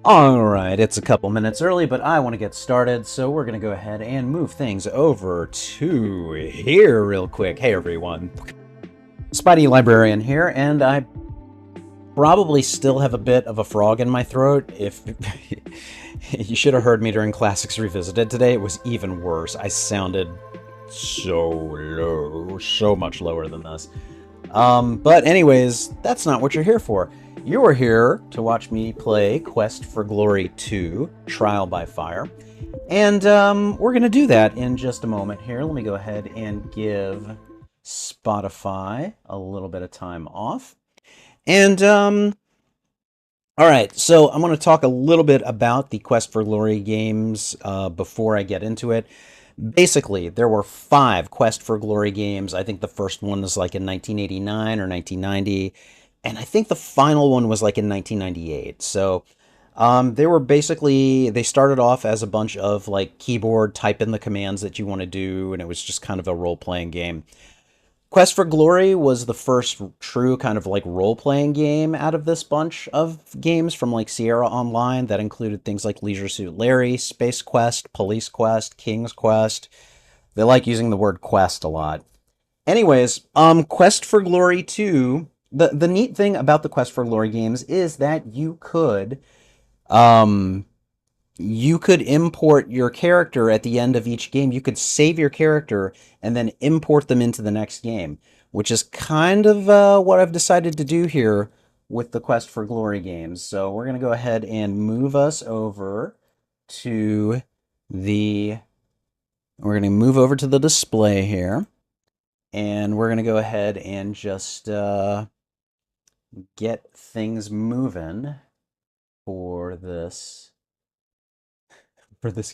Alright, it's a couple minutes early, but I want to get started, so we're going to go ahead and move things over to here real quick. Hey everyone, Spidey Librarian here, and I probably still have a bit of a frog in my throat. If you should have heard me during Classics Revisited today, it was even worse. I sounded so low, so much lower than this. But anyways, that's not what you're here for. You are here to watch me play Quest for Glory 2, Trial by Fire. And we're going to do that in just a moment here. Let me go ahead and give Spotify a little bit of time off. And, alright, so I'm going to talk a little bit about the Quest for Glory games before I get into it. Basically, there were 5 Quest for Glory games. I think the first one was like in 1989 or 1990. And I think the final one was like in 1998. So they were basically, they started off as a bunch of like keyboard type in the commands that you want to do, and it was just kind of a role-playing game. Quest for Glory was the first true kind of like role-playing game out of this bunch of games from like Sierra Online that included things like Leisure Suit Larry, Space Quest, Police Quest, King's Quest. They like using the word quest a lot. Anyways, Quest for Glory 2, the neat thing about the Quest for Glory games is that um, you could import your character at the end of each game. You could save your character and then import them into the next game, which is kind of what I've decided to do here with the Quest for Glory games. So we're going to go ahead and move us over to the... We're going to move over to the display here. And we're going to go ahead and just get things moving for this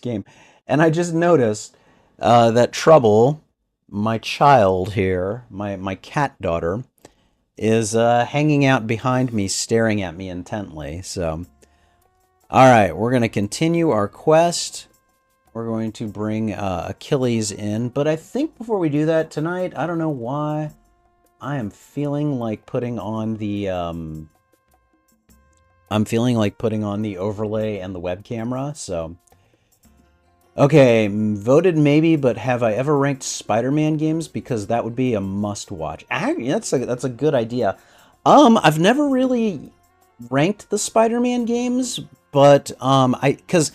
game. And I just noticed that Trouble, my child here, my cat daughter, is hanging out behind me, staring at me intently. So, all right, we're going to continue our quest. We're going to bring Achilles in, but I think before we do that tonight, I don't know why, I am feeling like putting on the overlay and the web camera. So, okay, voted maybe, but have I ever ranked Spider-Man games? Because that would be a must-watch. That's a good idea. I've never really ranked the Spider-Man games, but because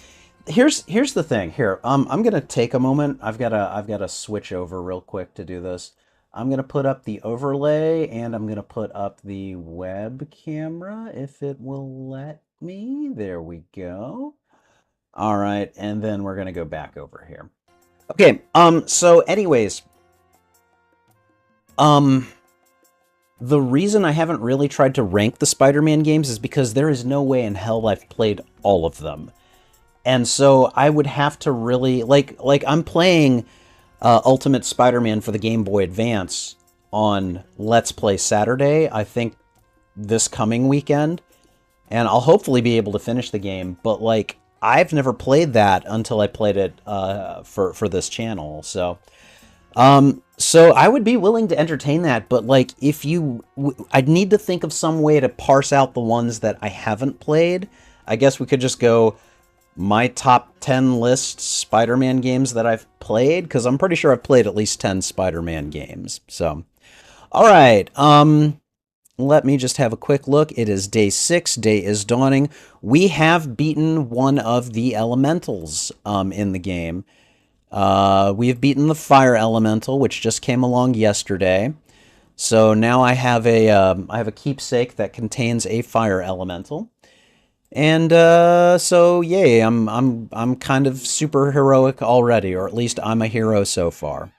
here's the thing. Here, I'm gonna take a moment. I've gotta switch over real quick to do this. I'm gonna put up the overlay and I'm gonna put up the web camera if it will let me. There we go. All right, and then we're gonna go back over here. Okay. So, anyways, the reason I haven't really tried to rank the Spider-Man games is because there is no way in hell I've played all of them. And so I would have to really, like I'm playing Ultimate Spider-Man for the Game Boy Advance on Let's Play Saturday, I think this coming weekend, and I'll hopefully be able to finish the game, but like, I've never played that until I played it for this channel, so... So I would be willing to entertain that, but like, I'd need to think of some way to parse out the ones that I haven't played. I guess we could just go... my top 10 list Spider-Man games that I've played, because I'm pretty sure I've played at least 10 Spider-Man games. So, all right. Let me just have a quick look. It is day 6. Day is dawning. We have beaten one of the elementals in the game. We have beaten the fire elemental, which just came along yesterday. So now I have a keepsake that contains a fire elemental. And so yay, I'm kind of super heroic already, or at least I'm a hero so far.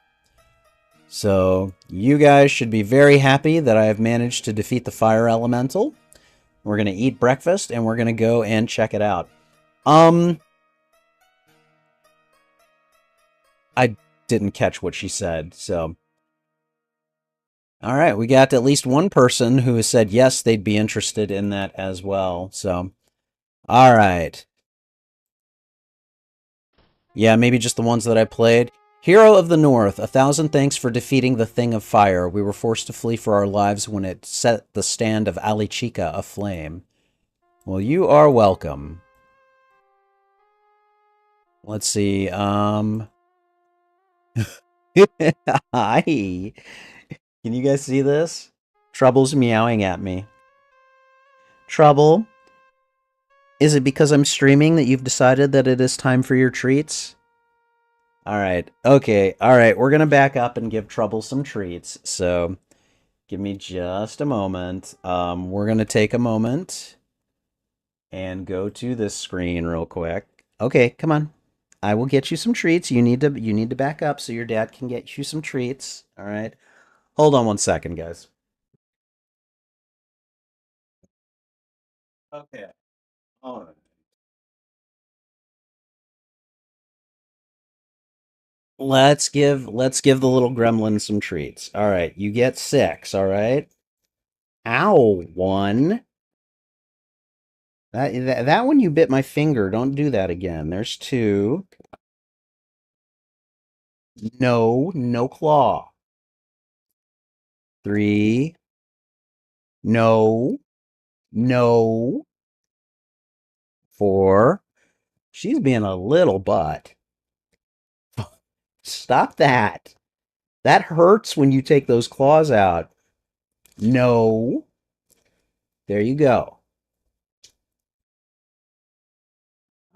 So you guys should be very happy that I have managed to defeat the fire elemental. We're gonna eat breakfast and we're gonna go and check it out. I didn't catch what she said, so. All right, we got at least one person who has said yes, they'd be interested in that as well, so. All right. Yeah, maybe just the ones that I played. Hero of the North, 1,000 thanks for defeating the Thing of Fire. We were forced to flee for our lives when it set the stand of Ali Chica aflame. Well, you are welcome. Let's see. Hi. Can you guys see this? Trouble's meowing at me. Trouble, is it because I'm streaming that you've decided that it is time for your treats? All right. Okay. All right. We're going to back up and give Trouble some treats. So give me just a moment. We're going to take a moment and go to this screen real quick. Okay, come on. I will get you some treats. You need to back up so your dad can get you some treats. All right. Hold on one second, guys. Okay. All right. Let's give the little gremlin some treats. All right, you get 6, all right? Ow, 1. That one you bit my finger. Don't do that again. There's 2. No, no claw. 3. No. No. 4. She's being a little butt. Stop that. That hurts when you take those claws out. No. There you go.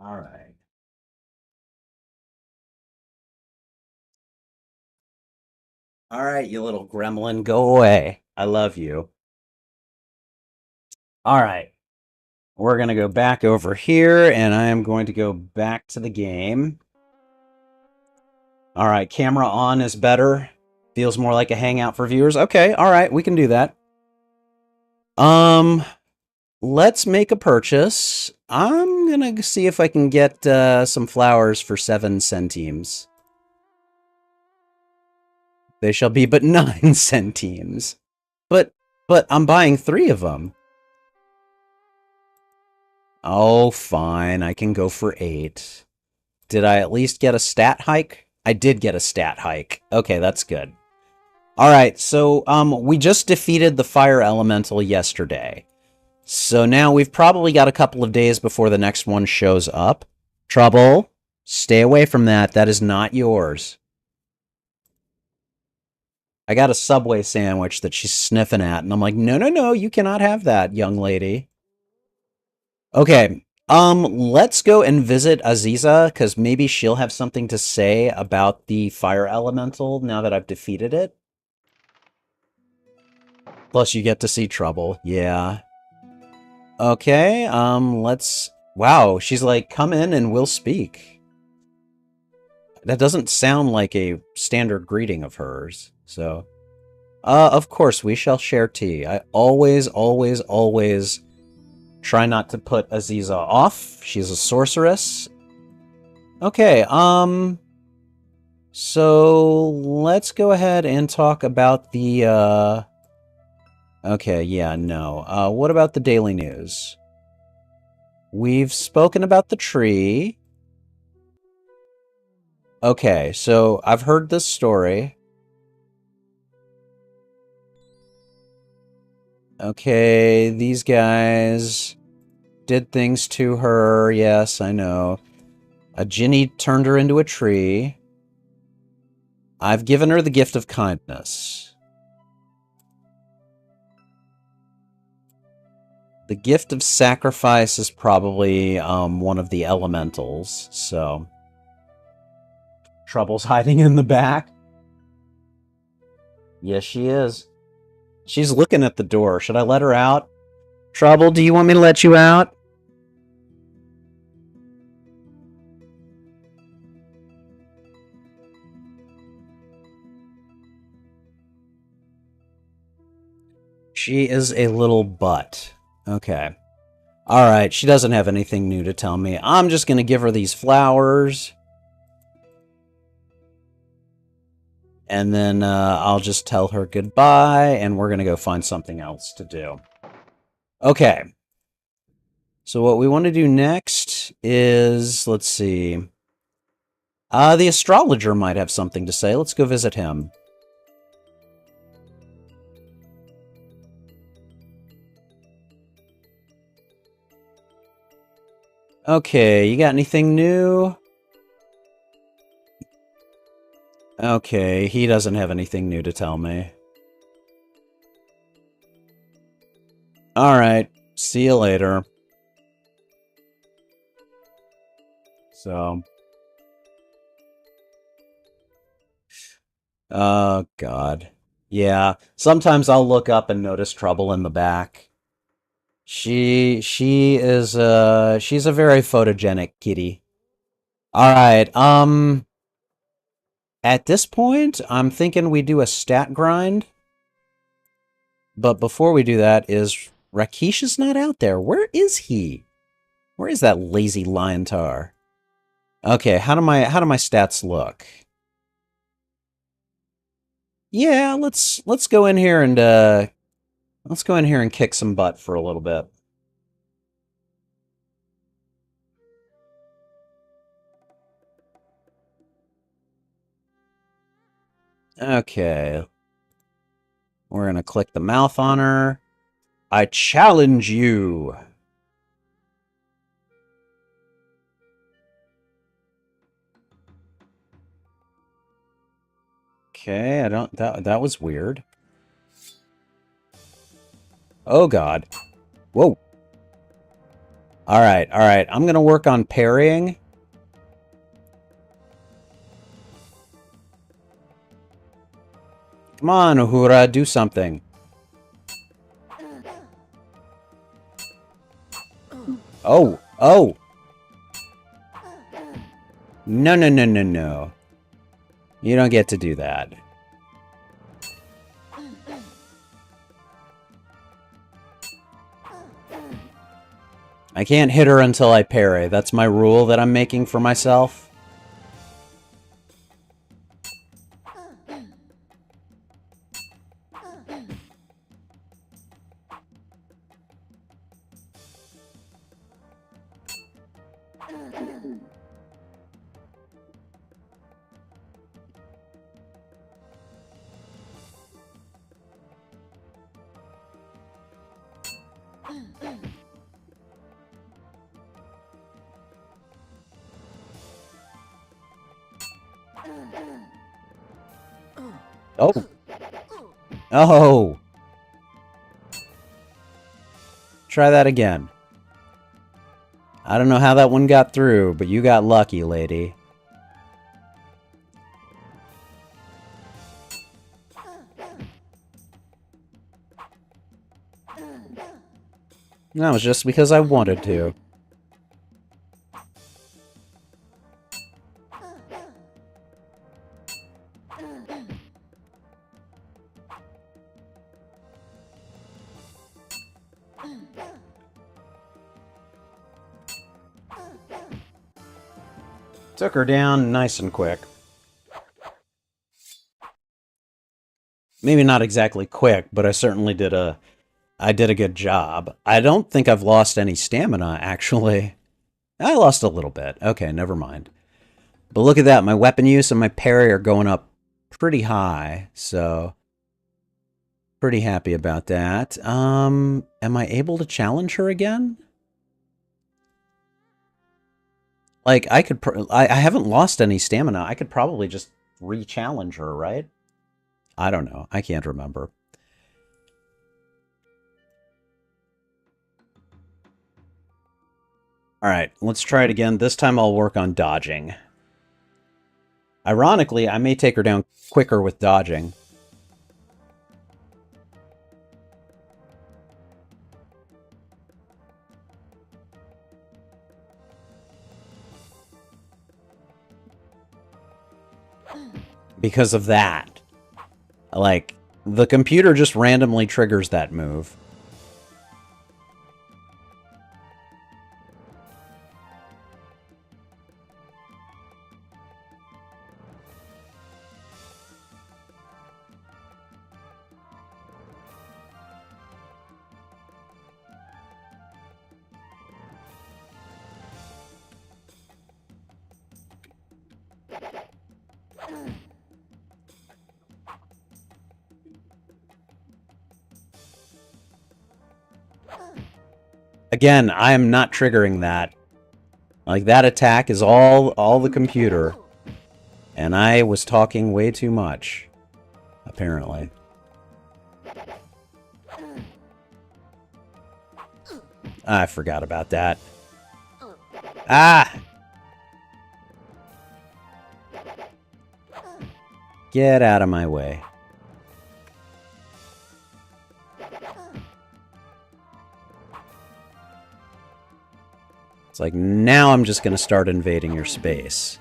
All right. All right, you little gremlin, go away. I love you. All right. We're going to go back over here, and I am going to go back to the game. All right, camera on is better. Feels more like a hangout for viewers. Okay, all right, we can do that. Let's make a purchase. I'm going to see if I can get some flowers for 7 centimes. They shall be but 9 centimes. But I'm buying 3 of them. Oh, fine. I can go for 8. Did I at least get a stat hike? I did get a stat hike. Okay, that's good. All right, so we just defeated the fire elemental yesterday. So now we've probably got a couple of days before the next one shows up. Trouble, stay away from that. That is not yours. I got a Subway sandwich that she's sniffing at, and I'm like, no, no, no, you cannot have that, young lady. Okay, let's go and visit Aziza, because maybe she'll have something to say about the fire elemental now that I've defeated it. Plus, you get to see Trouble. Yeah. Okay, let's... Wow, she's like, come in and we'll speak. That doesn't sound like a standard greeting of hers, so... of course, we shall share tea. I always, always, always try not to put Aziza off. She's a sorceress. Okay, so let's go ahead and talk about the, Okay, yeah, no. What about the daily news? We've spoken about the tree. Okay, so I've heard this story. Okay, these guys did things to her. Yes, I know. A Ginny turned her into a tree. I've given her the gift of kindness. The gift of sacrifice is probably one of the elementals, so... Trouble's hiding in the back. Yes, she is. She's looking at the door. Should I let her out? Trouble, do you want me to let you out? She is a little butt. Okay. Alright, she doesn't have anything new to tell me. I'm just gonna give her these flowers. And then I'll just tell her goodbye, and we're gonna go find something else to do. Okay. So what we want to do next is, let's see. The astrologer might have something to say. Let's go visit him. Okay, you got anything new? Okay, he doesn't have anything new to tell me. Alright, see you later. So... Oh, God. Yeah, sometimes I'll look up and notice trouble in the back. She's a very photogenic kitty. Alright, at this point, I'm thinking we do a stat grind. But before we do that, is Rakesh is not out there. Where is he? Where is that lazy liontar? Okay, how do my stats look? Yeah, let's go in here and kick some butt for a little bit. Okay. We're gonna click the mouth on her. I challenge you. Okay, I don't... That was weird. Oh, God. Whoa. Alright, alright. I'm gonna work on parrying. Come on, Uhura, do something. Oh, oh! No, no, no, no, no. You don't get to do that. I can't hit her until I parry. That's my rule that I'm making for myself. Oh. Oh. Try that again. I don't know how that one got through, but you got lucky, lady. That was just because I wanted to. Took her down nice and quick. Maybe not exactly quick, but I certainly did a good job. I don't think I've lost any stamina, actually. I lost a little bit. Okay, never mind. But look at that, my weapon use and my parry are going up pretty high, so pretty happy about that. Am I able to challenge her again? Like, I could... I haven't lost any stamina. I could probably just re-challenge her, right? I don't know. I can't remember. Alright, let's try it again. This time I'll work on dodging. Ironically, I may take her down quicker with dodging. Because of that. Like, the computer just randomly triggers that move. Again, I am not triggering that. Like, that attack is all the computer. And I was talking way too much, apparently. I forgot about that. Ah! Get out of my way. It's like, now I'm just going to start invading your space.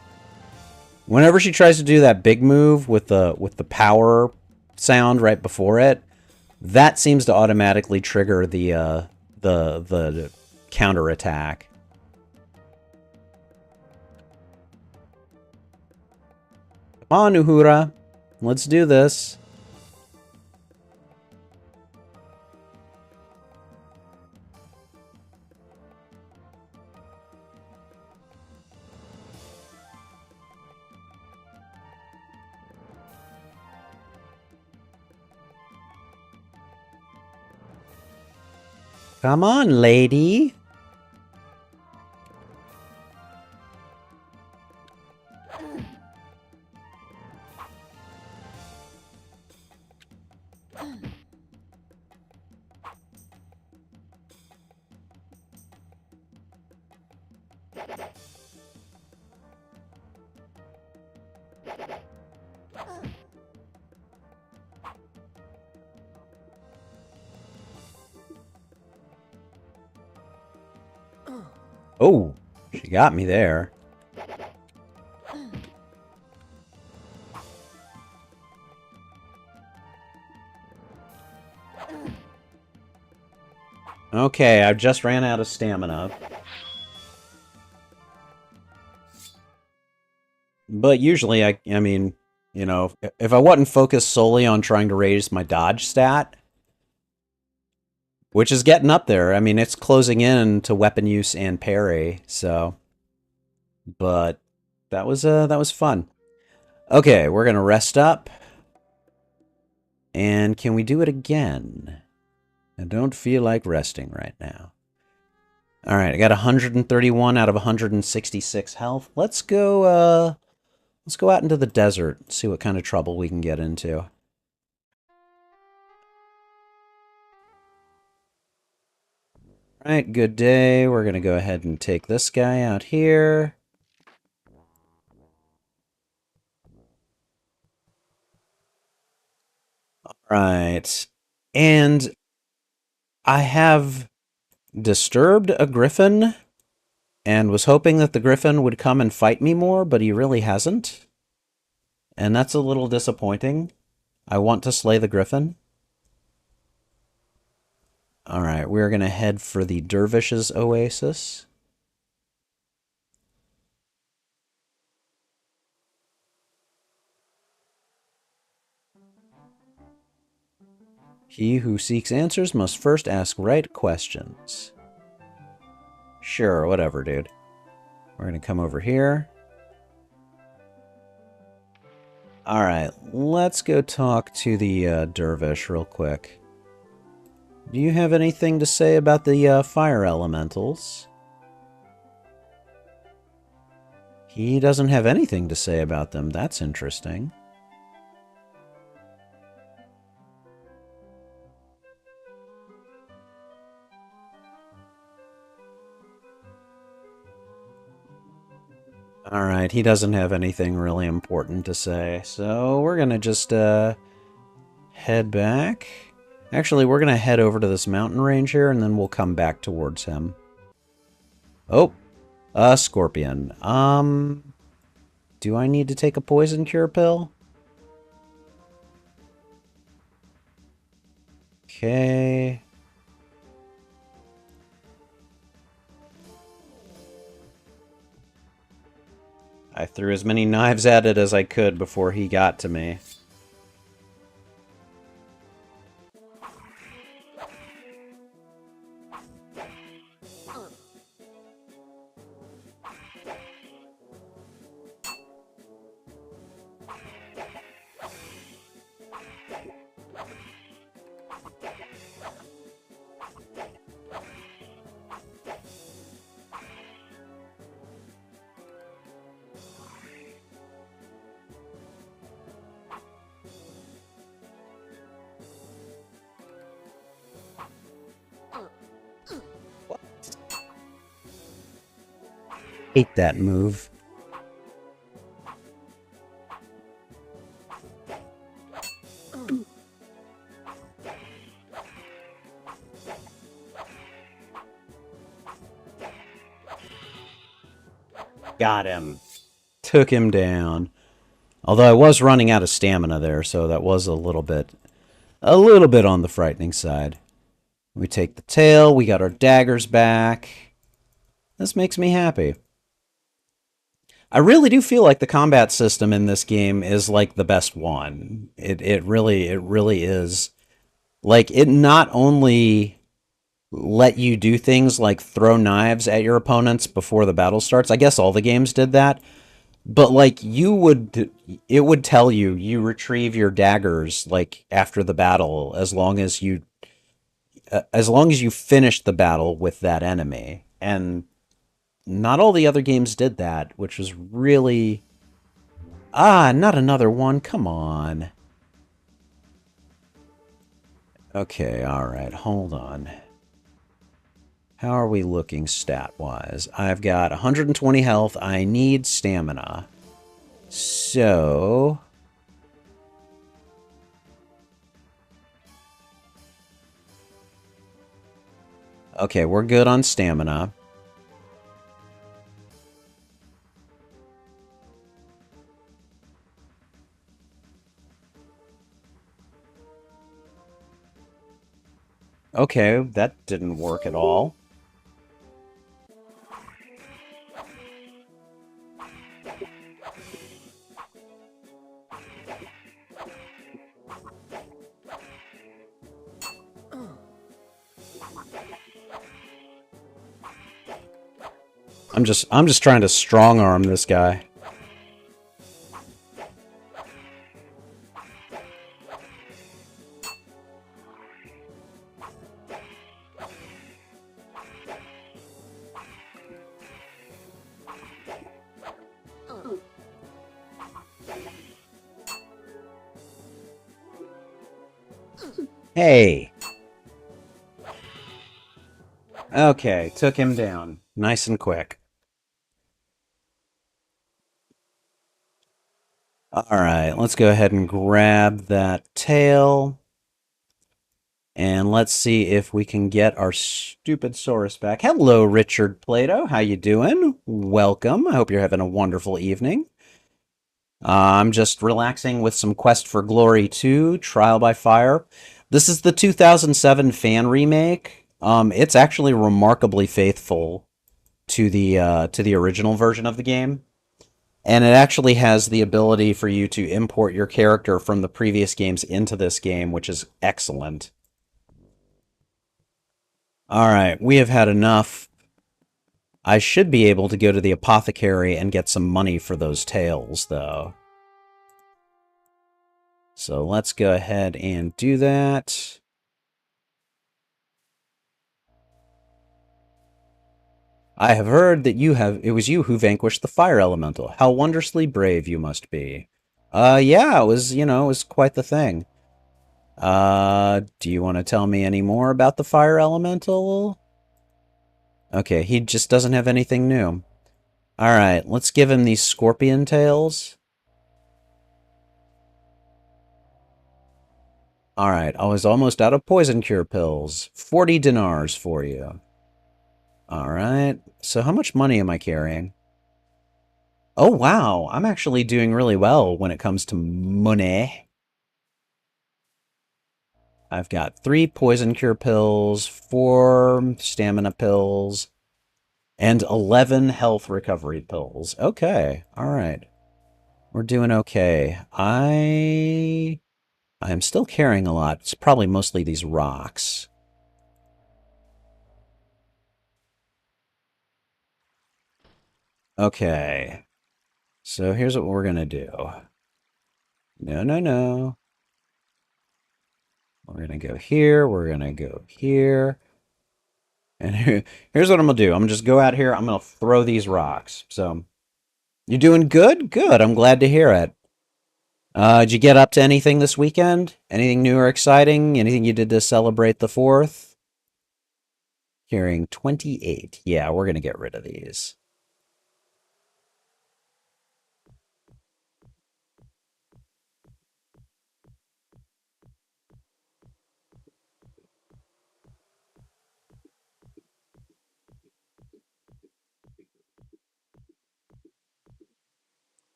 Whenever she tries to do that big move with the power sound right before it, that seems to automatically trigger the counterattack. Come on, Uhura. Let's do this. Come on, lady. Oh, she got me there. Okay, I just ran out of stamina. But usually, I mean, you know, if I wasn't focused solely on trying to raise my dodge stat, which is getting up there. I mean, it's closing in to weapon use and parry, so. But that was fun. Okay, we're gonna rest up. And can we do it again? I don't feel like resting right now. Alright, I got 131 out of 166 health. Let's go out into the desert, see what kind of trouble we can get into. Alright, good day. We're gonna go ahead and take this guy out here. Alright. And I have disturbed a griffin and was hoping that the griffin would come and fight me more, but he really hasn't. And that's a little disappointing. I want to slay the griffin. Alright, we're going to head for the Dervish's Oasis. He who seeks answers must first ask right questions. Sure, whatever, dude. We're going to come over here. Alright, let's go talk to the dervish real quick. Do you have anything to say about the fire elementals? He doesn't have anything to say about them. That's interesting. Alright, he doesn't have anything really important to say. So we're going to just head back. Actually, we're going to head over to this mountain range here, and then we'll come back towards him. Oh, a scorpion. Do I need to take a poison cure pill? Okay. I threw as many knives at it as I could before he got to me. hate that move. Got him. Took him down. Although I was running out of stamina there, so that was a little bit on the frightening side. We take the tail, we got our daggers back. This makes me happy. I really do feel like the combat system in this game is like the best one. It really is. Like, it not only let you do things like throw knives at your opponents before the battle starts. I guess all the games did that. But like it would tell you retrieve your daggers like after the battle as long as you finish the battle with that enemy. And not all the other games did that, which was really not another one. Come on. Okay, all right. Hold on. How are we looking stat-wise? I've got 120 health. I need stamina. So... okay, we're good on stamina. Okay, that didn't work at all. I'm just trying to strong arm this guy. Hey. Okay, took him down. Nice and quick. Alright, let's go ahead and grab that tail. And let's see if we can get our stupid Saurus back. Hello, Richard Plato. How you doing? Welcome. I hope you're having a wonderful evening. I'm just relaxing with some Quest for Glory 2, Trial by Fire. This is the 2007 fan remake. It's actually remarkably faithful to the original version of the game. And it actually has the ability for you to import your character from the previous games into this game, which is excellent. Alright, we have had enough. I should be able to go to the apothecary and get some money for those tails, though. So let's go ahead and do that. I have heard that it was you who vanquished the fire elemental. How wondrously brave you must be. Yeah, it was, it was quite the thing. Do you want to tell me any more about the fire elemental? Okay, he just doesn't have anything new. Alright, let's give him these scorpion tails. Alright, I was almost out of poison cure pills. 40 dinars for you. Alright, so how much money am I carrying? Oh, wow, I'm actually doing really well when it comes to money. I've got 3 poison cure pills, 4 stamina pills, and 11 health recovery pills. Okay, alright. We're doing okay. I am still carrying a lot. It's probably mostly these rocks. Okay. So here's what we're going to do. No, no, no. We're going to go here. We're going to go here. And here's what I'm going to do. I'm going to just go out here. I'm going to throw these rocks. So, you doing good? Good. I'm glad to hear it. Did you get up to anything this weekend? Anything new or exciting? Anything you did to celebrate the 4th? Carrying 28. Yeah, we're going to get rid of these.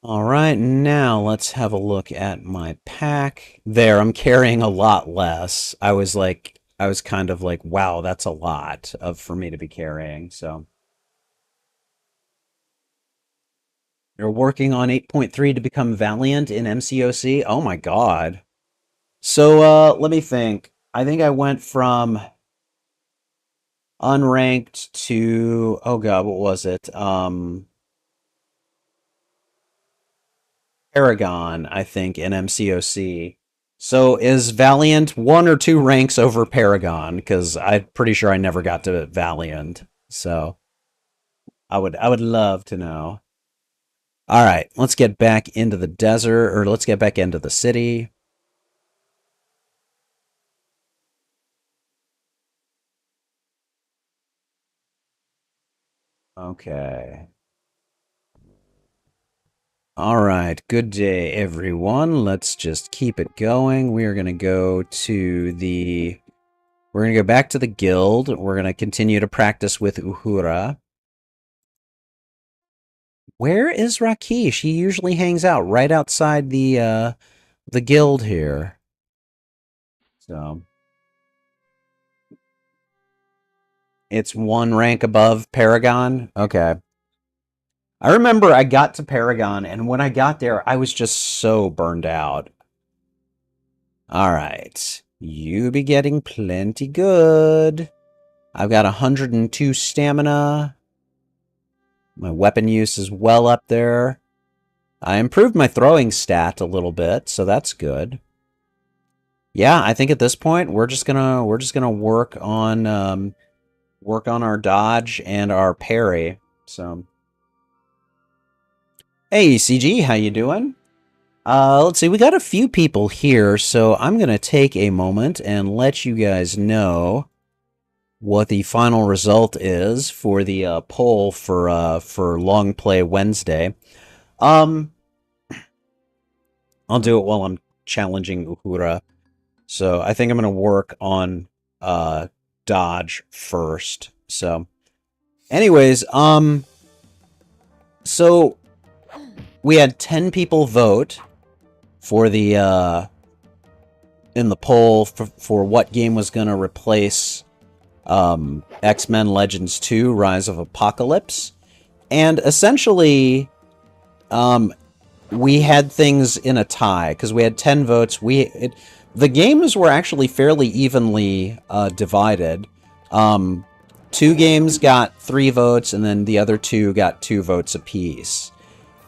All right, now let's have a look at my pack. There, I'm carrying a lot less. I was kind of like, wow, that's a lot of for me to be carrying. So you're working on 8.3 to become Valiant in MCOC? Oh my God. So let me think. I think I went from unranked to, oh God, what was it? Paragon, I think, in MCOC. So is Valiant one or two ranks over Paragon? Because I'm pretty sure I never got to Valiant. So I would love to know. All right, let's get back into the desert, or let's get back into the city. Okay. All right, good day, everyone. Let's just keep it going. We are going to go to the... We're going to go back to the guild. We're going to continue to practice with Uhura. Where is Raki? She usually hangs out right outside the guild here. So it's one rank above Paragon. Okay. I remember I got to Paragon, and when I got there, I was just so burned out. All right. You be getting plenty good. I've got 102 stamina. My weapon use is well up there. I improved my throwing stat a little bit, so that's good. Yeah, I think at this point we're just gonna work on our dodge and our parry. So, hey CG, how you doing? Let's see, we got a few people here, so I'm gonna take a moment and let you guys know what the final result is for the poll for Long Play Wednesday. Um, I'll do it while I'm challenging Uhura. So I think I'm gonna work on dodge first. So, anyways, so we had 10 people vote for the in the poll for what game was gonna replace X-Men Legends 2 Rise of Apocalypse. And essentially, we had things in a tie because we had 10 votes. The games were actually fairly evenly divided. Two games got 3 votes, and then the other 2 got 2 votes apiece.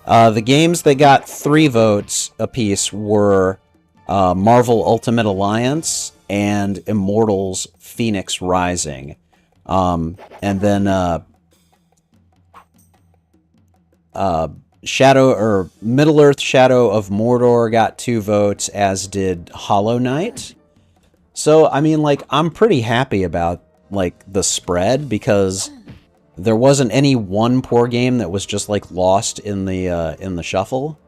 The games that got 3 votes apiece were Marvel Ultimate Alliance and Immortals Phoenix Rising. And then Middle-earth Shadow of Mordor got 2 votes, as did Hollow Knight. So, I mean, like, I'm pretty happy about, like, the spread, because there wasn't any one poor game that was just, like, lost in the shuffle.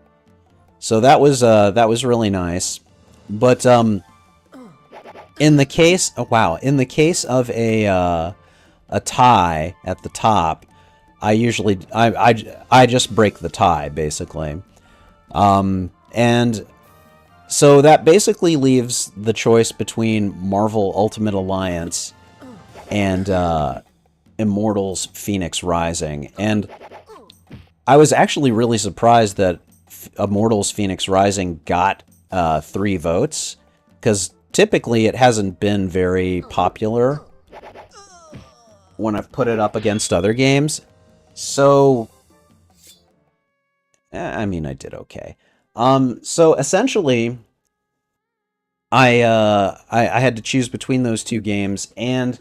So that was really nice. But, in the case... Oh, wow. In the case of a tie at the top, I usually... I just break the tie, basically. And so that basically leaves the choice between Marvel Ultimate Alliance and Immortals Phoenix Rising. And I was actually really surprised that Immortals Phoenix Rising got 3 votes, because typically it hasn't been very popular when I've put it up against other games. So, I mean, I did okay. So essentially, I had to choose between those 2 games, and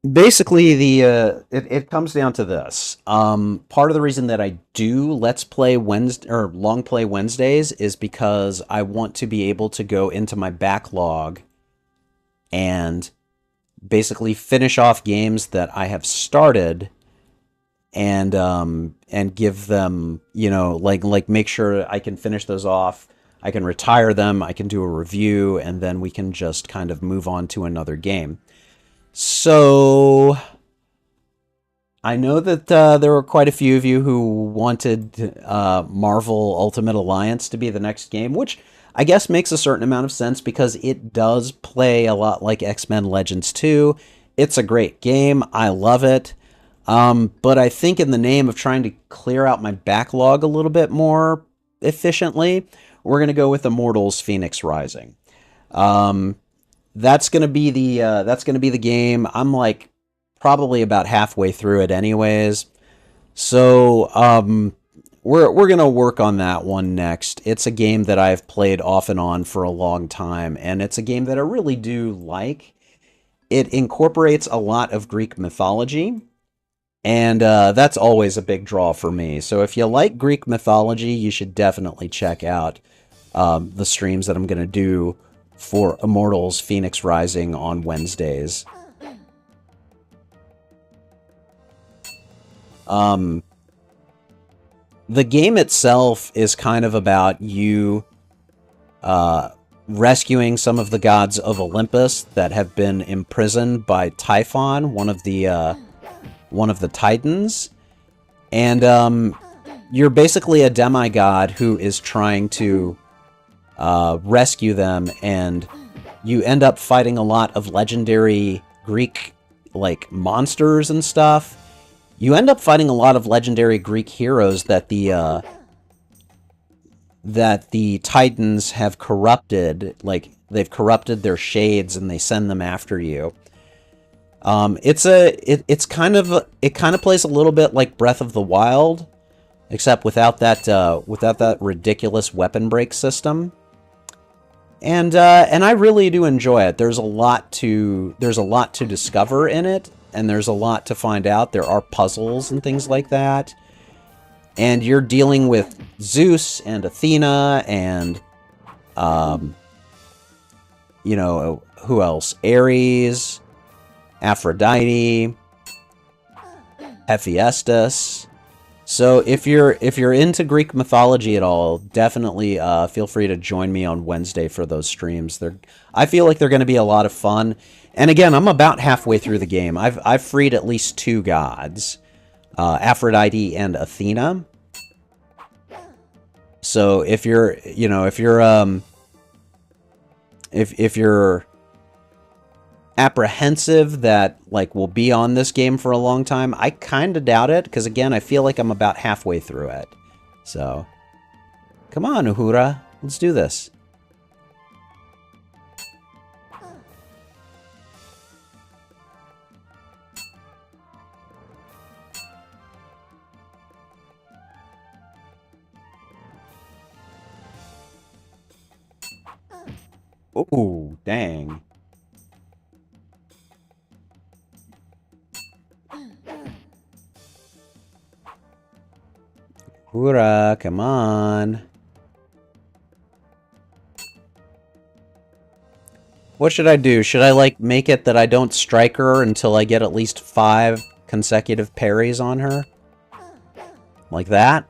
basically it comes down to this. Part of the reason that I do Let's Play Wednesday or Long Play Wednesdays is because I want to be able to go into my backlog and basically finish off games that I have started, and give them, you know, like make sure I can finish those off. I can retire them, I can do a review, and then we can just kind of move on to another game. So I know that there were quite a few of you who wanted Marvel Ultimate Alliance to be the next game, which I guess makes a certain amount of sense because it does play a lot like X-Men Legends 2. It's a great game. I love it. But I think in the name of trying to clear out my backlog a little bit more efficiently, we're going to go with Immortals Phoenix Rising. Um, that's gonna be the game. I'm like probably about halfway through it anyways. So we're gonna work on that one next. It's a game that I've played off and on for a long time, and it's a game that I really do like. It incorporates a lot of Greek mythology, and that's always a big draw for me. So if you like Greek mythology, you should definitely check out the streams that I'm gonna do for Immortals Phoenix Rising on Wednesdays. Um, the game itself is kind of about you rescuing some of the gods of Olympus that have been imprisoned by Typhon, one of the Titans, and you're basically a demigod who is trying to rescue them, and you end up fighting a lot of legendary Greek like monsters and stuff. You end up fighting a lot of legendary Greek heroes that the Titans have corrupted. Like they've corrupted their shades and they send them after you. It kind of plays a little bit like Breath of the Wild, except without that ridiculous weapon break system. And I really do enjoy it. There's a lot to discover in it, and there's a lot to find out. There are puzzles and things like that. And you're dealing with Zeus and Athena and you know, who else? Ares, Aphrodite, Hephaestus. So if you're into Greek mythology at all, definitely feel free to join me on Wednesday for those streams. I feel like they're going to be a lot of fun. And again, I'm about halfway through the game. I've freed at least 2 gods, Aphrodite and Athena. So if you're apprehensive that like we'll be on this game for a long time, I kind of doubt it, because again, I feel like I'm about halfway through it. So come on, Uhura, let's do this. Oh, dang. Hura, come on. What should I do? Should I, like, make it that I don't strike her until I get at least 5 consecutive parries on her? Like that?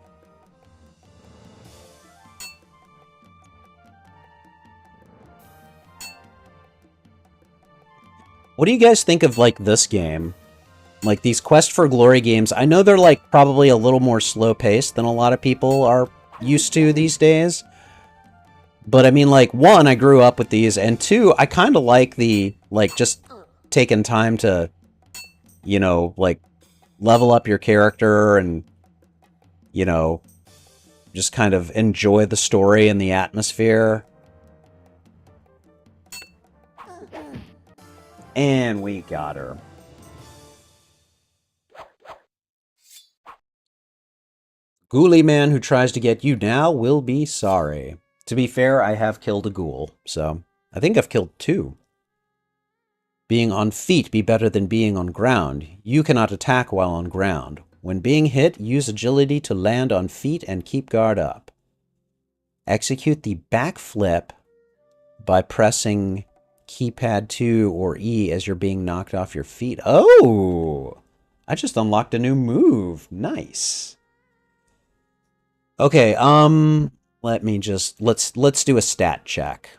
What do you guys think of, like, this game? Like, these Quest for Glory games, I know they're, like, probably a little more slow-paced than a lot of people are used to these days. But, I mean, like, 1, I grew up with these, and 2, I kind of like the, like, just taking time to, you know, like, level up your character and, you know, just kind of enjoy the story and the atmosphere. And we got her. Ghoulie man who tries to get you now will be sorry. To be fair, I have killed a ghoul, so I think I've killed 2. Being on feet be better than being on ground. You cannot attack while on ground. When being hit, use agility to land on feet and keep guard up. Execute the backflip by pressing keypad 2 or E as you're being knocked off your feet. Oh! I just unlocked a new move. Nice. Okay, let's do a stat check.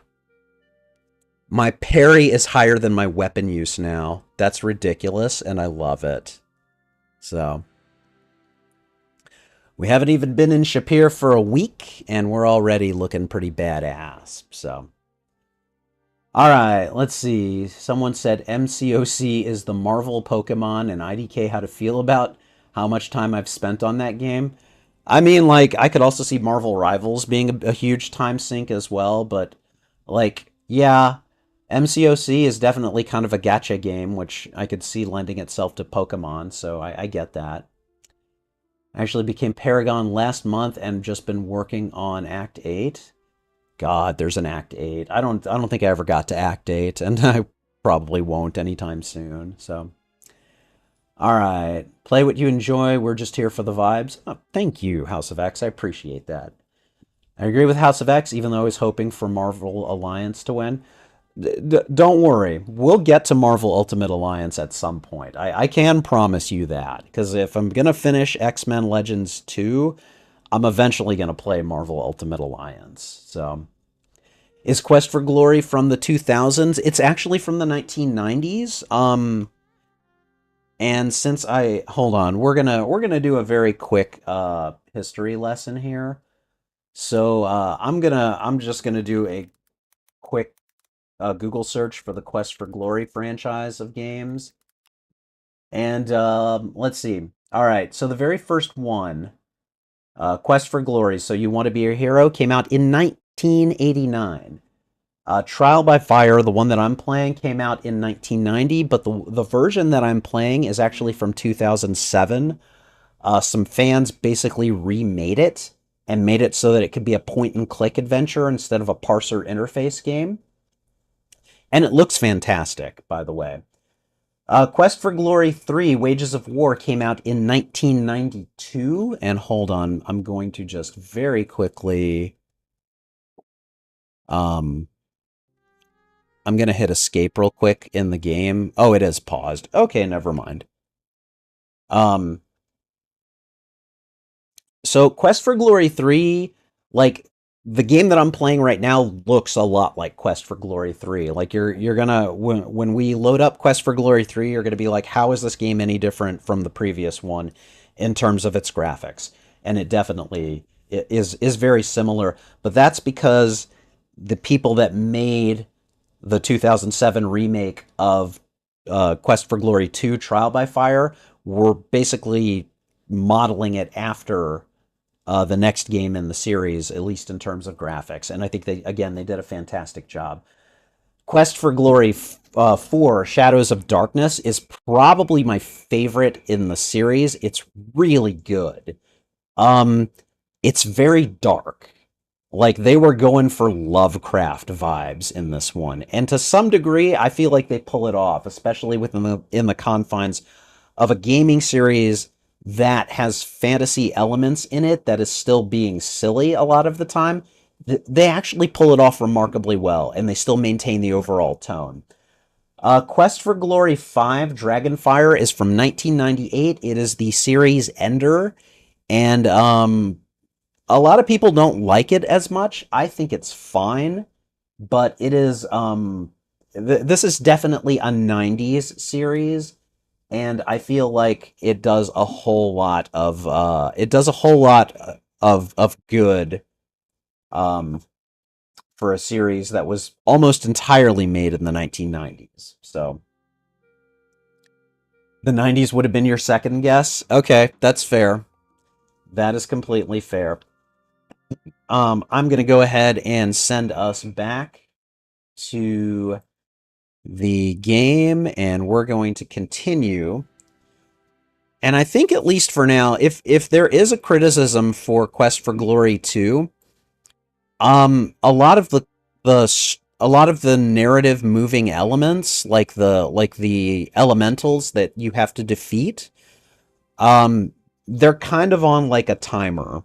My parry is higher than my weapon use now. That's ridiculous, and I love it. So we haven't even been in Shapeir for a week, and we're already looking pretty badass. So, all right, let's see. Someone said MCOC is the Marvel Pokemon, and IDK how to feel about how much time I've spent on that game. I mean, like, I could also see Marvel Rivals being a huge time sink as well, but, like, yeah, MCOC is definitely kind of a gacha game, which I could see lending itself to Pokemon, so I get that. I actually became Paragon last month and just been working on Act 8. God, there's an Act 8. I don't think I ever got to Act 8, and I probably won't anytime soon. So, all right. Play what you enjoy. We're just here for the vibes. Oh, thank you, House of X. I appreciate that. I agree with House of X, even though I was hoping for Marvel Alliance to win. Don't worry. We'll get to Marvel Ultimate Alliance at some point. I can promise you that. Because if I'm going to finish X-Men Legends 2, I'm eventually going to play Marvel Ultimate Alliance. So, is Quest for Glory from the 2000s? It's actually from the 1990s. And since hold on, we're gonna do a very quick history lesson here. So I'm just gonna do a quick Google search for the Quest for Glory franchise of games, and let's see. All right, so the very first one, Quest for Glory. So you want to be a hero, came out in 1989. Trial by Fire, the one that I'm playing, came out in 1990, but the version that I'm playing is actually from 2007. Some fans basically remade it and made it so that it could be a point-and-click adventure instead of a parser interface game. And it looks fantastic, by the way. Quest for Glory 3, Wages of War, came out in 1992. And hold on, I'm going to just very quickly... I'm going to hit escape real quick in the game. Oh, it is paused. Okay, never mind. So Quest for Glory 3, like, the game that I'm playing right now looks a lot like Quest for Glory 3. Like, you're gonna, when we load up Quest for Glory 3, you're gonna be like, how is this game any different from the previous one in terms of its graphics? And it definitely is very similar, but that's because the people that made the 2007 remake of Quest for Glory 2 Trial by Fire were basically modeling it after the next game in the series, at least in terms of graphics. And I think they did a fantastic job. Quest for Glory 4 Shadows of Darkness is probably my favorite in the series. It's really good. It's very dark. Like, they were going for Lovecraft vibes in this one. And to some degree, I feel like they pull it off, especially in the confines of a gaming series that has fantasy elements in it that is still being silly a lot of the time. They actually pull it off remarkably well, and they still maintain the overall tone. Quest for Glory 5 Dragonfire is from 1998. It is the series ender, and a lot of people don't like it as much. I think it's fine, but it is this is definitely a 90s series, and I feel like it does a whole lot of good for a series that was almost entirely made in the 1990s. So the 90s would have been your second guess. Okay, that's fair. That is completely fair. I'm going to go ahead and send us back to the game, and we're going to continue. And I think, at least for now, if there is a criticism for Quest for Glory 2, a lot of the narrative moving elements, like the elementals that you have to defeat, they're kind of on like a timer.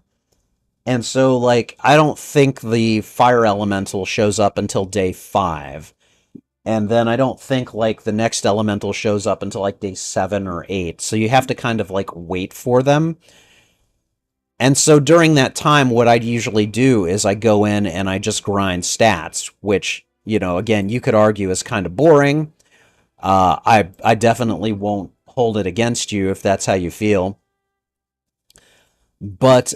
And so, like, I don't think the fire elemental shows up until day 5. And then I don't think, like, the next elemental shows up until, like, day 7 or 8. So you have to kind of, like, wait for them. And so during that time, what I'd usually do is I go in and I just grind stats, which, you know, again, you could argue is kind of boring. I definitely won't hold it against you if that's how you feel. But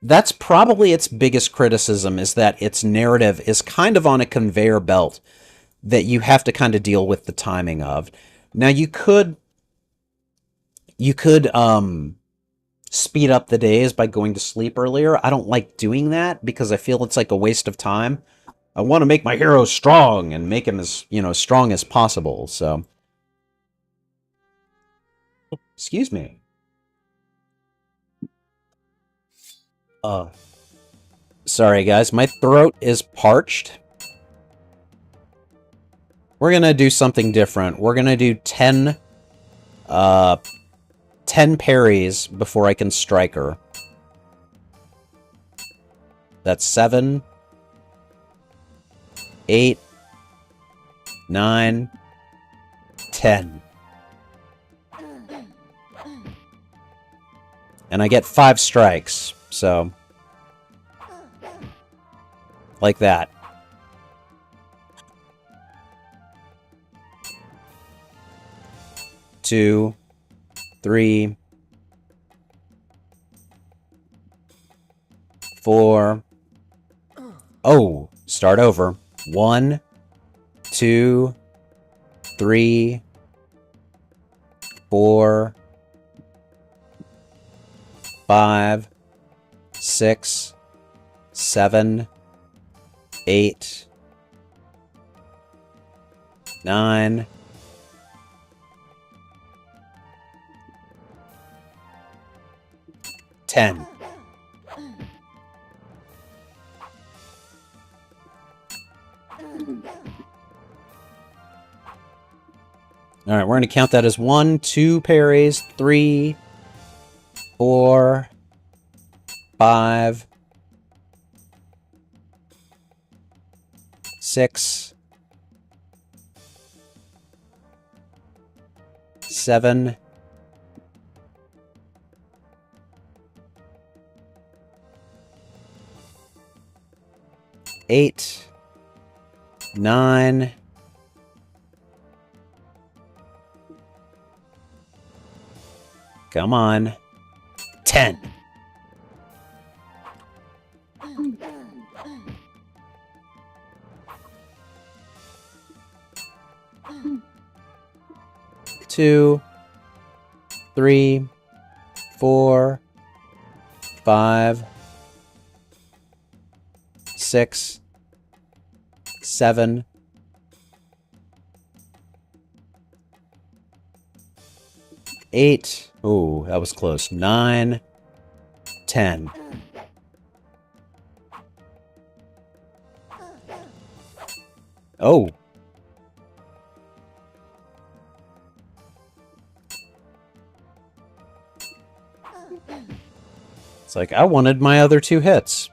that's probably its biggest criticism, is that its narrative is kind of on a conveyor belt that you have to kind of deal with the timing of. Now you could speed up the days by going to sleep earlier. I don't like doing that because I feel it's like a waste of time. I want to make my hero strong and make him as, strong as possible. So, excuse me. Sorry guys, my throat is parched. We're going to do something different. We're going to do 10 parries before I can strike her. That's 7, 8, 9, 10. And I get 5 strikes, so... like that. Two, 3, 4. Oh, start over. 1, 2, 3, 4, 5, 6, 7, 8, 9, 10. Alright, we're going to count that as 1, 2 parries, 3, 4, 5, 6, 7, 8, 9, come on, 10. Two, 3, 4, 5, 6, 7, 8. Ooh, that was close. 9, 10. Oh. It's like, I wanted my other 2 hits.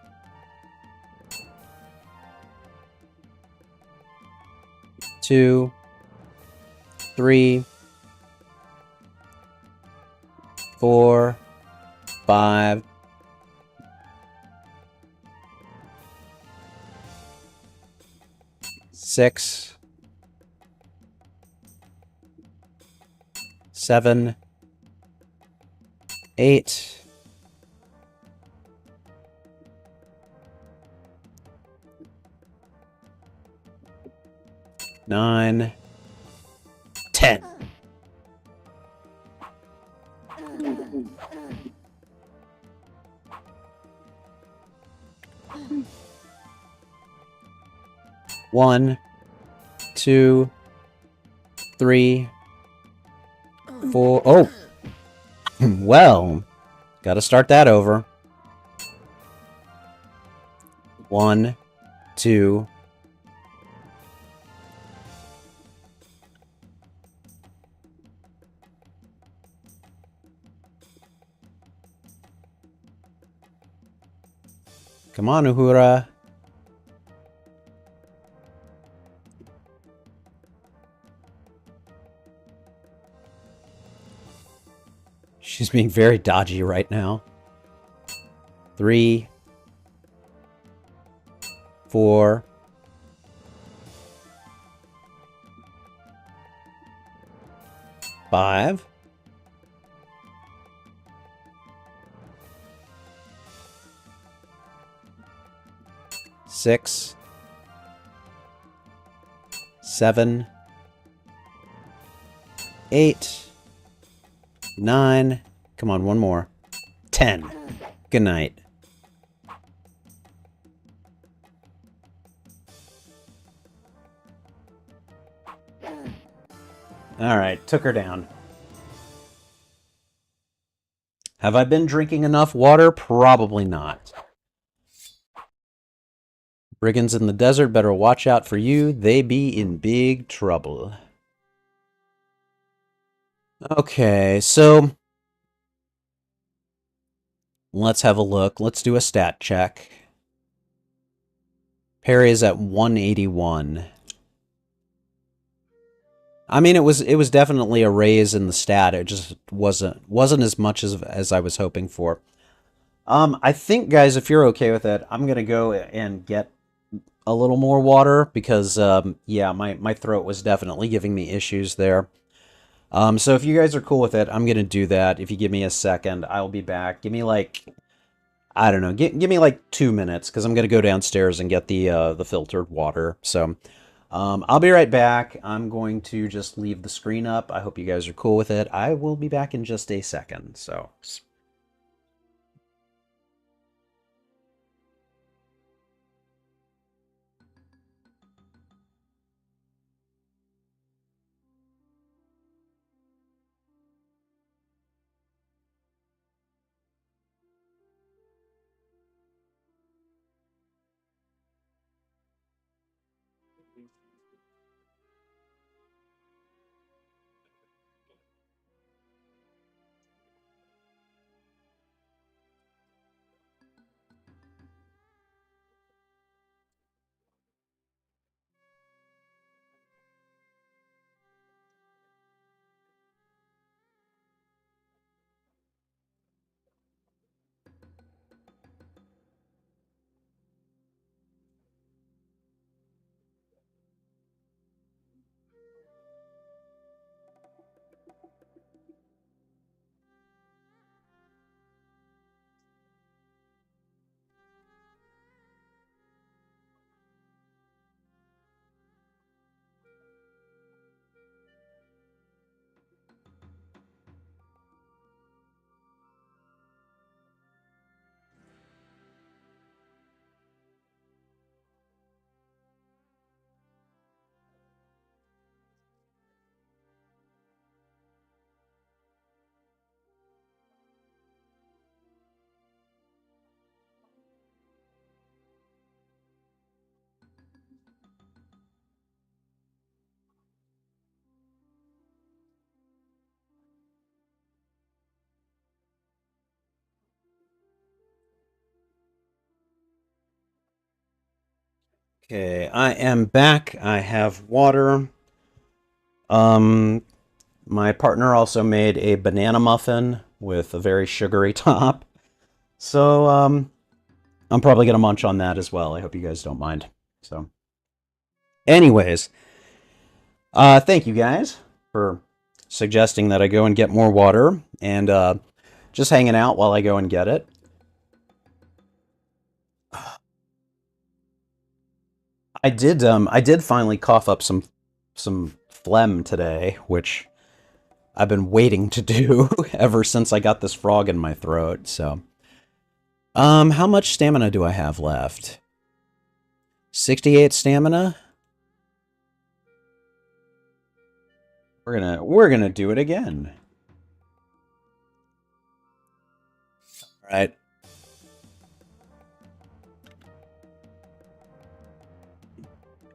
Two, 3, 4, 5, 6, 7, 8, 9, 10. One, 2, 3, 4. Oh! Well, gotta start that over. 1, 2. Come on, Uhura. She's being very dodgy right now. 3, 4. 5, 6, 7, 8, 9. Come on, one more. 10. Good night. Alright, took her down. Have I been drinking enough water? Probably not. Brigands in the desert better watch out for you. They be in big trouble. Okay, so let's have a look. Let's do a stat check. Parry is at 181. I mean, it was definitely a raise in the stat. It just wasn't as much as I was hoping for. I think, guys, if you're okay with it, I'm gonna go and get a little more water because, yeah, my throat was definitely giving me issues there. So if you guys are cool with it, I'm gonna do that. If you give me a second, I'll be back. Give me like, I don't know, give me like 2 minutes because I'm gonna go downstairs and get the filtered water. So. I'll be right back. I'm going to just leave the screen up. I hope you guys are cool with it. I will be back in just a second. So. Okay, I am back. I have water. Um, my partner also made a banana muffin with a very sugary top. So, I'm probably gonna munch on that as well. I hope you guys don't mind. So, anyways, thank you guys for suggesting that I go and get more water and just hanging out while I go and get it. I did finally cough up some phlegm today, which I've been waiting to do ever since I got this frog in my throat. So, how much stamina do I have left? 68 stamina. We're gonna do it again. All right.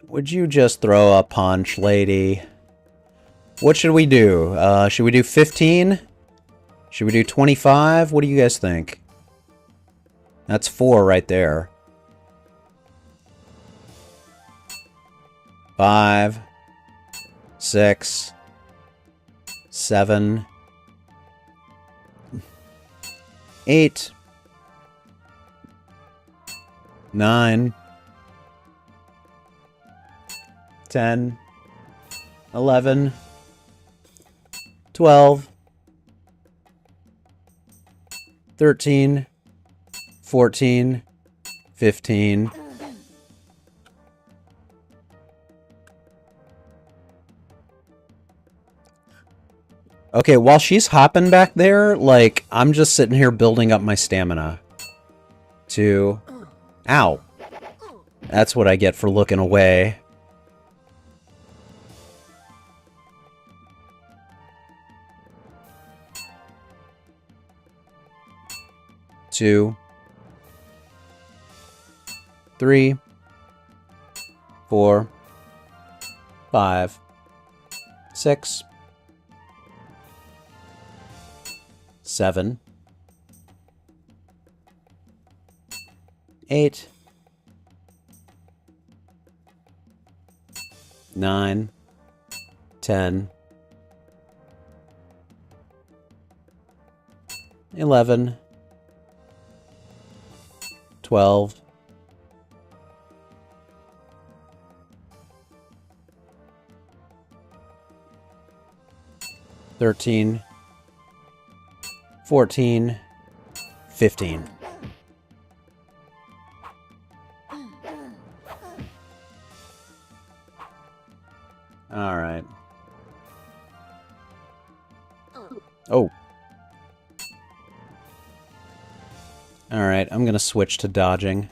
Would you just throw a punch, lady? What should we do? Should we do 15? Should we do 25? What do you guys think? That's 4 right there. 5, 6, 7, 8, 9, 10, 11, 12, 13, 14, 15. Okay, while she's hopping back there, like, I'm just sitting here building up my stamina. 2. Ow. That's what I get for looking away. 2. 3. 4. 5. 6. 7. 8. 9. 10. 11. 12. 13. 14. 15. All right. Oh. All right, I'm going to switch to dodging.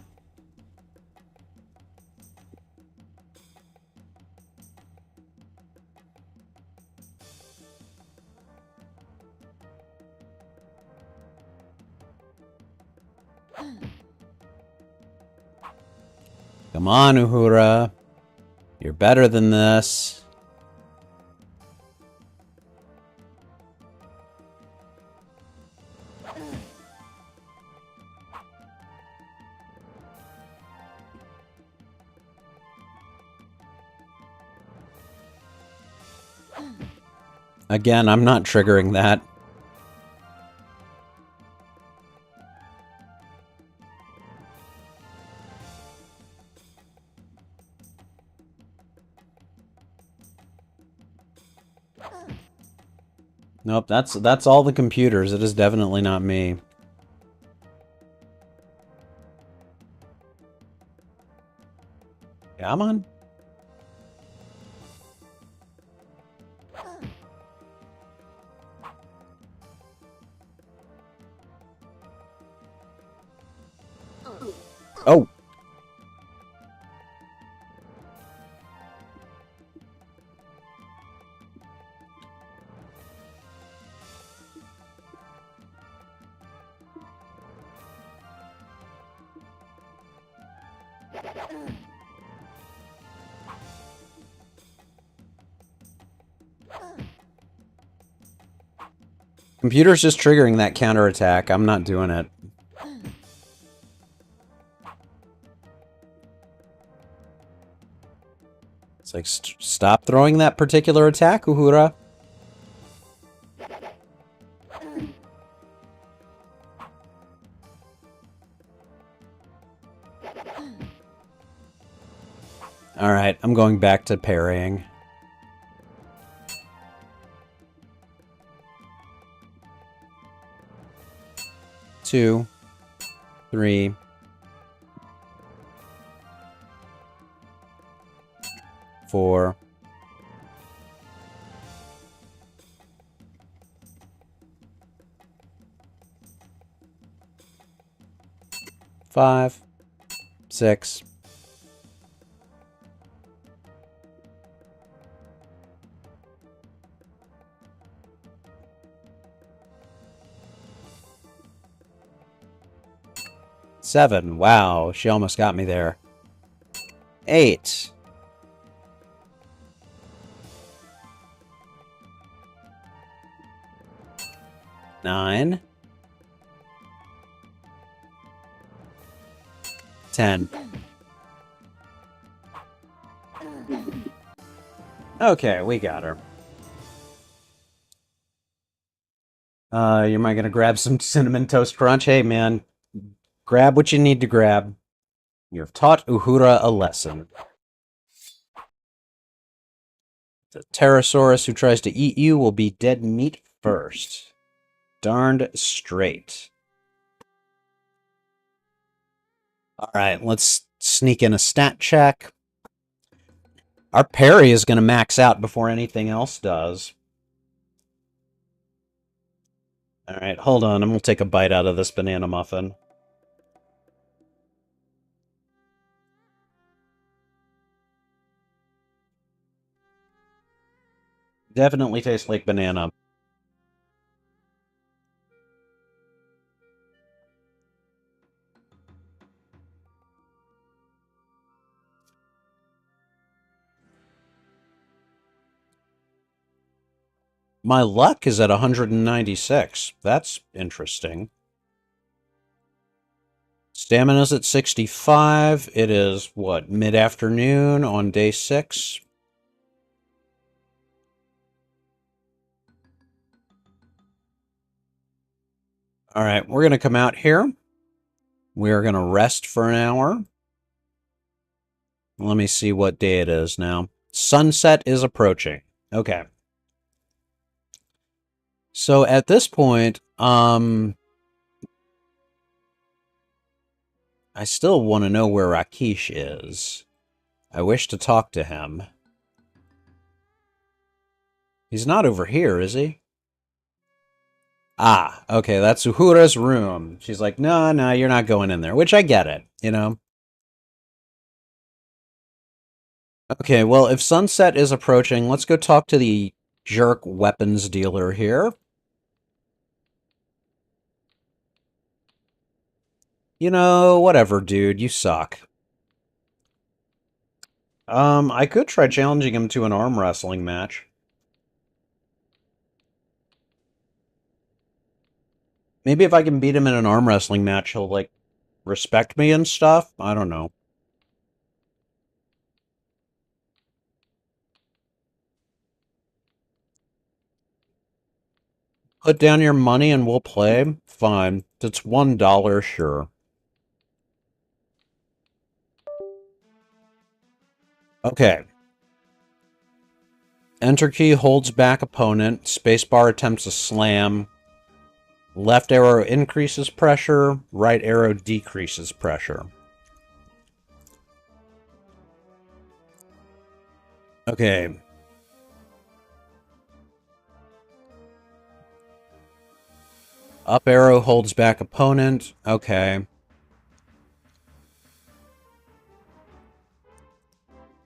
Come on, Uhura. You're better than this. Again, I'm not triggering that. Nope, that's all the computers. It is definitely not me. Come on. Oh. Computer's just triggering that counterattack. I'm not doing it. It's like, stop throwing that particular attack, Uhura. Alright, I'm going back to parrying. Two, 3, 4, 5, 6, 7. Wow, she almost got me there. 8. 9. 10. Okay, we got her. Am I gonna grab some Cinnamon Toast Crunch? Hey, man. Grab what you need to grab. You have taught Uhura a lesson. The pterosaurus who tries to eat you will be dead meat first. Darned straight. Alright, let's sneak in a stat check. Our parry is going to max out before anything else does. Alright, hold on. I'm going to take a bite out of this banana muffin. Definitely tastes like banana. My luck is at 196. That's interesting. Stamina's at 65. It is, what, mid-afternoon on day 6? Alright, we're going to come out here. We're going to rest for an hour. Let me see what day it is now. Sunset is approaching. Okay. So at this point, I still want to know where Achilles is. I wish to talk to him. He's not over here, is he? Ah, okay, that's Uhura's room. She's like, no, no, you're not going in there, which I get it, you know? Okay, well, if sunset is approaching, let's go talk to the jerk weapons dealer here. You know, whatever, dude, you suck. I could try challenging him to an arm wrestling match. Maybe if I can beat him in an arm wrestling match, he'll, like, respect me and stuff? I don't know. Put down your money and we'll play? Fine. It's $1, sure. Okay. Enter key holds back opponent. Spacebar attempts a slam. Left arrow increases pressure. Right arrow decreases pressure. Okay. Up arrow holds back opponent. Okay.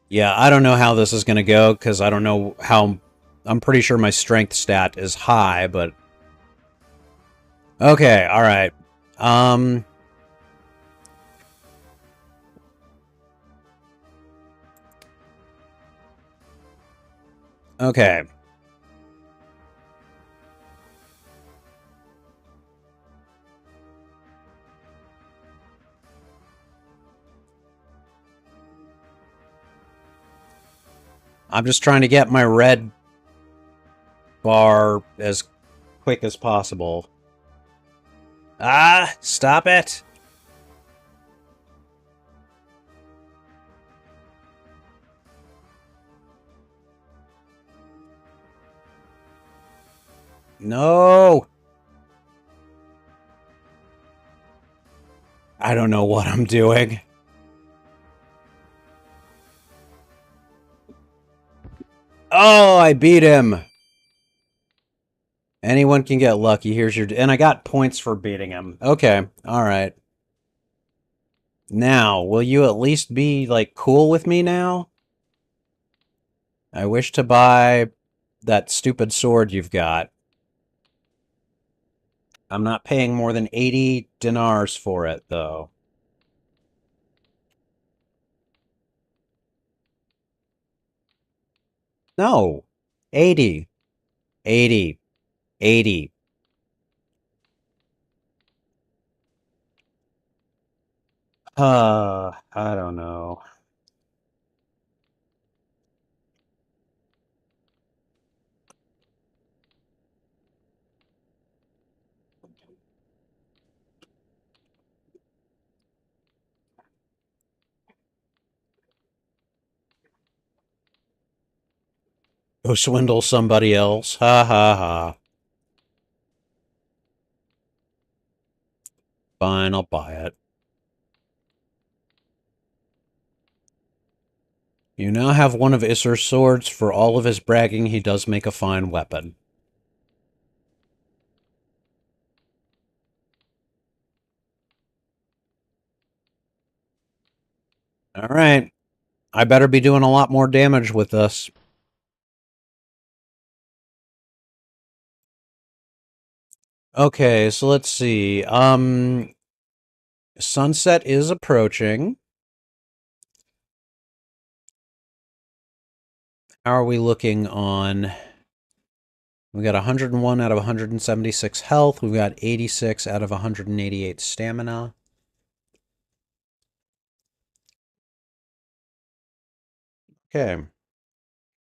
Yeah, I don't know how this is going to go, because I don't know how... I'm pretty sure my strength stat is high, but... Okay, alright. Okay. I'm just trying to get my red bar as quick as possible. Ah, stop it! No! I don't know what I'm doing. Oh, I beat him! Anyone can get lucky. Here's your... And I got points for beating him. Okay, alright. Now, will you at least be, like, cool with me now? I wish to buy that stupid sword you've got. I'm not paying more than 80 dinars for it, though. No. 80. 80. 80. I don't know. Go swindle somebody else. Ha ha ha. Fine, I'll buy it. You now have one of Isser's swords. For all of his bragging, he does make a fine weapon. Alright. I better be doing a lot more damage with this. Okay, so let's see. Sunset is approaching. How are we looking on... We got 101 out of 176 health. We've got 86 out of 188 stamina. Okay.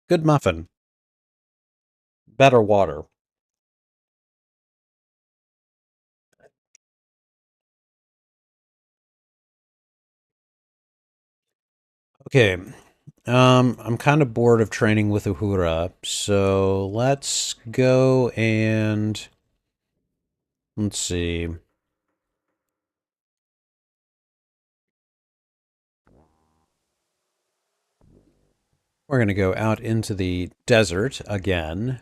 Good muffin. Better water. Okay. I'm kind of bored of training with Uhura, so let's go and... Let's see. We're going to go out into the desert again.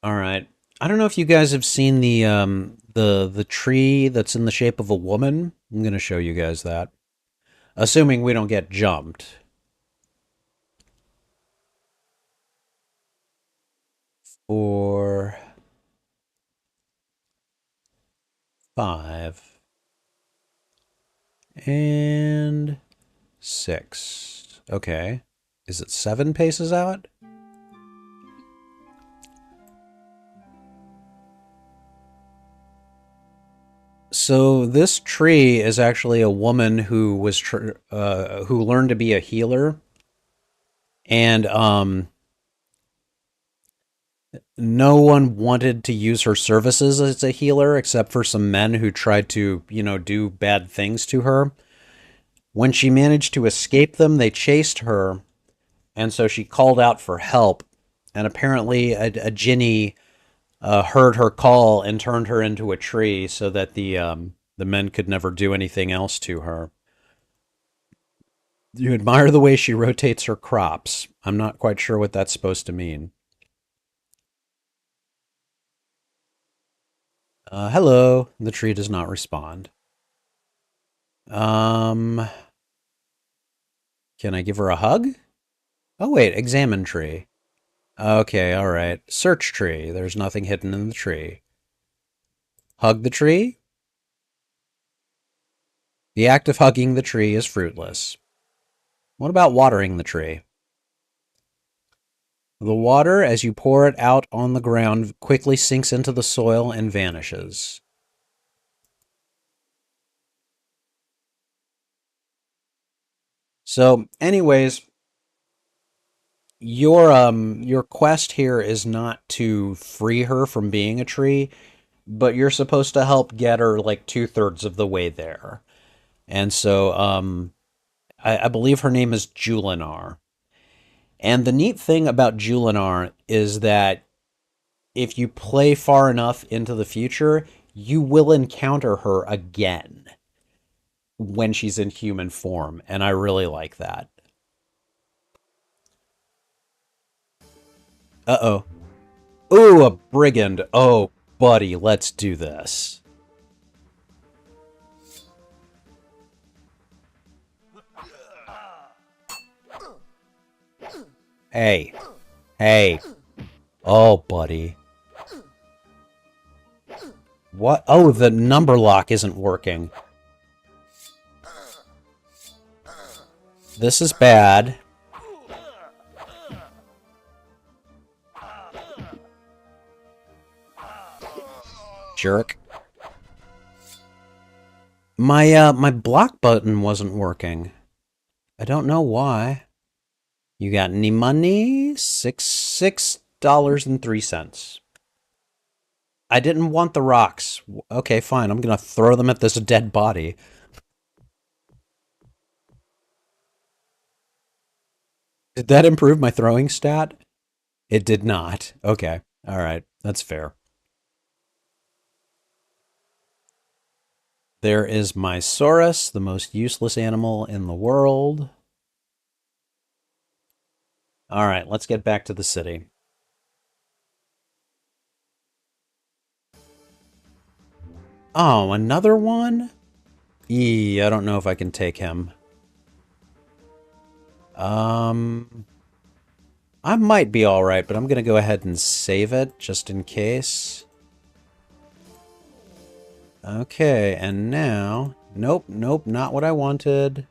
All right. I don't know if you guys have seen the tree that's in the shape of a woman. I'm going to show you guys that. Assuming we don't get jumped. 4, 5, and 6. Okay. Is it 7 paces out? So this tree is actually a woman who was who learned to be a healer, and no one wanted to use her services as a healer except for some men who tried to, do bad things to her. When she managed to escape them, they chased her, and so she called out for help. And apparently, a Jinni heard her call and turned her into a tree so that the men could never do anything else to her. You admire the way she rotates her crops. I'm not quite sure what that's supposed to mean. Hello. The tree does not respond. Can I give her a hug? Oh, wait, examine tree. Okay, all right. Search tree. There's nothing hidden in the tree. Hug the tree. The act of hugging the tree is fruitless. What about watering the tree? The water, as you pour it out on the ground, quickly sinks into the soil and vanishes. So, anyways, your quest here is not to free her from being a tree, but you're supposed to help get her like 2/3 of the way there. And so, I believe her name is Julinar. And the neat thing about Julinar is that if you play far enough into the future, you will encounter her again when she's in human form, and I really like that. Uh-oh. Ooh, a brigand. Oh, buddy, let's do this. Hey. Hey. Oh, buddy. What? Oh, the number lock isn't working. This is bad. Jerk. My block button wasn't working. I don't know why. You got any money? $6.03. I didn't want the rocks. Okay, fine. I'm gonna throw them at this dead body. Did that improve my throwing stat? It did not. Okay. All right. That's fair. There is my Saurus, the most useless animal in the world. All right, let's get back to the city. Oh, another one? I don't know if I can take him. Um, I might be all right, but I'm going to go ahead and save it just in case. Okay, and now... Nope, nope, not what I wanted.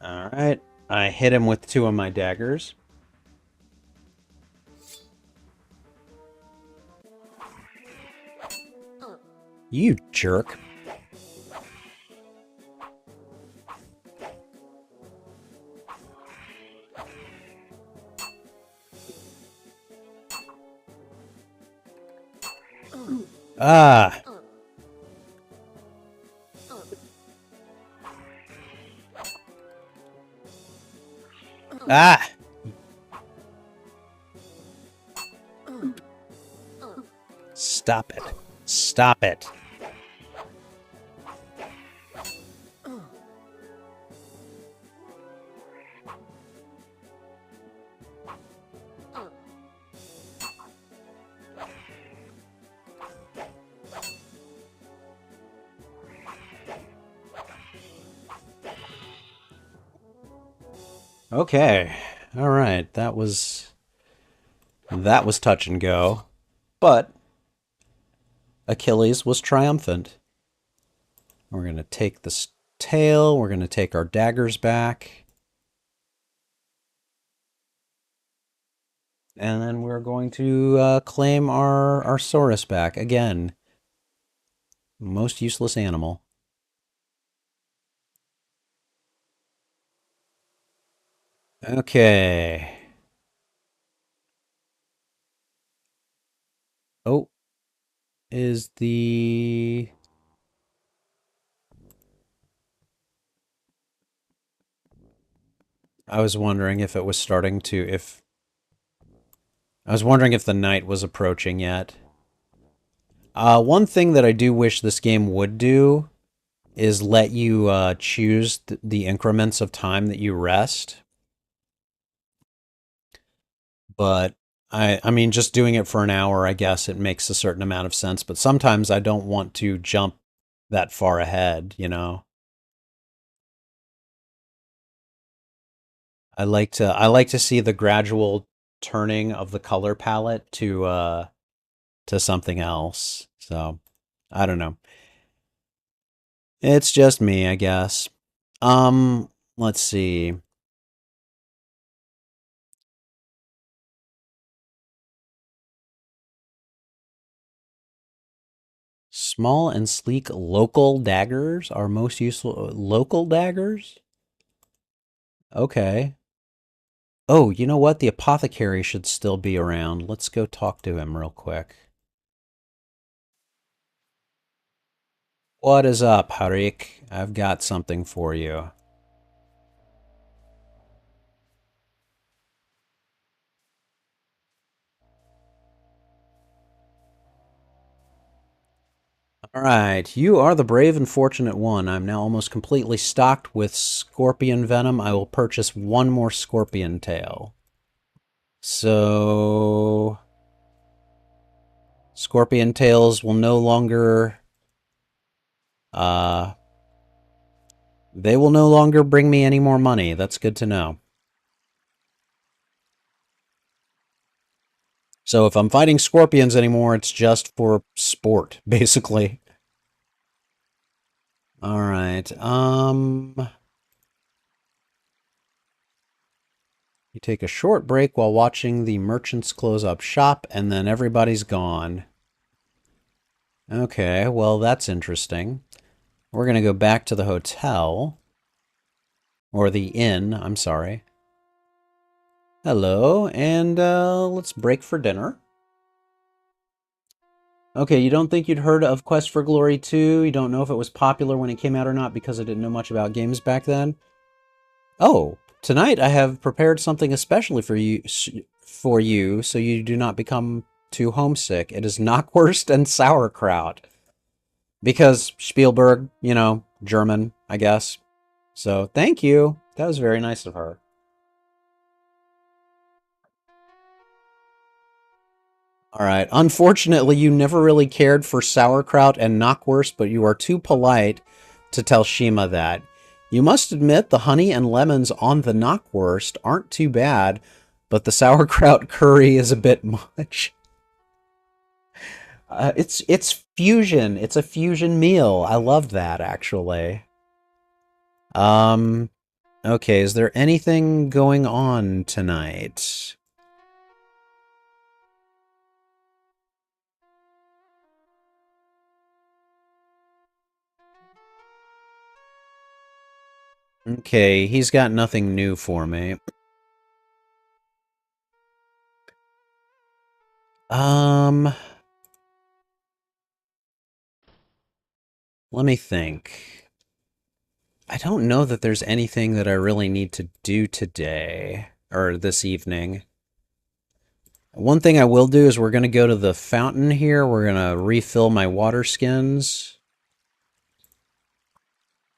All right, I hit him with two of my daggers. You jerk. Ah. Ah. Stop it. Stop it. Okay. All right. That was touch and go. But Achilles was triumphant. We're going to take this tail. We're going to take our daggers back. And then we're going to claim our Saurus back. Again, most useless animal. Okay. Oh, is the... I was wondering if it was starting to... I was wondering if the night was approaching yet. One thing that I do wish this game would do is let you choose the increments of time that you rest. But I mean, just doing it for an hour, I guess it makes a certain amount of sense. But sometimes I don't want to jump that far ahead, you know. I like to see the gradual turning of the color palette to something else. So I don't know. It's just me, I guess. Let's see. Small and sleek local daggers are most useful. Local daggers? Okay. Oh, you know what? The apothecary should still be around. Let's go talk to him real quick. What is up, Harik? I've got something for you. All right, you are the brave and fortunate one. I'm now almost completely stocked with scorpion venom. I will purchase one more scorpion tail. So... Scorpion tails will no longer... They will no longer bring me any more money. That's good to know. So if I'm fighting scorpions anymore, it's just for sport, basically. All right. You take a short break while watching the merchants close up shop, and then everybody's gone. Okay, well, that's interesting. We're going to go back to the hotel. Or the inn, I'm sorry. Hello, and let's break for dinner. Okay, you don't think you'd heard of Quest for Glory 2? You don't know if it was popular when it came out or not because I didn't know much about games back then? Oh, tonight I have prepared something especially for you so you do not become too homesick. It is knockwurst and sauerkraut. Because Spielberg, you know, German, I guess. So, thank you. That was very nice of her. All right. Unfortunately, you never really cared for sauerkraut and knockwurst, but you are too polite to tell Shima that. You must admit the honey and lemons on the knockwurst aren't too bad, but the sauerkraut curry is a bit much. It's fusion. It's a fusion meal. I love that actually. Um, okay, is there anything going on tonight? Okay, he's got nothing new for me. Um, let me think. I don't know that there's anything that I really need to do today or this evening. One thing I will do is we're going to go to the fountain here. We're going to refill my water skins.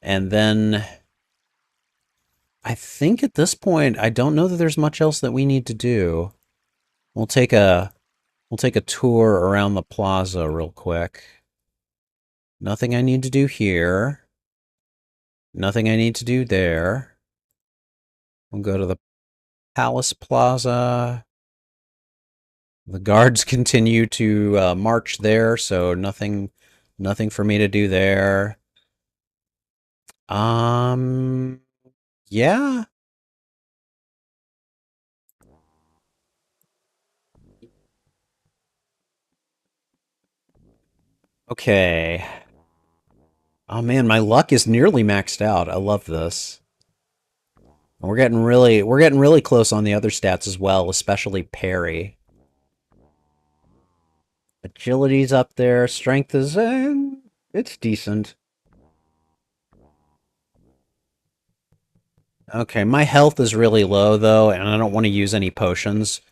And then I think at this point, I don't know that there's much else that we need to do. We'll take a tour around the plaza real quick. Nothing I need to do here. Nothing I need to do there. We'll go to the Palace Plaza. The guards continue to march there, so nothing for me to do there. Yeah. Okay. Oh man, my luck is nearly maxed out. I love this. We're getting really close on the other stats as well, especially parry. Agility's up there. Strength is, it's decent. Okay, my health is really low, though, and I don't want to use any potions.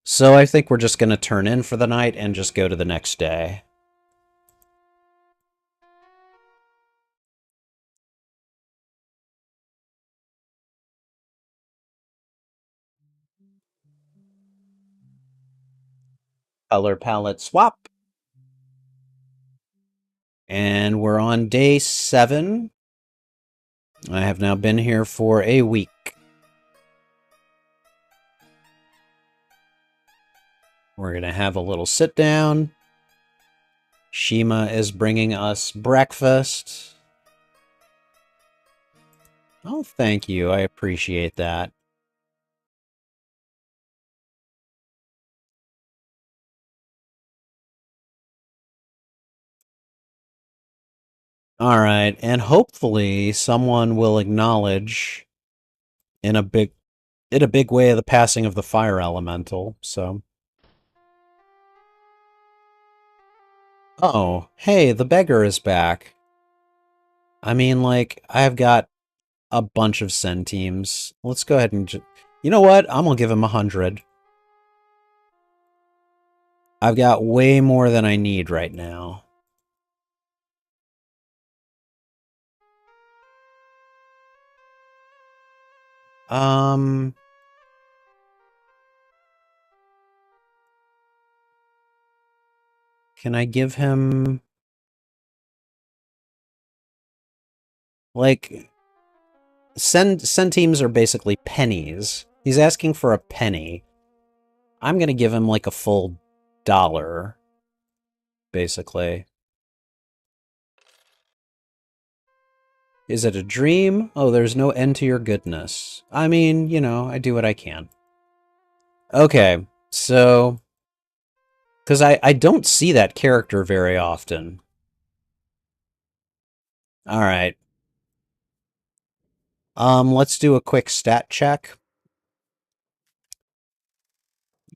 So I think we're just going to turn in for the night and just go to the next day. Color palette swap. And we're on day 7. I have now been here for a week. We're going to have a little sit down. Shima is bringing us breakfast. Oh, thank you. I appreciate that. All right, and hopefully someone will acknowledge in a big way the passing of the fire elemental. So, oh, hey, the beggar is back. I mean, like, I've got a bunch of send teams. Let's go ahead and you know what? I'm gonna give him 100. I've got way more than I need right now. Um, can I give him like send teams are basically pennies. He's asking for a penny. I'm gonna give him like a full dollar, basically. Is it a dream? Oh, there's no end to your goodness. I mean, you know, I do what I can. Okay, so because I don't see that character very often. All right. Let's do a quick stat check.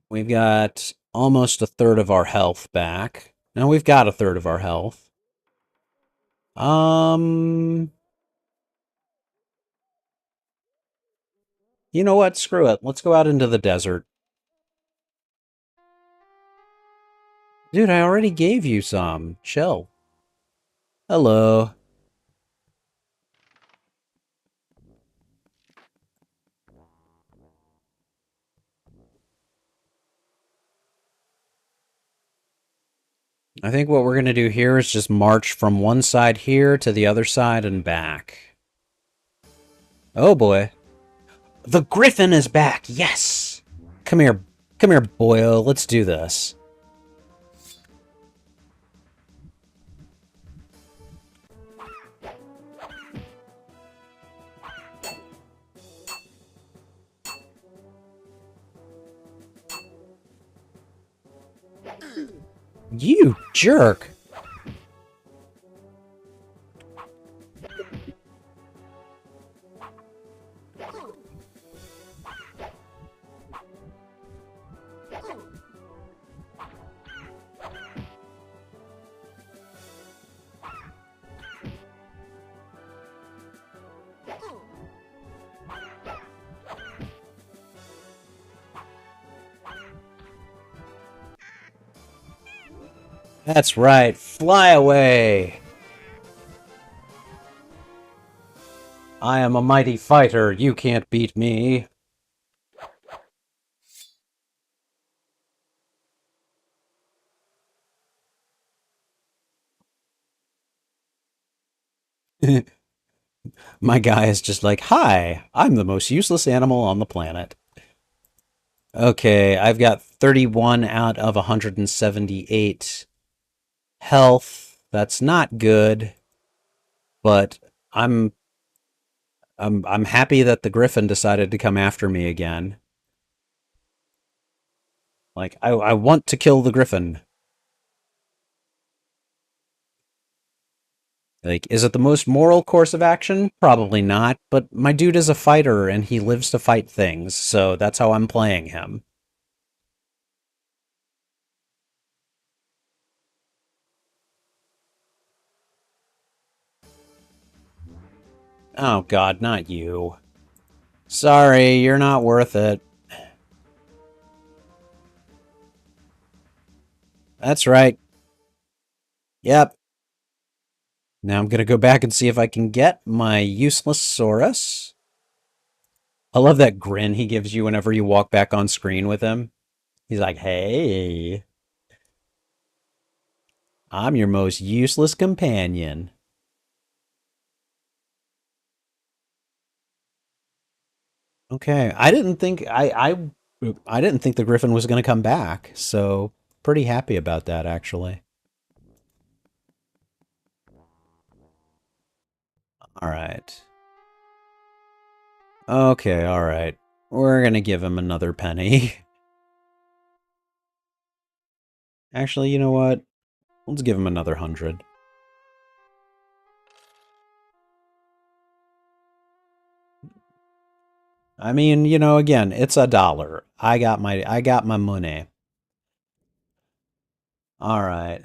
We've got almost a third of our health back. Now we've got a third of our health. You know what? Screw it. Let's go out into the desert. Dude, I already gave you some. Chill. Hello. I think what we're going to do here is just march from one side here to the other side and back. Oh boy. The griffin is back. Yes. Come here. Come here, boyo. Let's do this. You jerk. That's right. Fly away. I am a mighty fighter. You can't beat me. My guy is just like, hi, I'm the most useless animal on the planet. Okay, I've got 31 out of 178 health. That's not good, but I'm I'm happy that the griffin decided to come after me again. Like I want to kill the griffin. Like, is it the most moral course of action? Probably not, but my dude is a fighter and he lives to fight things, so that's how I'm playing him. Oh god, not you. Sorry, you're not worth it. That's right. Yep. Now I'm gonna go back and see if I can get my useless Saurus. I love that grin he gives you whenever you walk back on screen with him. He's like, hey, I'm your most useless companion. Okay, I didn't think the Griffin was going to come back, so pretty happy about that actually. All right. Okay, all right. We're going to give him another penny. Actually, you know what? Let's give him another 100. I mean, you know, again, it's a dollar. I got my money. All right.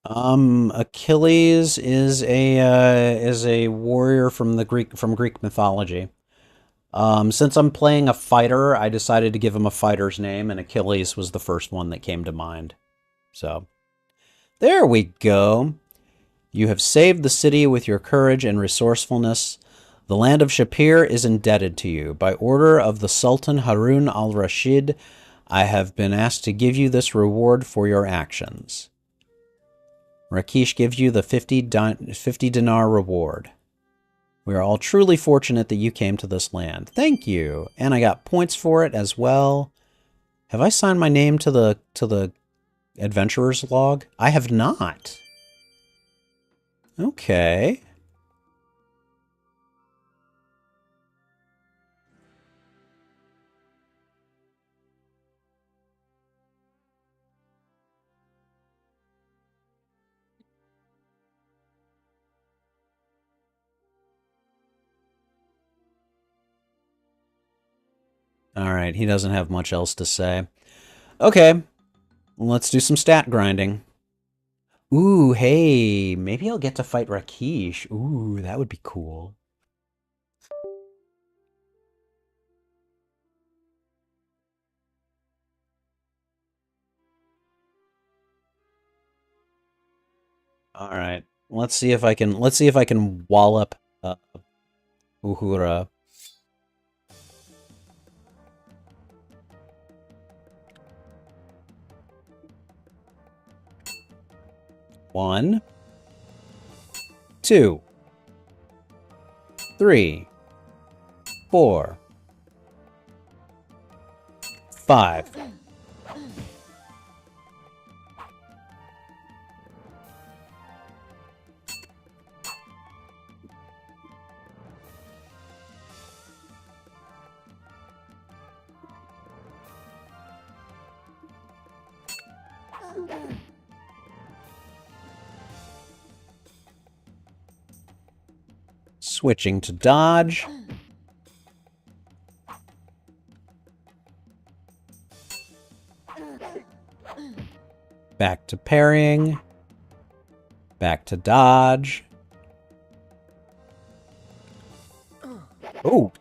Achilles is a warrior from Greek mythology. Since I'm playing a fighter, I decided to give him a fighter's name, and Achilles was the first one that came to mind. So, there we go. You have saved the city with your courage and resourcefulness. The land of Shapeir is indebted to you. By order of the Sultan Harun al-Rashid, I have been asked to give you this reward for your actions. Rakesh gives you the 50 dinar reward. We are all truly fortunate that you came to this land. Thank you. And I got points for it as well. Have I signed my name to the adventurer's log? I have not. Okay. Alright, he doesn't have much else to say. Okay, let's do some stat grinding. Ooh, hey, maybe I'll get to fight Rakeesh. Ooh, that would be cool. All right, let's see if I can wallop Uhura. One, two, three, 4, 5. Switching to dodge. Back to parrying. Back to dodge. Oh.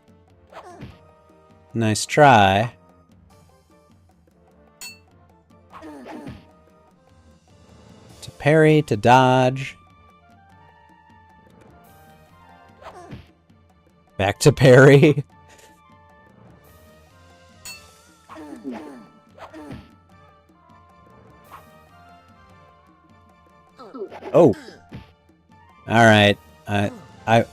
Nice try. To parry, to dodge. Back to parry. Oh. All right. I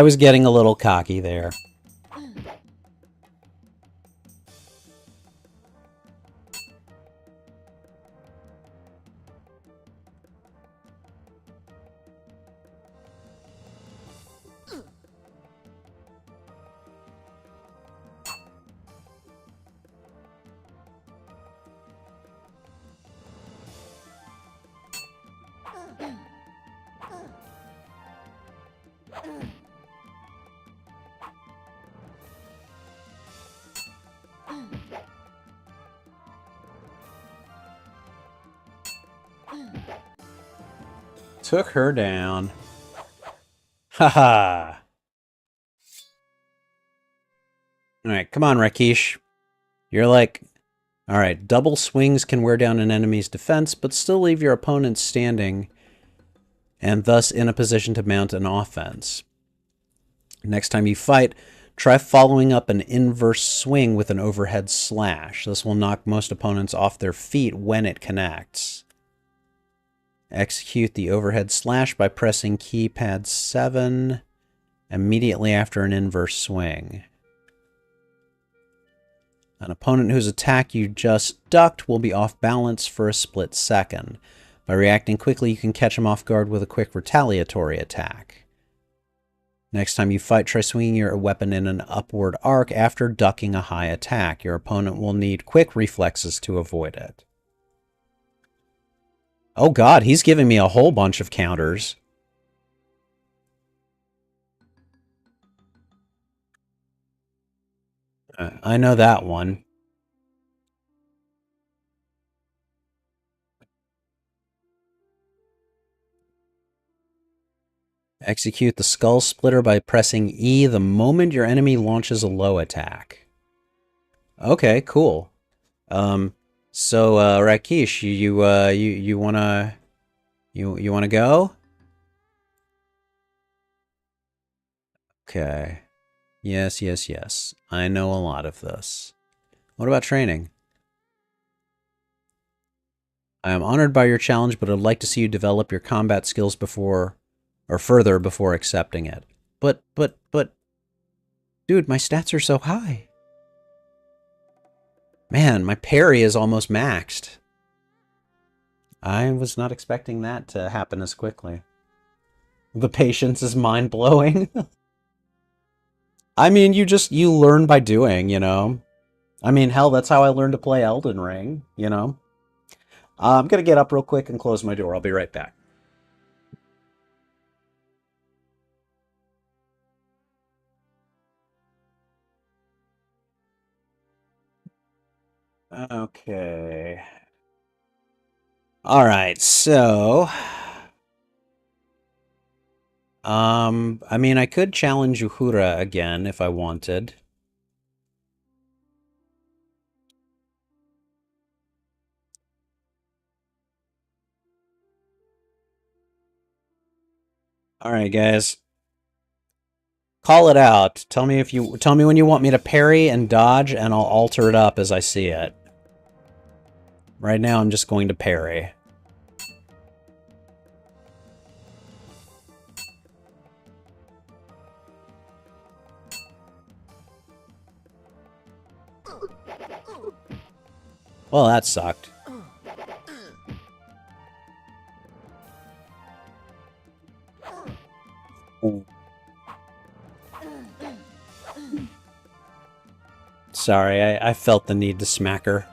was getting a little cocky there. Took her down. Haha. Alright, come on, Rakeesh. You're like... Alright, double swings can wear down an enemy's defense, but still leave your opponent standing, and thus in a position to mount an offense. Next time you fight, try following up an inverse swing with an overhead slash. This will knock most opponents off their feet when it connects. Execute the overhead slash by pressing keypad 7 immediately after an inverse swing. An opponent whose attack you just ducked will be off balance for a split second. By reacting quickly, you can catch him off guard with a quick retaliatory attack. Next time you fight, try swinging your weapon in an upward arc after ducking a high attack. Your opponent will need quick reflexes to avoid it. Oh god, he's giving me a whole bunch of counters. I know that one. Execute the Skull Splitter by pressing E the moment your enemy launches a low attack. Okay, cool. So Rakeesh, you wanna go? Okay. Yes, yes, yes. I know a lot of this. What about training? I am honored by your challenge, but I'd like to see you develop your combat skills before, or further before accepting it. But, dude, my stats are so high. Man, my parry is almost maxed. I was not expecting that to happen as quickly. The patience is mind-blowing. I mean, you learn by doing, you know? I mean, hell, that's how I learned to play Elden Ring, you know? I'm gonna get up real quick and close my door. I'll be right back. Okay. All right, so I mean, I could challenge Uhura again if I wanted. All right, guys. Call it out. Tell me when you want me to parry and dodge, and I'll alter it up as I see it. Right now, I'm just going to parry. Well, that sucked. Ooh. Sorry, I felt the need to smack her.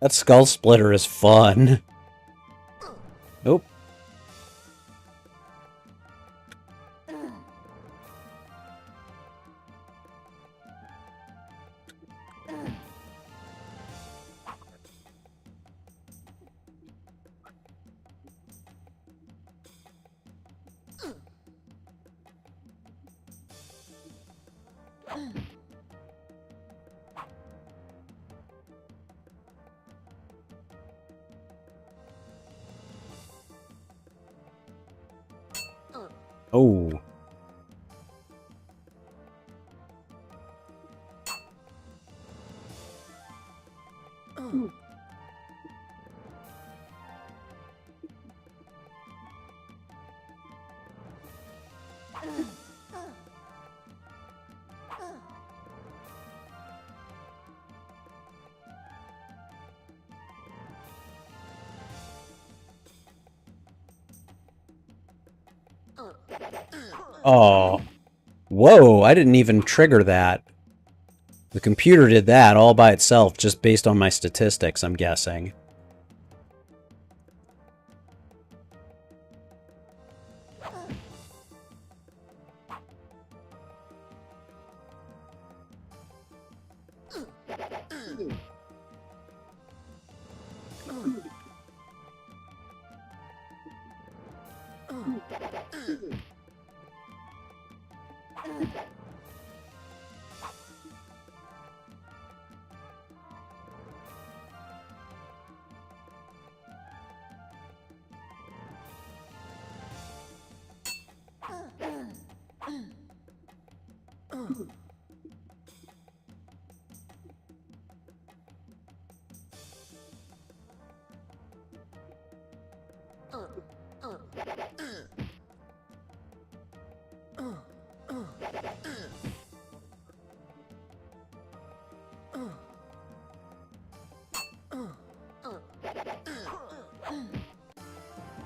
That skull splitter is fun. Nope. Oh. Oh. Whoa, I didn't even trigger that. The computer did that all by itself, just based on my statistics, I'm guessing.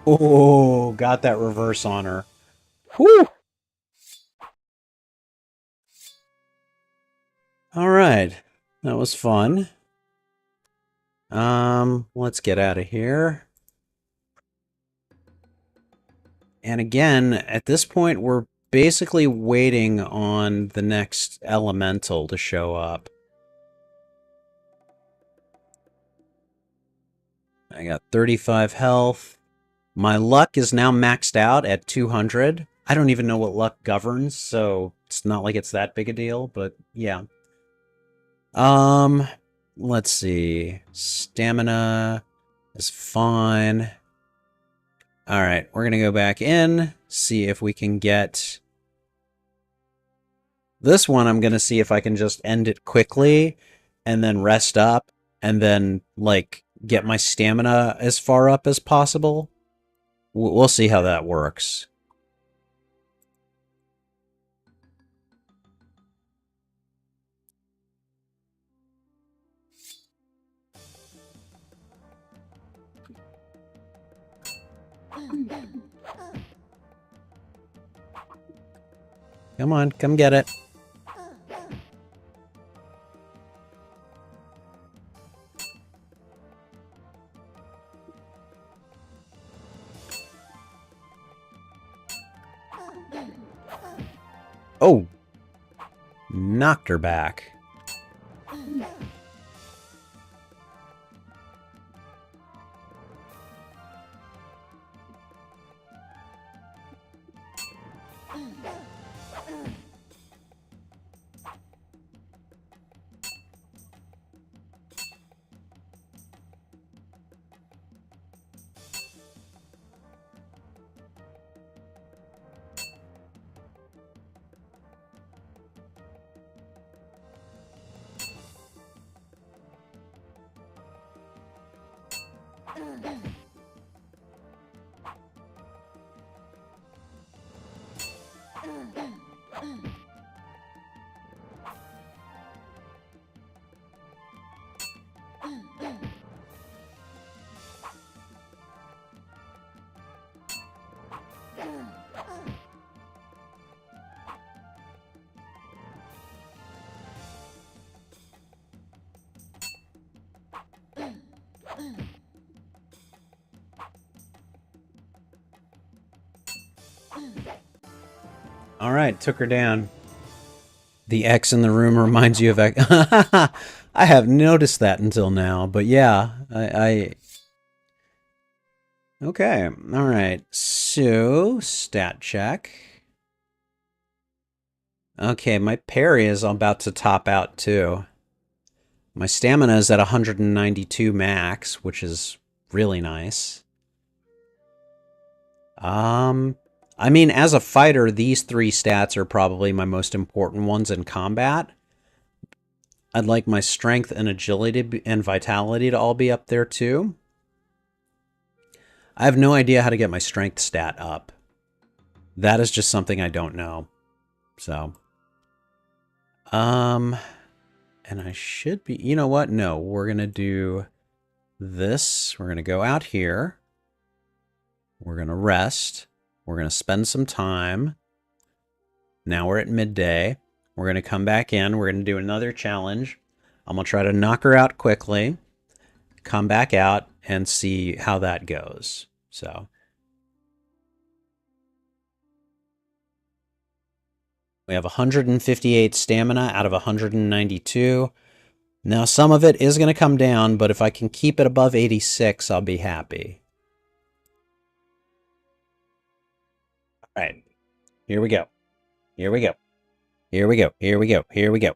Oh, got that reverse on her. Whew! Alright. That was fun. Let's get out of here. And again, at this point, we're basically waiting on the next elemental to show up. I got 35 health. My luck is now maxed out at 200. I don't even know what luck governs, so it's not like it's that big a deal, but yeah. Let's see. Stamina is fine. Alright, we're gonna go back in, see if we can get... This one, I'm gonna see if I can just end it quickly, and then rest up, and then, like, get my stamina as far up as possible. We'll see how that works. Come on, come get it. Oh! Knocked her back. All right, took her down. The X in the room reminds you of X. I have noticed that until now, but yeah, I... Okay, all right. So, stat check. Okay, my parry is about to top out too. My stamina is at 192 max, which is really nice. I mean, as a fighter, these three stats are probably my most important ones in combat. I'd like my strength and agility and vitality to all be up there too. I have no idea how to get my strength stat up. That is just something I don't know. So, and I should be, you know what? No, we're going to do this. We're going to go out here. We're going to rest. We're going to spend some time. Now we're at midday. We're going to come back in. We're going to do another challenge. I'm going to try to knock her out quickly. Come back out and see how that goes. So we have 158 stamina out of 192. Now some of it is going to come down, but if I can keep it above 86, I'll be happy. All right. Here we go. Here we go. Here we go. Here we go. Here we go.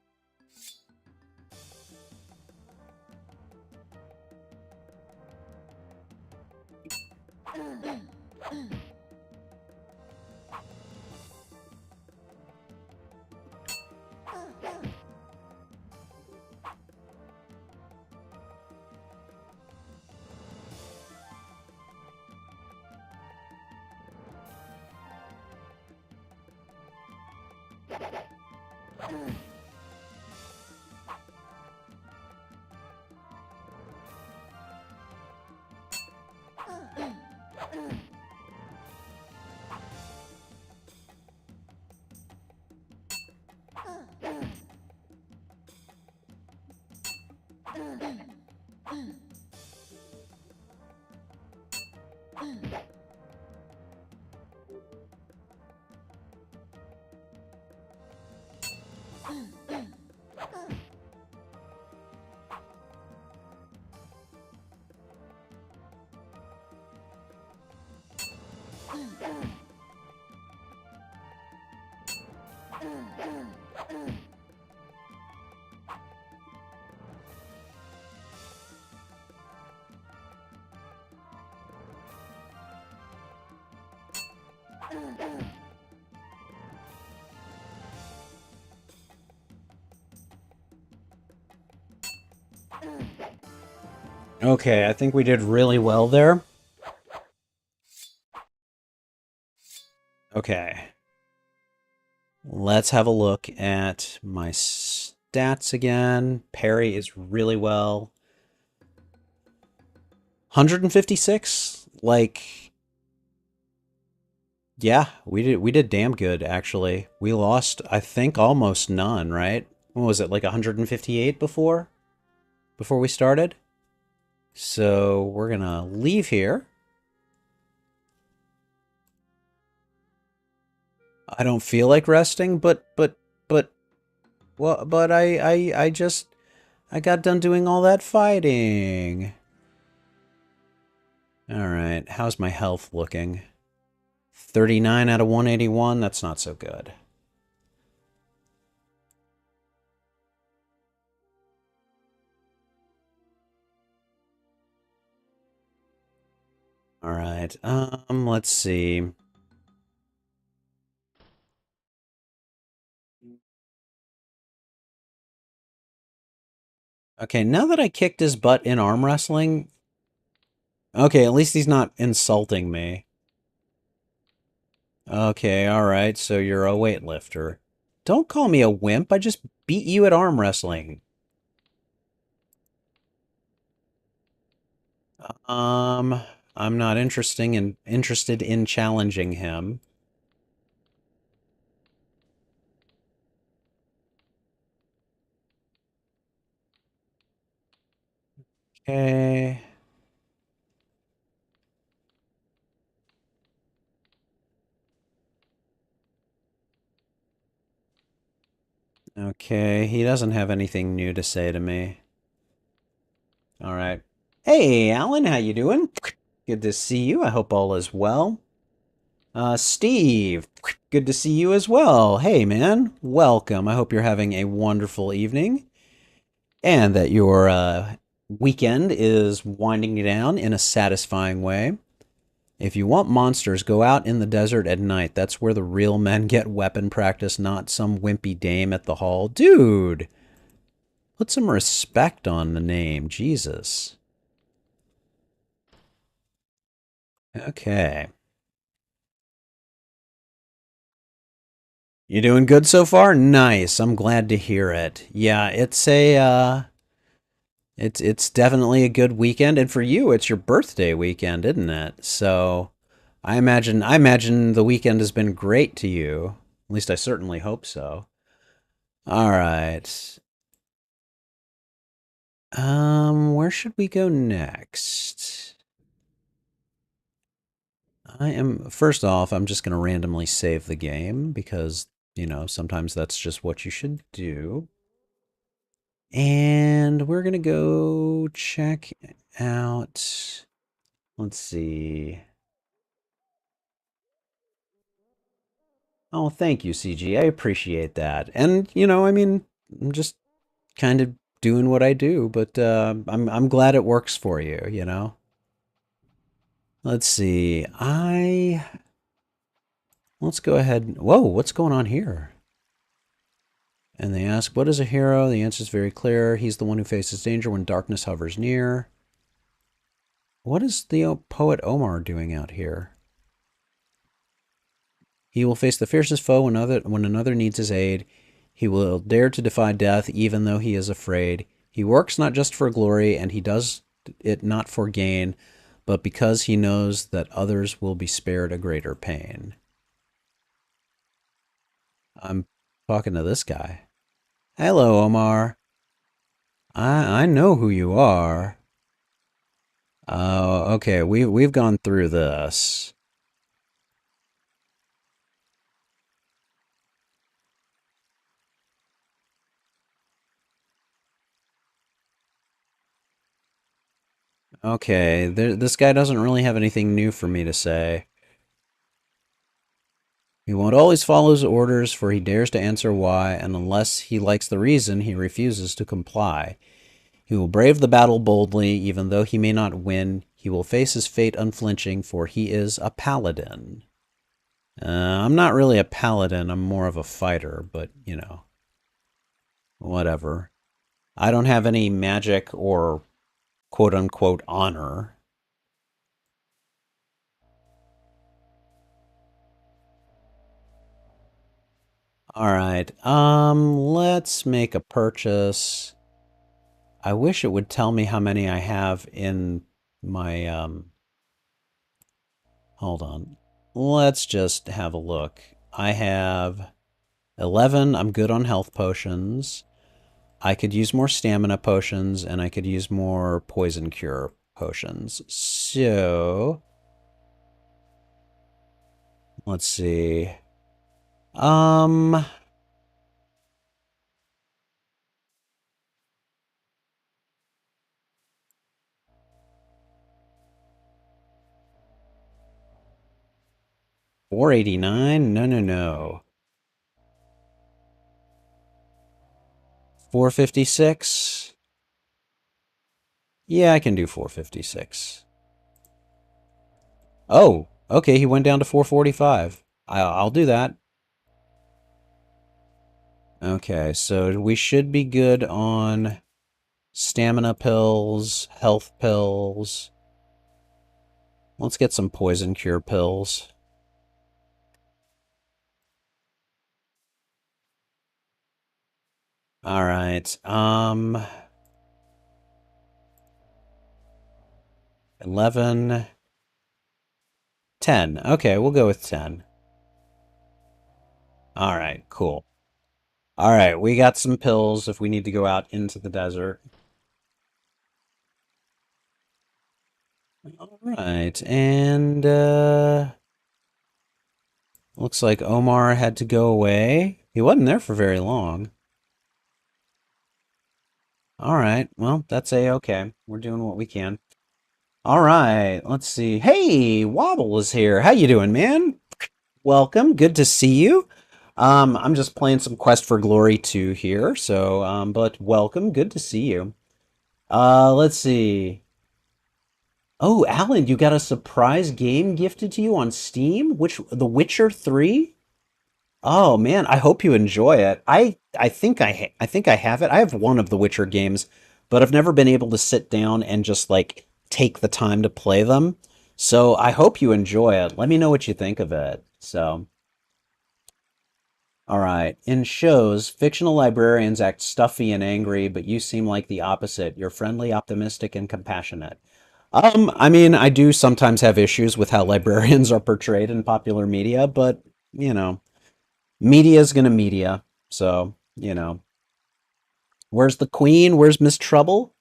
Okay, I think we did really well there. Okay. Let's have a look at my stats again. Parry is really well. 156? Like, Yeah, we did damn good actually. We lost, I think, almost none, right? What was it, like 158 before we started? So we're gonna leave here. I don't feel like resting, but well, but I just I got done doing all that fighting. All right, how's my health looking? 39 out of 181. That's not so good. All right. Let's see. Okay, now that I kicked his butt in arm wrestling, okay, at least he's not insulting me. Okay, all right, so you're a weightlifter. Don't call me a wimp. I just beat you at arm wrestling. Um, I'm not interested in challenging him. Okay. Okay, he doesn't have anything new to say to me. All right. Hey, Alan, how you doing? Good to see you. I hope all is well. Steve, good to see you as well. Hey, man, welcome. I hope you're having a wonderful evening and that your weekend is winding down in a satisfying way. If you want monsters, go out in the desert at night. That's where the real men get weapon practice, not some wimpy dame at the hall. Dude, put some respect on the name. Jesus. Okay. You doing good so far? Nice. I'm glad to hear it. Yeah, it's definitely a good weekend, and for you, it's your birthday weekend, isn't it? So, I imagine the weekend has been great to you. At least I certainly hope so. All right. Where should we go next? First off, I'm just going to randomly save the game because, sometimes that's just what you should do. And we're going to go check out, let's see. Oh, thank you, CG. I appreciate that. And, I'm just kind of doing what I do, but I'm glad it works for you. Let's see. Let's go ahead. Whoa, what's going on here? And they ask, what is a hero? The answer is very clear. He's the one who faces danger when darkness hovers near. What is the poet Omar doing out here? He will face the fiercest foe when another needs his aid. He will dare to defy death even though he is afraid. He works not just for glory, and he does it not for gain, but because he knows that others will be spared a greater pain. I'm talking to this guy. Hello, Omar. I know who you are. Oh, okay. We've gone through this. Okay, this guy doesn't really have anything new for me to say. He won't always follow his orders, for he dares to answer why, and unless he likes the reason, he refuses to comply. He will brave the battle boldly, even though he may not win. He will face his fate unflinching, for he is a paladin. I'm not really a paladin, I'm more of a fighter, but, whatever. I don't have any magic or quote-unquote honor. All right, let's make a purchase. I wish it would tell me how many I have in my, hold on. let's just have a look. I have 11. I'm good on health potions. I could use more stamina potions, and I could use more poison cure potions. So, let's see. Um, 489? No, no, no. 456? Yeah, I can do 456. Oh, okay, he went down to 445. I'll do that. Okay, so we should be good on stamina pills, health pills. Let's get some poison cure pills. All right. 11, 10. Okay, we'll go with 10. All right, cool. All right, we got some pills if we need to go out into the desert. All right, and looks like Omar had to go away. He wasn't there for very long. All right, well, that's a-okay. We're doing what we can. All right, let's see. Hey, Wobble is here. How you doing, man? Welcome. Good to see you. I'm just playing some Quest for Glory 2 here, so but welcome. Good to see you. Let's see. Oh, Alan, you got a surprise game gifted to you on Steam? Which The Witcher 3? Oh man, I hope you enjoy it. I think I have it. I have one of the Witcher games, but I've never been able to sit down and just like take the time to play them. So I hope you enjoy it. Let me know what you think of it. So, all right. In shows, fictional librarians act stuffy and angry, but you seem like the opposite. You're friendly, optimistic, and compassionate. I mean, I do sometimes have issues with how librarians are portrayed in popular media, but you know, media's gonna media. So, where's the queen? Where's Miss Trouble?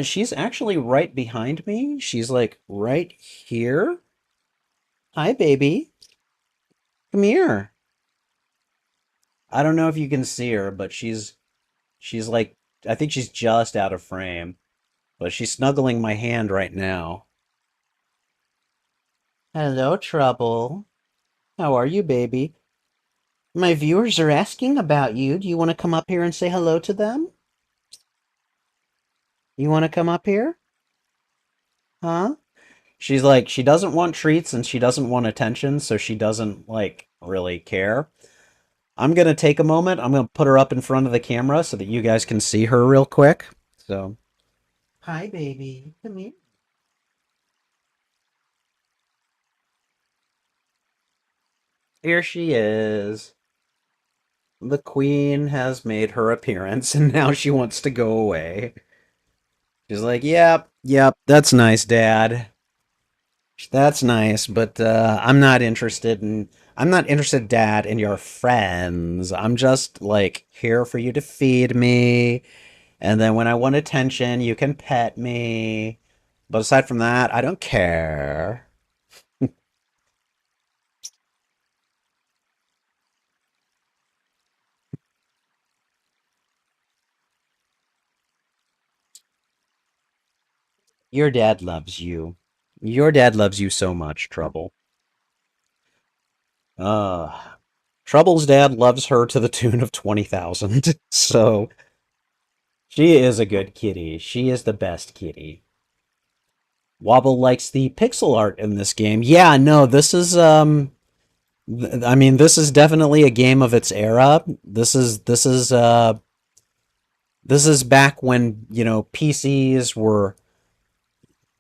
She's actually right behind me. She's like right here. Hi, baby. Come here. I don't know if you can see her, but she's like I think she's just out of frame, but she's snuggling my hand right now. Hello, Trouble. How are you, baby? My viewers are asking about you. Do you want to come up here and say hello to them? You want to come up here? Huh? She's like, she doesn't want treats and she doesn't want attention, so she doesn't, like, really care. I'm gonna take a moment. I'm gonna put her up in front of the camera so that you guys can see her real quick. So, hi, baby. Come here. Here she is. The queen has made her appearance and now she wants to go away. She's like, yep, yep, that's nice, Dad. That's nice, but I'm not interested, Dad, in your friends. I'm just like here for you to feed me, and then when I want attention, you can pet me. But aside from that, I don't care. Your dad loves you. Your dad loves you so much, Trouble. Uh, Trouble's dad loves her to the tune of 20,000. So she is a good kitty. She is the best kitty. Wobble likes the pixel art in this game. Yeah, no, this is I mean, this is definitely a game of its era. This is back when, PCs were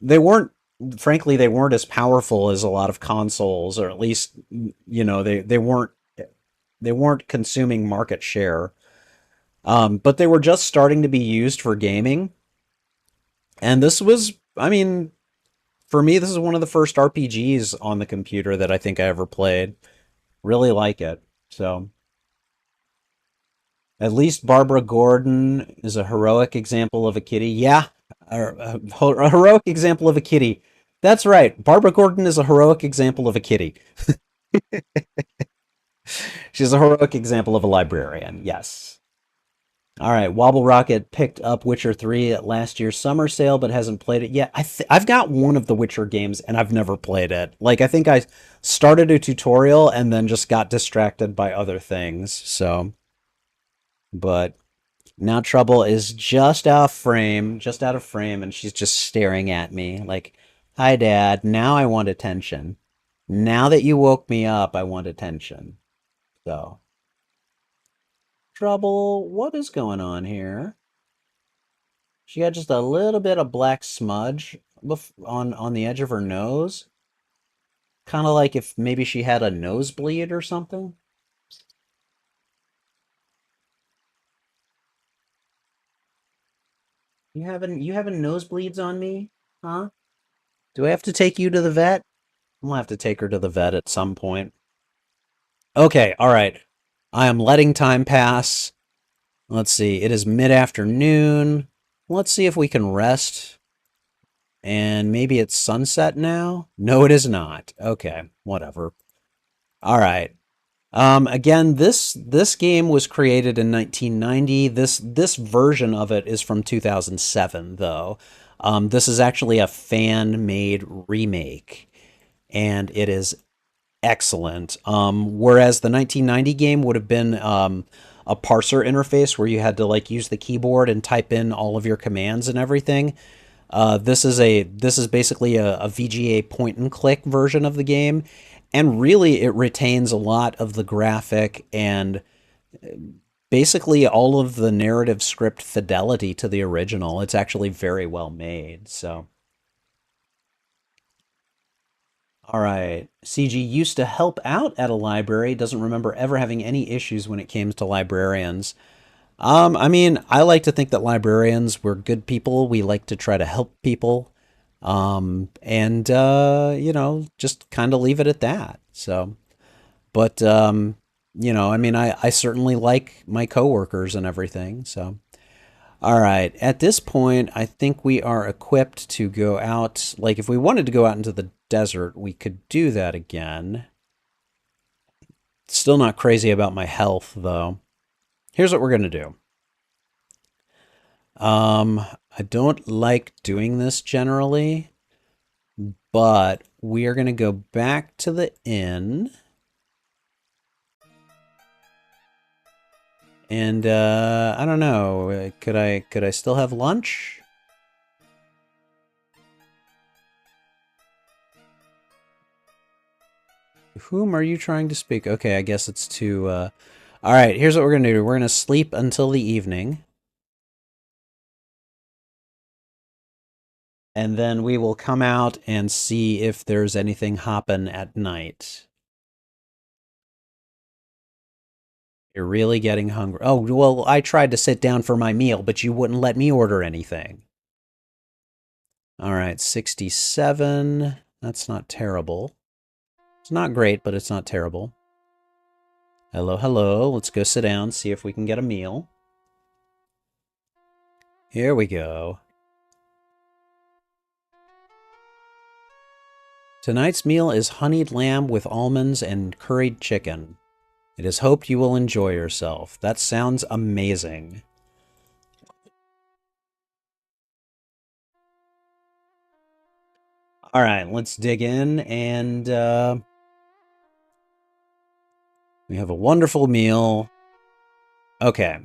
they weren't frankly they weren't as powerful as a lot of consoles, or at least they weren't consuming market share. But they were just starting to be used for gaming. And this was, I mean, For me, this is one of the first RPGs on the computer that I think I ever played. Really like it. So, at least Barbara Gordon is a heroic example of a kitty. Yeah, a heroic example of a kitty. That's right. Barbara Gordon is a heroic example of a kitty. She's a heroic example of a librarian. Yes. All right, Wobble Rocket picked up Witcher 3 at last year's summer sale, but hasn't played it yet. I've got one of the Witcher games, and I've never played it. Like, I think I started a tutorial and then just got distracted by other things. So, but now Trouble is just out of frame, and she's just staring at me like, "Hi, Dad. Now I want attention. Now that you woke me up, I want attention." So, Trouble, what is going on here? She got just a little bit of black smudge on the edge of her nose. Kind of like if maybe she had a nosebleed or something. You having nosebleeds on me? Huh? Do I have to take you to the vet? I'm gonna have to take her to the vet at some point. Okay, all right. I am letting time pass. Let's see. It is mid-afternoon. Let's see if we can rest. And maybe it's sunset now? No, it is not. Okay, whatever. All right. Again, this game was created in 1990. This version of it is from 2007, though. This is actually a fan-made remake, and it is excellent. Whereas the 1990 game would have been a parser interface where you had to like use the keyboard and type in all of your commands and everything. This is basically a VGA point and click version of the game, and really it retains a lot of the graphic and basically all of the narrative script fidelity to the original. It's actually very well made. So, all right, CG used to help out at a library. Doesn't remember ever having any issues when it came to librarians. I mean, I like to think that librarians were good people. We like to try to help people. And just kind of leave it at that. So, but I mean, I certainly like my coworkers and everything. So, all right. At this point, I think we are equipped to go out. Like, if we wanted to go out into the desert, we could do that again. Still not crazy about my health, though. Here's what we're gonna do. I don't like doing this generally, but we are gonna go back to the inn. And I don't know. Could I still have lunch? Whom are you trying to speak? Okay, I guess it's to all right, here's what we're going to do. We're going to sleep until the evening. And then we will come out and see if there's anything hopping at night. You're really getting hungry. Oh, well, I tried to sit down for my meal, but you wouldn't let me order anything. All right, 67. That's not terrible. It's not great, but it's not terrible. Hello, hello. Let's go sit down, see if we can get a meal. Here we go. Tonight's meal is honeyed lamb with almonds and curried chicken. It is hoped you will enjoy yourself. That sounds amazing. All right, let's dig in, and we have a wonderful meal. Okay.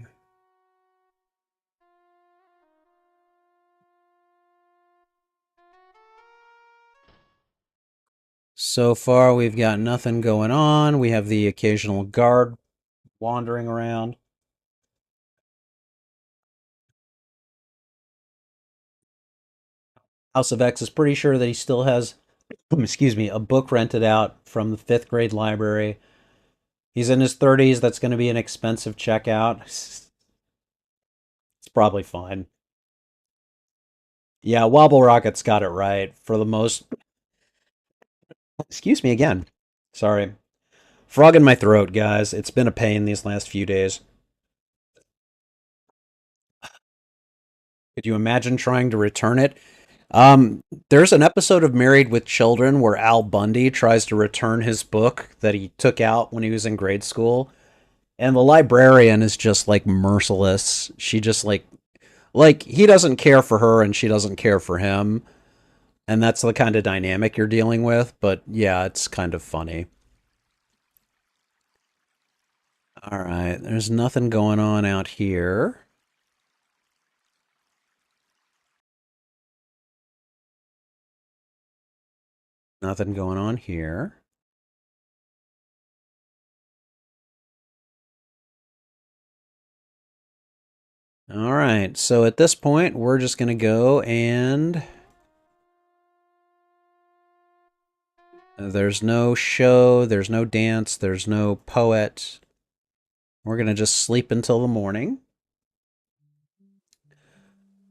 So far, we've got nothing going on. We have the occasional guard wandering around. House of X is pretty sure that he still has, excuse me, a book rented out from the fifth grade library. He's in his 30s. That's going to be an expensive checkout. It's probably fine. Yeah, Wobble Rocket's got it right for the most. Excuse me again. Sorry. Frog in my throat, guys. It's been a pain these last few days. Could you imagine trying to return it? There's an episode of Married with Children where Al Bundy tries to return his book that he took out when he was in grade school, and the librarian is just like merciless. She just like he doesn't care for her and she doesn't care for him, and that's the kind of dynamic you're dealing with. But yeah, it's kind of funny. All right, there's nothing going on out here. Nothing going on here. All right, so at this point, we're just going to go and there's no show, there's no dance, there's no poet. We're going to just sleep until the morning.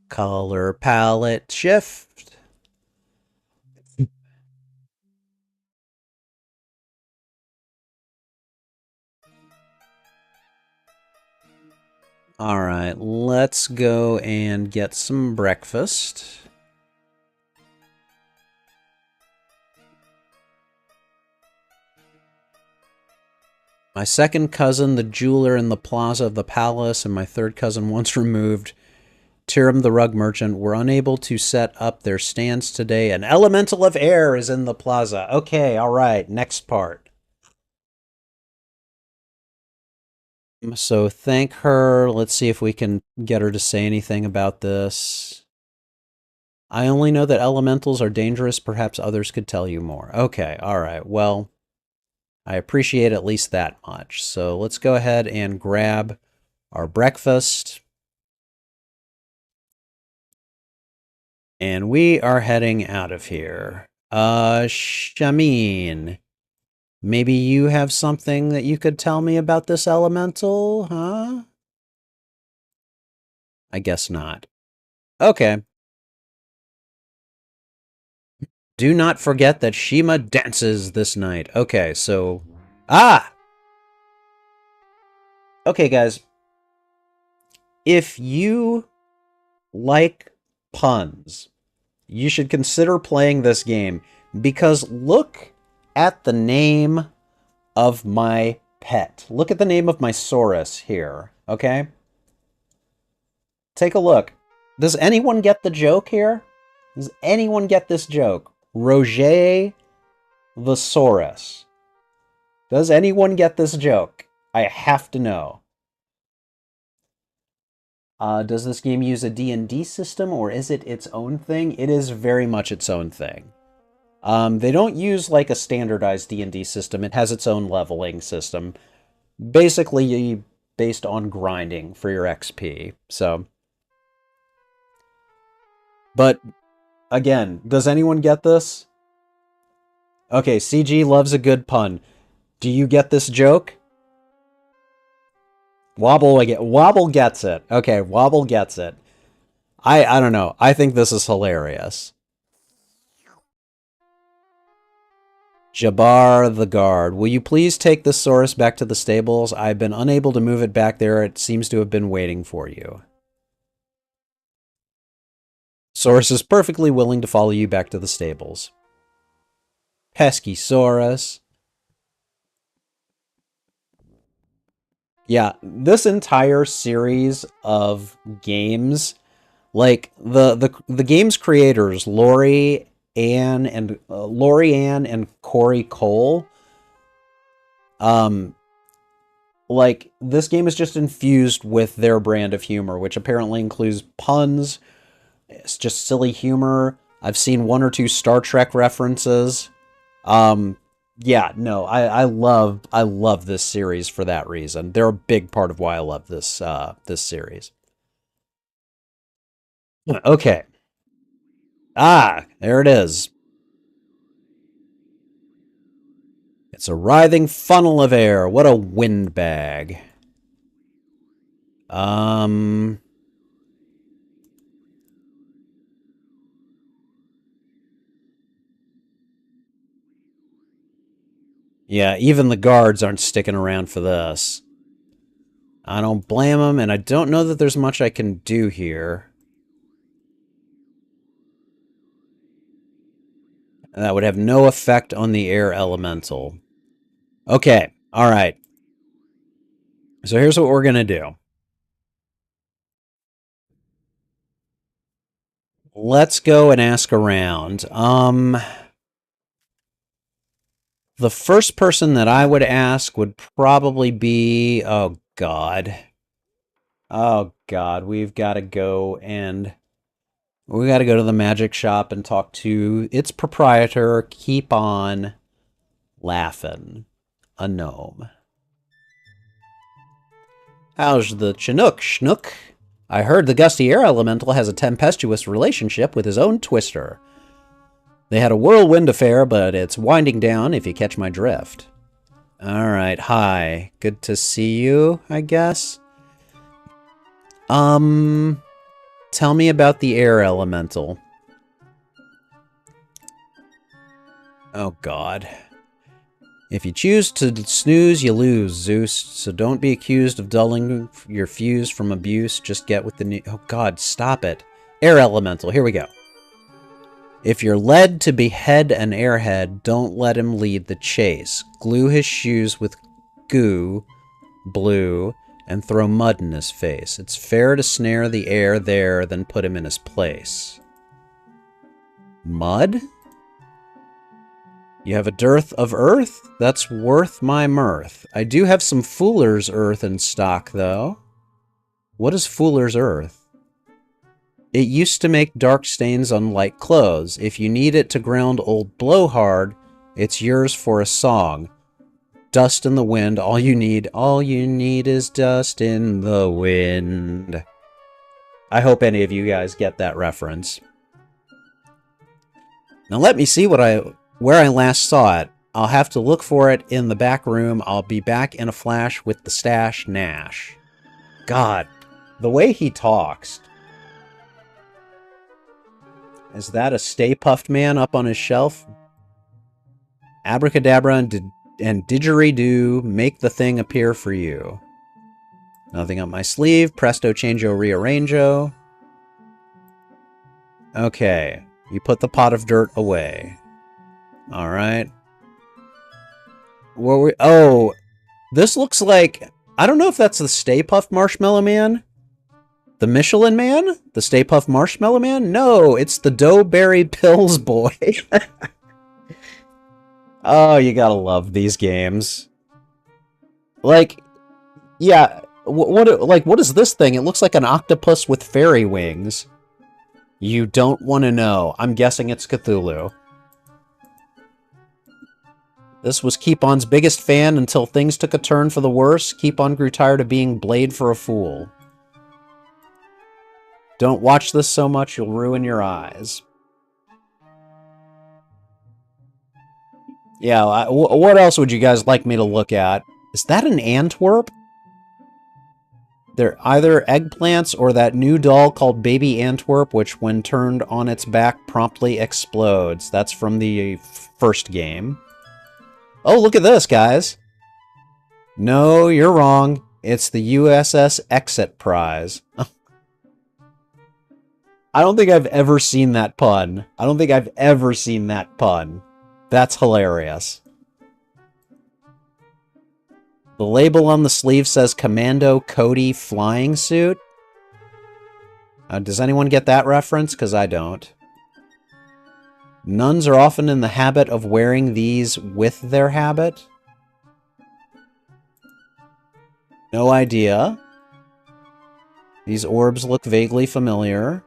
Color palette shift. All right, let's go and get some breakfast. My second cousin, the jeweler in the plaza of the palace, and my third cousin, once removed, Tiram the rug merchant, were unable to set up their stands today. An elemental of air is in the plaza. Okay, all right, next part. So thank her. Let's see if we can get her to say anything about this. I only know that elementals are dangerous. Perhaps others could tell you more. Okay, all right. Well, I appreciate at least that much. So let's go ahead and grab our breakfast. And we are heading out of here. Shamin, maybe you have something that you could tell me about this elemental, huh? I guess not. Okay. Do not forget that Shima dances this night. Okay, so... Ah! Okay, guys. If you like puns, you should consider playing this game, because look at the name of my pet. Look at the name of my Saurus here, okay? Take a look. Does anyone get the joke here? Does anyone get this joke? Roger the Saurus. Does anyone get this joke? I have to know. Does this game use a D&D system, or is it its own thing? It is very much its own thing. They don't use like a standardized D&D system. It has its own leveling system, basically based on grinding for your XP. So, but again, does anyone get this? Okay, CG loves a good pun. Do you get this joke? Wobble gets it. Okay, Wobble gets it. I don't know. I think this is hilarious. Jabbar the guard. Will you please take the Saurus back to the stables? I've been unable to move it back there. It seems to have been waiting for you. Saurus is perfectly willing to follow you back to the stables. Pesky Saurus. Yeah, this entire series of games, like the game's creators, Lori Ann and Corey Cole, like this game is just infused with their brand of humor, which apparently includes puns. It's just silly humor. I've seen one or two Star Trek references. Yeah, no, I love this series for that reason. They're a big part of why I love this series. Okay. Ah, there it is. It's a writhing funnel of air. What a windbag. Um Yeah, even the guards aren't sticking around for this. I don't blame them, and I don't know that there's much I can do here. That would have no effect on the air elemental. Okay, alright. So here's what we're going to do. Let's go and ask around. The first person that I would ask would probably be... Oh, God. Oh, God. We've got to go and... We got to go to the magic shop and talk to its proprietor. Keep on laughing. A gnome. How's the Chinook, Schnook? I heard the gusty air elemental has a tempestuous relationship with his own twister. They had a whirlwind affair, but it's winding down if you catch my drift. Alright, hi. Good to see you, I guess. Tell me about the air elemental. Oh, God. If you choose to snooze, you lose, Zeus. So don't be accused of dulling your fuse from abuse. Just get with the new... Oh, God, stop it. Air elemental, here we go. If you're led to behead an airhead, don't let him lead the chase. Glue his shoes with goo, blue, and throw mud in his face. It's fair to snare the air there, then put him in his place. Mud? You have a dearth of earth? That's worth my mirth. I do have some Fuller's Earth in stock, though. What is Fuller's Earth? It used to make dark stains on light clothes. If you need it to ground old blowhard, it's yours for a song. Dust in the wind, all you need is dust in the wind. I hope any of you guys get that reference. Now let me see where I last saw it. I'll have to look for it in the back room. I'll be back in a flash with the stash Nash. God, the way he talks. Is that a Stay Puffed Man up on his shelf? Abracadabra and didgeridoo, make the thing appear for you. Nothing up my sleeve. Presto changeo rearrangeo. Okay. You put the pot of dirt away. Alright. Oh, this looks like... I don't know if that's the Stay Puft Marshmallow Man. The Michelin Man? The Stay Puft Marshmallow Man? No, it's the Doughberry Pills Boy. Oh, you gotta love these games. Like, yeah, what is this thing? It looks like an octopus with fairy wings. You don't want to know. I'm guessing it's Cthulhu. This was Keep-On's biggest fan until things took a turn for the worse. Keep-On grew tired of being Blade for a fool. Don't watch this so much, you'll ruin your eyes. Yeah, what else would you guys like me to look at? Is that an Antwerp? They're either eggplants or that new doll called Baby Antwerp, which when turned on its back promptly explodes. That's from the first game. Oh, look at this, guys. No, you're wrong. It's the USS Exit Prize. I don't think I've ever seen that pun. I don't think I've ever seen that pun. That's hilarious. The label on the sleeve says Commando Cody Flying Suit. Does anyone get that reference? Because I don't. Nuns are often in the habit of wearing these with their habit. No idea. These orbs look vaguely familiar.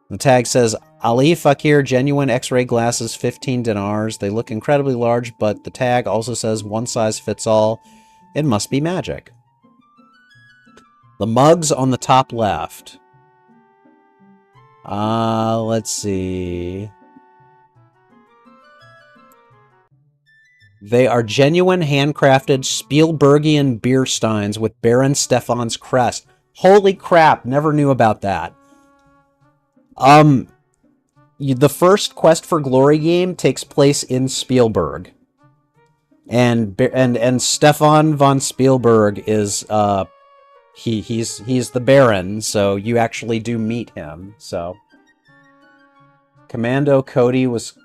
The tag says, Ali Fakir Genuine X-ray Glasses, 15 dinars. They look incredibly large, but the tag also says one size fits all. It must be magic. The mugs on the top left. Let's see. They are genuine handcrafted Spielbergian beer steins with Baron Stefan's crest. Holy crap, never knew about that. The first Quest for Glory game takes place in Spielberg. And Stefan von Spielberg is he's the Baron, so you actually do meet him. So Commando Cody was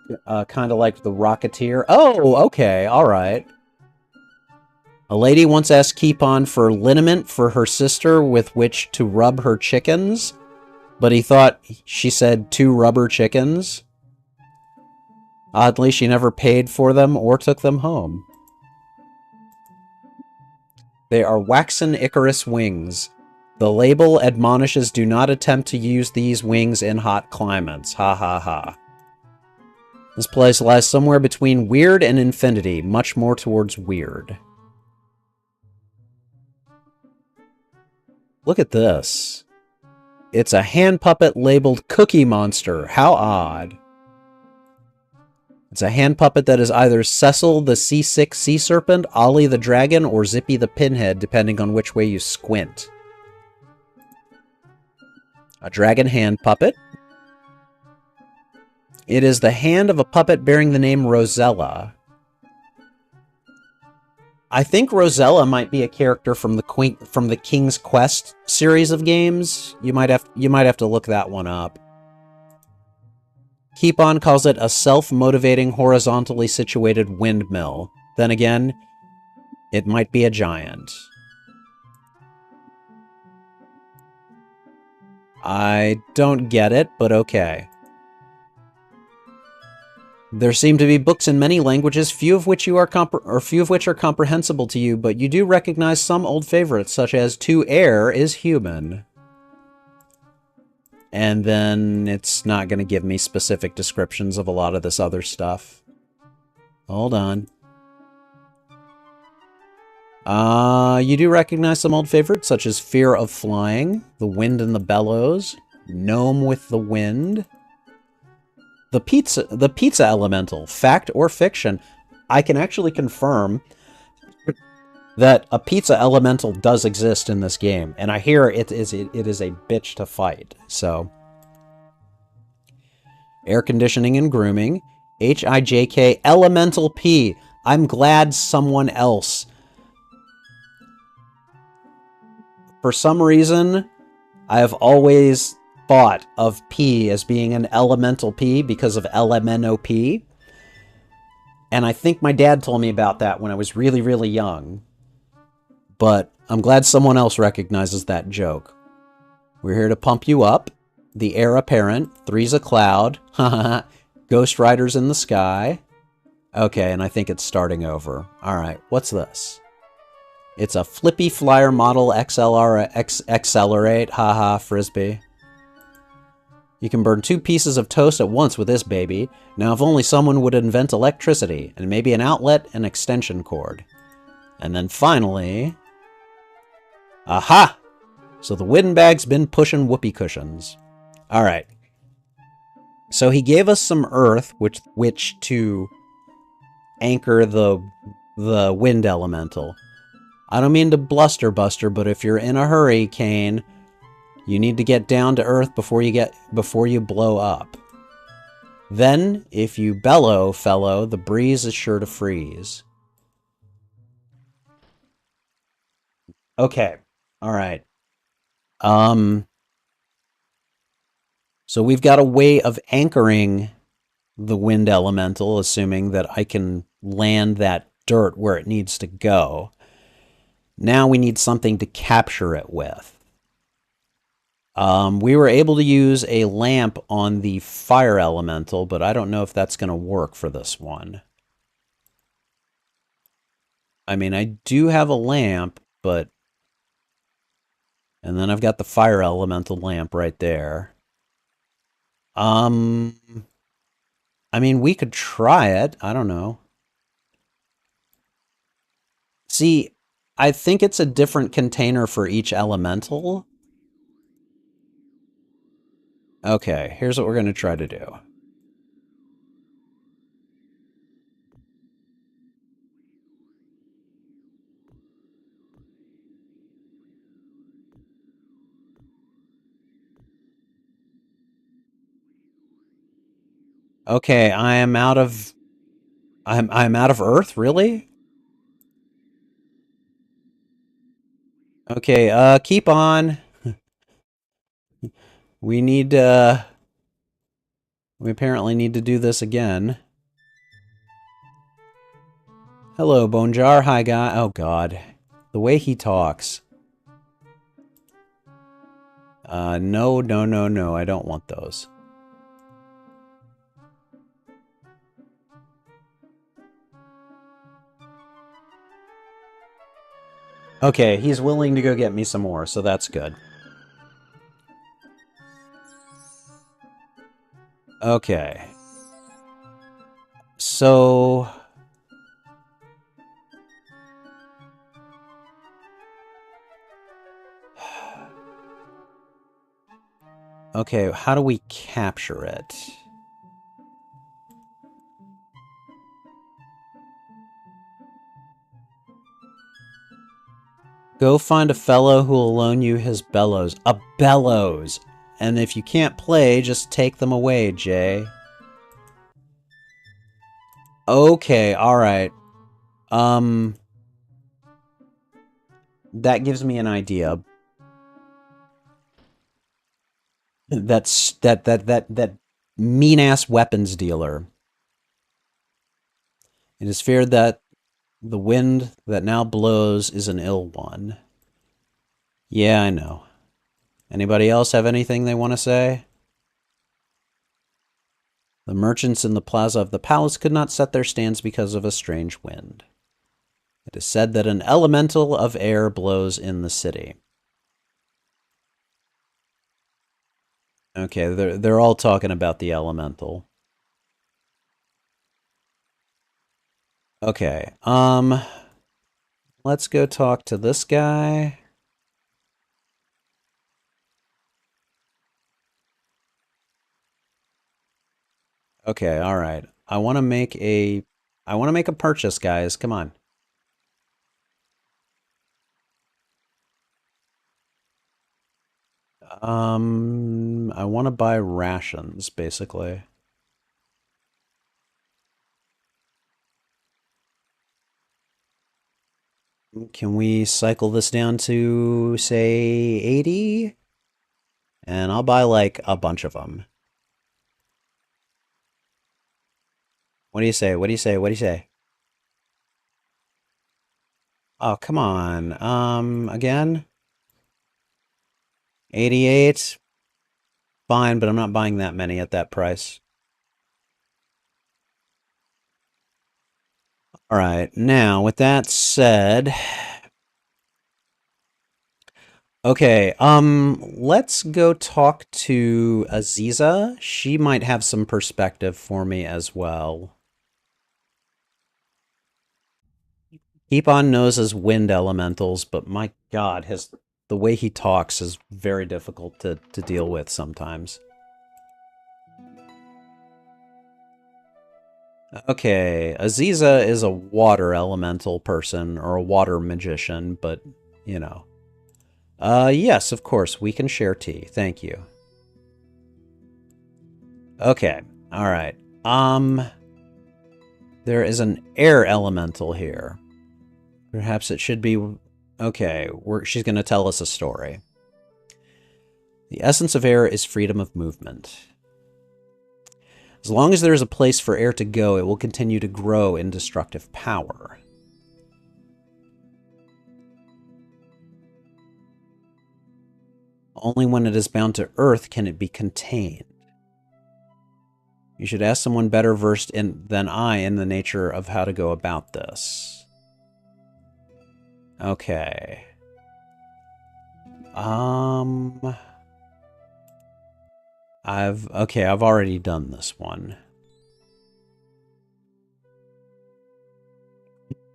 kind of like the Rocketeer. Oh, okay, all right. A lady once asked Keepon for liniment for her sister with which to rub her chickens, but he thought she said 2 rubber chickens. Oddly, she never paid for them or took them home. They are waxen Icarus wings. The label admonishes do not attempt to use these wings in hot climates. Ha ha ha. This place lies somewhere between weird and infinity, much more towards weird. Look at this. It's a hand puppet labeled Cookie Monster. How odd. It's a hand puppet that is either Cecil the C6 Sea Serpent, Ollie the Dragon, or Zippy the Pinhead, depending on which way you squint. A dragon hand puppet. It is the hand of a puppet bearing the name Rosella. I think Rosella might be a character from the King's Quest series of games. You might have to look that one up. Keepon calls it a self-motivating, horizontally situated windmill. Then again, it might be a giant. I don't get it, but okay. There seem to be books in many languages, few of which are comprehensible to you, but you do recognize some old favorites, such as "To err is human." And then it's not going to give me specific descriptions of a lot of this other stuff. Hold on. You do recognize some old favorites, such as Fear of Flying, The Wind and the Bellows, Gnome with the Wind, the pizza elemental, fact or fiction. I can actually confirm that a pizza elemental does exist in this game, and I hear it is a bitch to fight. So, air conditioning and grooming, HIJK elemental P. I'm glad someone else. For some reason, I have always thought of P as being an elemental P because of LMNOP. And I think my dad told me about that when I was really, really young. But I'm glad someone else recognizes that joke. We're here to pump you up. The heir apparent. 3's a cloud. Ghost Riders in the sky. Okay, and I think it's starting over. Alright, what's this? It's a Flippy Flyer model Accelerate. Haha, Frisbee. You can burn 2 pieces of toast at once with this baby. Now if only someone would invent electricity, and maybe an outlet and extension cord. And then finally... Aha! So the windbag's been pushing whoopee cushions. Alright. So he gave us some earth, which to anchor the wind elemental. I don't mean to bluster buster, but if you're in a hurry, Kane, you need to get down to earth before you blow up. Then, if you bellow, fellow, the breeze is sure to freeze. Okay. Alright. So we've got a way of anchoring the wind elemental, assuming that I can land that dirt where it needs to go. Now we need something to capture it with. We were able to use a lamp on the fire elemental, but I don't know if that's going to work for this one. I mean, I do have a lamp, but... And then I've got the fire elemental lamp right there. I mean, we could try it. I don't know. See, I think it's a different container for each elemental. Okay, here's what we're going to try to do. Okay, I'm out of Earth, really? Okay, keep on. We need, we apparently need to do this again. Hello, Bone Jar. Hi, guy. Oh, God. The way he talks. No, no, no, no. I don't want those. Okay, he's willing to go get me some more, so that's good. Okay. So... Okay, how do we capture it? Go find a fellow who'll loan you his bellows. A bellows! And if you can't play, just take them away, Jay. Okay, alright. That gives me an idea. That mean-ass weapons dealer. It is feared that the wind that now blows is an ill one. Yeah, I know. Anybody else have anything they want to say? The merchants in the plaza of the palace could not set their stands because of a strange wind. It is said that an elemental of air blows in the city. Okay, they're all talking about the elemental. Okay, let's go talk to this guy. Okay, all right. I want to make a purchase, guys. Come on. I want to buy rations, basically. Can we cycle this down to, say, 80? And I'll buy, like, a bunch of them. What do you say? What do you say? What do you say? Oh, come on. Again? 88? Fine, but I'm not buying that many at that price. Alright, now, with that said... Okay, let's go talk to Aziza. She might have some perspective for me as well. Keep on knows as wind elementals, but my god, the way he talks is very difficult to deal with sometimes. Okay, Aziza is a water elemental person, or a water magician, but, you know. Yes, of course, we can share tea. Thank you. Okay, alright. There is an air elemental here. Perhaps it should be... Okay, she's going to tell us a story. The essence of air is freedom of movement. As long as there is a place for air to go, it will continue to grow in destructive power. Only when it is bound to earth can it be contained. You should ask someone better versed than I in the nature of how to go about this. Okay. I've already done this one.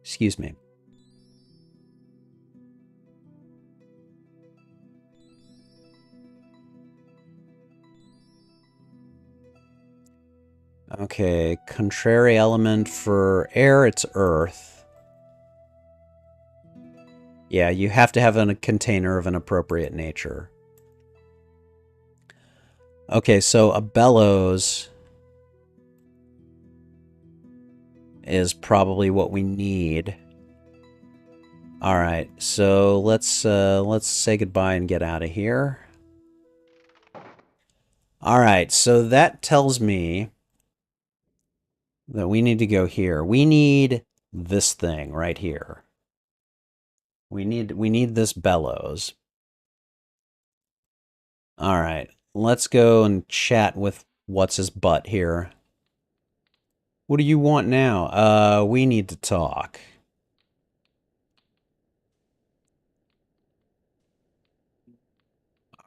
Excuse me. Okay, contrary element for air, it's earth. Yeah, you have to have a container of an appropriate nature. Okay, so a bellows is probably what we need. All right, so let's say goodbye and get out of here. All right, so that tells me that we need to go here. We need this thing right here. We need this bellows. All right, let's go and chat with what's his butt here. What do you want now? We need to talk.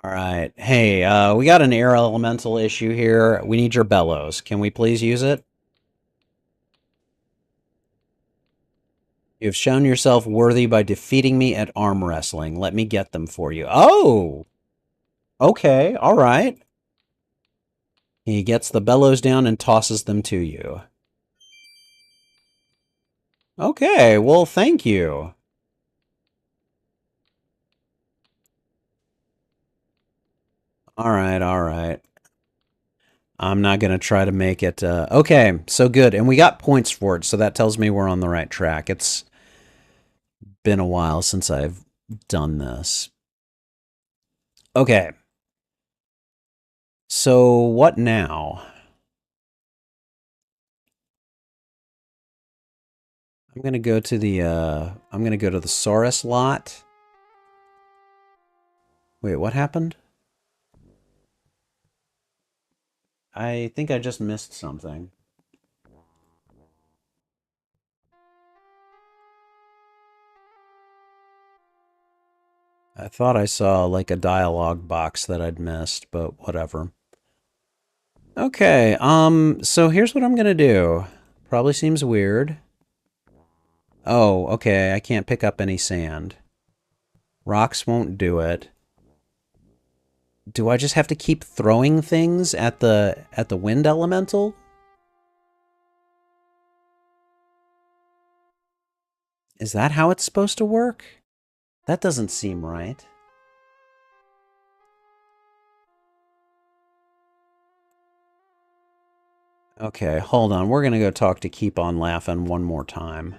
All right. Hey, we got an air elemental issue here. We need your bellows. Can we please use it? You've shown yourself worthy by defeating me at arm wrestling. Let me get them for you. Oh! Okay, all right. He gets the bellows down and tosses them to you. Okay, well, thank you. All right, all right. I'm not going to try to make it... okay, so good. And we got points for it, so that tells me we're on the right track. It's been a while since I've done this. Okay. So what now? I'm going to go to the I'm going to go to the Saurus lot. Wait, what happened? I think I just missed something. I thought I saw like a dialogue box that I'd missed, but whatever. Okay, so here's what I'm gonna do. Probably seems weird. Oh, okay, I can't pick up any sand. Rocks won't do it. Do I just have to keep throwing things at the wind elemental? Is that how it's supposed to work? That doesn't seem right. Okay, hold on. We're gonna go talk to Keep On Laughing one more time.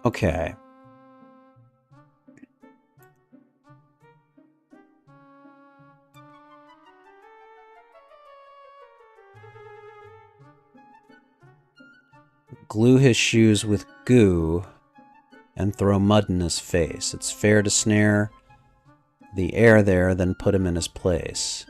Okay. Glue his shoes with goo and throw mud in his face. It's fair to snare the air there, then put him in his place.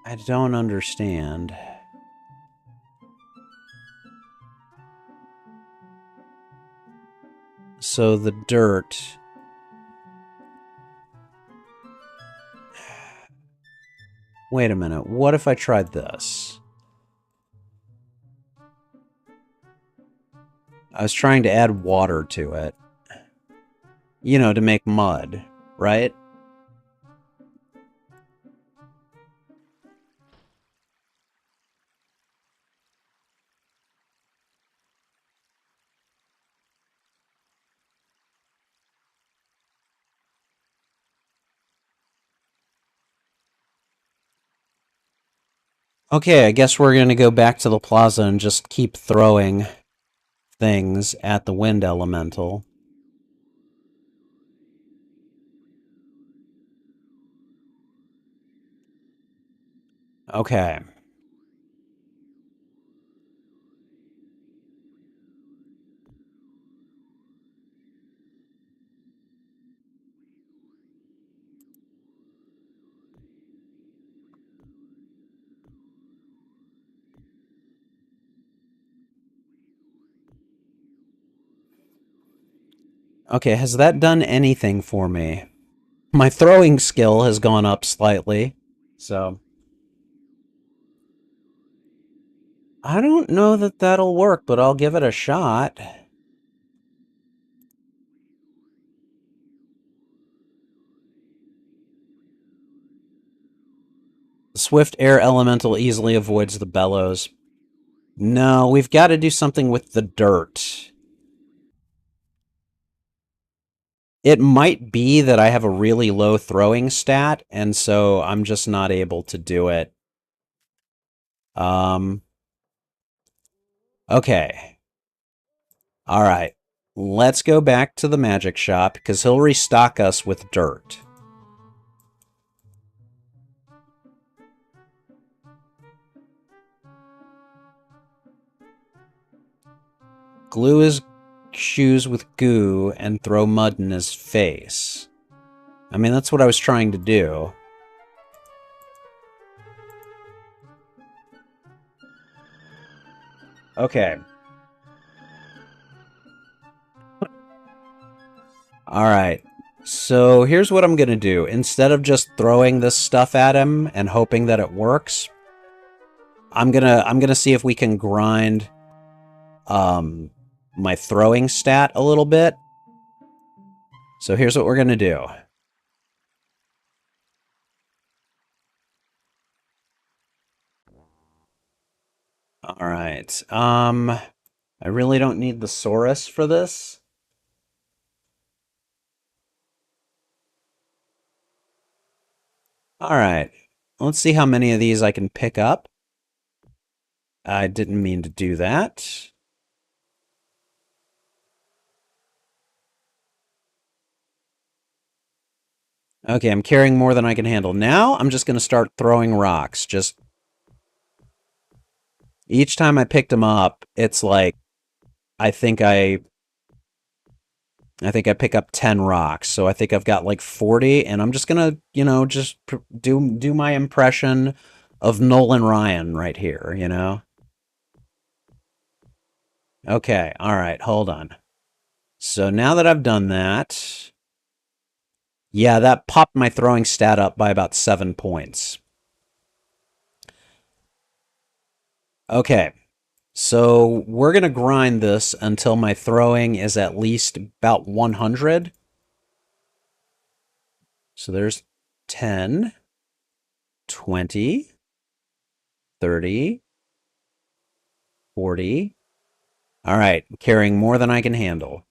I don't understand. So the dirt... Wait a minute. What if I tried this? I was trying to add water to it. You know, to make mud, right? Okay, I guess we're going to go back to the plaza and just keep throwing things at the wind elemental. Okay. Okay, has that done anything for me? My throwing skill has gone up slightly, so... I don't know that that'll work, but I'll give it a shot. Swift air elemental easily avoids the bellows. No, we've got to do something with the dirt. It might be that I have a really low throwing stat, and so I'm just not able to do it. Okay. All right. Let's go back to the magic shop, because he'll restock us with dirt. Glue his shoes with goo and throw mud in his face. I mean, that's what I was trying to do. Okay. Alright. So here's what I'm gonna do. Instead of just throwing this stuff at him and hoping that it works, I'm gonna see if we can grind my throwing stat a little bit. So here's what we're gonna do. Alright. I really don't need the Saurus for this. Alright. Let's see how many of these I can pick up. I didn't mean to do that. Okay, I'm carrying more than I can handle. Now, I'm just going to start throwing rocks. Just each time I picked them up, it's like I think I pick up 10 rocks. So I think I've got like 40, and I'm just going to, you know, just do my impression of Nolan Ryan right here, you know? Okay, all right, hold on. So now that I've done that, yeah, that popped my throwing stat up by about 7 points. Okay, so we're going to grind this until my throwing is at least about 100. So there's 10, 20, 30, 40. All right, carrying more than I can handle.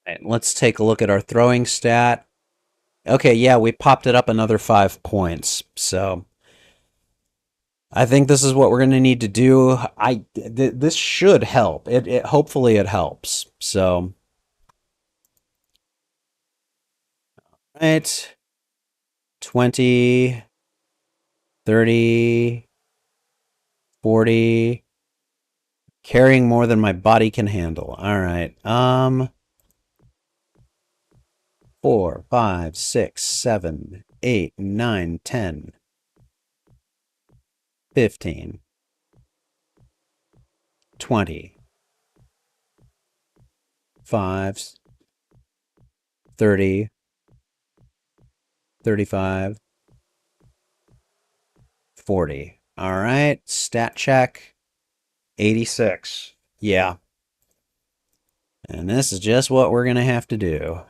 All right, let's take a look at our throwing stat. Okay, yeah, we popped it up another 5 points. So I think this is what we're going to need to do. This should help. Hopefully it helps. So, all right, 20, 30, 40, carrying more than my body can handle. All right. 4, 5, 6, 7, 8, 9, 10, 15, 20, 5, 30, 35, 40. All right, stat check, 86. Yeah. And this is just what we're going to have to do.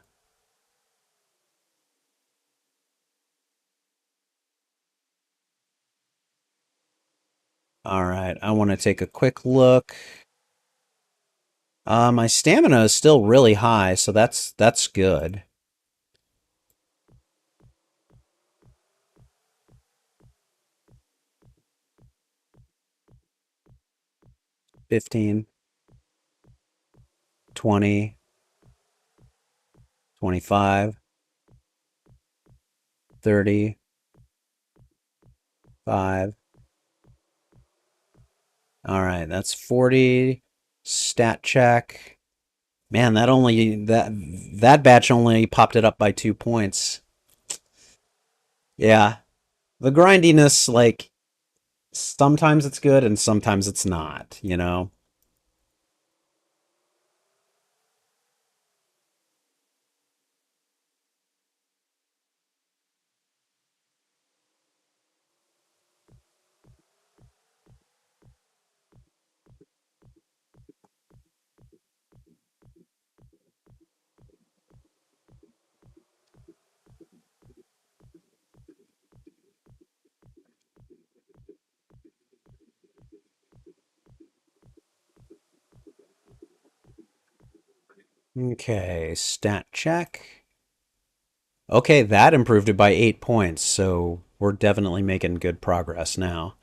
All right, I want to take a quick look. My stamina is still really high, so that's good. $15, 20, 25, 30, 5. All right, that's 40. Stat check. Man, that batch only popped it up by 2 points. Yeah. The grindiness, like, sometimes it's good and sometimes it's not, you know? Okay, stat check. Okay, that improved it by 8 points, so we're definitely making good progress now.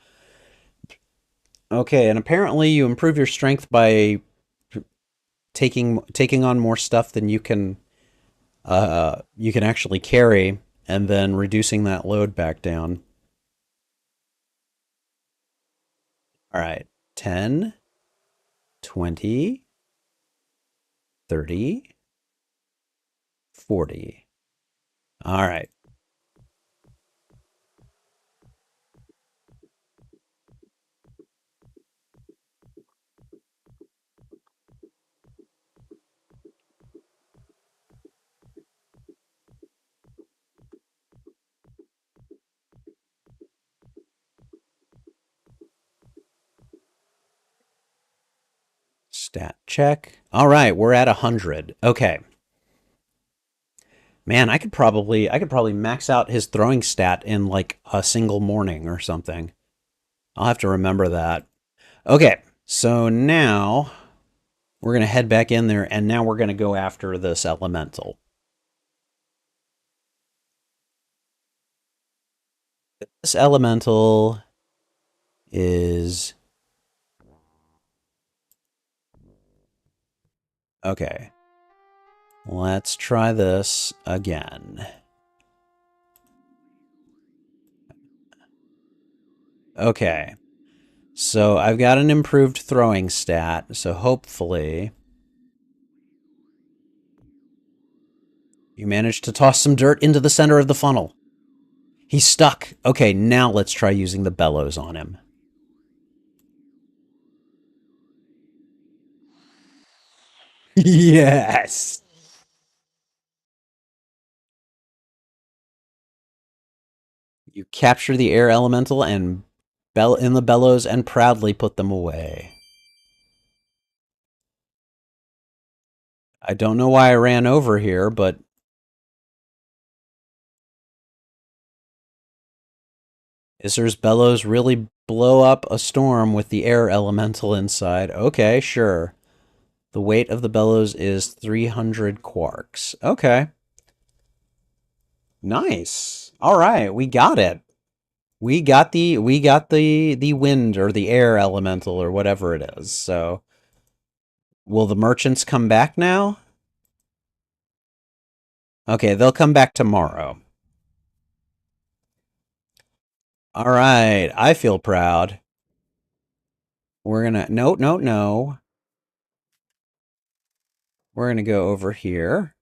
Okay, and apparently you improve your strength by taking on more stuff than you can actually carry, and then reducing that load back down. All right, 10, 20, 30, 40. All right. Stat check. All right, we're at 100. Okay. Man, I could probably max out his throwing stat in like a single morning or something. I'll have to remember that. Okay. So now we're going to head back in there and now we're going to go after this elemental. This elemental is okay. Let's try this again. Okay. So I've got an improved throwing stat, so hopefully you managed to toss some dirt into the center of the funnel. He's stuck. Okay, now let's try using the bellows on him. Yes! You capture the air elemental and bell in the bellows and proudly put them away. I don't know why I ran over here, but Isser's bellows really blow up a storm with the air elemental inside. Okay, sure. The weight of the bellows is 300 quarks. Okay. Nice. All right, we got it. We got the wind or the air elemental or whatever it is. So, will the merchants come back now? Okay, they'll come back tomorrow. All right, I feel proud. We're gonna no no no. We're gonna go over here.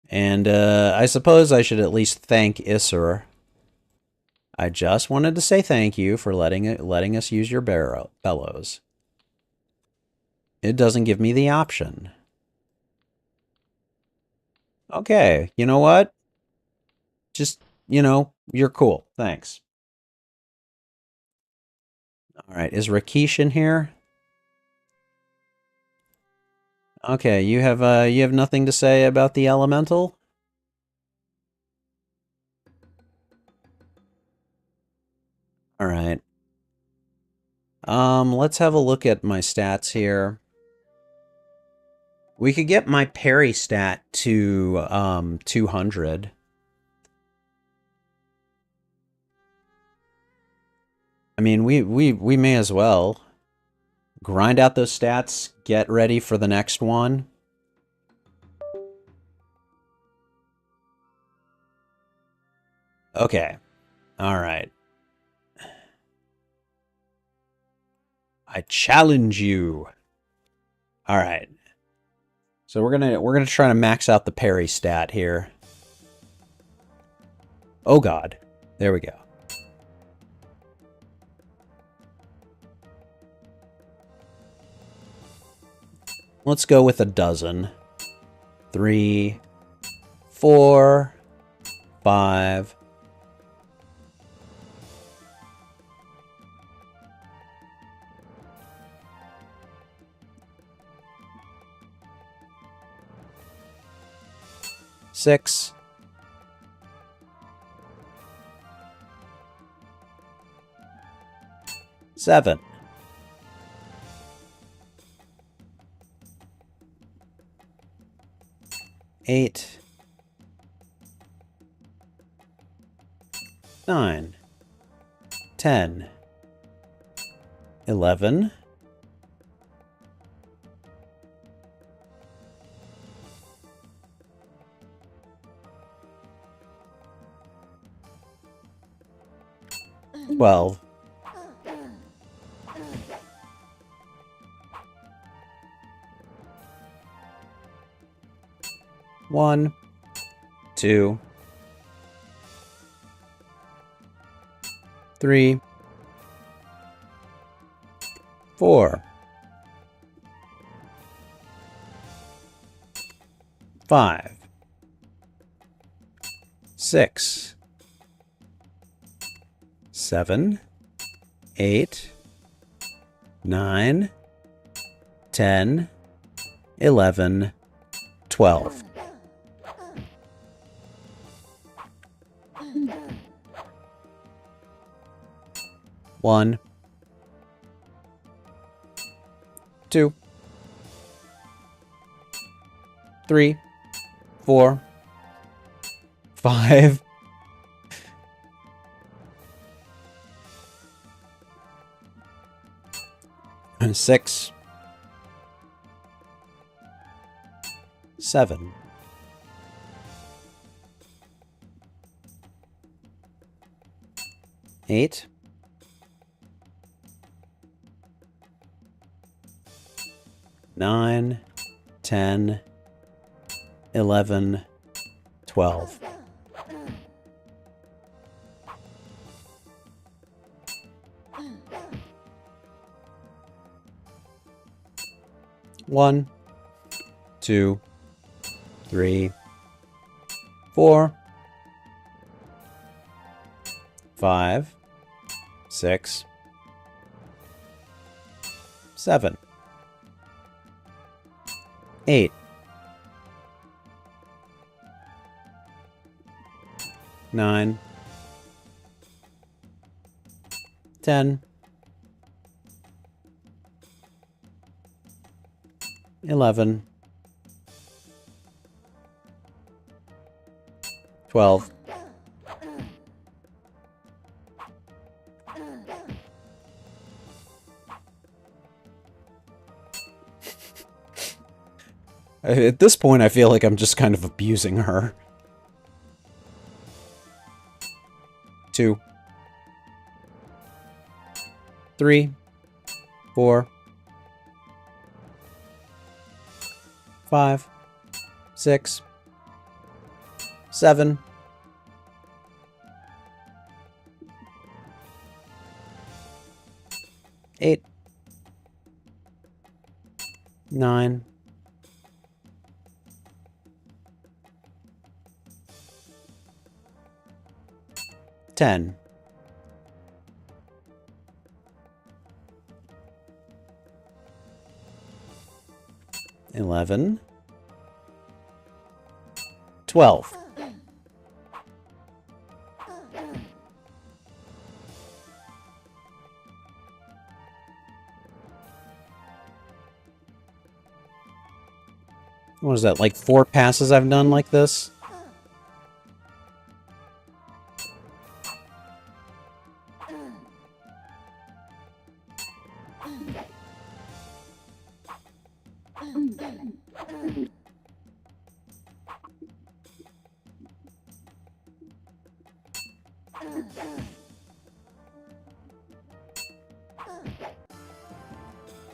And I suppose I should at least thank Isser. I just wanted to say thank you for letting us use your bellows. It doesn't give me the option. Okay, you know what? Just, you're cool. Thanks. All right, is Rakesh in here? Okay, you have nothing to say about the elemental? All right. Let's have a look at my stats here. We could get my parry stat to 200. I mean, we may as well grind out those stats, get ready for the next one. Okay. All right. I challenge you. All right. So we're gonna try to max out the parry stat here. Oh god. There we go. Let's go with a dozen. 3, 4, 5. Six. 7. 8, 9, 10, 11, 12, 1, 2, 3, 4, 5, 6, 7, 8, 9, 10, 11, 12. One, 2, 3, 4, 5, 6, 7, 8, 9, 10, 11, 12. One, 2, 3, 4, 5, 6, 7, 8, 9, 10, 11, 12. At this point, I feel like I'm just kind of abusing her. 2, 3, 4, 5, 6, 7, 8, 9, 10, 11, 12. What is that, like 4 passes I've done like this?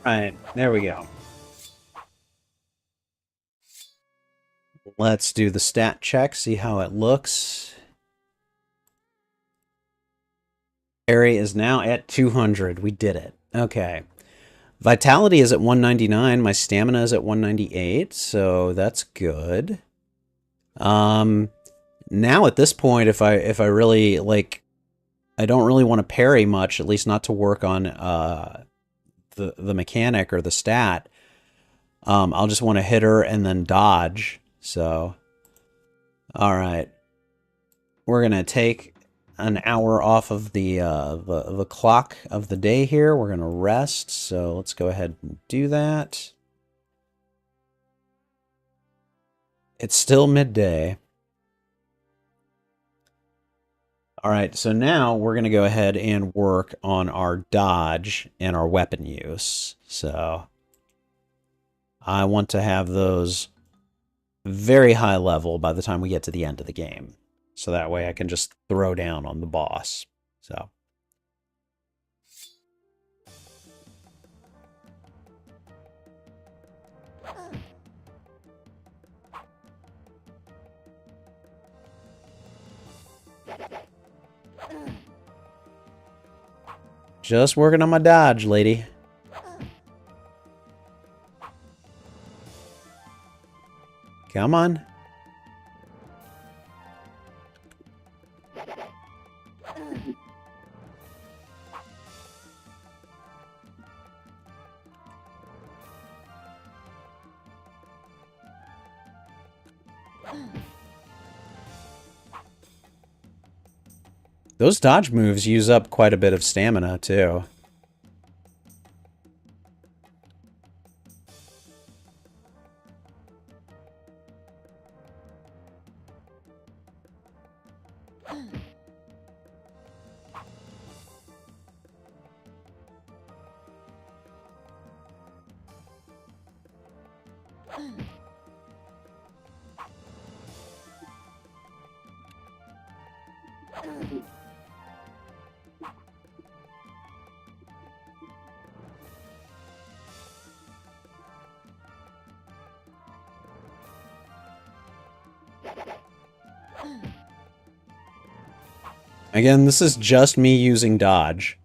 Right, there we go. Let's do the stat check, see how it looks. Harry is now at 200. We did it. Okay. Vitality is at 199. My stamina is at 198, so that's good. Now at this point, if I really like, I don't really want to parry much, at least not to work on the mechanic or the stat. I'll just want to hit her and then dodge. So, all right, we're gonna take an hour off of the clock of the day here. We're gonna rest. So let's go ahead and do that. It's still midday. All right, so now we're going to go ahead and work on our dodge and our weapon use. So I want to have those very high level by the time we get to the end of the game. So that way I can just throw down on the boss. So. Just working on my dodge, lady. Come on. Those dodge moves use up quite a bit of stamina, too. Again, this is just me using dodge.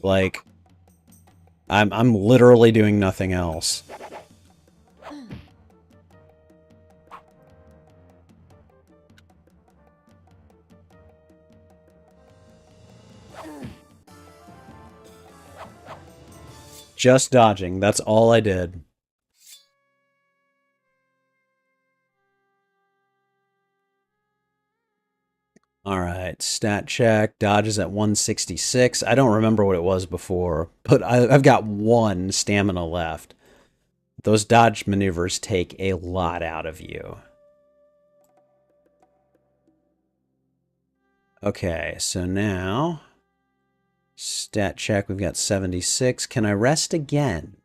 Like, I'm literally doing nothing else. Just dodging. That's all I did. Alright, stat check. Dodge is at 166. I don't remember what it was before, but I've got 1 stamina left. Those dodge maneuvers take a lot out of you. Okay, so now... Stat check, we've got 76. Can I rest again?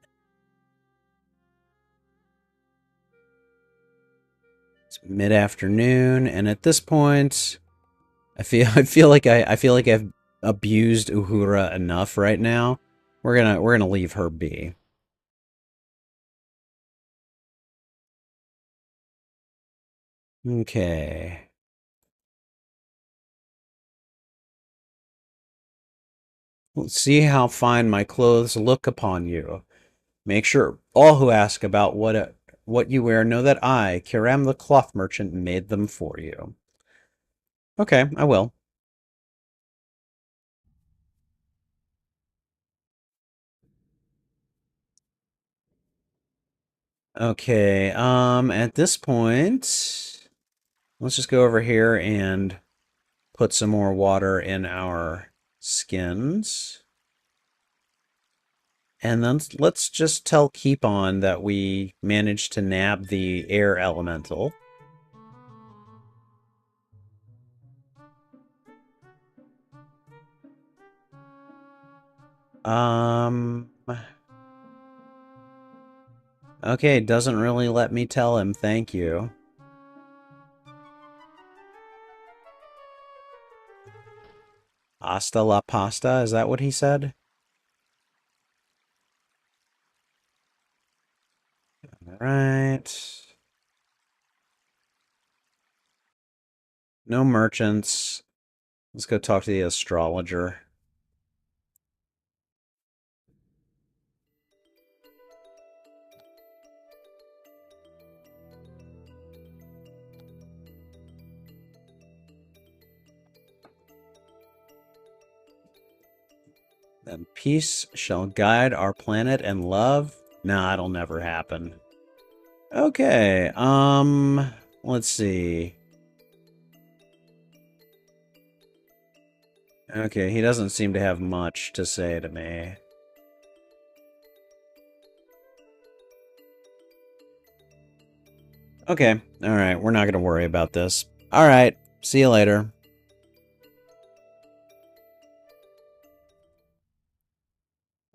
It's mid-afternoon, and at this point... I feel like I've abused Uhura enough right now. We're gonna leave her be. Okay. Let's see how fine my clothes look upon you. Make sure all who ask about what you wear know that I, Kiram the cloth merchant, made them for you. Okay, I will. Okay, at this point, let's just go over here and put some more water in our skins. And then let's just tell Keep On that we managed to nab the air elemental. Okay, doesn't really let me tell him thank you. Hasta la pasta, is that what he said? Alright. No merchants. Let's go talk to the astrologer. Then peace shall guide our planet and love. Nah, it'll never happen. Okay, let's see. Okay, he doesn't seem to have much to say to me. Okay, alright, we're not going to worry about this. Alright, see you later.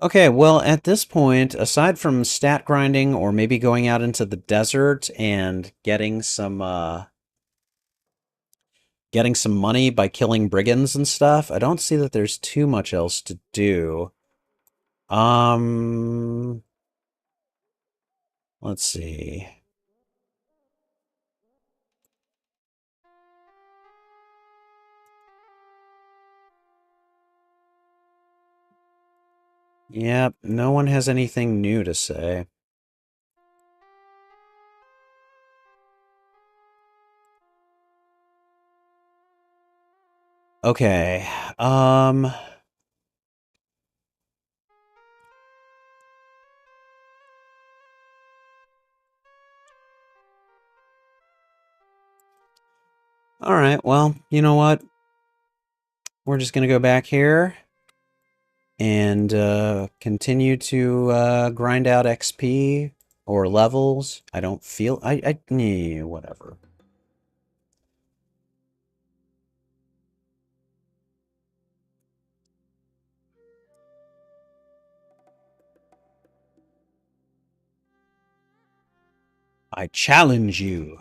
Okay, well, at this point, aside from stat grinding or maybe going out into the desert and getting some money by killing brigands and stuff, I don't see that there's too much else to do. Let's see. Yep, no one has anything new to say. Okay, alright, well, you know what? We're just gonna go back here and continue to grind out XP or levels. I don't feel... whatever. I challenge you.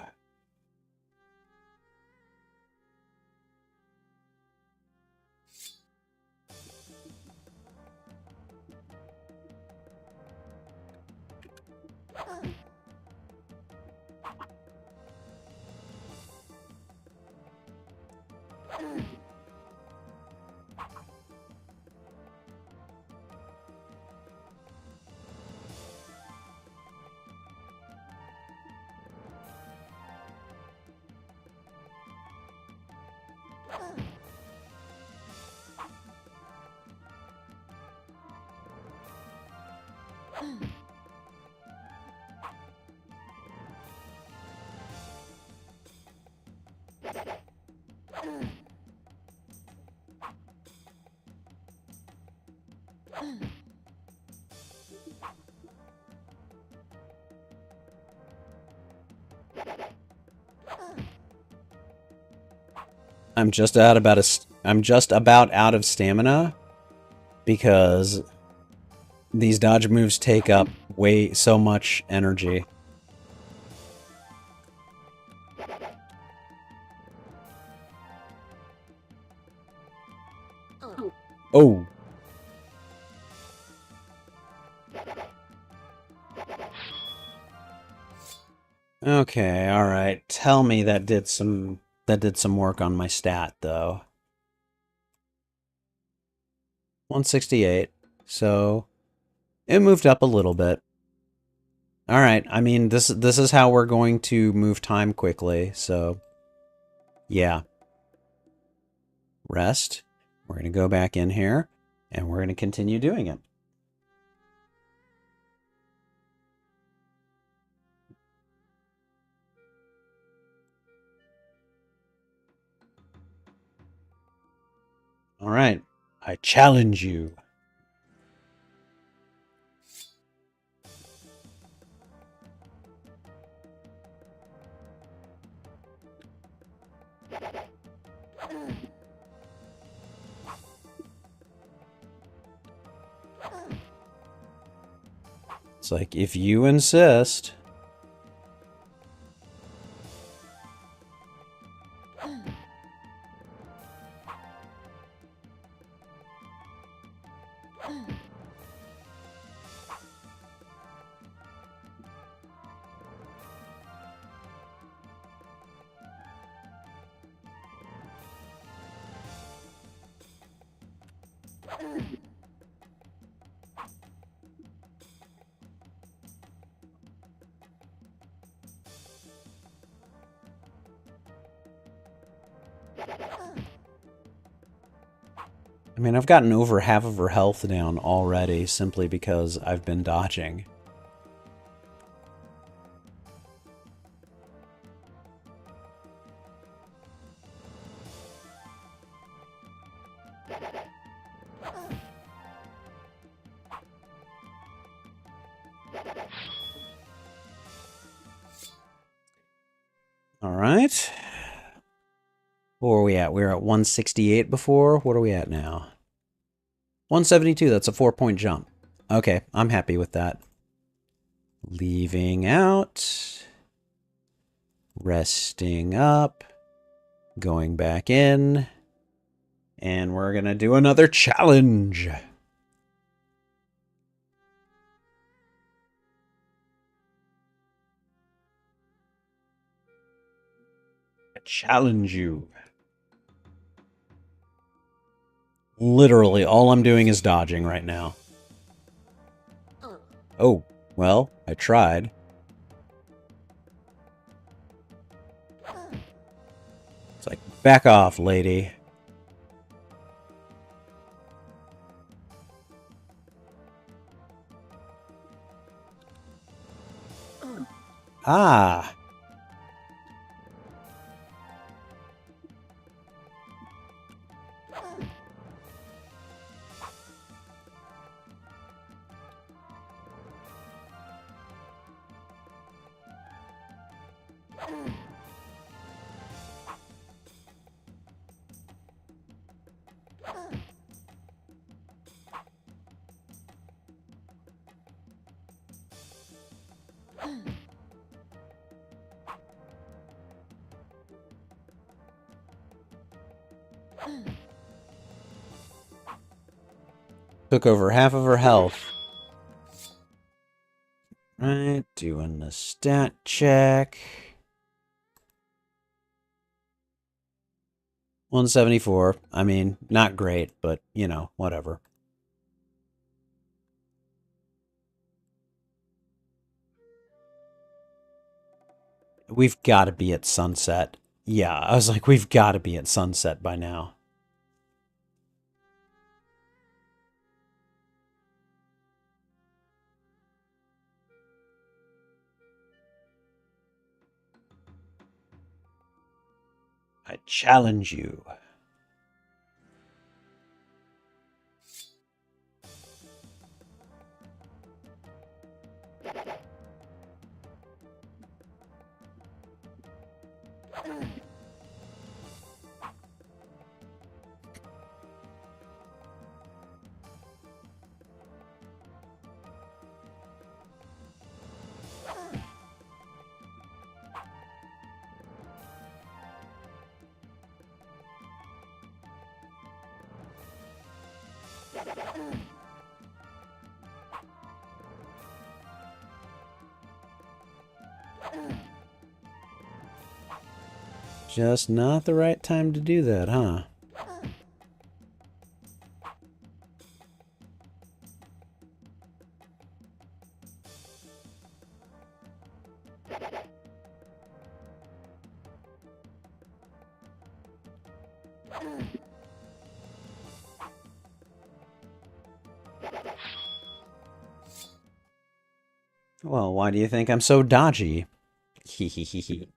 I'm just about out of stamina because these dodge moves take up way so much energy. Oh. Okay, alright. Tell me that did some work on my stat though. 168. So it moved up a little bit. Alright, I mean this is how we're going to move time quickly, so yeah. Rest. We're gonna go back in here and we're gonna continue doing it. Alright. I challenge you. It's like, if you insist. I mean, I've gotten over half of her health down already simply because I've been dodging. All right. Where are we at? We were at 168 before. What are we at now? 172. That's a 4-point jump. Okay, I'm happy with that. Leaving out. Resting up. Going back in. And we're going to do another challenge. I challenge you. Literally, all I'm doing is dodging right now. Oh, well, I tried. It's like, back off, lady. Ah. Took over half of her health. Right, doing the stat check. 174. I mean, not great, but, you know, whatever. We've got to be at sunset. Yeah, I was like, we've got to be at sunset by now. I challenge you. Just not the right time to do that, huh? Well, why do you think I'm so dodgy? Hehehehe.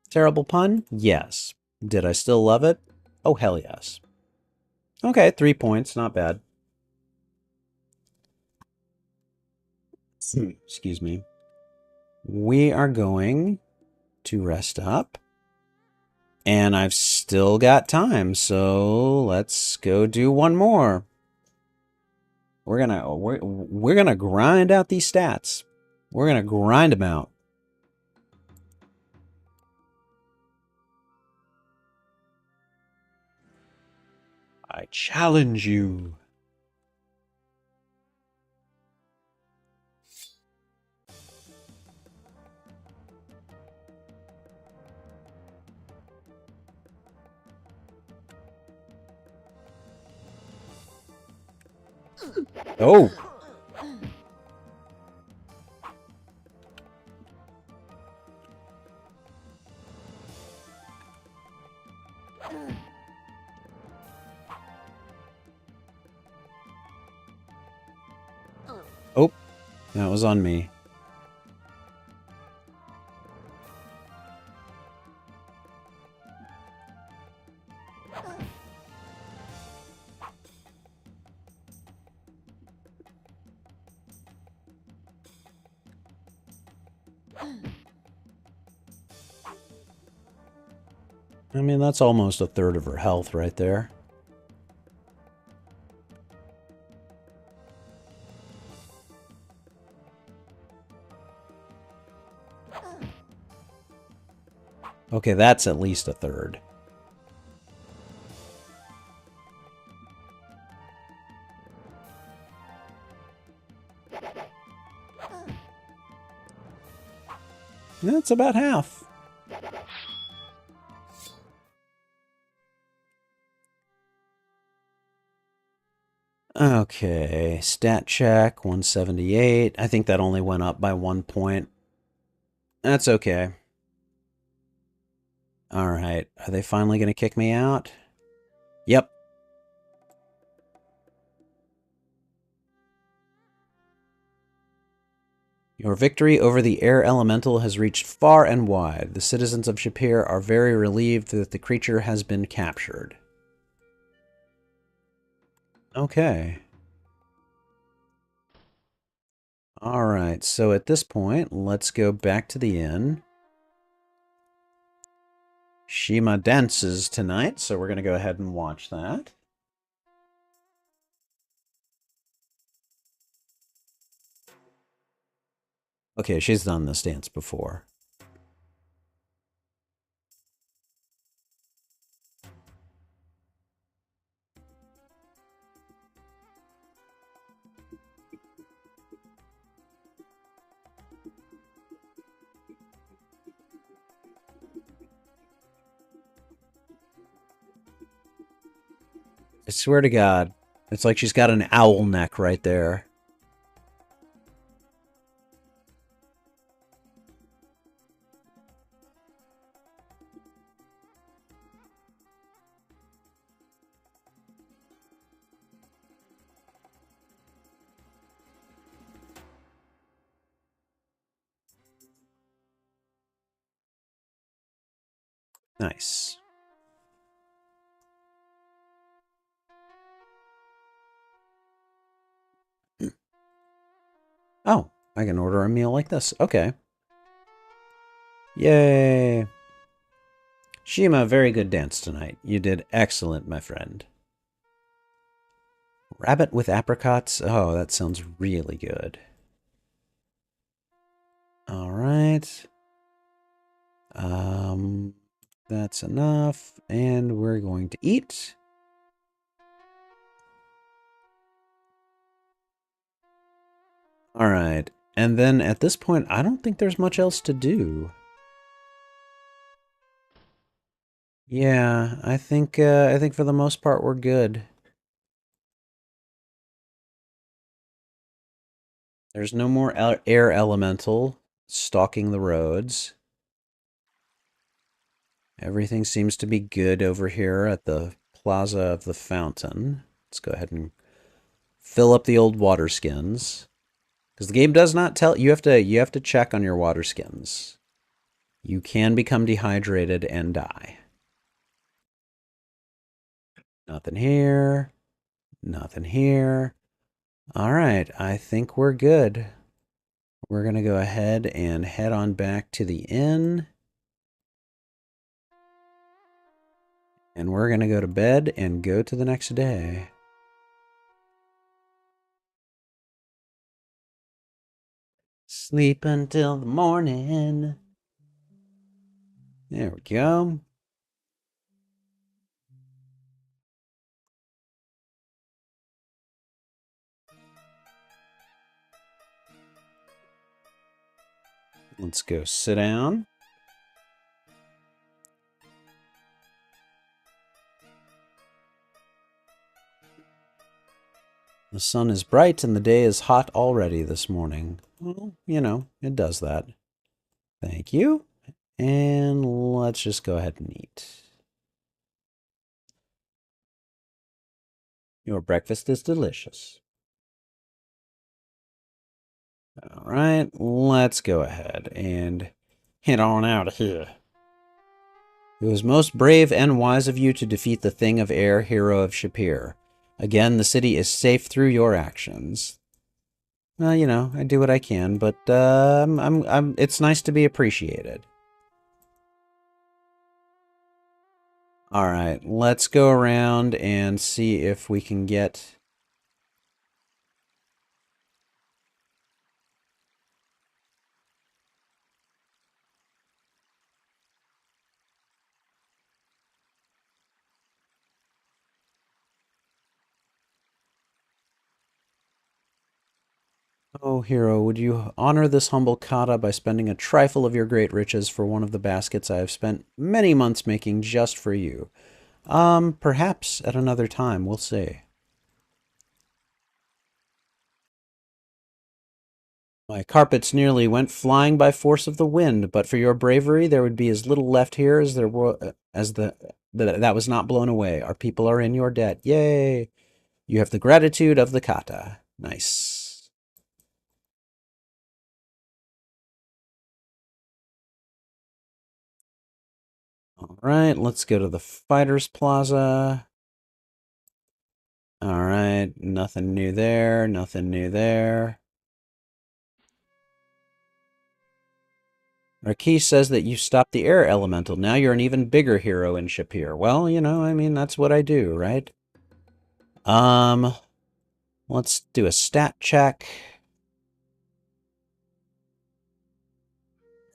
Terrible pun? Yes. Did I still love it? Oh, hell yes. Okay, 3 points. Not bad. Excuse me. We are going to rest up. And I've still got time, so let's go do one more. We're gonna grind out these stats. We're gonna grind them out. I challenge you. Oh. Oh, that was on me. I mean, that's almost a third of her health right there. Okay, that's at least a third. That's about half. Okay, stat check, 178. I think that only went up by 1 point. That's okay. Alright, are they finally going to kick me out? Yep. Your victory over the air elemental has reached far and wide. The citizens of Shapeir are very relieved that the creature has been captured. Okay. Alright, so at this point, let's go back to the inn. Shima dances tonight, so we're going to go ahead and watch that. Okay, she's done this dance before. I swear to God, it's like she's got an owl neck right there. Nice. Oh, I can order a meal like this. Okay. Yay. Shima, very good dance tonight. You did excellent, my friend. Rabbit with apricots? Oh, that sounds really good. Alright. That's enough. And we're going to eat. Alright. And then at this point, I don't think there's much else to do. Yeah, I think for the most part we're good. There's no more air elemental stalking the roads. Everything seems to be good over here at the Plaza of the Fountain. Let's go ahead and fill up the old water skins. Because the game does not tell you have to check on your water skins. You can become dehydrated and die. Nothing here. Nothing here. Alright, I think we're good. We're going to go ahead and head on back to the inn. And we're going to go to bed and go to the next day. Sleep until the morning. There we go. Let's go sit down. The sun is bright and the day is hot already this morning. Well, you know, it does that. Thank you. And let's just go ahead and eat. Your breakfast is delicious. All right, let's go ahead and head on out of here. It was most brave and wise of you to defeat the Thing of Air, hero of Shapeir. Again, the city is safe through your actions. Well, you know, I do what I can, but it's nice to be appreciated. All right, let's go around and see if we can get... Oh, hero, would you honor this humble kata by spending a trifle of your great riches for one of the baskets I have spent many months making just for you? Perhaps at another time, we'll see. My carpets nearly went flying by force of the wind, but for your bravery, there would be as little left here as there were that was not blown away. Our people are in your debt. Yay! You have the gratitude of the kata. Nice. All right, let's go to the Fighters Plaza. All right, nothing new there, nothing new there. Achilles says that you stopped the air elemental. Now you're an even bigger hero in Shapeir. Well, you know, I mean, that's what I do, right? Let's do a stat check.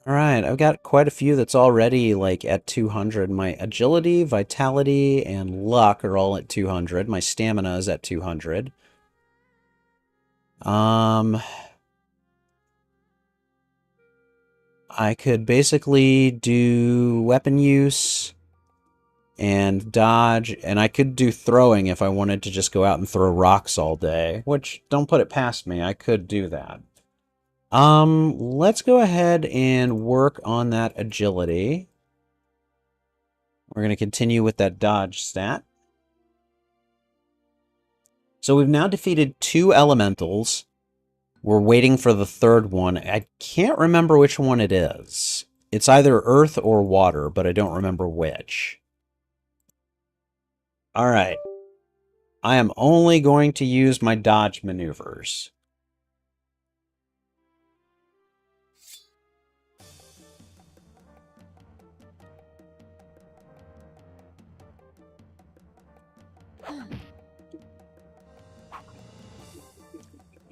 All right, I've got quite a few that's already like at 200. My agility, vitality, and luck are all at 200. My stamina is at 200. I could basically do weapon use and dodge, and I could do throwing if I wanted to just go out and throw rocks all day, which, don't put it past me, I could do that. Let's go ahead and work on that agility. We're going to continue with that dodge stat. So we've now defeated 2 elementals. We're waiting for the third one. I can't remember which one it is. It's either earth or water, but I don't remember which. All right. I am only going to use my dodge maneuvers.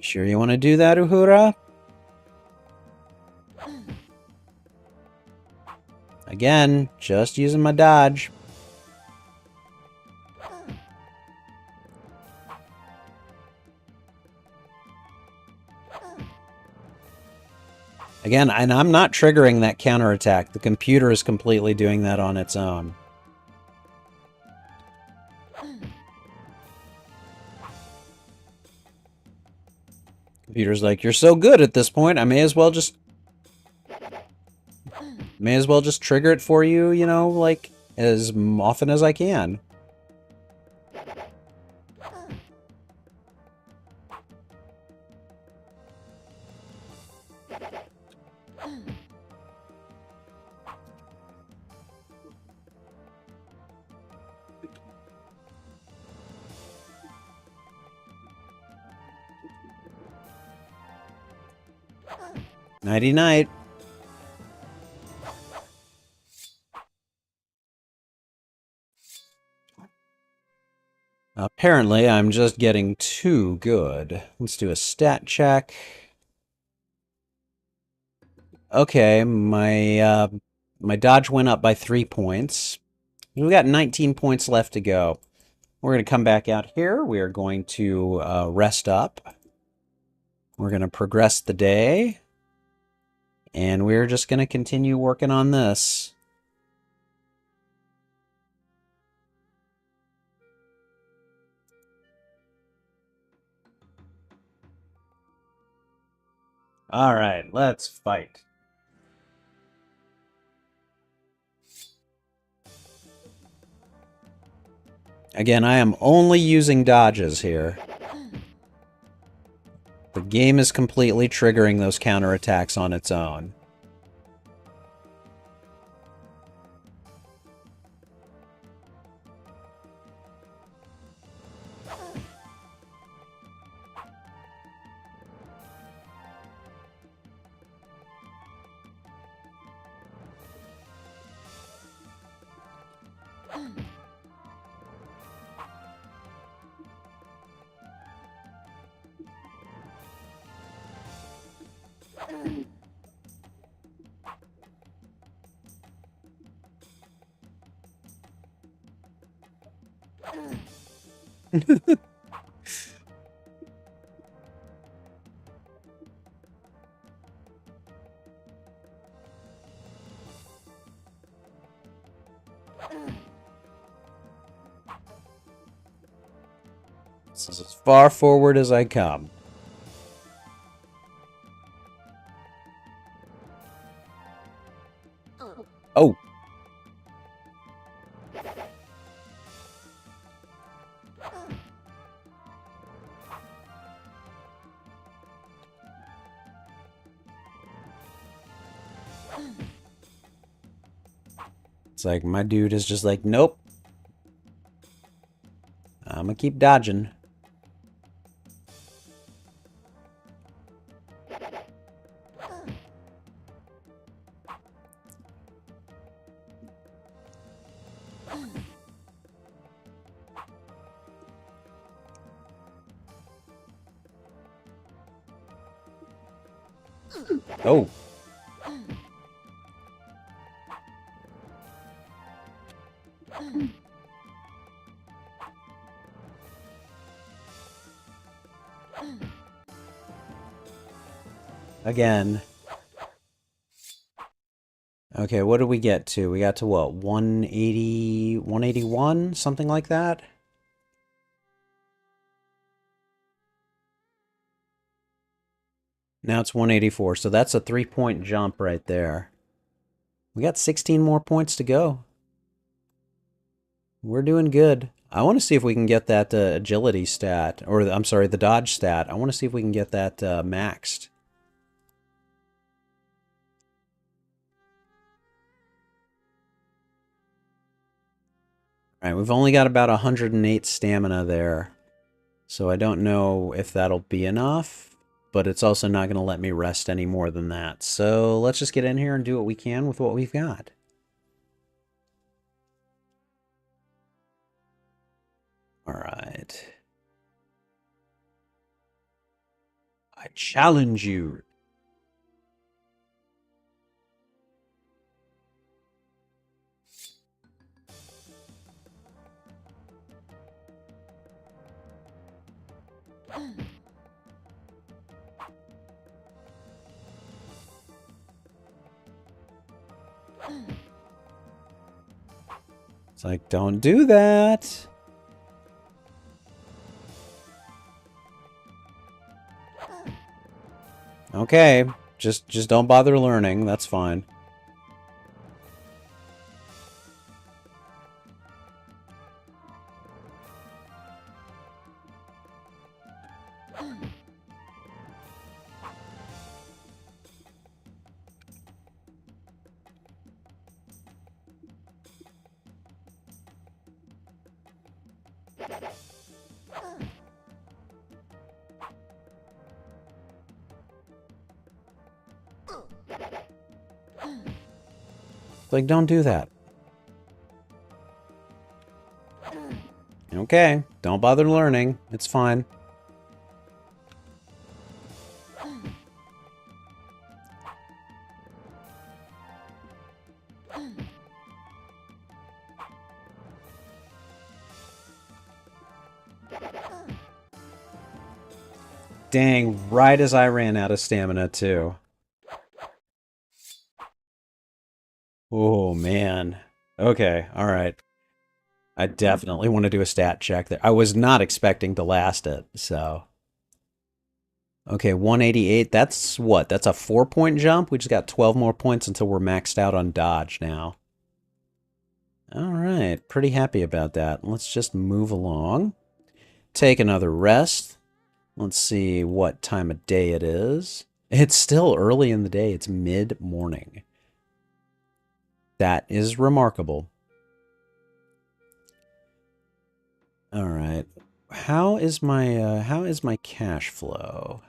Sure you want to do that, Uhura? Again, just using my dodge. Again, and I'm not triggering that counterattack. The computer is completely doing that on its own. Computer's like, you're so good at this point, I may as well just trigger it for you, you know, like, as often as I can. Nighty-night. Apparently, I'm just getting too good. Let's do a stat check. Okay, my dodge went up by 3 points. We've got 19 points left to go. We're going to come back out here. We are going to rest up. We're going to progress the day. And we're just going to continue working on this. All right, let's fight. Again, I am only using dodges here. The game is completely triggering those counterattacks on its own. This is as far forward as I come. Oh. It's like my dude is just like, nope. I'm gonna keep dodging. Oh. Again. Okay, what did we get to? We got to what? 180, 181? Something like that? Now it's 184, so that's a 3-point jump right there. We got 16 more points to go. We're doing good. I want to see if we can get that agility stat, or I'm sorry, the dodge stat. I want to see if we can get that maxed. Alright, we've only got about 108 stamina there. So I don't know if that'll be enough, but it's also not going to let me rest any more than that. So let's just get in here and do what we can with what we've got. Alright. I challenge you. It's like, don't do that. Okay, just don't bother learning. That's fine. Like, don't do that. Okay, don't bother learning. It's fine. Dang, right as I ran out of stamina, too. Oh, man. Okay, alright. I definitely want to do a stat check there. I was not expecting to last it, so... Okay, 188, that's what? That's a 4-point jump? We just got 12 more points until we're maxed out on dodge now. Alright, pretty happy about that. Let's just move along. Take another rest. Let's see what time of day it is. It's still early in the day. It's mid-morning. That is remarkable. All right. How is my cash flow?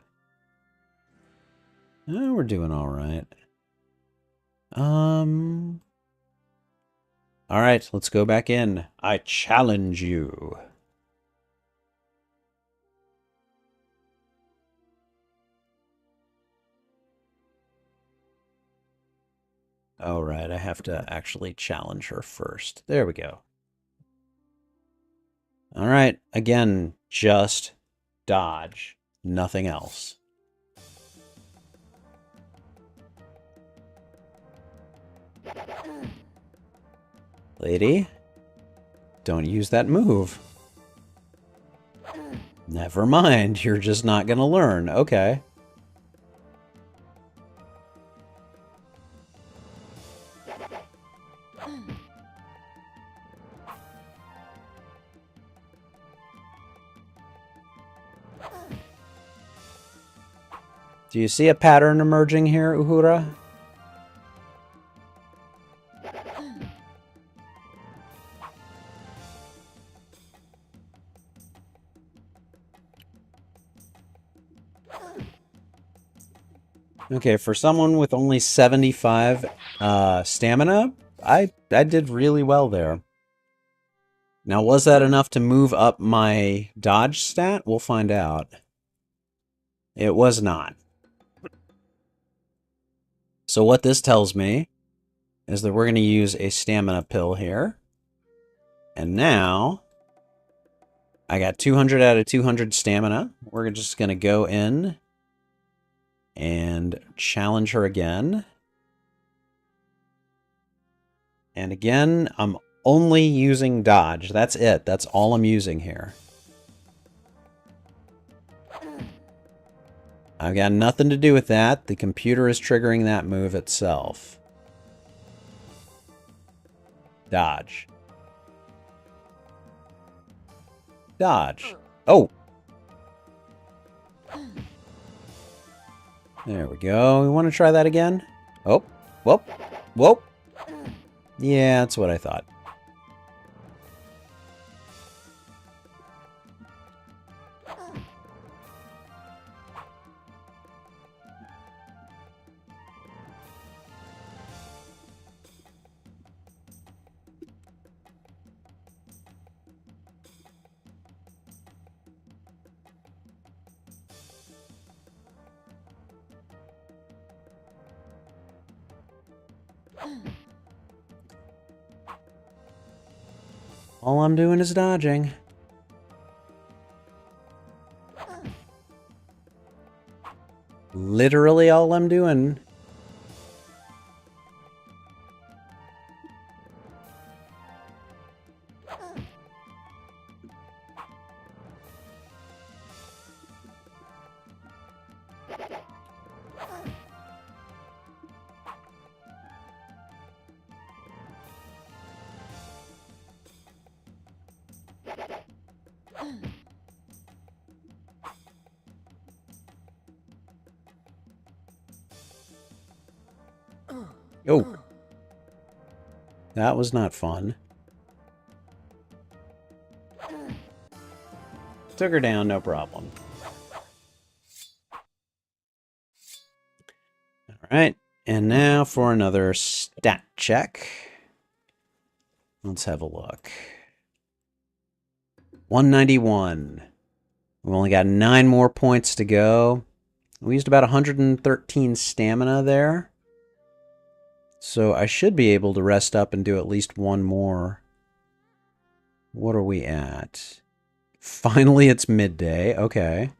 Oh, we're doing all right. All right, let's go back in. I challenge you. All right, I have to actually challenge her first. There we go. All right, again, just dodge, nothing else. Lady, don't use that move. Never mind, you're just not gonna learn. Okay. Do you see a pattern emerging here, Uhura? Okay, for someone with only 75 stamina, I did really well there. Now, was that enough to move up my dodge stat? We'll find out. It was not. So what this tells me is that we're going to use a stamina pill here. And now, I got 200 out of 200 stamina. We're just going to go in and challenge her again. And again, I'm only using dodge. That's it. That's all I'm using here. I've got nothing to do with that. The computer is triggering that move itself. Dodge. Dodge. Oh! There we go. We want to try that again? Oh. Whoop. Whoop. Yeah, that's what I thought. All I'm doing is dodging. Literally all I'm doing. Oh. That was not fun. Took her down, no problem. Alright, and now for another stat check. Let's have a look. 191. We've only got 9 more points to go. We used about 113 stamina there. So I should be able to rest up and do at least one more. What are we at? Finally, it's midday. Okay.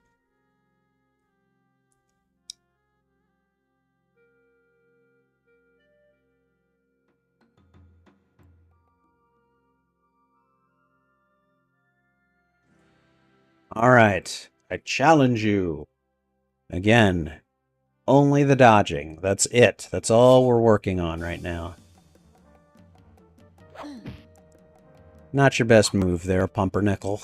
All right. I challenge you. Again, only the dodging. That's it. That's all we're working on right now. Not your best move there, Pumpernickel.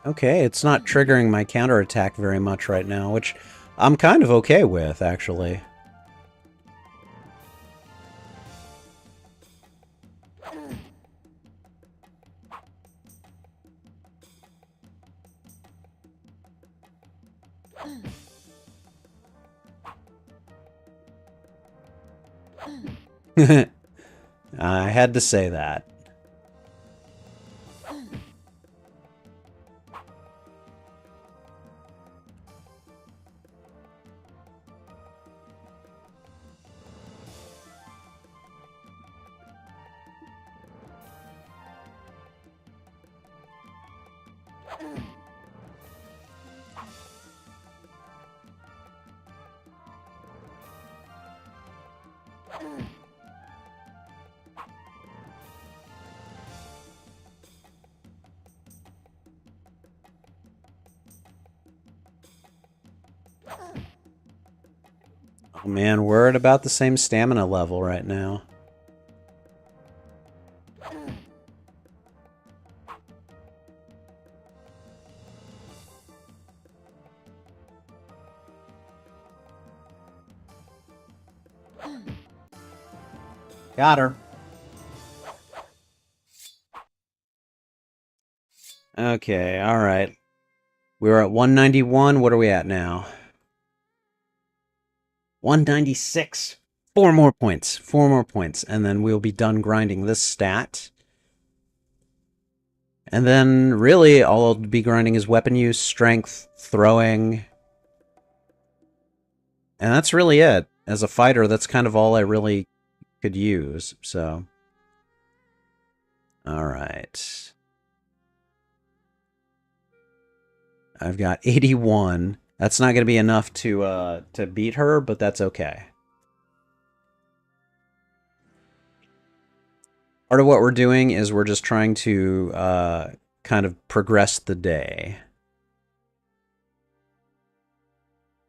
Okay, it's not triggering my counterattack very much right now, which I'm kind of okay with, actually. I had to say that. Oh man, we're at about the same stamina level right now. Got her. Okay, alright. We were at 191. What are we at now? 196. 4 more points. 4 more points. And then we'll be done grinding this stat. And then, really, all I'll be grinding is weapon use, strength, throwing. And that's really it. As a fighter, that's kind of all I really could use, so... Alright. I've got 81. That's not going to be enough to beat her, but that's okay. Part of what we're doing is we're just trying to kind of progress the day.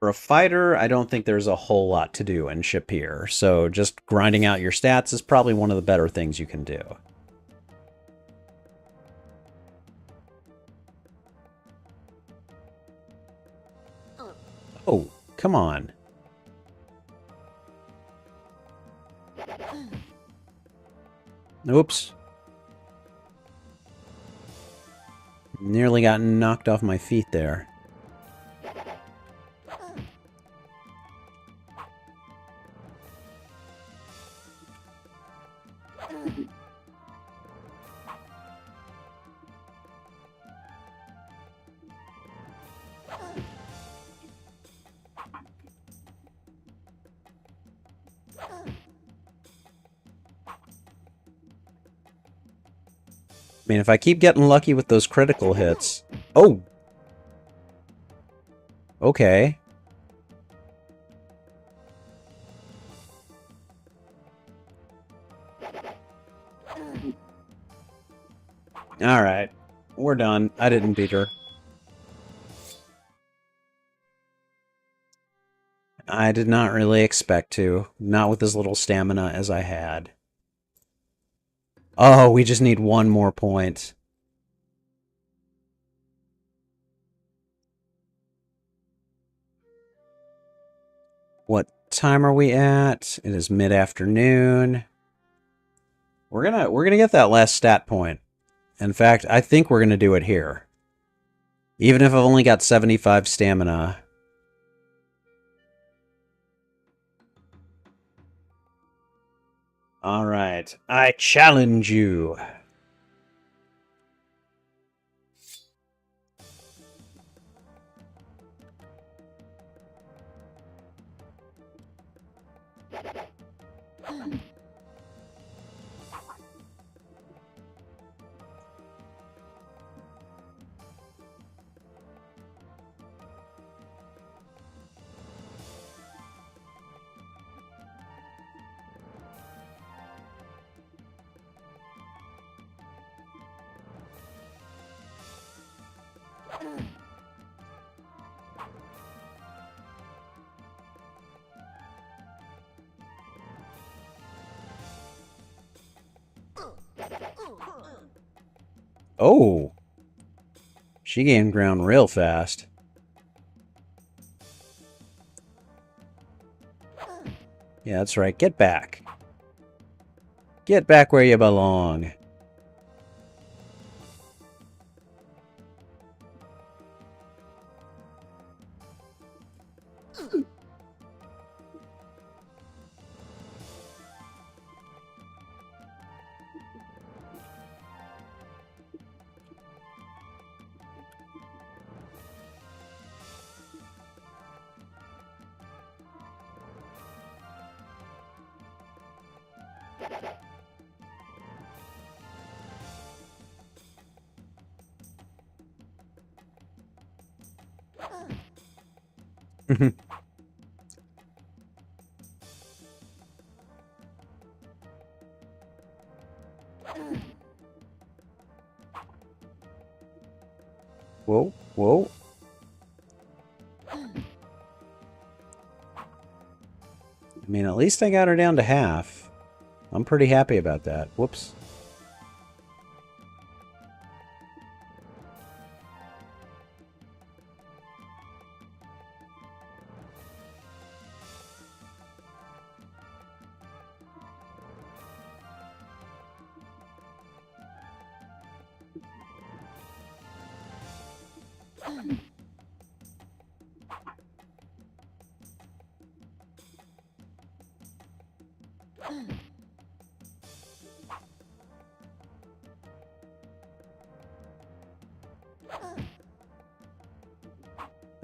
For a fighter, I don't think there's a whole lot to do in Shapeir, so just grinding out your stats is probably one of the better things you can do. Oh, come on. Oops. Nearly got knocked off my feet there. I mean, if I keep getting lucky with those critical hits... Oh! Okay. Alright. We're done. I didn't beat her. I did not really expect to. Not with as little stamina as I had. Oh, we just need one more point. What time are we at? It is mid-afternoon. We're gonna get that last stat point. In fact, I think we're gonna do it here. Even if I've only got 75 stamina. Alright. I challenge you. Oh, she gained ground real fast. Yeah, that's right. Get back. Get back where you belong. Whoa, whoa. I mean, at least I got her down to half. I'm pretty happy about that. Whoops.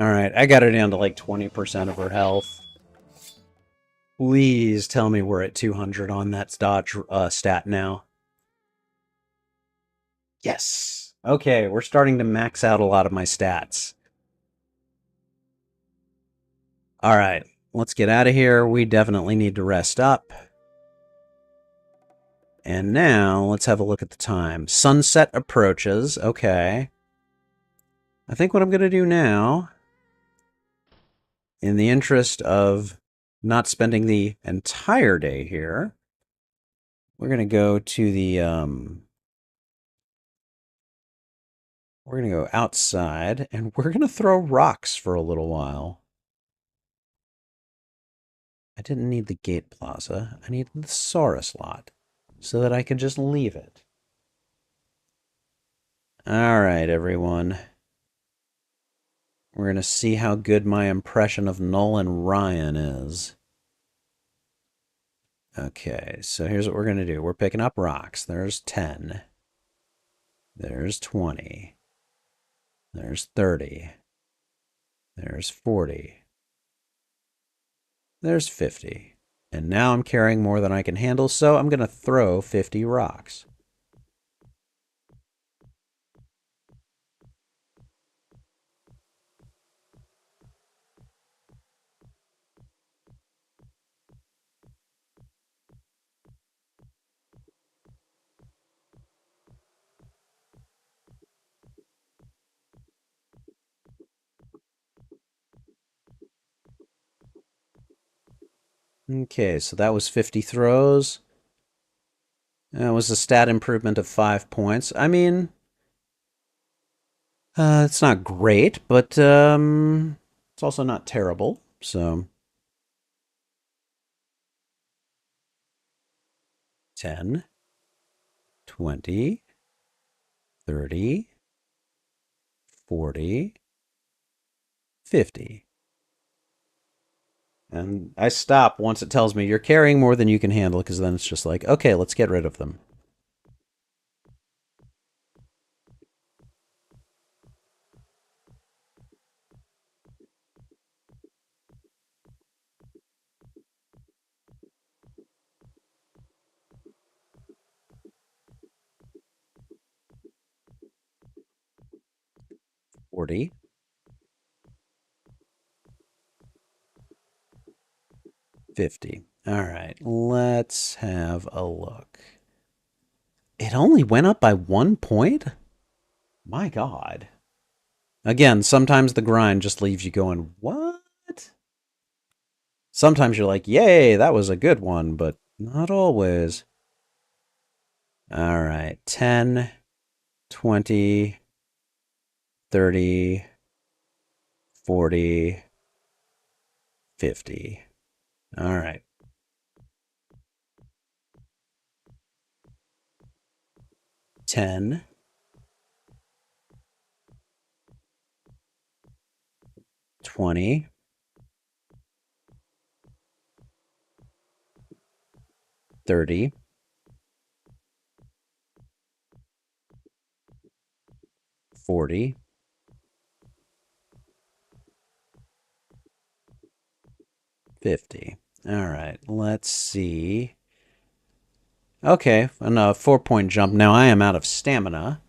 Alright, I got her down to like 20% of her health. Please tell me we're at 200 on that dodge stat now. Yes! Okay, we're starting to max out a lot of my stats. Alright, let's get out of here. We definitely need to rest up. And now, let's have a look at the time. Sunset approaches. Okay. I think what I'm going to do now, in the interest of not spending the entire day here, we're going to go to the, we're going to go outside, and we're going to throw rocks for a little while. I didn't need the gate plaza. I needed the Saurus lot, so that I can just leave it. Alright, everyone. We're going to see how good my impression of Null and Ryan is. Okay, so here's what we're going to do. We're picking up rocks. There's 10. There's 20. There's 30. There's 40. There's 50. And now I'm carrying more than I can handle, so I'm going to throw 50 rocks. Okay, so that was 50 throws. That was a stat improvement of 5 points. I mean, it's not great, but it's also not terrible. So 10, 20, 30, 40, 50. And I stop once it tells me you're carrying more than you can handle, because then it's just like, okay, let's get rid of them. 40, 50. All right, let's have a look. It only went up by 1 point? My God. Again, sometimes the grind just leaves you going, what? Sometimes you're like, yay, that was a good one, but not always. All right, 10, 20, 30, 40, 50. All right. 10, 20, 30, 40, 50. All right, let's see. Okay, and a 4 point jump. Now I am out of stamina,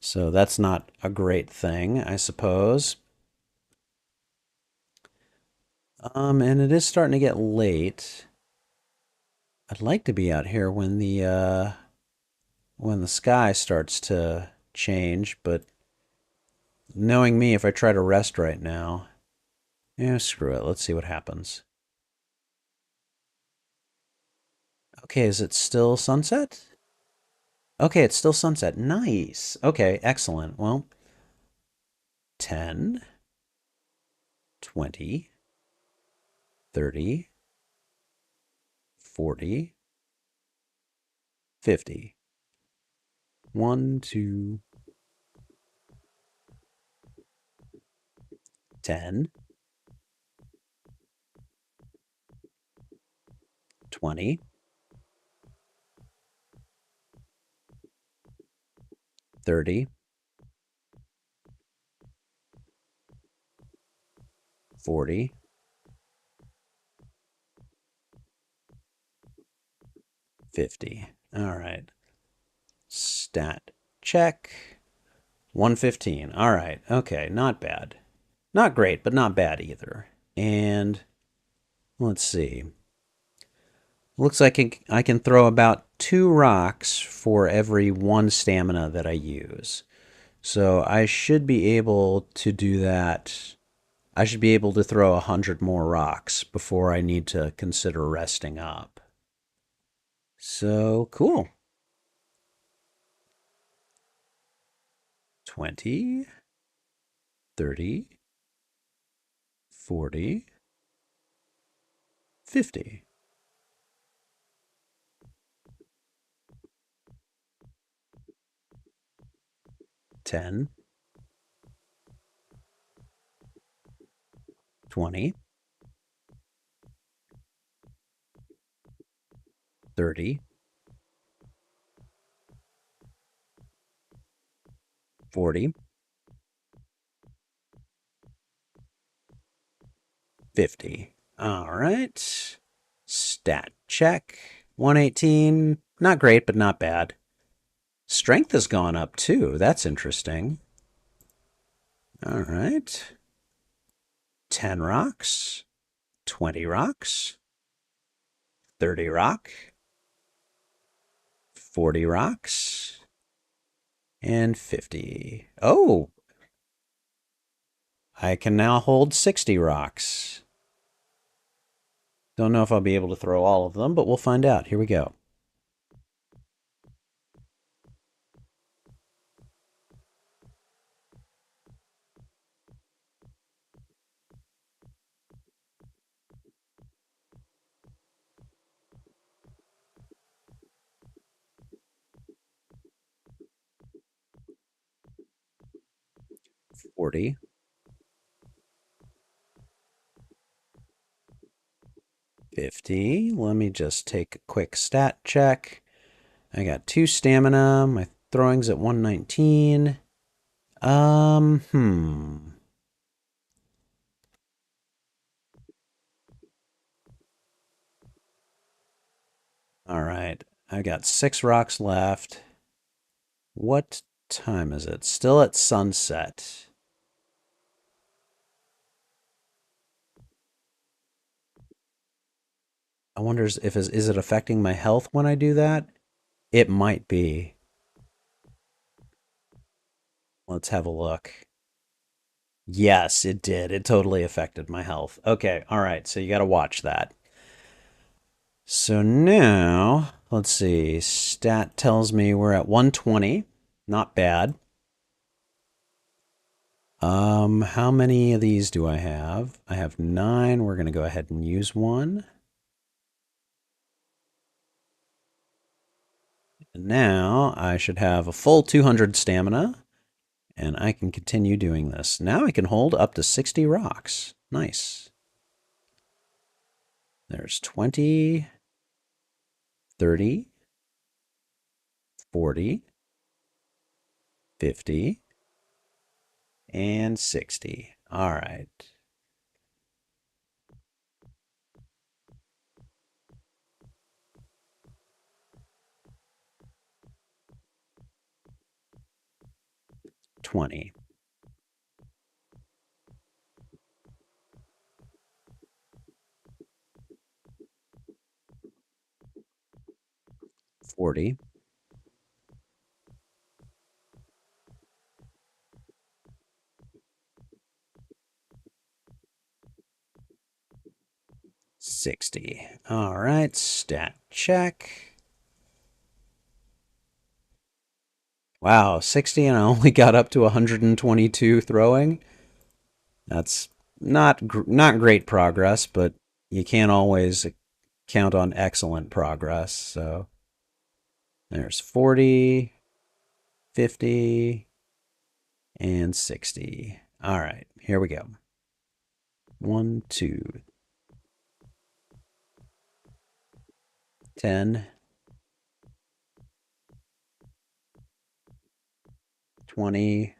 so that's not a great thing, I suppose. And it is starting to get late. I'd like to be out here when the sky starts to change, but knowing me, if I try to rest right now, yeah, screw it. Let's see what happens. Okay, is it still sunset? Okay, it's still sunset. Nice. Okay, excellent. Well, 10, 20, 30, 40, 50. 1, 2, 10, 20, 30, 40, 50. All right. Stat check. 115. All right. Okay, not bad. Not great, but not bad either. And let's see. Looks like I can throw about 2 rocks for every 1 stamina that I use. So I should be able to do that. I should be able to throw 100 more rocks before I need to consider resting up. So cool. 20, 30, 40, 50. 10, 20, 30, 40, 50. All right. Stat check. 118. Not great, but not bad. Strength has gone up too. That's interesting. All right. 10 rocks. 20 rocks. 30 rock. 40 rocks. And 50. Oh, I can now hold 60 rocks. Don't know if I'll be able to throw all of them, but we'll find out. Here we go. $40, 50. Let me just take a quick stat check. I got 2 stamina. My throwing's at 119. Hmm. All right. I got 6 rocks left. What time is it? Still at sunset. I wonder if is it affecting my health when I do that? It might be. Let's have a look. Yes, it did. It totally affected my health. Okay, all right. So you got to watch that. So now, let's see. Stat tells me we're at 120. Not bad. How many of these do I have? I have 9. We're going to go ahead and use one. And now I should have a full 200 stamina, and I can continue doing this. Now I can hold up to 60 rocks. Nice. There's 20, 30, 40, 50, and 60. All right. 20. 40. 60. All right, stat check. Wow, 60 and I only got up to 122 throwing. That's not great progress, but you can't always count on excellent progress. So there's 40, 50, and 60. All right, here we go. 1, 2, 10, 20,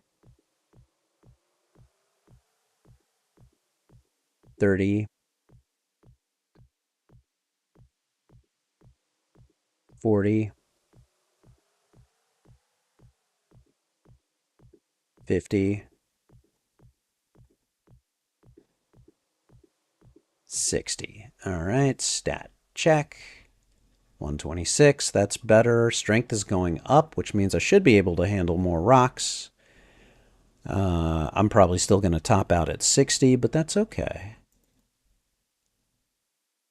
30, 40, 50, 60. All right, stat check. 126, that's better. Strength is going up, which means I should be able to handle more rocks. I'm probably still going to top out at 60, but that's okay.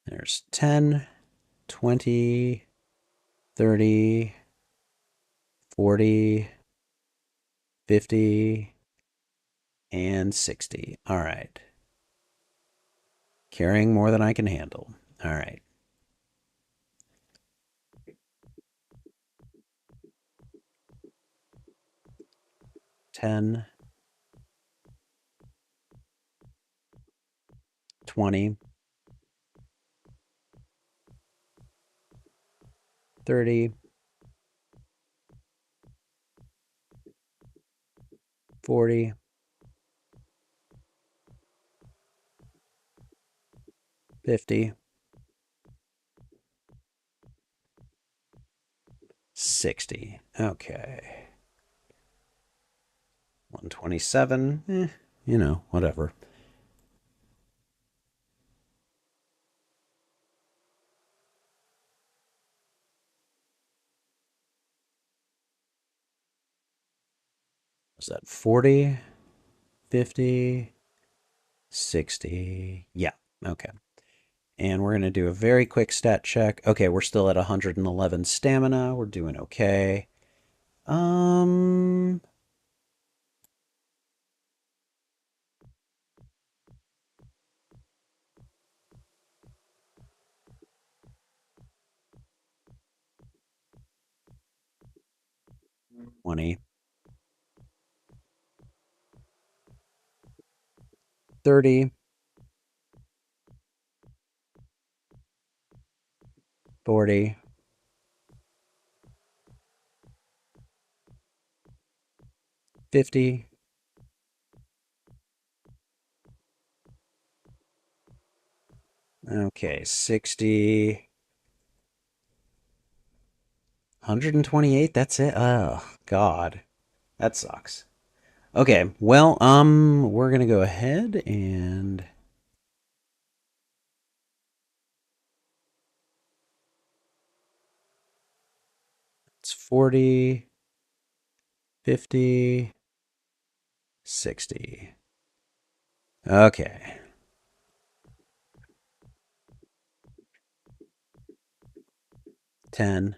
There's 10, 20, 30, 40, 50, and 60. All right. Carrying more than I can handle. All right. Ten, 20, 30, 40, 50, 60. Okay. 127. Whatever. Was that 40, 50, 60? Yeah. Okay. And we're going to do a very quick stat check. Okay, we're still at 111 stamina. We're doing okay. Um, 20, 30, 40, 50, 60, 128. That's it. Oh, God. That sucks. Okay, well, we're gonna go ahead and 40, 50, 60. Okay. 10,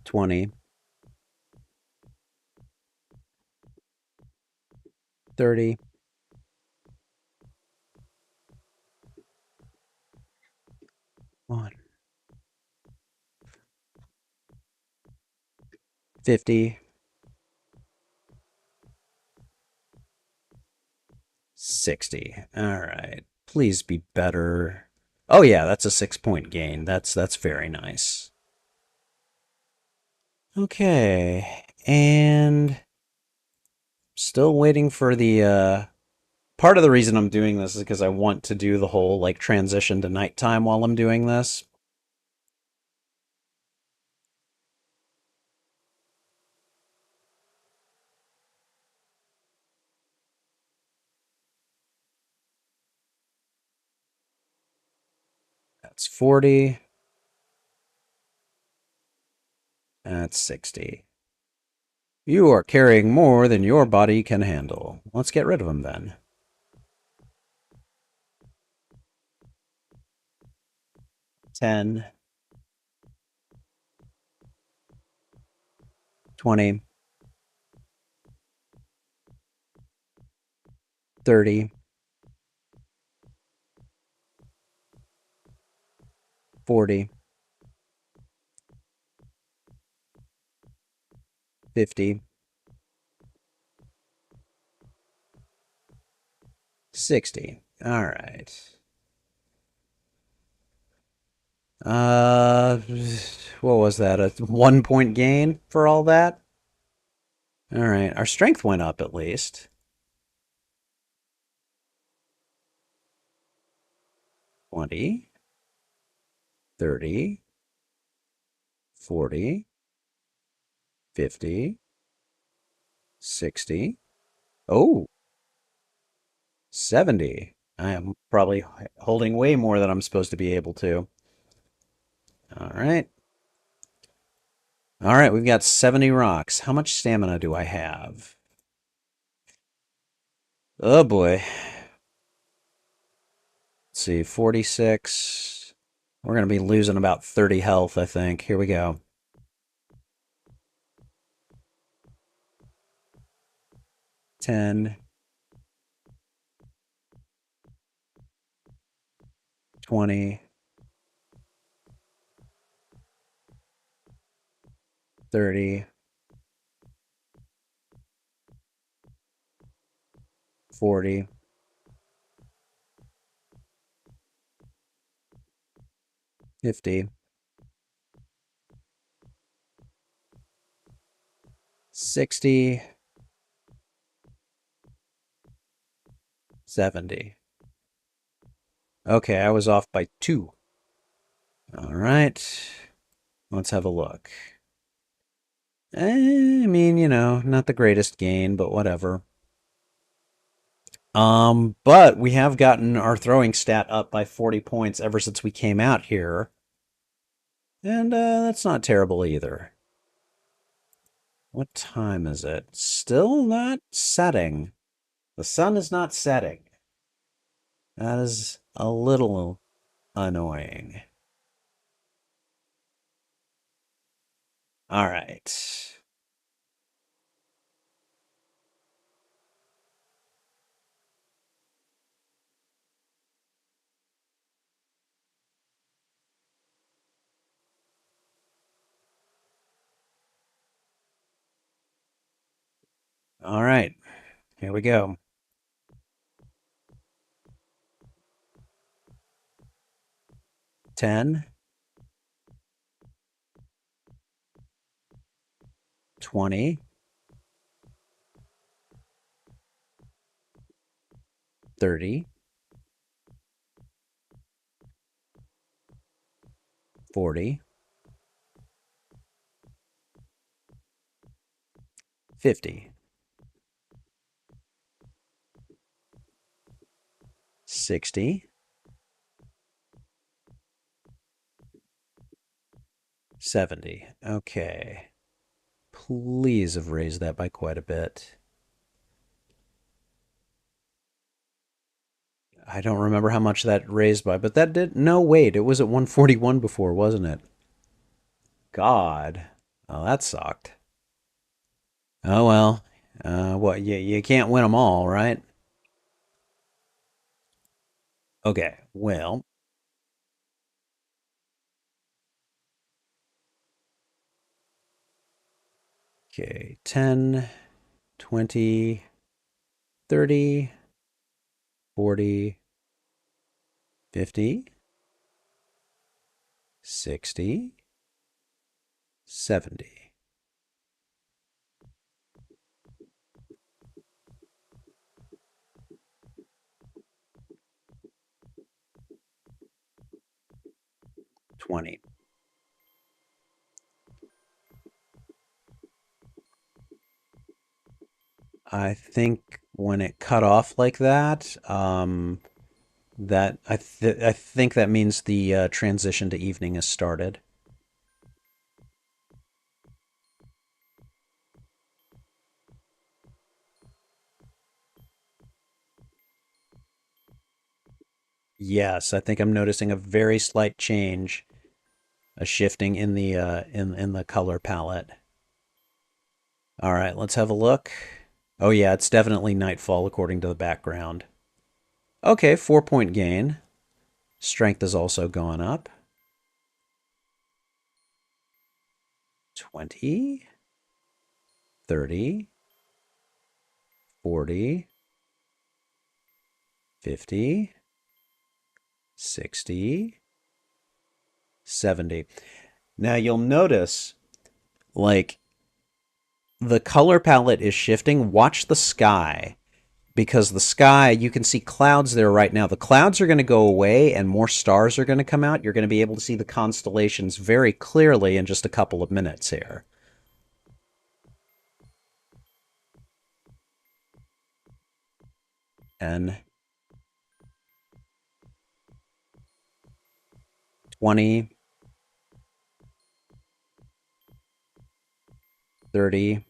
20, 30, 1, 50, 60. All right. Please be better. Oh yeah, that's a 6 point gain. That's very nice. Okay. And still waiting for the part of the reason I'm doing this is because I want to do the whole like transition to nighttime while I'm doing this. That's 40. That's 60. You are carrying more than your body can handle. Let's get rid of them then. 10, 20, 30, 40, 50, 60. All right. Uh, what was that? A 1 point gain for all that? All right. Our strength went up at least. 20, 30, 40, 50, 60. Oh, 70. I am probably holding way more than I'm supposed to be able to. All right. All right, we've got 70 rocks. How much stamina do I have? Oh boy. Let's see, 46. We're going to be losing about 30 health, I think. Here we go. 10, 20, 30, 40, 50, 60, 70. Okay, I was off by 2. All right, let's have a look. I mean, not the greatest gain, but whatever. But we have gotten our throwing stat up by 40 points ever since we came out here. And that's not terrible either. What time is it? Still not setting. The sun is not setting. That is a little annoying. All right. All right. Here we go. 10, 20, 30, 40, 50, 60, 70. Okay. Please have raised that by quite a bit. I don't remember how much that raised by, but that did. No, wait. It was at 141 before, wasn't it? God. Oh, that sucked. Oh, well. What? You can't win them all, right? Okay. Well, okay. 10, 20, 30, 40, 50, 60, 70. 20. I think when it cut off like that, I think that means the transition to evening has started. Yes, I think I'm noticing a very slight change, a shifting in the in the color palette. All right, let's have a look. Oh yeah, it's definitely nightfall according to the background. Okay, 4 point gain. Strength has also gone up. 20, 30, 40, 50, 60, 70. Now you'll notice like the color palette is shifting. Watch the sky because the sky, you can see clouds there right now. The clouds are going to go away and more stars are going to come out. You're going to be able to see the constellations very clearly in just a couple of minutes here. 10, 20, 30,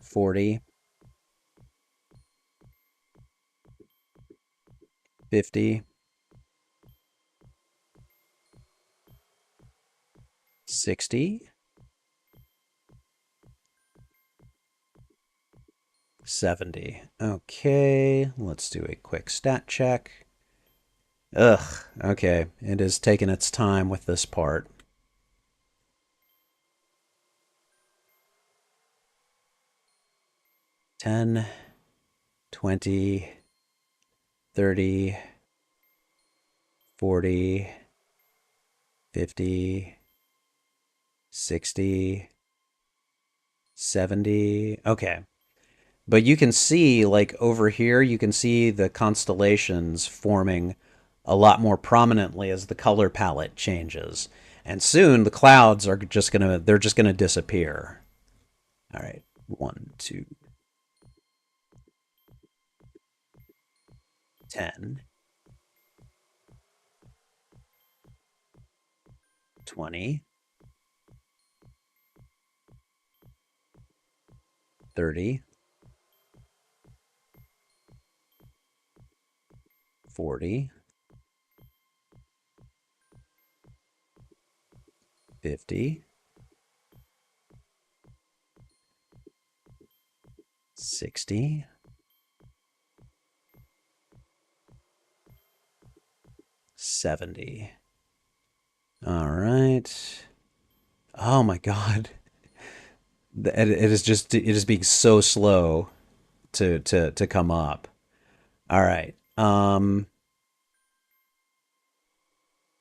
40, 50, 60, 70. Okay, let's do a quick stat check. Ugh, okay, it is taking its time with this part. 10, 20, 30, 40, 50, 60, 70. Okay. But you can see, like over here, you can see the constellations forming a lot more prominently as the color palette changes. And soon the clouds are just they're just gonna disappear. All right. 1, 2, 10, 20, 30, 40, 50, 60, 70. All right. Oh my God. It is being so slow to come up. All right.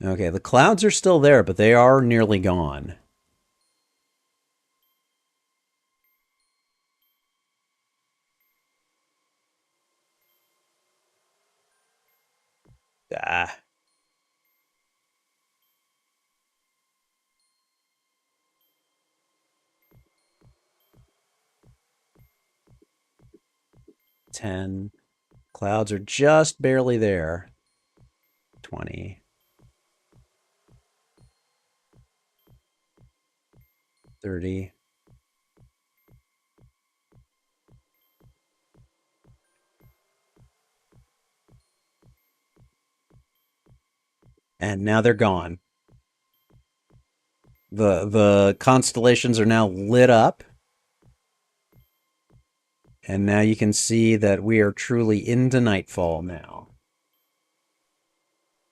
Okay, the clouds are still there, but they are nearly gone. Ah, 10. Clouds are just barely there. 20. 30. And now they're gone. The constellations are now lit up. And now you can see that we are truly into nightfall now.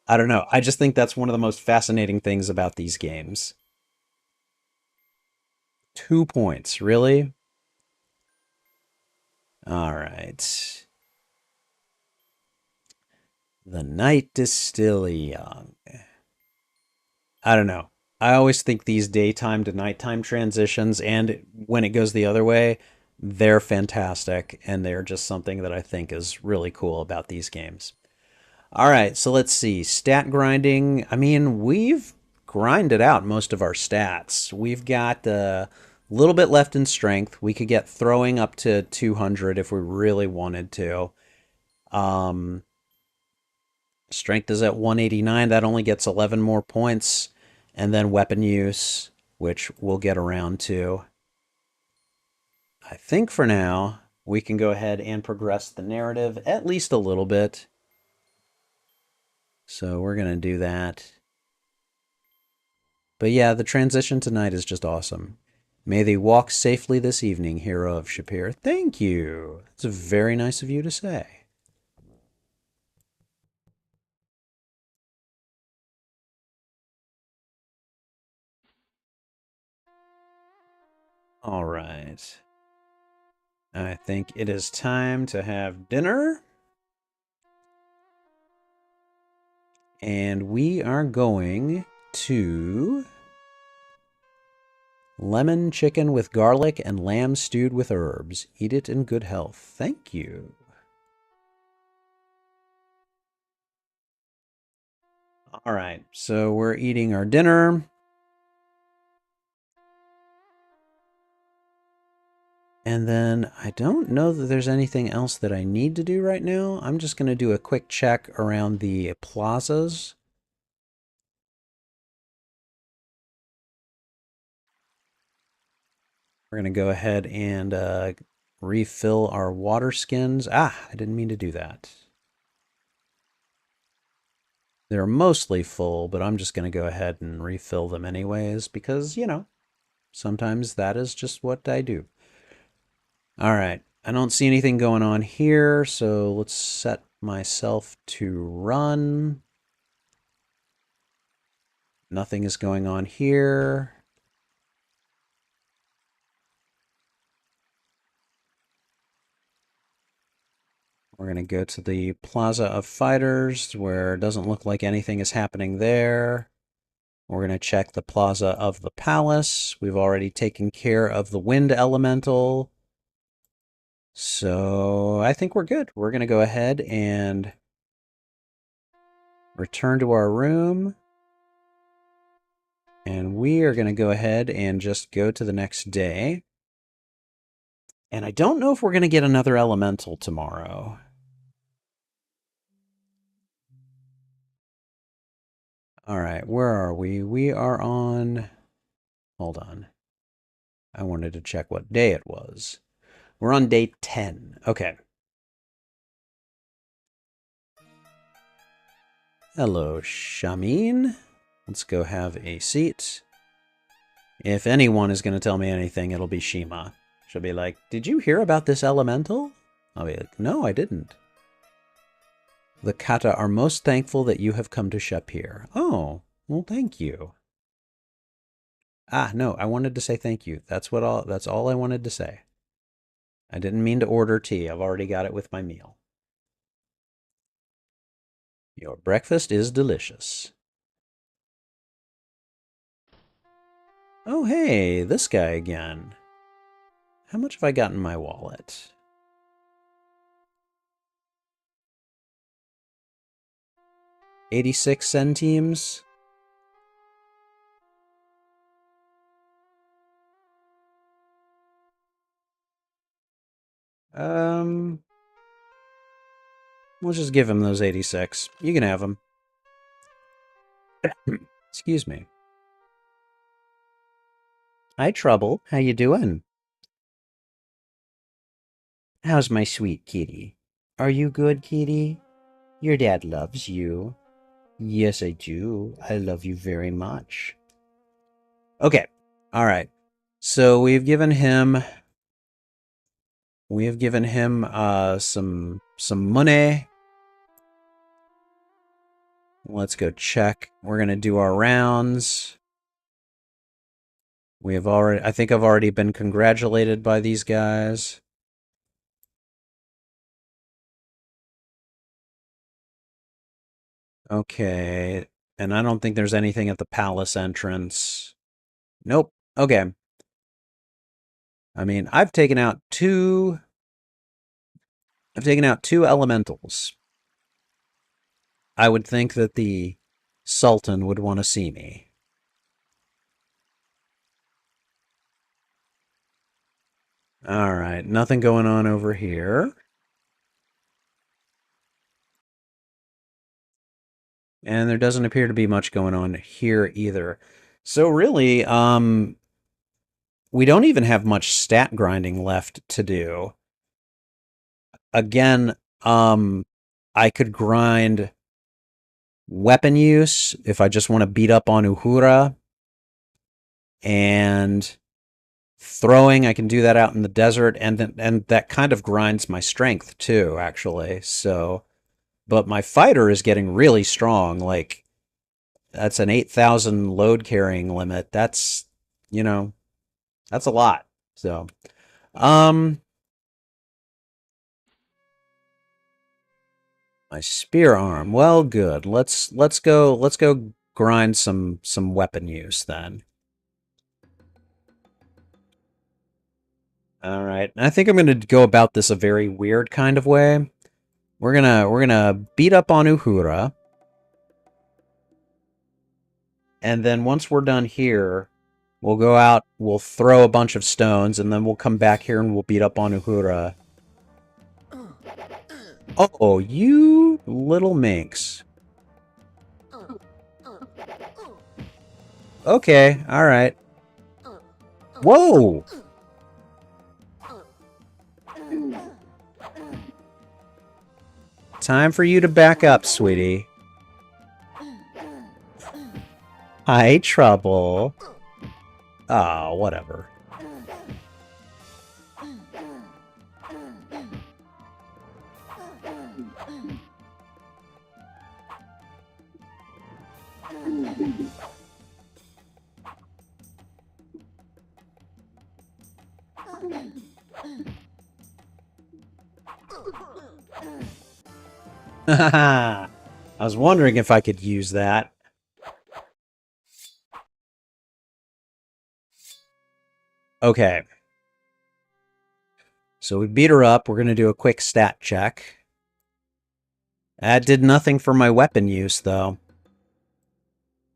I don't know. I just think that's one of the most fascinating things about these games. 2 points, really? All right. The night is still young. I don't know. I always think these daytime to nighttime transitions, and when it goes the other way, they're fantastic, and they're just something that I think is really cool about these games. All right, so let's see. Stat grinding. I mean, we've grinded out most of our stats. We've got a little bit left in strength. We could get throwing up to 200 if we really wanted to. Um, Strength is at 189. That only gets 11 more points. And then weapon use, which we'll get around to. I think for now, we can go ahead and progress the narrative at least a little bit. So we're going to do that. But yeah, the transition tonight is just awesome. May they walk safely this evening, hero of Shapeir. Thank you. It's very nice of you to say. All right. I think it is time to have dinner. And we are going to lemon chicken with garlic and lamb stewed with herbs. Eat it in good health. Thank you. All right, so we're eating our dinner. And then I don't know that there's anything else that I need to do right now. I'm just going to do a quick check around the plazas. We're going to go ahead and refill our water skins. Ah, I didn't mean to do that. They're mostly full, but I'm just going to go ahead and refill them anyways because, you know, sometimes that is just what I do. All right. I don't see anything going on here, so let's set myself to run. Nothing is going on here. We're going to go to the Plaza of Fighters, where it doesn't look like anything is happening there. We're going to check the Plaza of the Palace. We've already taken care of the Wind Elemental. So I think we're good. We're going to go ahead and return to our room. And we are going to go ahead and just go to the next day. And I don't know if we're going to get another elemental tomorrow. All right, where are we? We are on... Hold on. I wanted to check what day it was. We're on day 10. Okay. Hello, Shamin. Let's go have a seat. If anyone is going to tell me anything, it'll be Shima. She'll be like, did you hear about this elemental? I'll be like, no, I didn't. The kata are most thankful that you have come to Shapeir. Oh, well, thank you. Ah, no, I wanted to say thank you. That's all I wanted to say. I didn't mean to order tea. I've already got it with my meal. Your breakfast is delicious. Oh, hey, this guy again. How much have I got in my wallet? 86 centimes. We'll just give him those 86. You can have them. Excuse me. Hi, Trouble. How you doing? How's my sweet kitty? Are you good, kitty? Your dad loves you. Yes, I do. I love you very much. Okay. All right. So we have given him some money. Let's go check. We're gonna do our rounds. I think I've already been congratulated by these guys. Okay. And I don't think there's anything at the palace entrance. Nope. Okay. I mean, I've taken out two elementals. I would think that the Sultan would want to see me. All right, nothing going on over here. And there doesn't appear to be much going on here either. So really, we don't even have much stat grinding left to do. Again, I could grind weapon use if I just want to beat up on Uhura. And throwing, I can do that out in the desert, and that kind of grinds my strength too, actually. So, but my fighter is getting really strong. Like, that's an 8,000 load carrying limit. That's, you know, that's a lot. So, um, my spear arm. Well, good. Let's go grind some weapon use then. All right. I think I'm going to go about this a very weird kind of way. We're gonna beat up on Uhura. And then once we're done here, we'll go out, we'll throw a bunch of stones, and then we'll come back here and we'll beat up on Uhura. Oh, you little minx. Okay, alright. Whoa! Time for you to back up, sweetie. Hi, Trouble. Oh, whatever. I was wondering if I could use that. Okay. So we beat her up. We're going to do a quick stat check. That did nothing for my weapon use, though.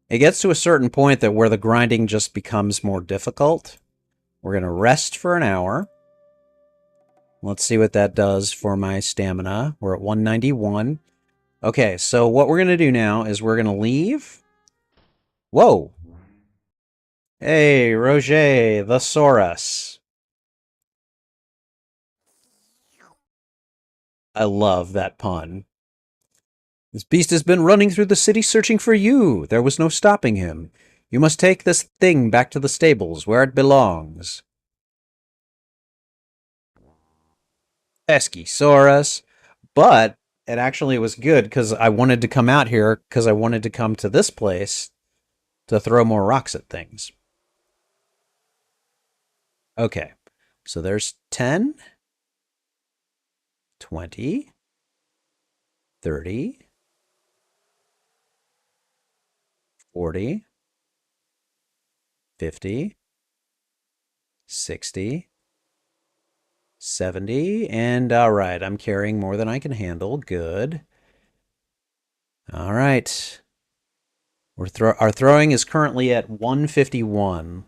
It gets to a certain point that where the grinding just becomes more difficult. We're going to rest for an hour. Let's see what that does for my stamina. We're at 191. Okay, so what we're going to do now is we're going to leave. Whoa! Hey, Roger, the Saurus. I love that pun. This beast has been running through the city searching for you. There was no stopping him. You must take this thing back to the stables, where it belongs. Pesky Saurus. But it actually was good because I wanted to come out here because I wanted to come to this place to throw more rocks at things. Okay, so there's 10, 20, 30, 40, 50, 60, 70, and all right, I'm carrying more than I can handle. Good. All right. Our throwing is currently at 151.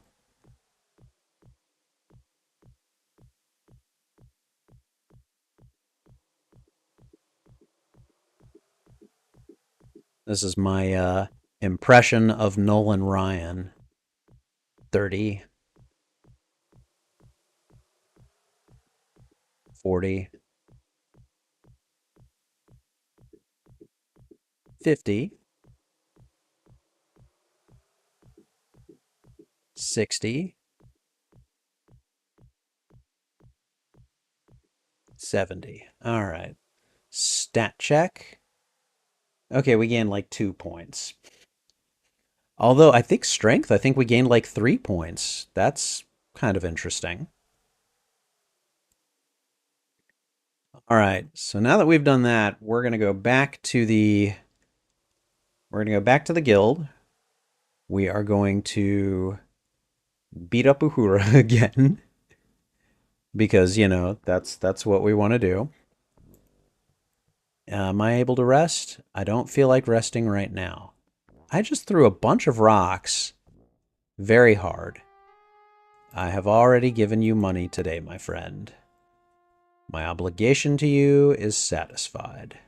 This is my impression of Nolan Ryan. 30, 40, 50, 60, 70. All right. Stat check. Okay, we gained like 2 points. Although I think strength, I think we gained like 3 points. That's kind of interesting. All right. So now that we've done that, we're going to go back to the guild. We are going to beat up Uhura again because, you know, that's what we want to do. Am I able to rest? I don't feel like resting right now. I just threw a bunch of rocks very hard. I have already given you money today, my friend. My obligation to you is satisfied.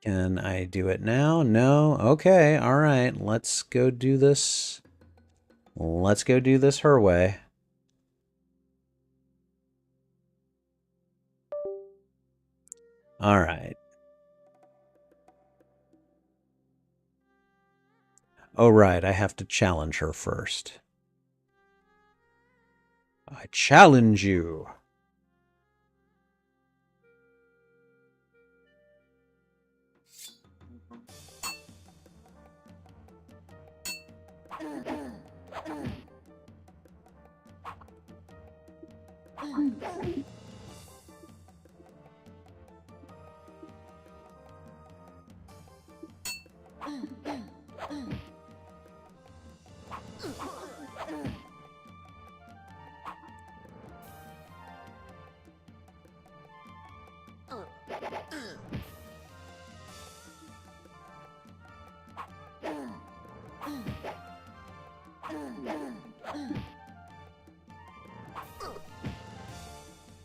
Can I do it now? No? Okay, all right. Let's go do this. Let's go do this her way. All right. Oh, right. I have to challenge her first. I challenge you.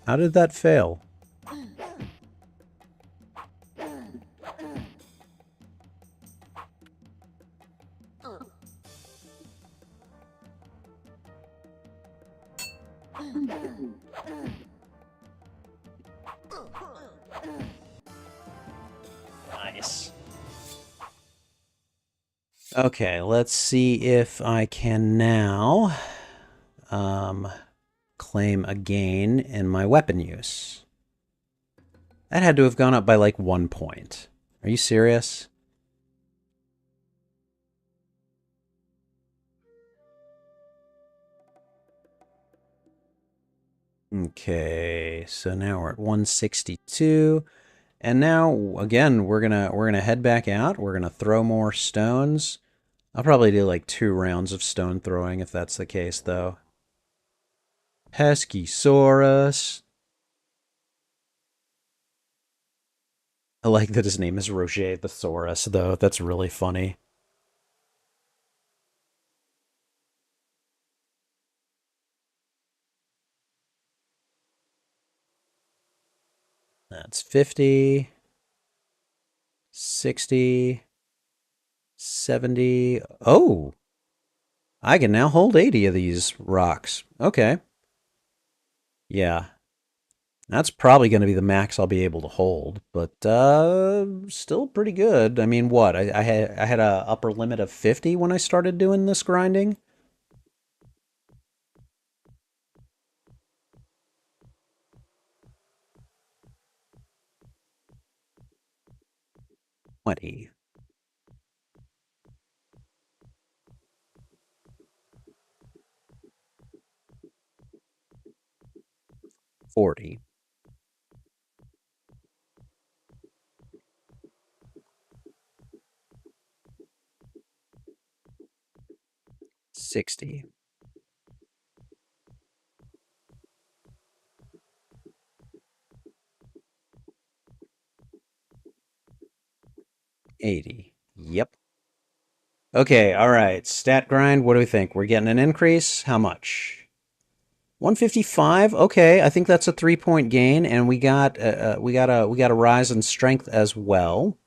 How did that fail? Nice. Okay, let's see if I can now claim a gain in my weapon use. That had to have gone up by like 1 point. Are you serious? Okay, so now we're at 162. And now again, we're gonna head back out. We're gonna throw more stones. I'll probably do like 2 rounds of stone throwing if that's the case though. Peskysaurus. I like that his name is Roger the Saurus, though. That's really funny. That's 50, 60, 70. Oh, I can now hold 80 of these rocks. Okay. Yeah. That's probably going to be the max I'll be able to hold, but still pretty good. I mean, what? I had a upper limit of 50 when I started doing this grinding. 20, 40, 60, 80. Yep. Okay, all right. Stat grind, what do we think? We're getting an increase? How much? 155. Okay, I think that's a 3-point gain, and we got a rise in strength as well.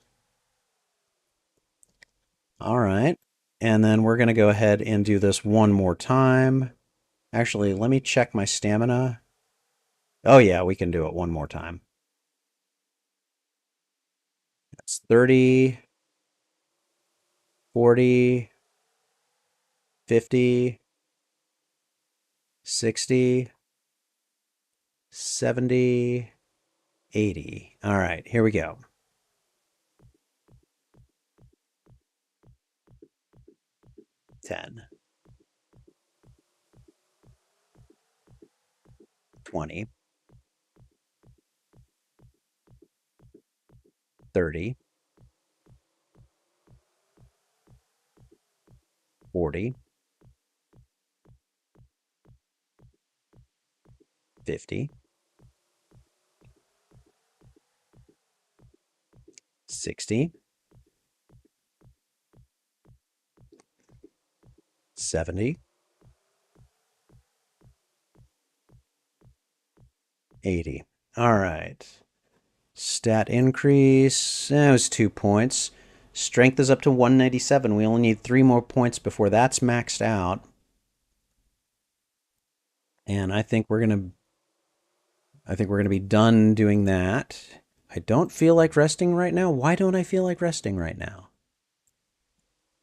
All right, and then we're gonna go ahead and do this one more time. Actually, let me check my stamina. Oh yeah, we can do it one more time. That's 30, 40, 50, 60, 70, 80. All right, here we go. 10, 20, 30, 40, 50, 60, 70, 80. All right. Stat increase. That was 2 points. Strength is up to 197. We only need 3 more points before that's maxed out. And I think we're gonna be done doing that. I don't feel like resting right now. Why don't I feel like resting right now?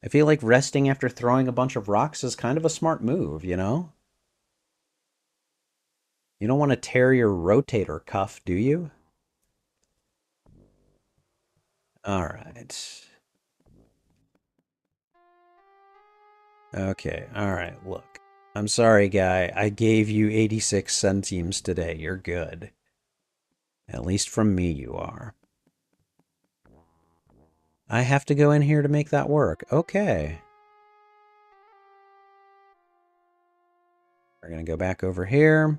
I feel like resting after throwing a bunch of rocks is kind of a smart move, you know? You don't want to tear your rotator cuff, do you? All right. Okay, all right, look. I'm sorry, guy. I gave you 86 centimes today. You're good. At least from me, you are. I have to go in here to make that work. Okay. We're going to go back over here.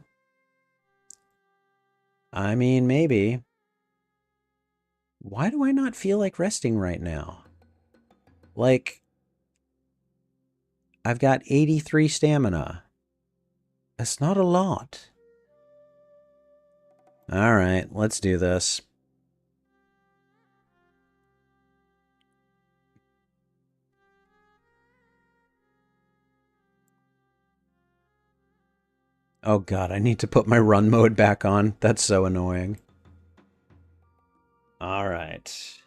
I mean, maybe. Why do I not feel like resting right now? Like, I've got 83 stamina. That's not a lot. All right, let's do this. Oh god, I need to put my run mode back on. That's so annoying. All right.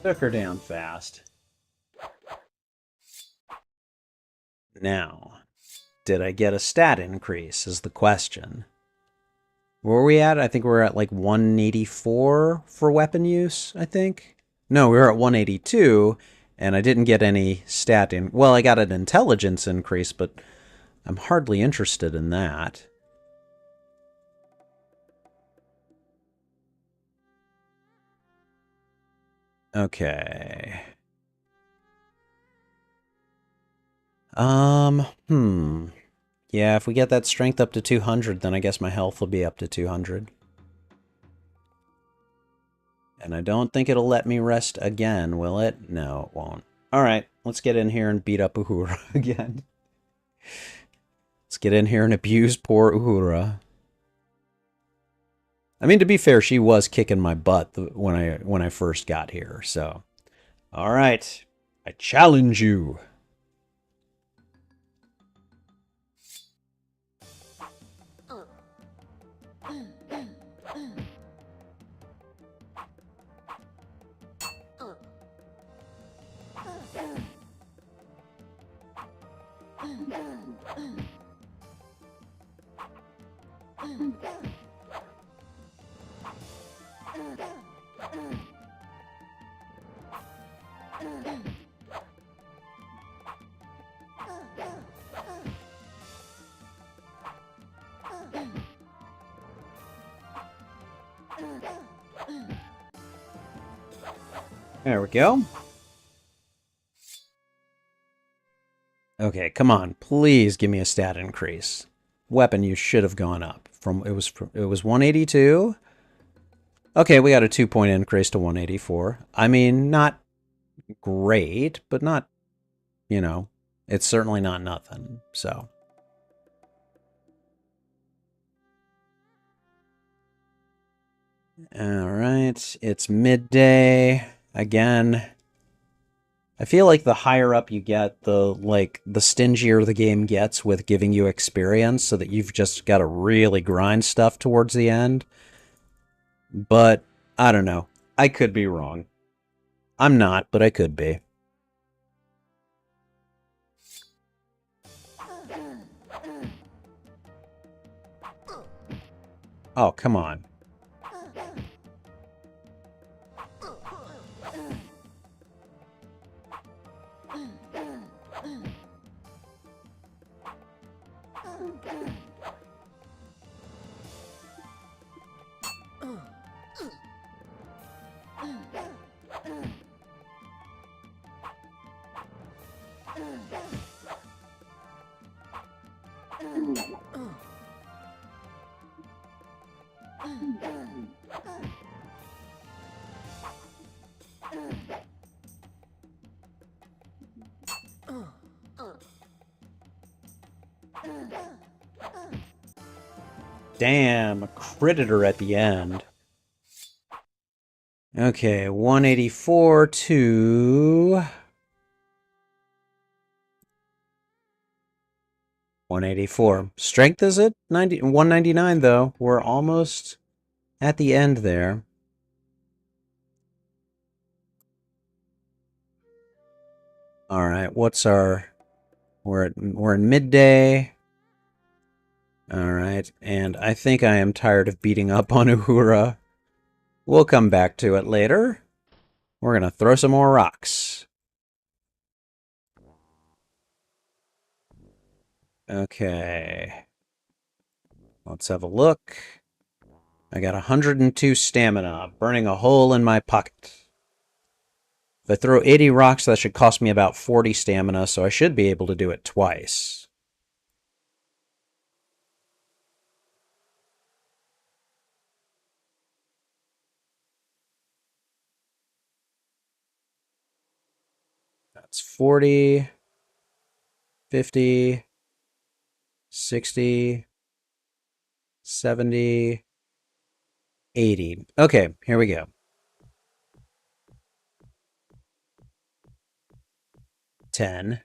Took her down fast. Now, did I get a stat increase is the question. Where were we at? I think we're at like 184 for weapon use, I think. No, we were at 182, and I didn't get any stat in. Well, I got an intelligence increase, but I'm hardly interested in that. Okay. Yeah, if we get that strength up to 200, then I guess my health will be up to 200. And I don't think it'll let me rest again, will it? No, it won't. Alright, let's get in here and beat up Uhura again. Let's get in here and abuse poor Uhura. I mean, to be fair, she was kicking my butt when I first got here, so... Alright, I challenge you. There we go. Okay, come on. Please give me a stat increase. Weapon use should have gone up. It was 182. Okay, we got a 2-point increase to 184. I mean, not great, but not, you know, it's certainly not nothing. So, all right, it's midday again. I feel like the higher up you get, the stingier the game gets with giving you experience, so that you've just got to really grind stuff towards the end. But I don't know. I could be wrong. I'm not, but I could be. Oh, come on. Damn, a creditor at the end. Okay, 184 to 184. Strength is it? 199 though. We're almost at the end there. All right, what's our... We're in midday. All right, and I think I am tired of beating up on Uhura. We'll come back to it later. We're going to throw some more rocks. Okay. Let's have a look. I got 102 stamina, burning a hole in my pocket. If I throw 80 rocks, that should cost me about 40 stamina, so I should be able to do it twice. That's 40, 50, 60, 70, 80. Okay, here we go. 10,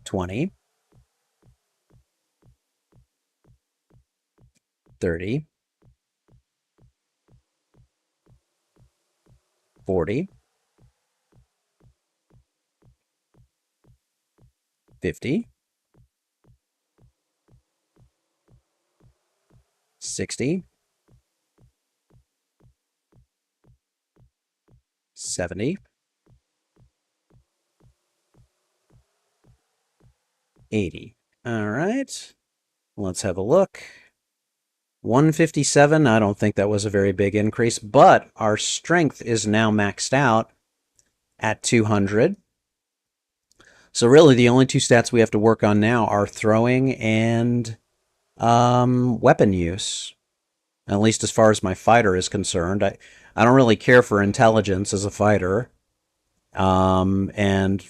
20, 30, 40, 50, 60, 70, 80. All right, let's have a look. 157, I don't think that was a very big increase, but our strength is now maxed out at 200. So really, the only two stats we have to work on now are throwing and weapon use. At least as far as my fighter is concerned. I don't really care for intelligence as a fighter. And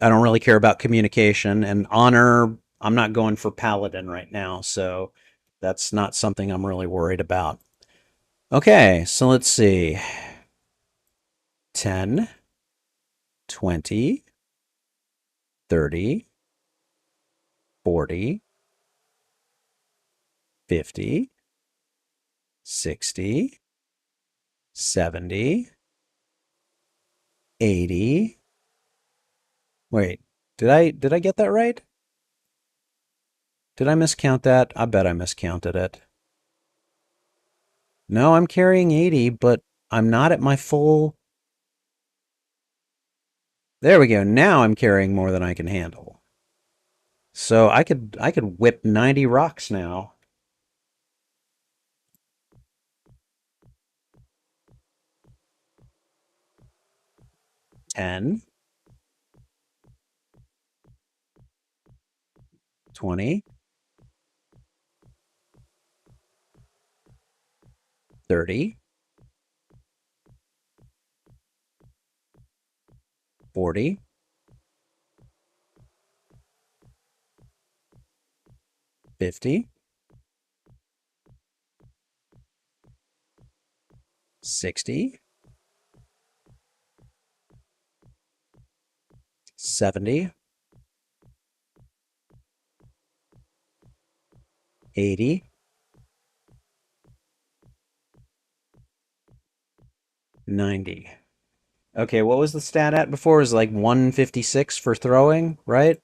I don't really care about communication. And honor, I'm not going for paladin right now, so that's not something I'm really worried about. Okay, so let's see. 10, 20, 30, 40, 50, 60, 70, 80. Wait, did I get that right? Did I miscount that? I bet I miscounted it. No, I'm carrying 80, but I'm not at my full... There we go. Now I'm carrying more than I can handle. So I could whip 90 rocks now. 10, 20, 30, 40, 50, 60, 70, 80, 90. Okay, what was the stat at before? It was like 156 for throwing, right?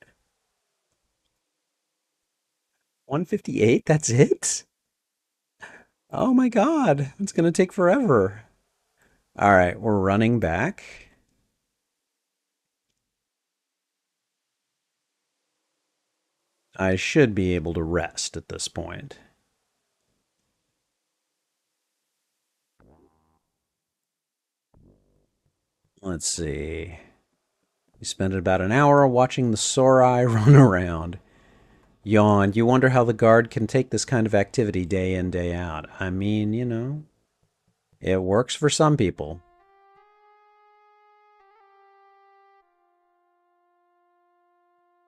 158? That's it? Oh my God, it's gonna take forever. All right, we're running back. I should be able to rest at this point. Let's see. We spent about an hour watching the Sorai run around. Yawned. You wonder how the guard can take this kind of activity day in, day out. I mean, it works for some people.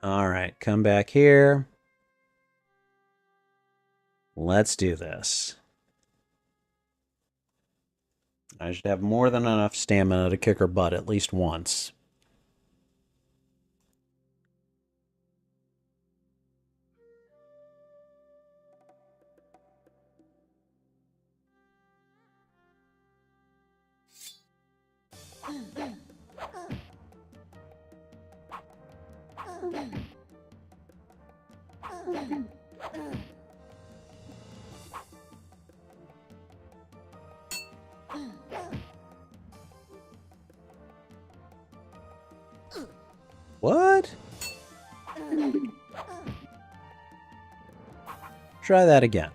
All right, come back here. Let's do this. I should have more than enough stamina to kick her butt at least once. What? Try that again.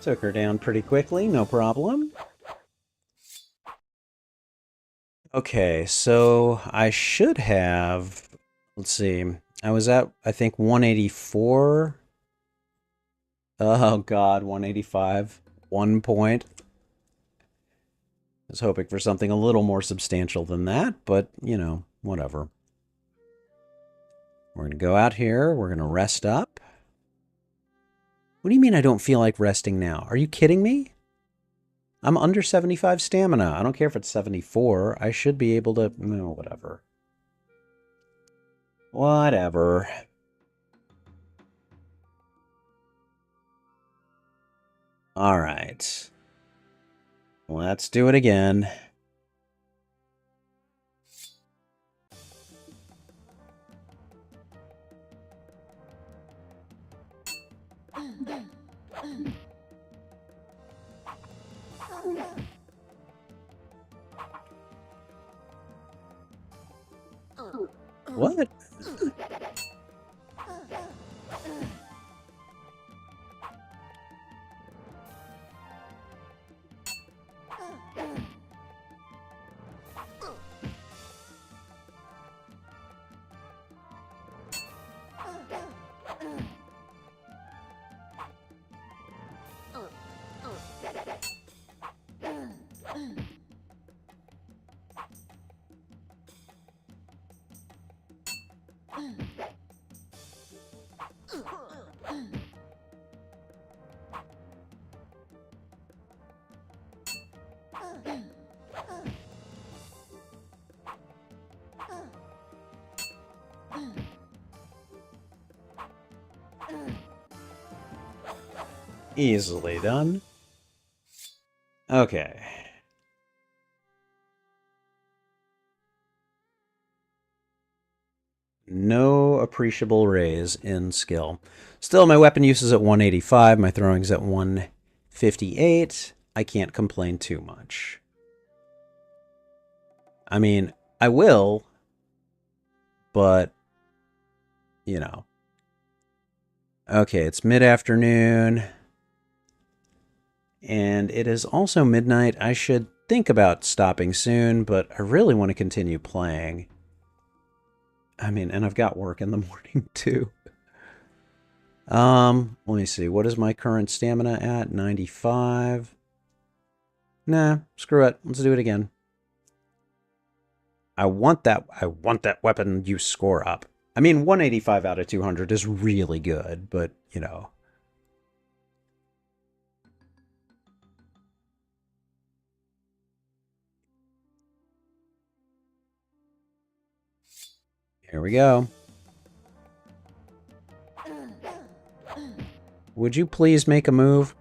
Took her down pretty quickly, no problem. Okay, so I should have, let's see, I was at, I think, 184. Oh God, 185. 1 point. I was hoping for something a little more substantial than that, but, whatever. We're going to go out here. We're going to rest up. What do you mean I don't feel like resting now? Are you kidding me? I'm under 75 stamina. I don't care if it's 74. I should be able to... No, whatever. Whatever. All right. Let's do it again. What? Easily done. Okay. No appreciable raise in skill. Still, my weapon use is at 185. My throwing's at 158. I can't complain too much. I mean, I will, but, you know. Okay, it's mid-afternoon. And it is also midnight. I should think about stopping soon, but I really want to continue playing. I mean, and I've got work in the morning, too. Let me see. What is my current stamina at? 95. Nah, screw it. Let's do it again. I want that weapon use score up. I mean, 185 out of 200 is really good, but, you know. Here we go. Would you please make a move?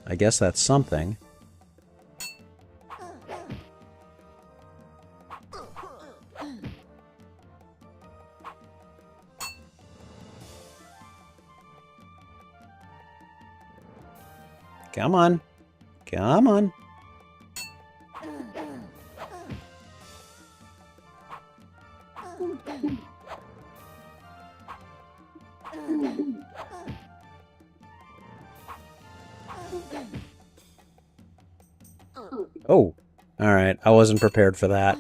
I guess that's something. Come on. Come on. Oh, all right. I wasn't prepared for that.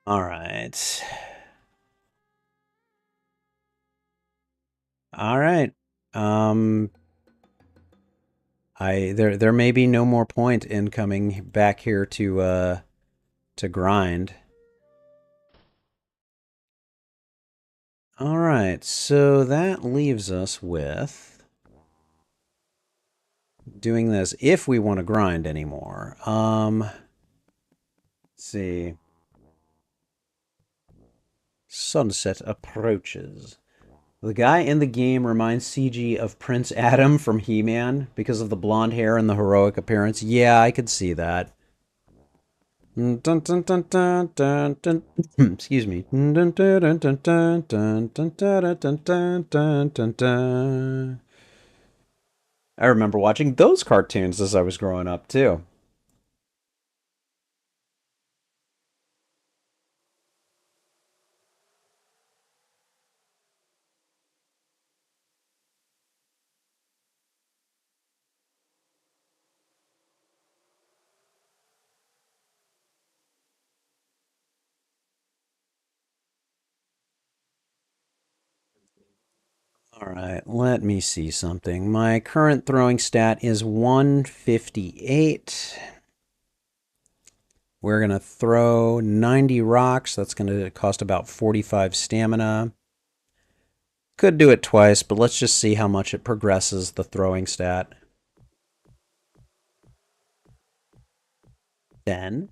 All right. All right. There may be no more point in coming back here to grind. All right. So that leaves us with doing this if we want to grind anymore. Let's see. Sunset approaches. The guy in the game reminds CG of Prince Adam from He-Man because of the blonde hair and the heroic appearance. Yeah, I could see that. Dun, dun, dun, dun, dun, dun. Excuse me. Dun, dun, dun, dun, dun, dun, dun, dun, dun, dun, dun, dun. I remember watching those cartoons as I was growing up, too. All right, let me see something. My current throwing stat is 158. We're going to throw 90 rocks. That's going to cost about 45 stamina. Could do it twice, but let's just see how much it progresses the throwing stat. 10.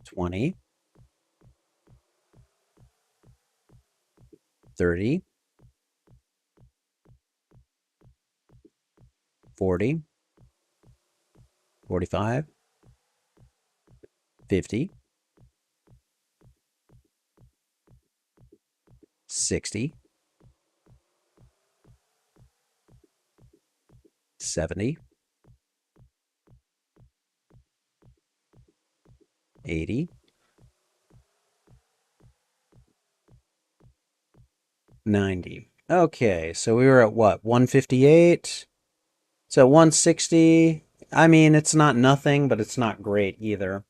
20. 30. 40. 45. 50. 60. 70. 80. 90. Okay, so we were at what? 158? So 160. I mean, it's not nothing, but it's not great either.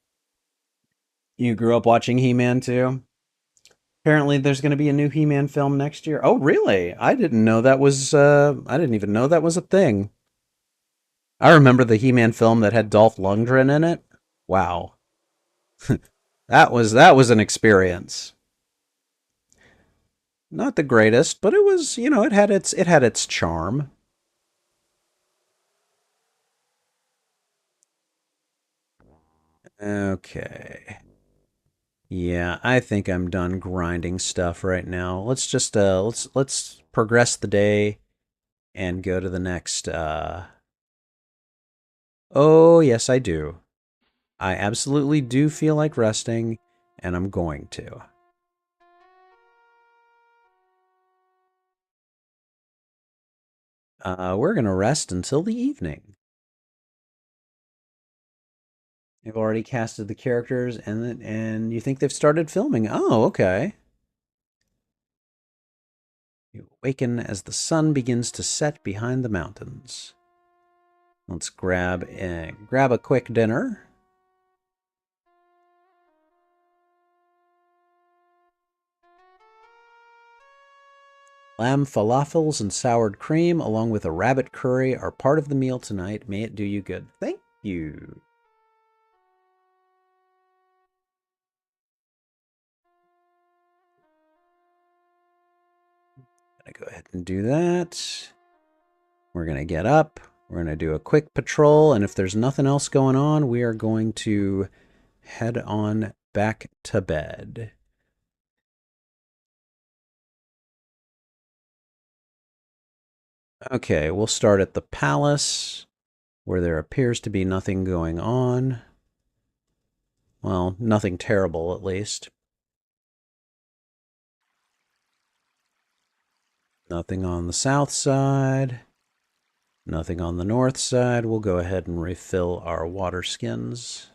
You grew up watching He-Man too? Apparently, there's going to be a new He-Man film next year. Oh, really? I didn't know that was. I didn't even know that was a thing. I remember the He-Man film that had Dolph Lundgren in it. Wow, that was an experience. Not the greatest, but it was. It had its charm. Okay. Yeah, I think I'm done grinding stuff right now. Let's progress the day and go to the next. Oh, yes, I do. I absolutely do feel like resting, and I'm going to. We're gonna rest until the evening. They've already casted the characters, and you think they've started filming? Oh, okay. You awaken as the sun begins to set behind the mountains. Let's grab a quick dinner. Lamb falafels and soured cream, along with a rabbit curry, are part of the meal tonight. May it do you good. Thank you. Gonna go ahead and do that. We're gonna get up. We're gonna do a quick patrol, and if there's nothing else going on, we are going to head on back to bed. Okay, we'll start at the palace, where there appears to be nothing going on. Well, nothing terrible, at least. Nothing on the south side. Nothing on the north side. We'll go ahead and refill our water skins.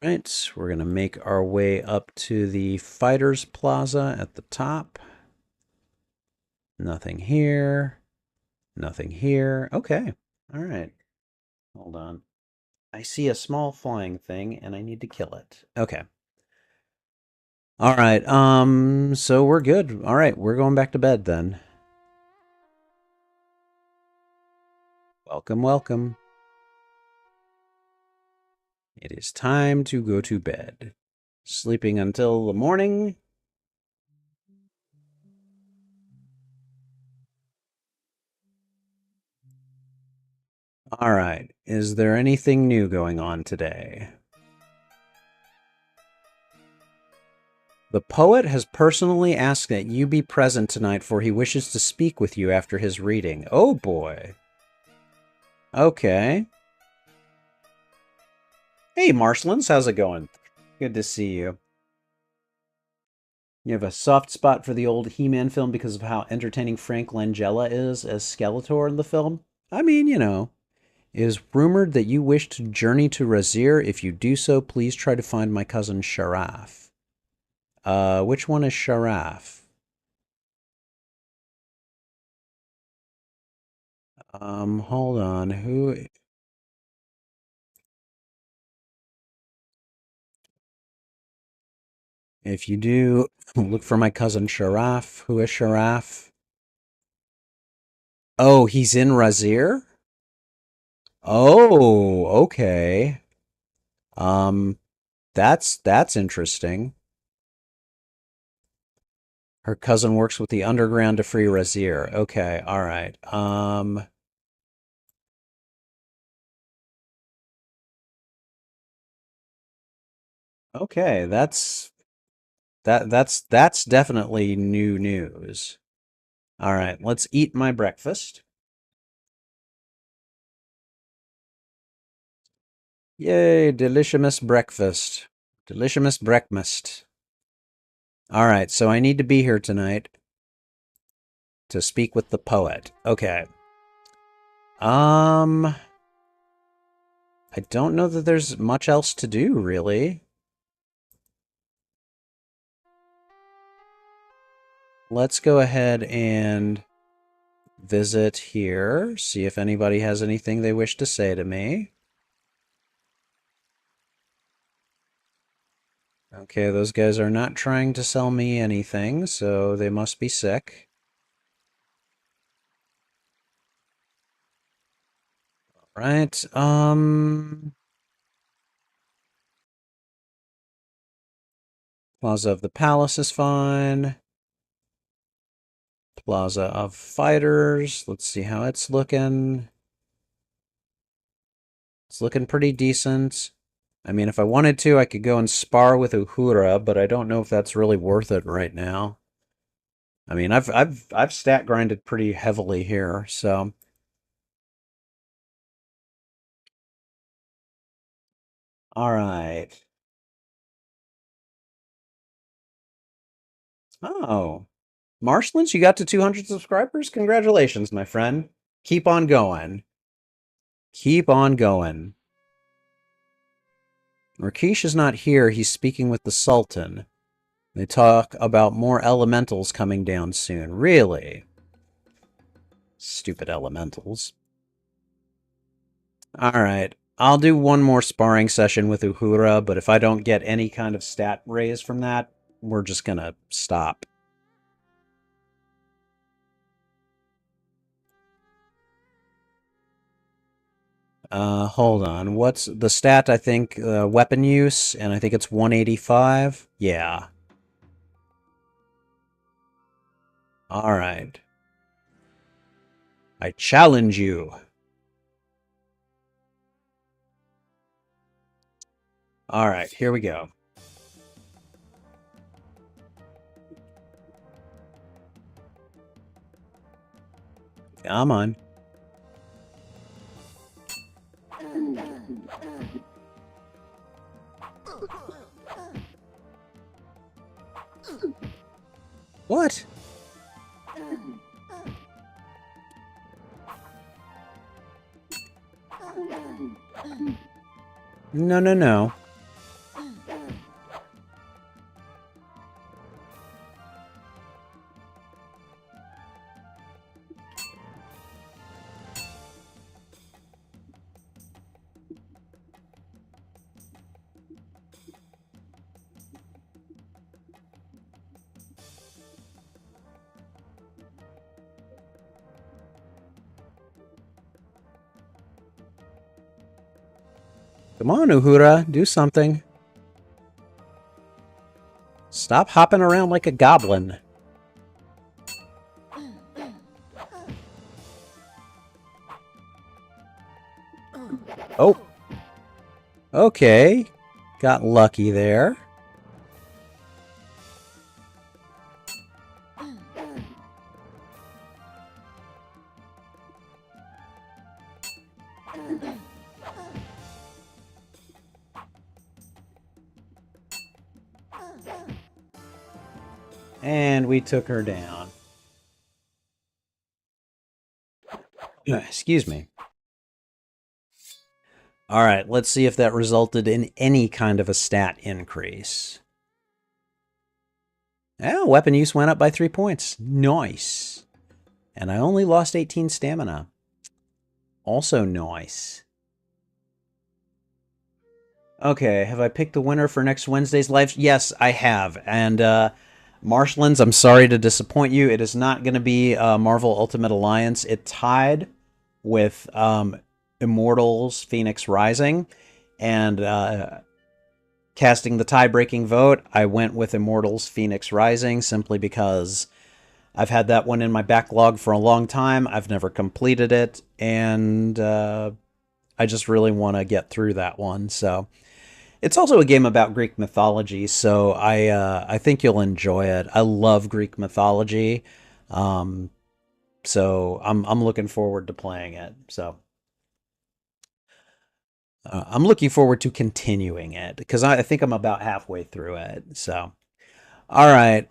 Right, we're going to make our way up to the Fighters Plaza at the top. Nothing here. Nothing here. Okay. All right. Hold on. I see a small flying thing and I need to kill it. Okay. All right. So we're good. All right, we're going back to bed then. Welcome, welcome. It is time to go to bed. Sleeping until the morning. All right. Is there anything new going on today? The poet has personally asked that you be present tonight, for he wishes to speak with you after his reading. Oh boy. Okay. Hey, Marshlands, how's it going? Good to see you. You have a soft spot for the old He-Man film because of how entertaining Frank Langella is as Skeletor in the film? I mean, it is rumored that you wish to journey to Raseir. If you do so, please try to find my cousin Sharaf. Which one is Sharaf? Hold on. Who? If you do, look for my cousin Sharaf. Who is Sharaf? Oh, he's in Razier? Oh, okay. Um, that's interesting. Her cousin works with the underground to free Razier. Okay, all right. Okay, that's definitely new news. All right, let's eat my breakfast. Yay, delicious breakfast. Delicious breakfast. All right, so I need to be here tonight to speak with the poet. Okay. I don't know that there's much else to do, really. Let's go ahead and visit here, see if anybody has anything they wish to say to me. Okay, those guys are not trying to sell me anything, so they must be sick. Right, Plaza of the Palace is fine. Plaza of Fighters, let's see how it's looking. It's looking pretty decent. I mean, if I wanted to, I could go and spar with Uhura, but I don't know if that's really worth it right now. I mean, I've stat grinded pretty heavily here, so all right. Oh, Marshlands, you got to 200 subscribers? Congratulations, my friend. Keep on going. Keep on going. Rakesh is not here. He's speaking with the Sultan. They talk about more elementals coming down soon. Really? Stupid elementals. Alright. I'll do one more sparring session with Uhura, but if I don't get any kind of stat raise from that, we're just gonna stop. Hold on. What's the stat? I think weapon use, and I think it's 185. Yeah. Alright. I challenge you. Alright, here we go. Come on. What? No, no, no. Come on, Uhura, do something. Stop hopping around like a goblin. Oh. Okay. Got lucky there. And we took her down. Excuse me. All right, let's see if that resulted in any kind of a stat increase. Oh, weapon use went up by 3 points. Nice. And I only lost 18 stamina. Also nice. Okay, have I picked the winner for next Wednesday's live? Yes, I have. And Marshlands, I'm sorry to disappoint you. It is not going to be Marvel Ultimate Alliance. It tied with Immortals Phoenix Rising. And casting the tie-breaking vote, I went with Immortals Phoenix Rising simply because I've had that one in my backlog for a long time. I've never completed it, and I just really want to get through that one. So it's also a game about Greek mythology, so I think you'll enjoy it. I love Greek mythology, so I'm looking forward to playing it. So I'm looking forward to continuing it because I think I'm about halfway through it. So all right,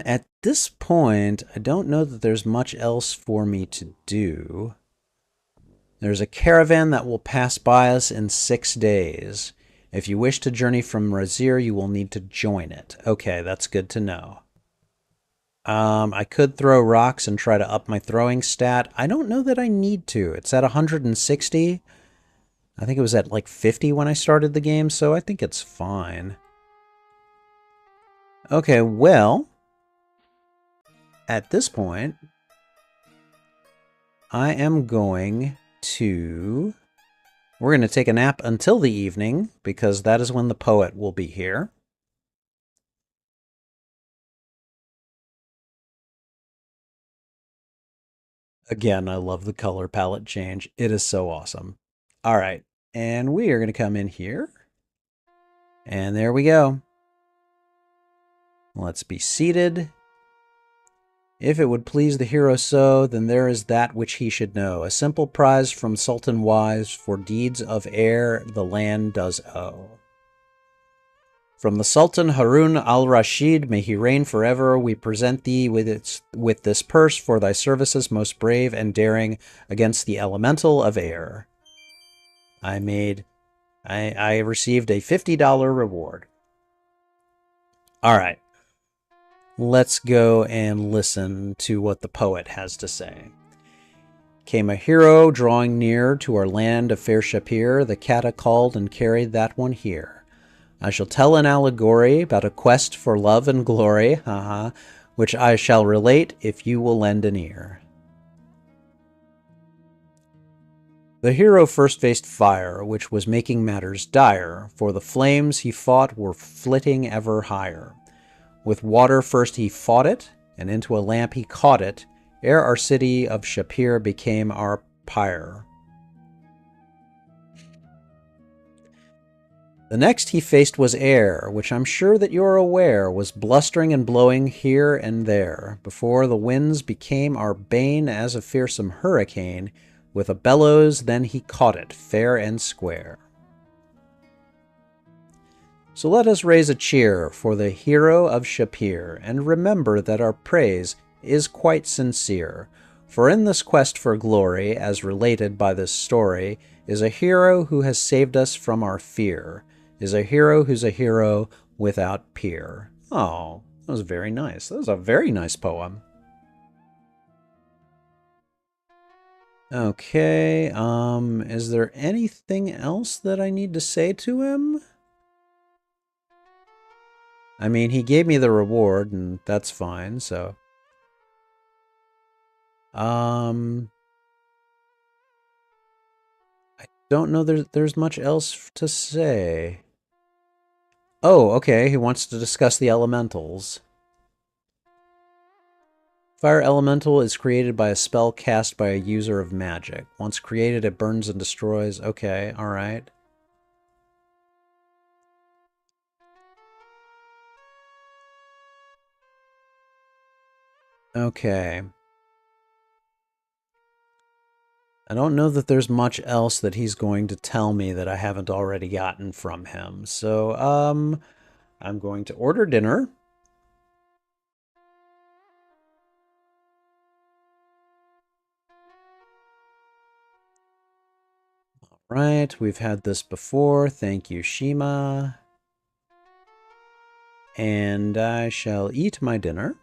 at this point, I don't know that there's much else for me to do. There's a caravan that will pass by us in 6 days. If you wish to journey from Raseir, you will need to join it. Okay, that's good to know. I could throw rocks and try to up my throwing stat. I don't know that I need to. It's at 160. I think it was at like 50 when I started the game, so I think it's fine. Okay, well, at this point, I am going to... We're going to take a nap until the evening, because that is when the poet will be here. Again, I love the color palette change. It is so awesome. All right, and we are going to come in here. And there we go. Let's be seated. If it would please the hero so, then there is that which he should know. A simple prize from Sultan Wise for deeds of air the land does owe. From the Sultan Harun al-Rashid, may he reign forever, we present thee with this purse for thy services most brave and daring against the elemental of air. I received a $50 reward. All right. Let's go and listen to what the poet has to say. Came a hero drawing near to our land of fair Shapeir. The Kata called and carried that one here. I shall tell an allegory about a quest for love and glory, which I shall relate if you will lend an ear. The hero first faced fire, which was making matters dire, for the flames he fought were flitting ever higher. With water first he fought it, and into a lamp he caught it, ere our city of Shapeir became our pyre. The next he faced was air, which I'm sure that you're aware was blustering and blowing here and there, before the winds became our bane as a fearsome hurricane. With a bellows then he caught it, fair and square. So let us raise a cheer for the hero of Shapeir, and remember that our praise is quite sincere. For in this quest for glory, as related by this story, is a hero who has saved us from our fear, is a hero who's a hero without peer. Oh, that was very nice. That was a very nice poem. Okay, is there anything else that I need to say to him? I mean, he gave me the reward, and that's fine, so... I don't know there's much else to say. Oh, okay, he wants to discuss the elementals. Fire elemental is created by a spell cast by a user of magic. Once created, it burns and destroys. Okay, alright. Okay. I don't know that there's much else that he's going to tell me that I haven't already gotten from him. So, I'm going to order dinner. Right, we've had this before. Thank you, Shima. And I shall eat my dinner.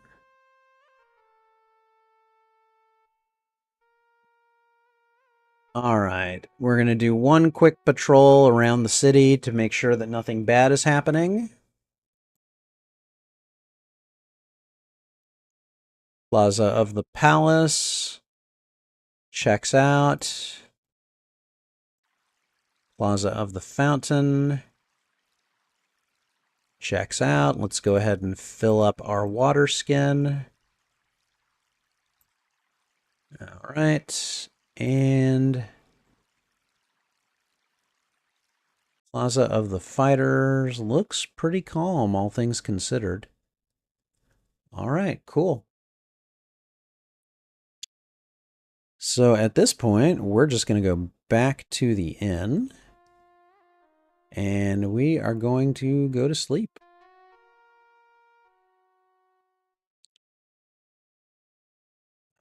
Alright, we're going to do one quick patrol around the city to make sure that nothing bad is happening. Plaza of the Palace. Checks out. Plaza of the Fountain. Checks out. Let's go ahead and fill up our water skin. Alright. And Plaza of the Fighters looks pretty calm, all things considered. Alright, cool. So at this point, we're just going to go back to the inn. And we are going to go to sleep.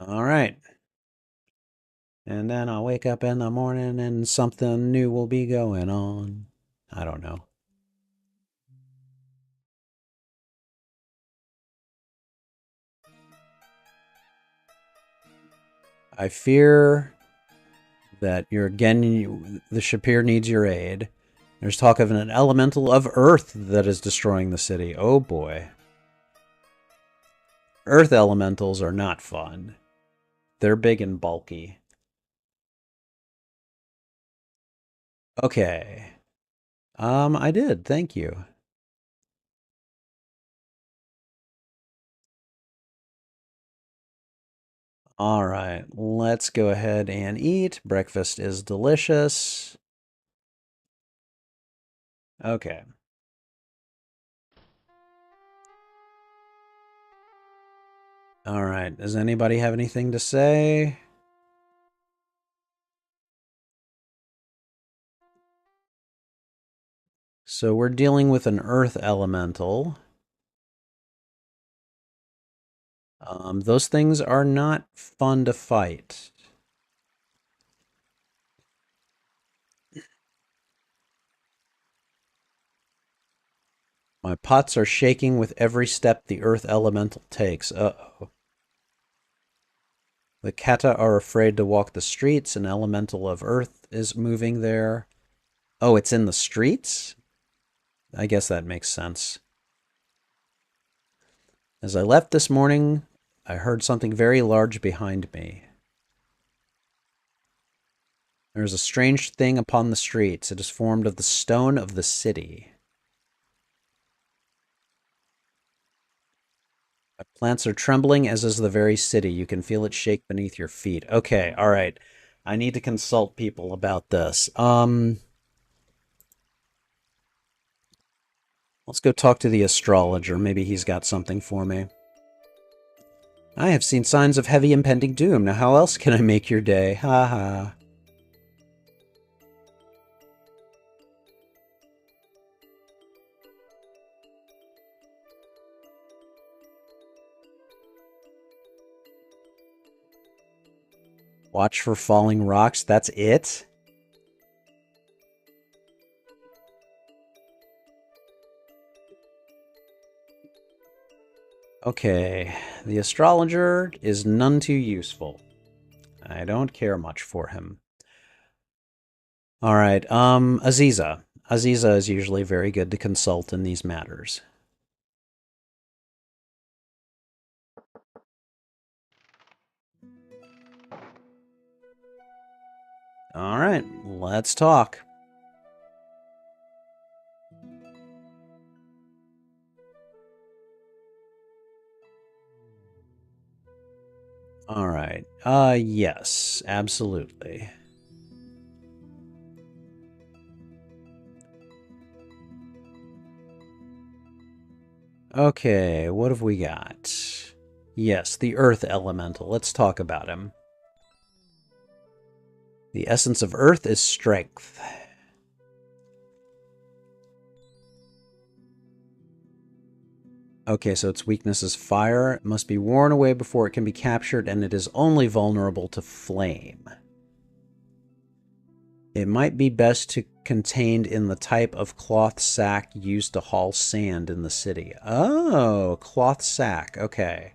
Alright. And then I'll wake up in the morning and something new will be going on. I don't know. I fear that the Shapeir needs your aid. There's talk of an elemental of earth that is destroying the city. Oh boy. Earth elementals are not fun. They're big and bulky. Okay. I did. Thank you. All right. Let's go ahead and eat. Breakfast is delicious. Okay. All right. Does anybody have anything to say? So we're dealing with an earth elemental. Those things are not fun to fight. My pots are shaking with every step the earth elemental takes. Uh-oh. The kata are afraid to walk the streets. An elemental of earth is moving there. Oh, it's in the streets? I guess that makes sense. As I left this morning, I heard something very large behind me. There is a strange thing upon the streets. It is formed of the stone of the city. My plants are trembling, as is the very city. You can feel it shake beneath your feet. Okay, all right. I need to consult people about this. Let's go talk to the astrologer. Maybe he's got something for me. I have seen signs of heavy impending doom. Now how else can I make your day? Ha ha. Watch for falling rocks. That's it? Okay. The astrologer is none too useful. I don't care much for him. All right. Aziza. Aziza is usually very good to consult in these matters. All right. Let's talk. All right. Yes, absolutely. Okay, what have we got? Yes, the Earth Elemental. Let's talk about him. The essence of Earth is strength. Okay, so its weakness is fire. It must be worn away before it can be captured, and it is only vulnerable to flame. It might be best to contained in the type of cloth sack used to haul sand in the city. Oh, cloth sack. Okay.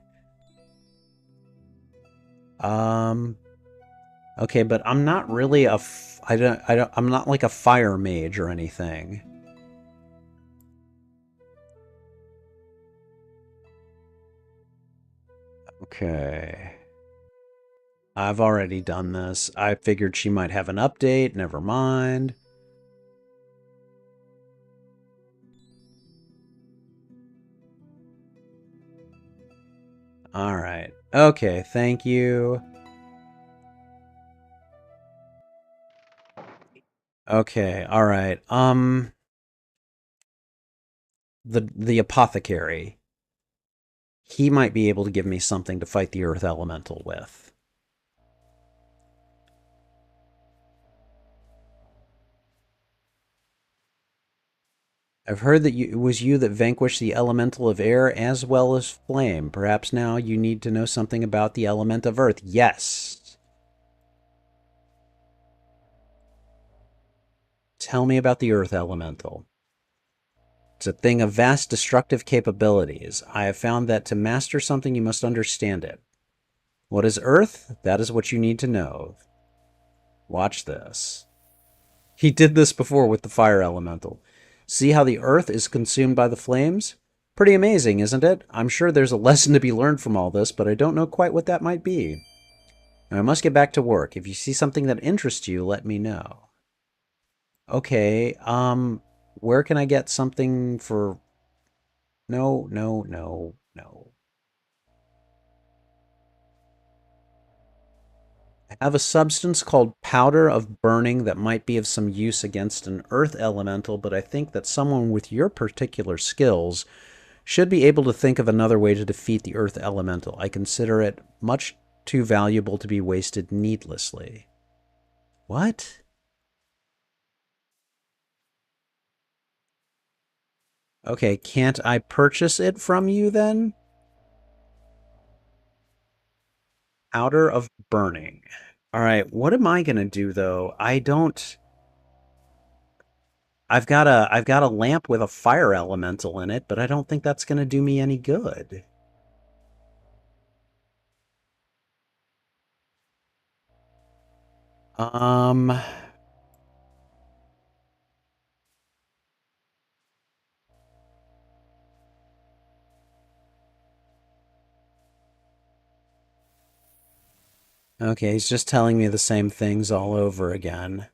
Okay, but I'm not really a I'm not like a fire mage or anything. Okay. I've already done this. I figured she might have an update. Never mind. All right. Okay, thank you. Okay, all right. The apothecary. He might be able to give me something to fight the earth elemental with. I've heard that it was you that vanquished the elemental of air as well as flame. Perhaps now you need to know something about the element of earth. Yes. Tell me about the earth elemental. It's a thing of vast destructive capabilities. I have found that to master something, you must understand it. What is earth? That is what you need to know. Watch this. He did this before with the fire elemental. See how the earth is consumed by the flames? Pretty amazing, isn't it? I'm sure there's a lesson to be learned from all this, but I don't know quite what that might be. I must get back to work. If you see something that interests you, let me know. Okay, where can I get something for... No, no, no, no. I have a substance called powder of burning that might be of some use against an earth elemental, but I think that someone with your particular skills should be able to think of another way to defeat the earth elemental. I consider it much too valuable to be wasted needlessly. What? Okay, can't I purchase it from you then? Powder of burning. All right, what am I gonna do though? I don't. I've got a lamp with a fire elemental in it, but I don't think that's gonna do me any good. Um. Okay, he's just telling me the same things all over again.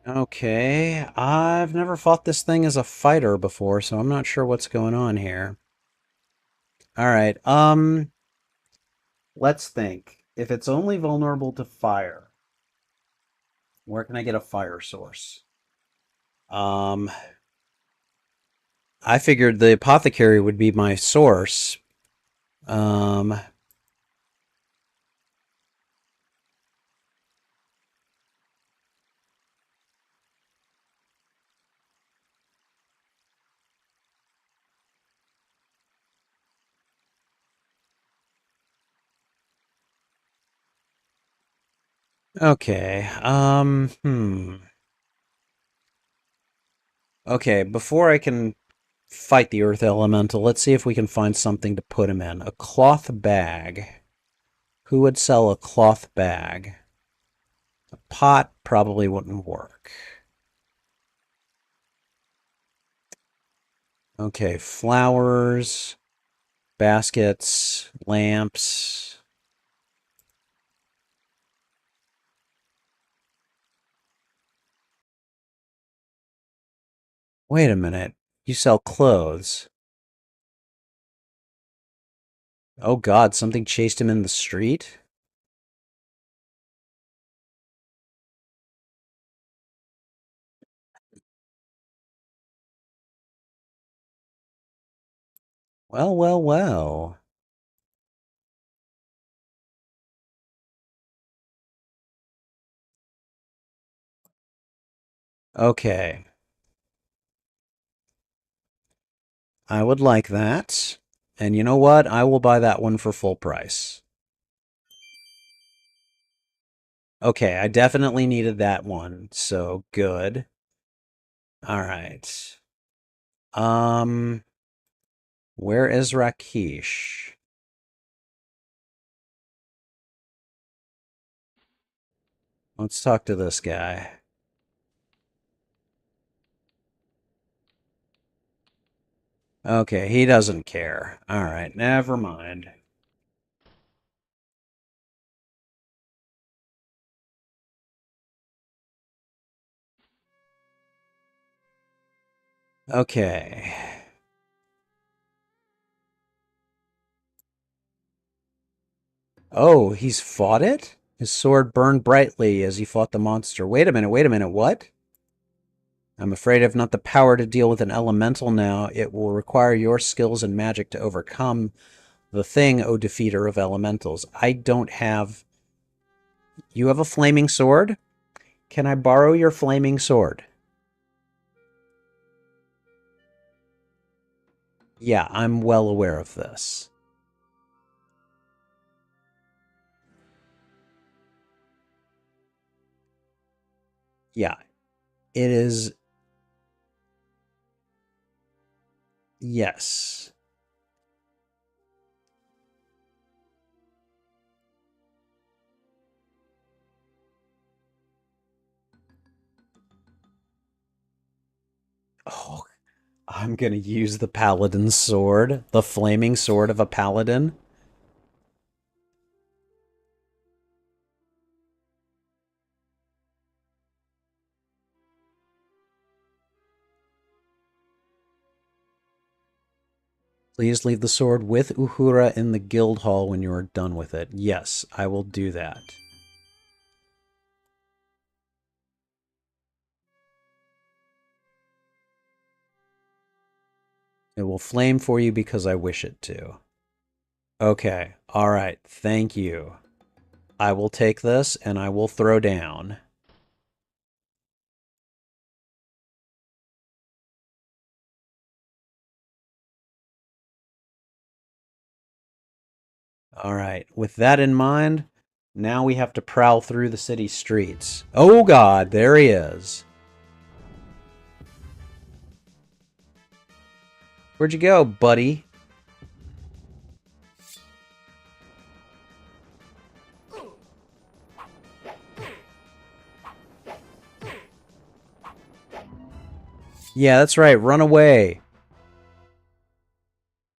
Okay, I've never fought this thing as a fighter before, so I'm not sure what's going on here. All right, let's think. If it's only vulnerable to fire, where can I get a fire source? Um, I figured the apothecary would be my source. Um, okay, Okay, before I can fight the earth elemental, let's see if we can find something to put him in. A cloth bag. Who would sell a cloth bag? A pot probably wouldn't work. Okay, flowers, baskets, lamps. Wait a minute. You sell clothes. Oh God, something chased him in the street? Well, well, well. Okay. I would like that. And you know what? I will buy that one for full price. Okay, I definitely needed that one. So good. All right. Um, where is Rakesh? Let's talk to this guy. Okay, he doesn't care. All right, never mind. Okay. Oh, he's fought it? His sword burned brightly as he fought the monster. Wait a minute, what? I'm afraid I've not the power to deal with an elemental now. It will require your skills and magic to overcome the thing, O defeater of elementals. I don't have... You have a flaming sword? Can I borrow your flaming sword? Yeah, I'm well aware of this. Yeah, it is. Yes. Oh, I'm gonna use the paladin sword, the flaming sword of a paladin. Please leave the sword with Uhura in the guild hall when you are done with it. Yes, I will do that. It will flame for you because I wish it to. Okay, alright, thank you. I will take this and I will throw down. Alright, with that in mind, now we have to prowl through the city streets. Oh god, there he is. Where'd you go, buddy? Yeah, that's right, run away.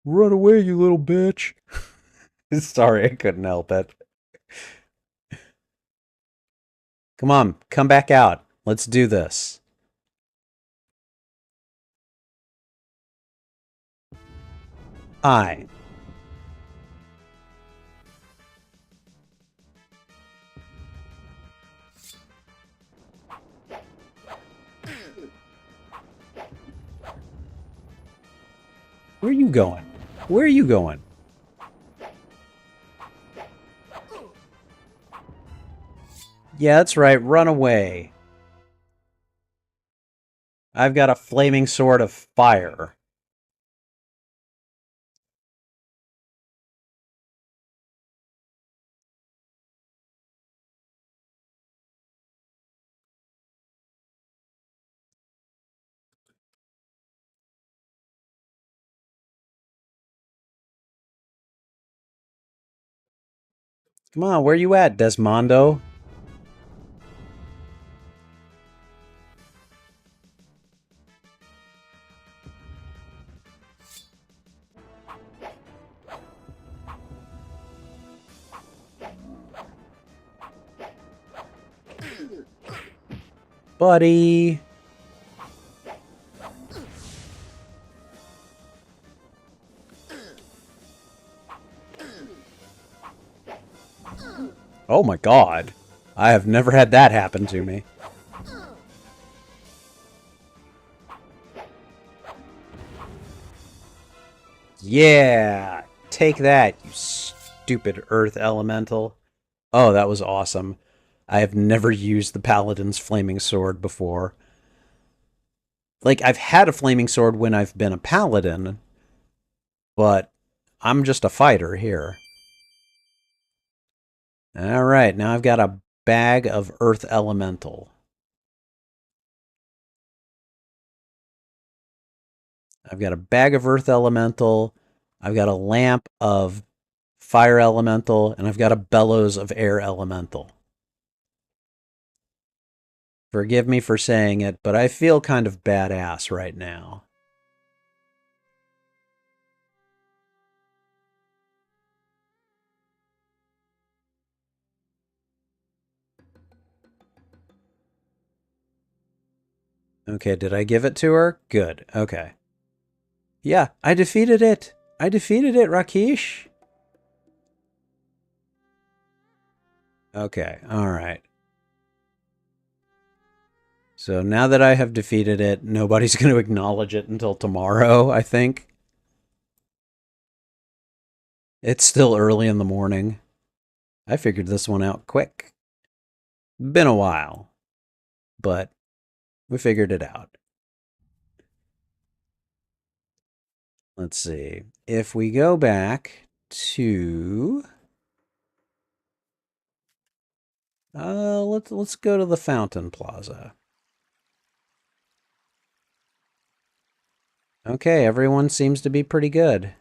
Run away, you little bitch. Sorry, I couldn't help it. Come on, come back out. Let's do this. Hi. Where are you going? Where are you going? Yeah, that's right, run away. I've got a flaming sword of fire. Come on, where you at, Desmondo? Buddy. Oh my god. I have never had that happen to me. Yeah! Take that, you stupid earth elemental. Oh, that was awesome. I have never used the paladin's flaming sword before. Like, I've had a flaming sword when I've been a paladin, but I'm just a fighter here. Alright, now I've got a bag of earth elemental. I've got a bag of earth elemental. I've got a lamp of fire elemental, and I've got a bellows of air elemental. Forgive me for saying it, but I feel kind of badass right now. Okay, did I give it to her? Good, okay. Yeah, I defeated it! I defeated it, Rakesh! Okay, alright. So now that I have defeated it, nobody's going to acknowledge it until tomorrow, I think. It's still early in the morning. I figured this one out quick. Been a while, but we figured it out. Let's see. If we go back to let's go to the Fountain Plaza. Okay, everyone seems to be pretty good.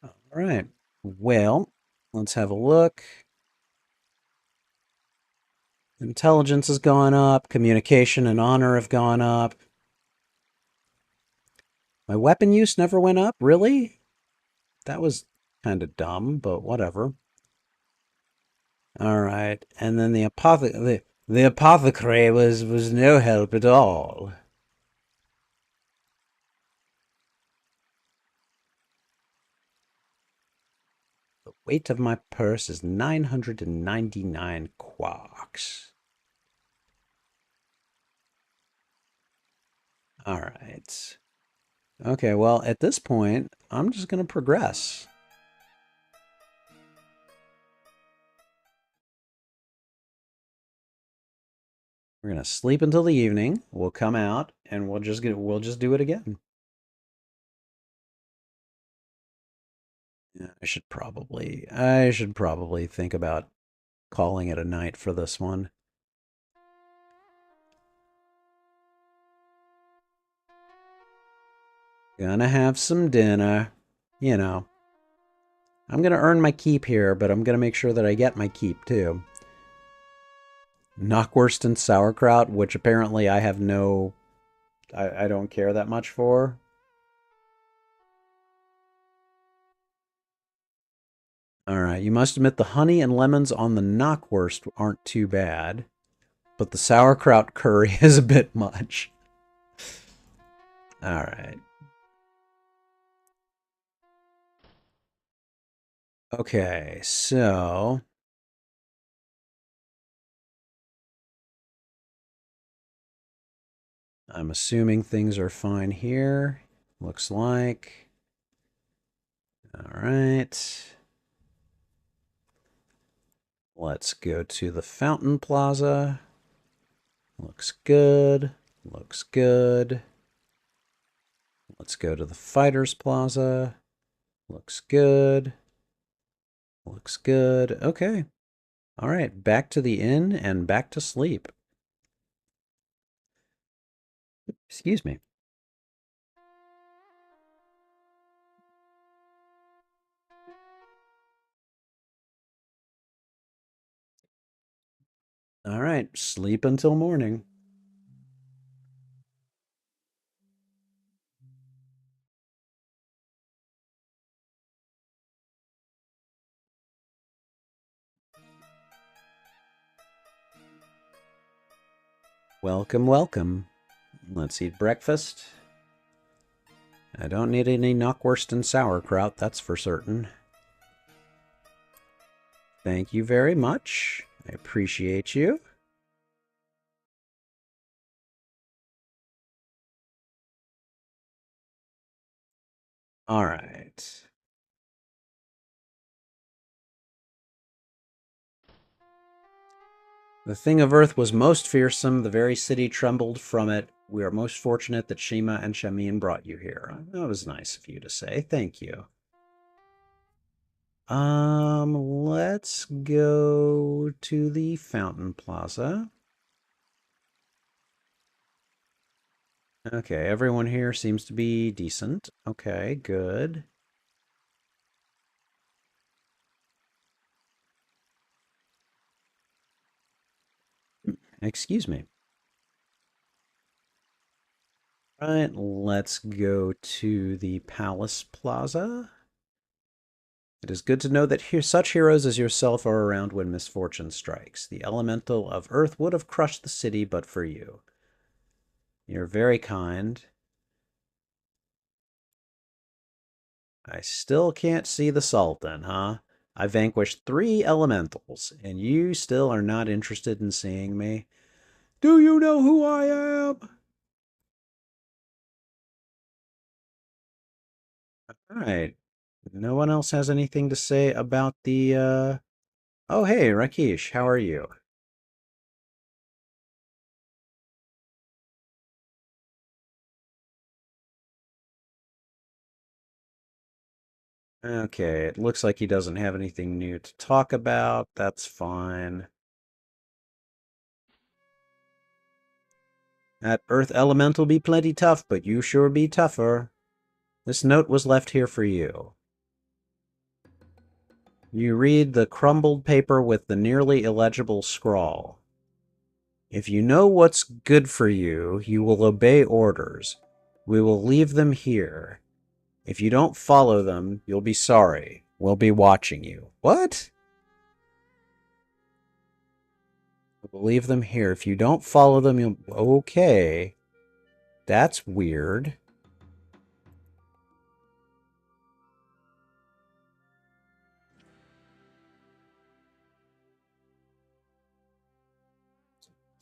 All right. Well, let's have a look. Intelligence has gone up. Communication and honor have gone up. My weapon use never went up? Really? That was kind of dumb, but whatever. All right. And then the apothecary was no help at all. The weight of my purse is 999 quarks. All right. Okay, well, at this point, I'm just going to progress. We're going to sleep until the evening. We'll come out and we'll just do it again. Yeah, I should probably think about calling it a night for this one. Gonna have some dinner. You know, I'm gonna earn my keep here, but I'm gonna make sure that I get my keep too. Knockwurst and sauerkraut, which apparently I have no, I don't care that much for. All right, you must admit the honey and lemons on the knockwurst aren't too bad, but the sauerkraut curry is a bit much. All right. Okay, so I'm assuming things are fine here. Looks like. All right. Let's go to the Fountain Plaza. Looks good. Looks good. Let's go to the Fighters Plaza. Looks good. Looks good. Okay. All right. Back to the inn and back to sleep. Excuse me. All right. Sleep until morning. Welcome, welcome. Let's eat breakfast. I don't need any knockwurst and sauerkraut, that's for certain. Thank you very much. I appreciate you. All right. The thing of earth was most fearsome. The very city trembled from it. We are most fortunate that Shima and Shamin brought you here. That was nice of you to say. Thank you. Let's go to the Fountain Plaza. Okay, everyone here seems to be decent. Okay, good. Excuse me. All right, let's go to the Palace Plaza. It is good to know that such heroes as yourself are around when misfortune strikes. The elemental of earth would have crushed the city but for you. You're very kind. I still can't see the Sultan, huh? I vanquished 3 elementals, and you still are not interested in seeing me? Do you know who I am? All right. No one else has anything to say about the. Oh, hey, Rakesh, how are you? Okay, it looks like he doesn't have anything new to talk about. That's fine. That earth elemental be plenty tough, but you sure be tougher. This note was left here for you. You read the crumbled paper with the nearly illegible scrawl. If you know what's good for you, you will obey orders. We will leave them here. If you don't follow them, you'll be sorry. We'll be watching you. What? We'll leave them here. If you don't follow them, you'll... Okay. That's weird.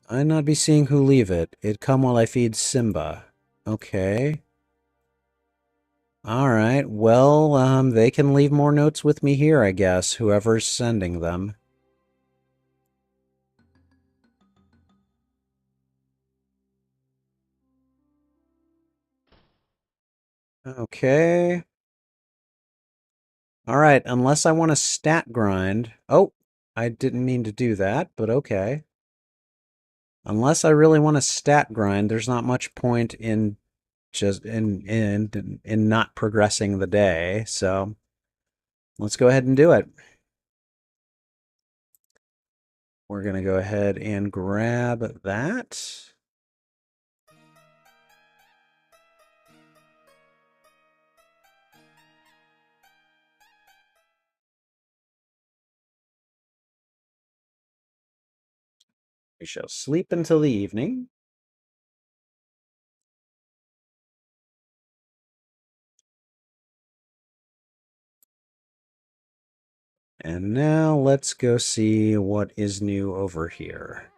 I not be seeing who leave it. It come while I feed Simba. Okay. Alright, well, they can leave more notes with me here, I guess, whoever's sending them. Okay. Alright, unless I want to stat grind... Oh, I didn't mean to do that, but okay. Unless I really want to stat grind, there's not much point in just in not progressing the day, so let's go ahead and do it. We're going to go ahead and grab that. We shall sleep until the evening. And now let's go see what is new over here.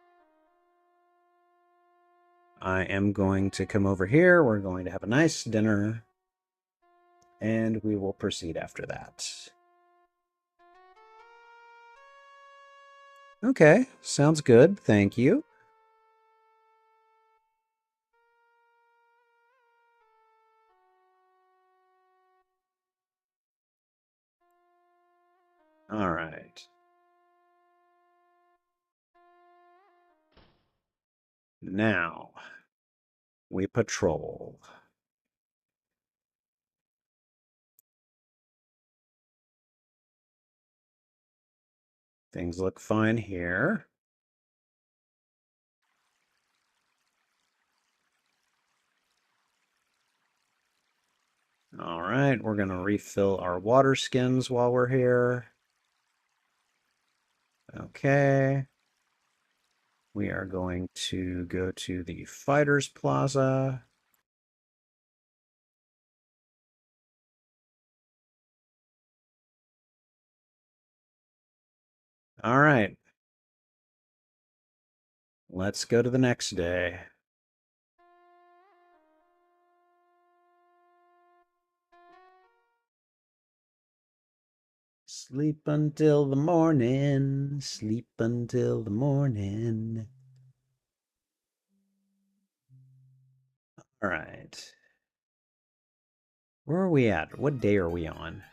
I am going to come over here. We're going to have a nice dinner. And we will proceed after that. Okay, sounds good. Thank you. All right. Now, we patrol. Things look fine here. All right, we're going to refill our water skins while we're here. Okay. We are going to go to the Fighters Plaza. All right. Let's go to the next day. Sleep until the morning. Sleep until the morning. All right. Where are we at? What day are we on?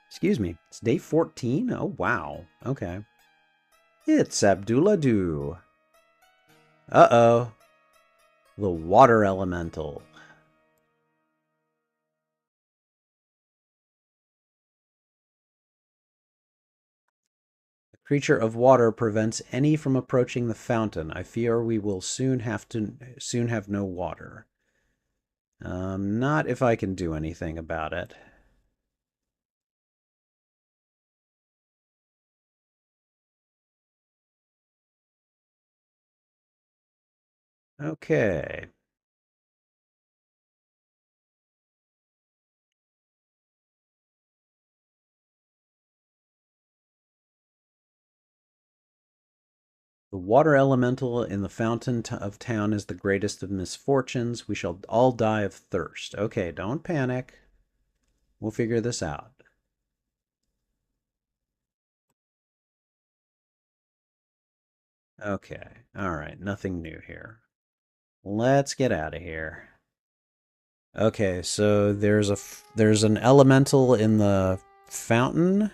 Excuse me. It's day 14? Oh, wow. Okay. It's Abdullah Do. Uh-oh. The water elemental. A creature of water prevents any from approaching the fountain. I fear we will soon have no water. Not if I can do anything about it. Okay. The water elemental in the fountain of town is the greatest of misfortunes. We shall all die of thirst. Okay, don't panic. We'll figure this out. Okay, alright, nothing new here. Let's get out of here. Okay, so there's an elemental in the fountain.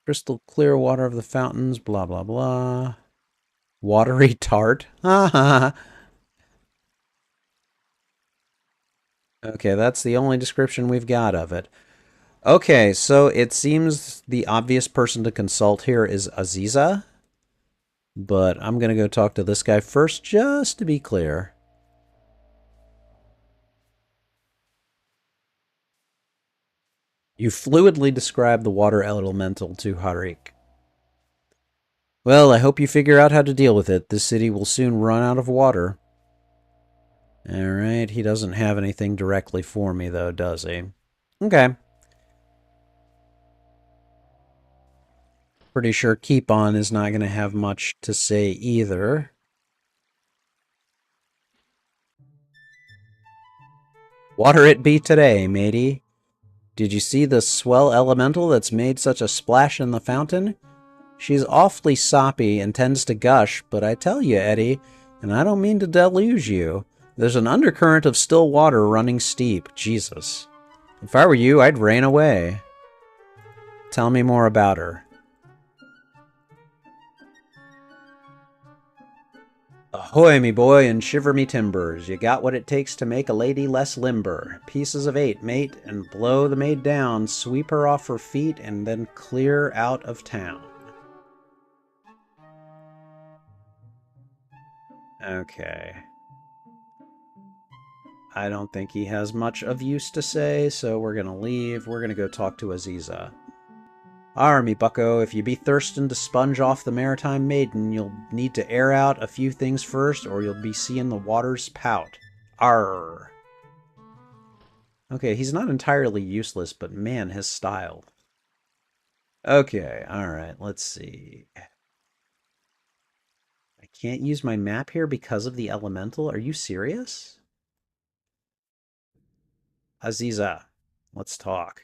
Crystal clear water of the fountains, blah, blah, blah. Watery tart. Okay, that's the only description we've got of it. Okay, so it seems the obvious person to consult here is Aziza. But I'm going to go talk to this guy first, just to be clear. You fluidly describe the water elemental to Harik. Well, I hope you figure out how to deal with it. This city will soon run out of water. Alright, he doesn't have anything directly for me, though, does he? Okay. Pretty sure Keep On is not going to have much to say either. Water it be today, matey. Did you see the swell elemental that's made such a splash in the fountain? She's awfully soppy and tends to gush, but I tell you, Eddie, and I don't mean to deluge you, there's an undercurrent of still water running steep. Jesus. If I were you, I'd rain away. Tell me more about her. Ahoy, me boy, and shiver me timbers. You got what it takes to make a lady less limber. Pieces of 8, mate, and blow the maid down, sweep her off her feet, and then clear out of town. Okay. I don't think he has much of use to say, so we're gonna leave. We're gonna go talk to Aziza. Arr, me bucko, if you be thirstin' to sponge off the maritime maiden, you'll need to air out a few things first, or you'll be seeing the waters pout. Arr. Okay, he's not entirely useless, but man, his style. Okay, alright, let's see. I can't use my map here because of the elemental? Are you serious? Aziza, let's talk.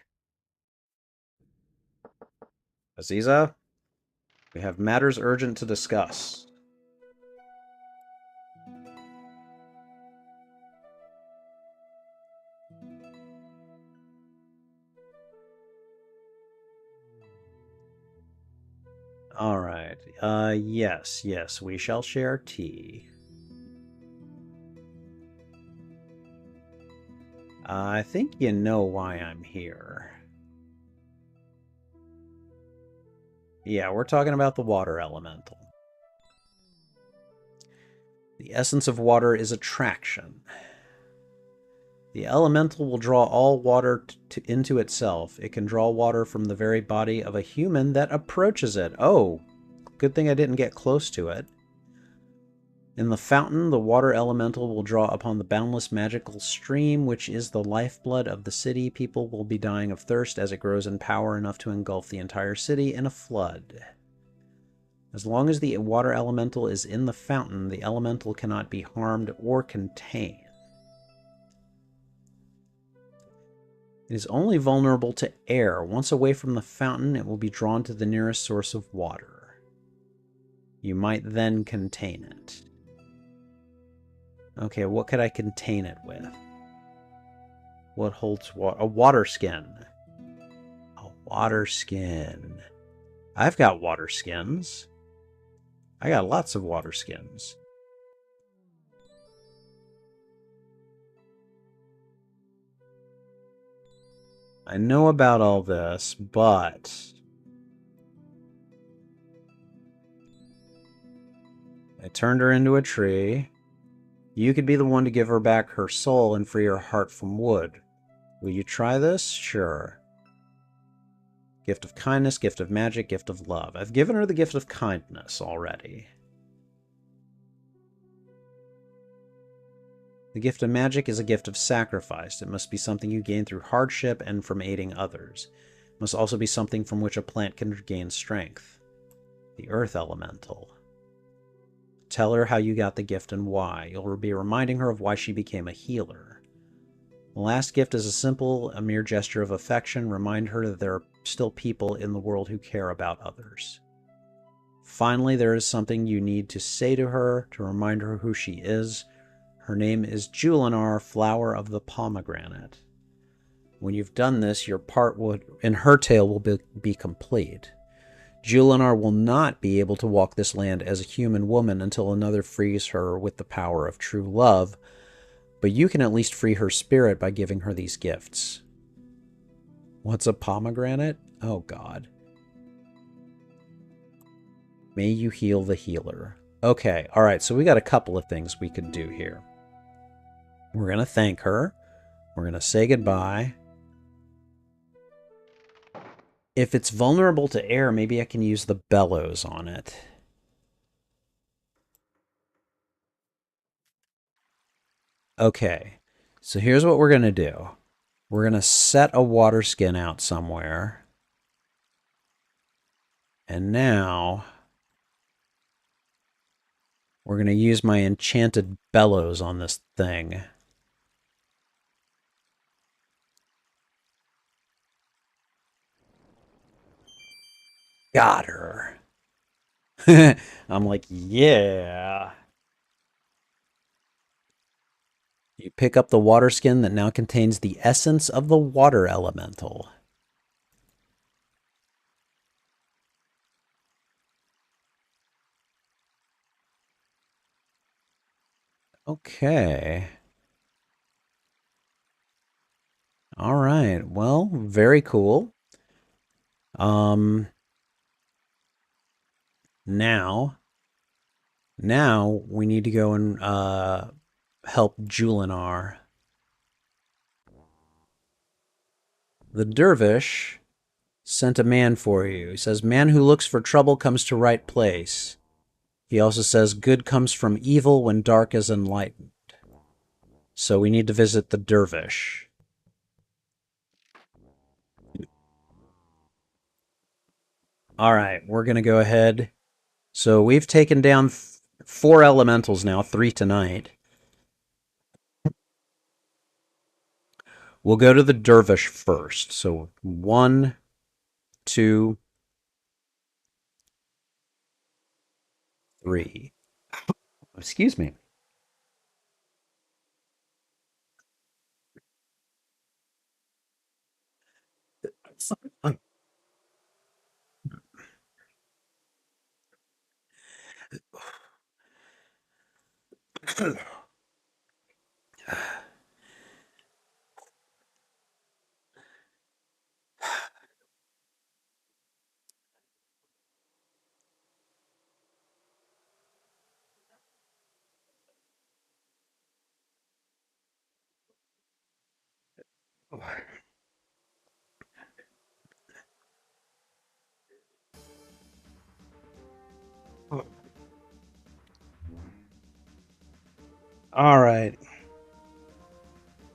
Aziza, we have matters urgent to discuss. Alright, yes, we shall share tea. I think you know why I'm here. Yeah, we're talking about the water elemental. The essence of water is attraction. The elemental will draw all water into itself. It can draw water from the very body of a human that approaches it. Oh, good thing I didn't get close to it. In the fountain, the water elemental will draw upon the boundless magical stream, which is the lifeblood of the city. People will be dying of thirst as it grows in power enough to engulf the entire city in a flood. As long as the water elemental is in the fountain, the elemental cannot be harmed or contained. It is only vulnerable to air. Once away from the fountain, it will be drawn to the nearest source of water. You might then contain it. Okay, what could I contain it with? What holds water? A water skin. A water skin. I've got water skins. I got lots of water skins. I know about all this, but I turned her into a tree. You could be the one to give her back her soul and free her heart from wood. Will you try this? Sure. Gift of kindness, gift of magic, gift of love. I've given her the gift of kindness already. The gift of magic is a gift of sacrifice. It must be something you gain through hardship and from aiding others. It must also be something from which a plant can gain strength. The earth elemental. Tell her how you got the gift and why. You'll be reminding her of why she became a healer. The last gift is a mere gesture of affection. Remind her that there are still people in the world who care about others. Finally, there is something you need to say to her to remind her who she is. Her name is Julinar, flower of the pomegranate. When you've done this, your part in her tale will be complete. Julinar will not be able to walk this land as a human woman until another frees her with the power of true love, but you can at least free her spirit by giving her these gifts. What's a pomegranate? Oh, God. May you heal the healer. Okay, alright, so we got a couple of things we could do here. We're going to thank her. We're going to say goodbye. If it's vulnerable to air, maybe I can use the bellows on it. Okay, so here's what we're going to do. We're going to set a water skin out somewhere. And now we're going to use my enchanted bellows on this thing. Got her. I'm like, yeah. You pick up the water skin that now contains the essence of the water elemental. Okay. All right. Well, very cool. Now we need to go and help Julinar. The dervish sent a man for you. He says, man who looks for trouble comes to right place. He also says, good comes from evil when dark is enlightened. So we need to visit the dervish. All right, we're going to go ahead. So we've taken down 4 elementals now, 3 tonight. We'll go to the dervish first. So 1, 2, 3. Excuse me. All right.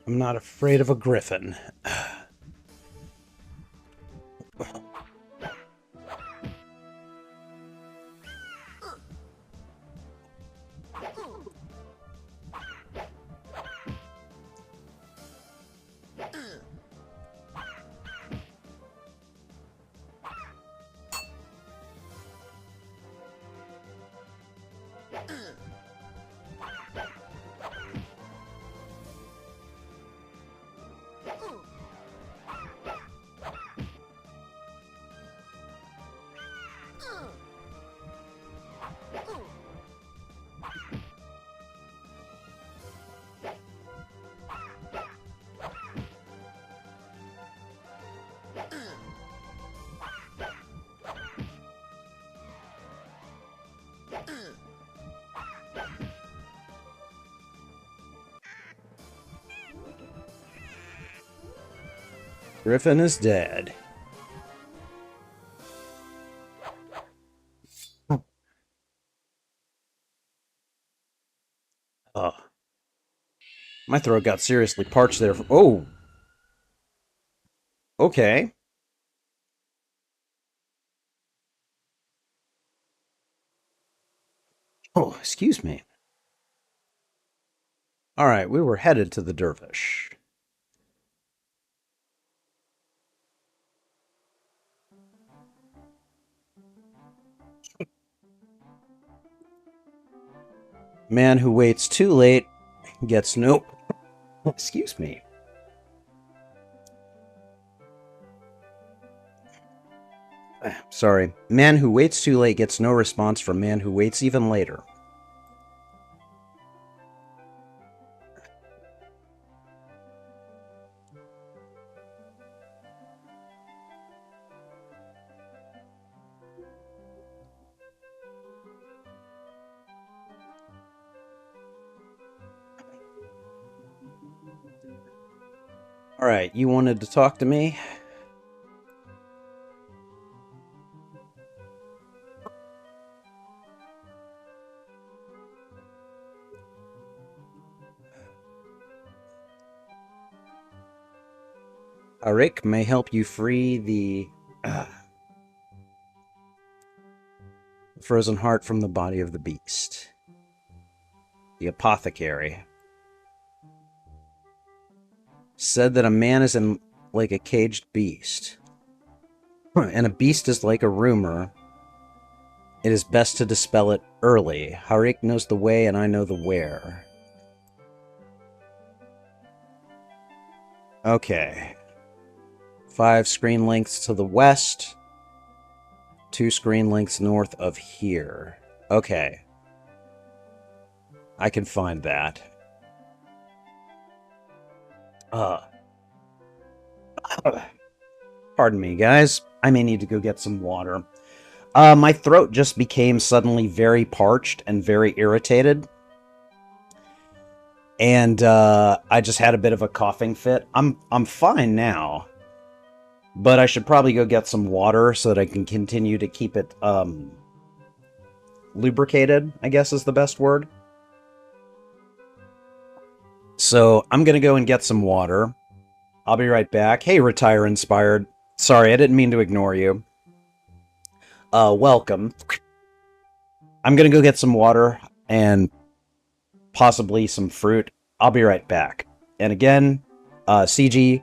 I'm not afraid of a griffin. Griffin is dead. Oh. My throat got seriously parched there. Oh. Okay. Oh, excuse me. All right, we were headed to the dervish. Man who waits too late gets no... Excuse me. Sorry. Man who waits too late gets no response from man who waits even later. Alright, you wanted to talk to me? Arik may help you free the frozen heart from the body of the beast. The apothecary said that a man is like a caged beast. And a beast is like a rumor. It is best to dispel it early. Harik knows the way and I know the where. Okay. 5 screen lengths to the west. 2 screen lengths north of here. Okay. I can find that. Pardon me, guys. I may need to go get some water. My throat just became suddenly very parched and very irritated. And I just had a bit of a coughing fit. I'm fine now. But I should probably go get some water so that I can continue to keep it lubricated, I guess is the best word. So I'm going to go and get some water. I'll be right back. Hey, Retire Inspired. Sorry, I didn't mean to ignore you. Welcome. I'm going to go get some water and possibly some fruit. I'll be right back. And again, CG,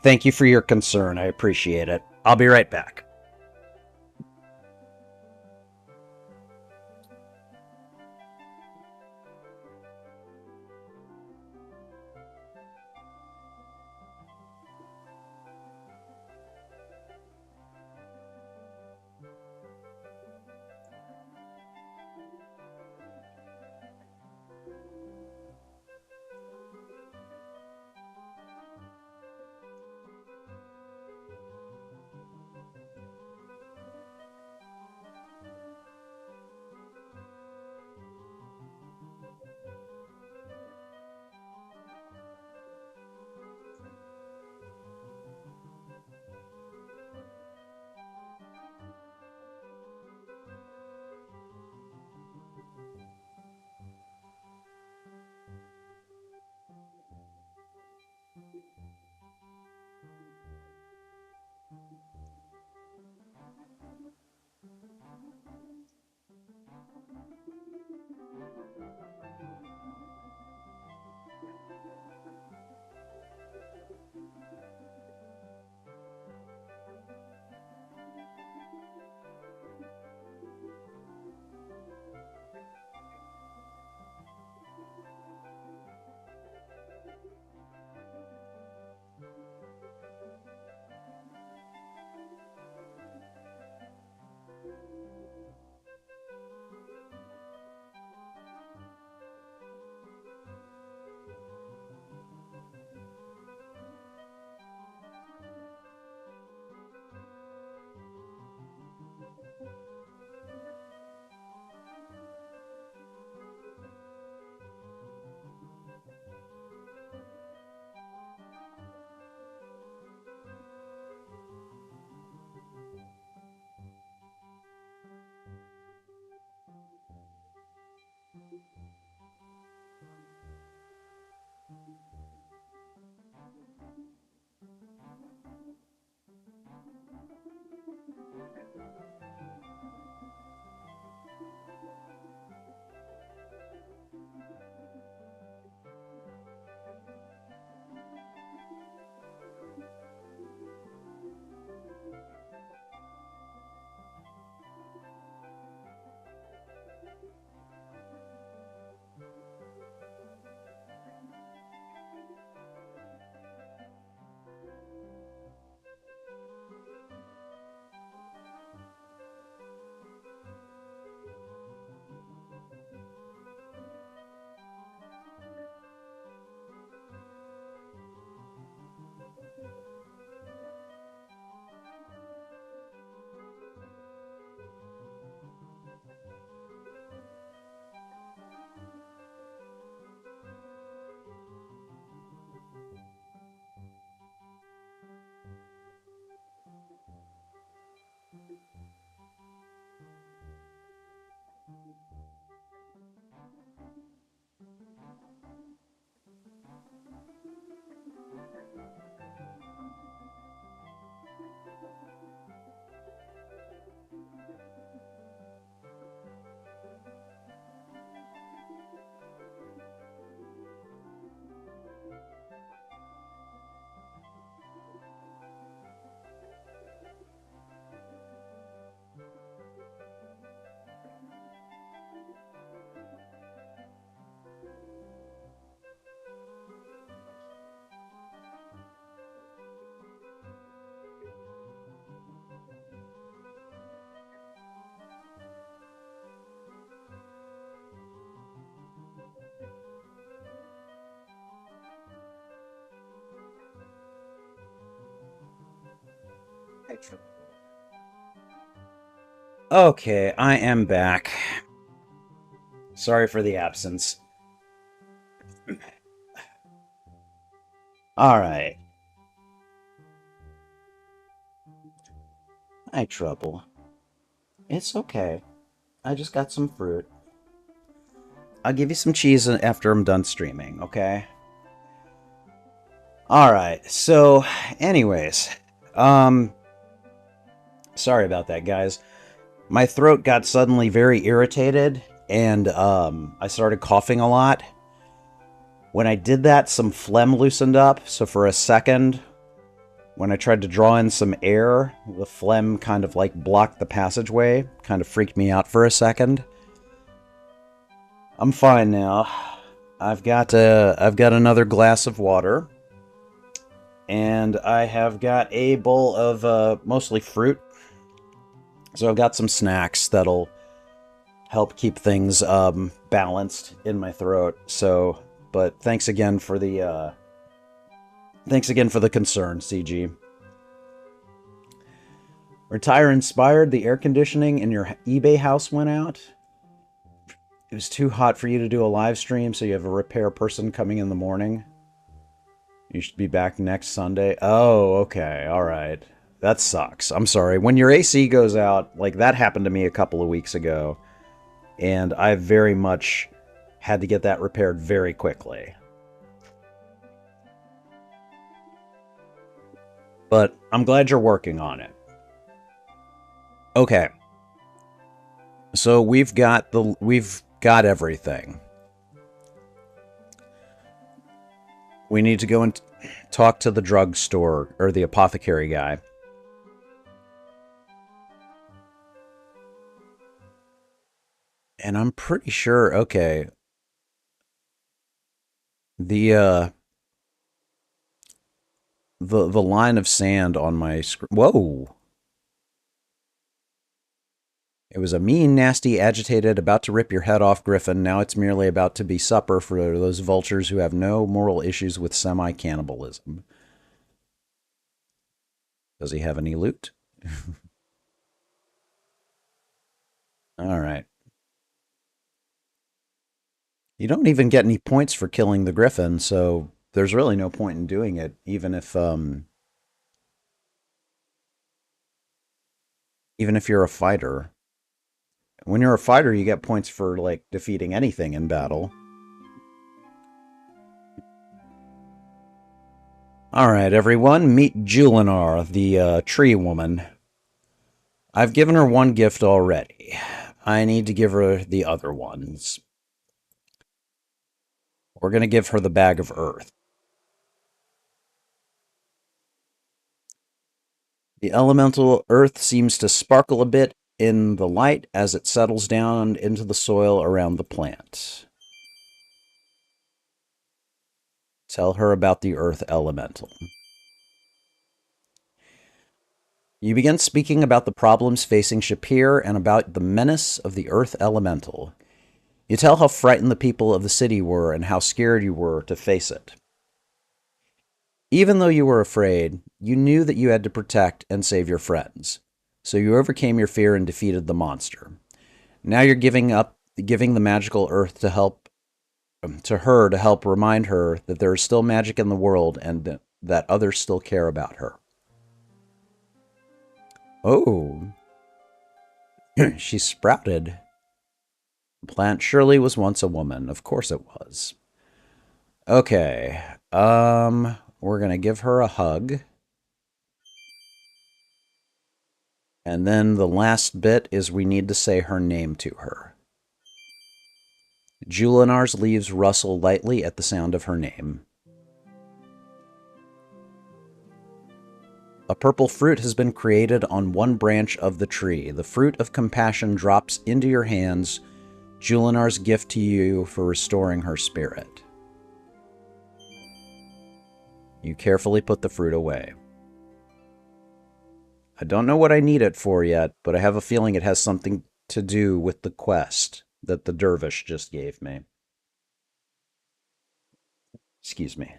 thank you for your concern. I appreciate it. I'll be right back. Okay, I am back. Sorry for the absence. Alright. Hi, Trouble. It's okay. I just got some fruit. I'll give you some cheese after I'm done streaming, okay? Alright, so, anyways. Um, sorry about that, guys. My throat got suddenly very irritated, and, I started coughing a lot. When I did that, some phlegm loosened up, so for a second, when I tried to draw in some air, the phlegm kind of like blocked the passageway. Kind of freaked me out for a second. I'm fine now. I've got another glass of water, and I have got a bowl of mostly fruit. So I've got some snacks that'll help keep things balanced in my throat. So, but thanks again for the concern, CG. Retire inspired. The air conditioning in your eBay house went out. It was too hot for you to do a live stream, so you have a repair person coming in the morning. You should be back next Sunday. Oh, okay. All right. That sucks. I'm sorry. When your AC goes out, like that happened to me a couple of weeks ago, and I very much had to get that repaired very quickly. But I'm glad you're working on it. Okay. So we've got everything. We need to go and talk to the drugstore or the apothecary guy. And I'm pretty sure, okay. The the line of sand on my screen. Whoa. It was a mean, nasty, agitated, about to rip your head off griffin. Now it's merely about to be supper for those vultures who have no moral issues with semi-cannibalism. Does he have any loot? All right. You don't even get any points for killing the griffin, so there's really no point in doing it, even if you're a fighter. When you're a fighter, you get points for like defeating anything in battle. All right, everyone, meet Julinar, the tree woman. I've given her one gift already. I need to give her the other ones. We're going to give her the bag of earth. The elemental earth seems to sparkle a bit in the light as it settles down into the soil around the plant. Tell her about the earth elemental. You begin speaking about the problems facing Shapeir and about the menace of the earth elemental. You tell how frightened the people of the city were and how scared you were to face it. Even though you were afraid, you knew that you had to protect and save your friends. So you overcame your fear and defeated the monster. Now you're giving the magical earth to her to help remind her that there is still magic in the world and that others still care about her. Oh, she sprouted. The plant surely was once a woman. Of course it was. Okay. We're going to give her a hug. And then the last bit is we need to say her name to her. Julinar's leaves rustle lightly at the sound of her name. A purple fruit has been created on one branch of the tree. The fruit of compassion drops into your hands, Julinar's gift to you for restoring her spirit. You carefully put the fruit away. I don't know what I need it for yet, but I have a feeling it has something to do with the quest that the dervish just gave me. Excuse me.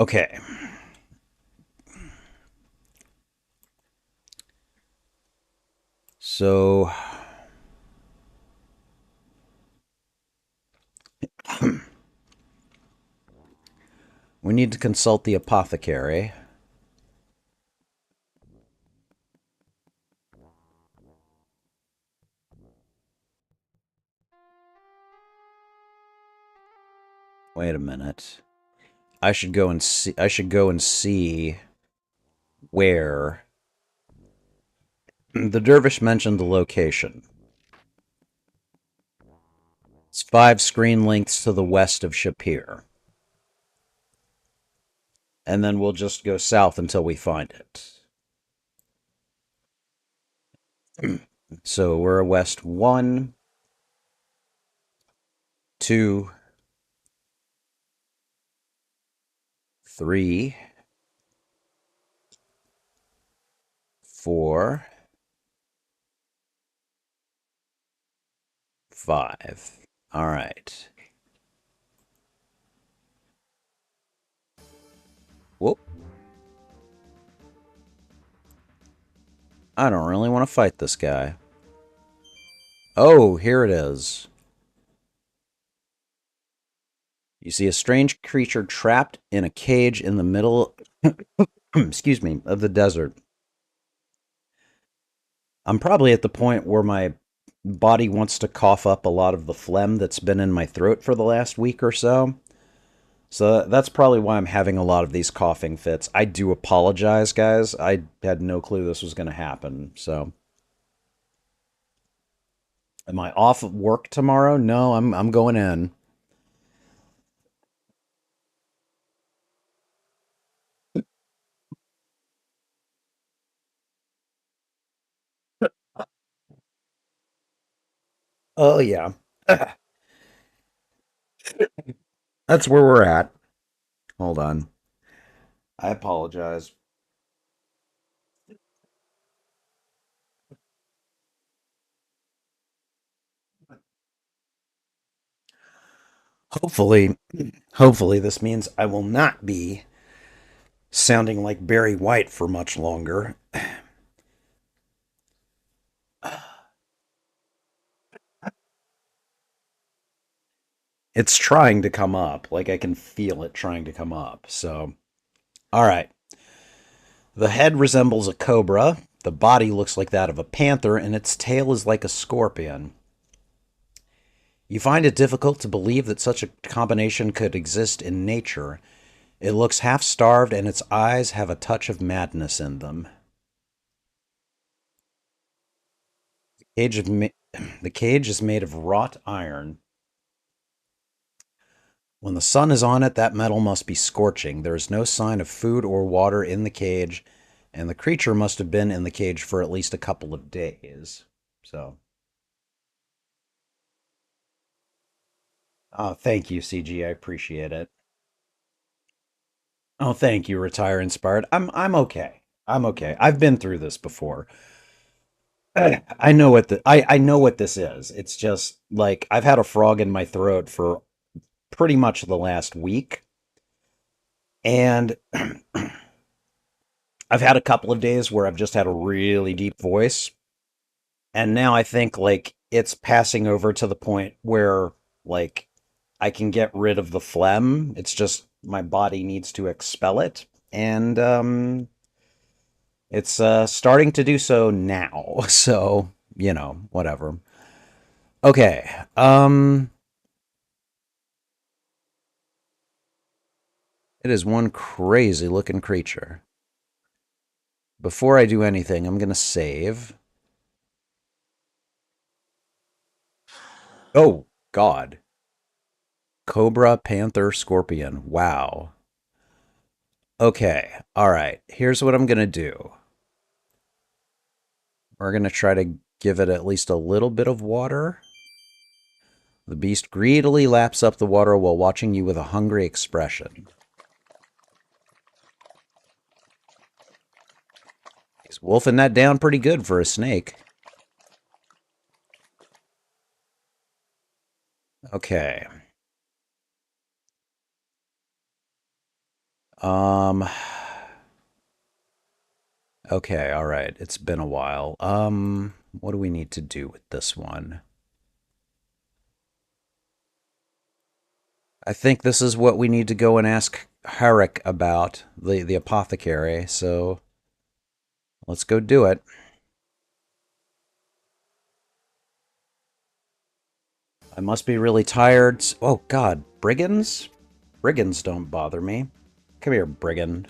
Okay. So we need to consult the apothecary. Wait a minute. I should go and see where the dervish mentioned the location. It's 5 screen lengths to the west of Shapeir. And then we'll just go south until we find it. So we're west 1, 2, 3, 4, 5. All right. Whoop. I don't really want to fight this guy. Oh, here it is. You see a strange creature trapped in a cage in the middle, excuse me, of the desert. I'm probably at the point where my body wants to cough up a lot of the phlegm that's been in my throat for the last week or so. So that's probably why I'm having a lot of these coughing fits. I do apologize, guys. I had no clue this was going to happen. So, am I off of work tomorrow? No, I'm going in. Oh yeah. That's where we're at. Hold on. I apologize. Hopefully, hopefully this means I will not be sounding like Barry White for much longer. It's trying to come up. Like I can feel it trying to come up. So, all right. The head resembles a cobra, the body looks like that of a panther, and its tail is like a scorpion. You find it difficult to believe that such a combination could exist in nature. It looks half starved, and its eyes have a touch of madness in them. Cage of ma- the cage is made of wrought iron. When the sun is on it, that metal must be scorching. There is no sign of food or water in the cage, and the creature must have been in the cage for at least a couple of days. So, oh, thank you, CG. I appreciate it. Oh, thank you, Retire Inspired. I'm okay. I'm okay. I've been through this before. I know what I know what this is. It's just like I've had a frog in my throat for pretty much the last week, and I've had a couple of days where I've just had a really deep voice, and now I think like it's passing over to the point where like I can get rid of the phlegm. It's just my body needs to expel it, and it's starting to do so now. So, whatever. Okay. It is one crazy looking creature. Before I do anything, I'm going to save. Oh, God. Cobra, Panther, Scorpion. Wow. Okay. All right. Here's what I'm going to do. We're going to try to give it at least a little bit of water. The beast greedily laps up the water while watching you with a hungry expression. He's wolfing that down pretty good for a snake. Okay. Um, okay, all right. It's been a while. What do we need to do with this one? I think this is what we need to go and ask Herrick about, the apothecary, so let's go do it. I must be really tired. Oh, God. Brigands? Brigands don't bother me. Come here, brigand.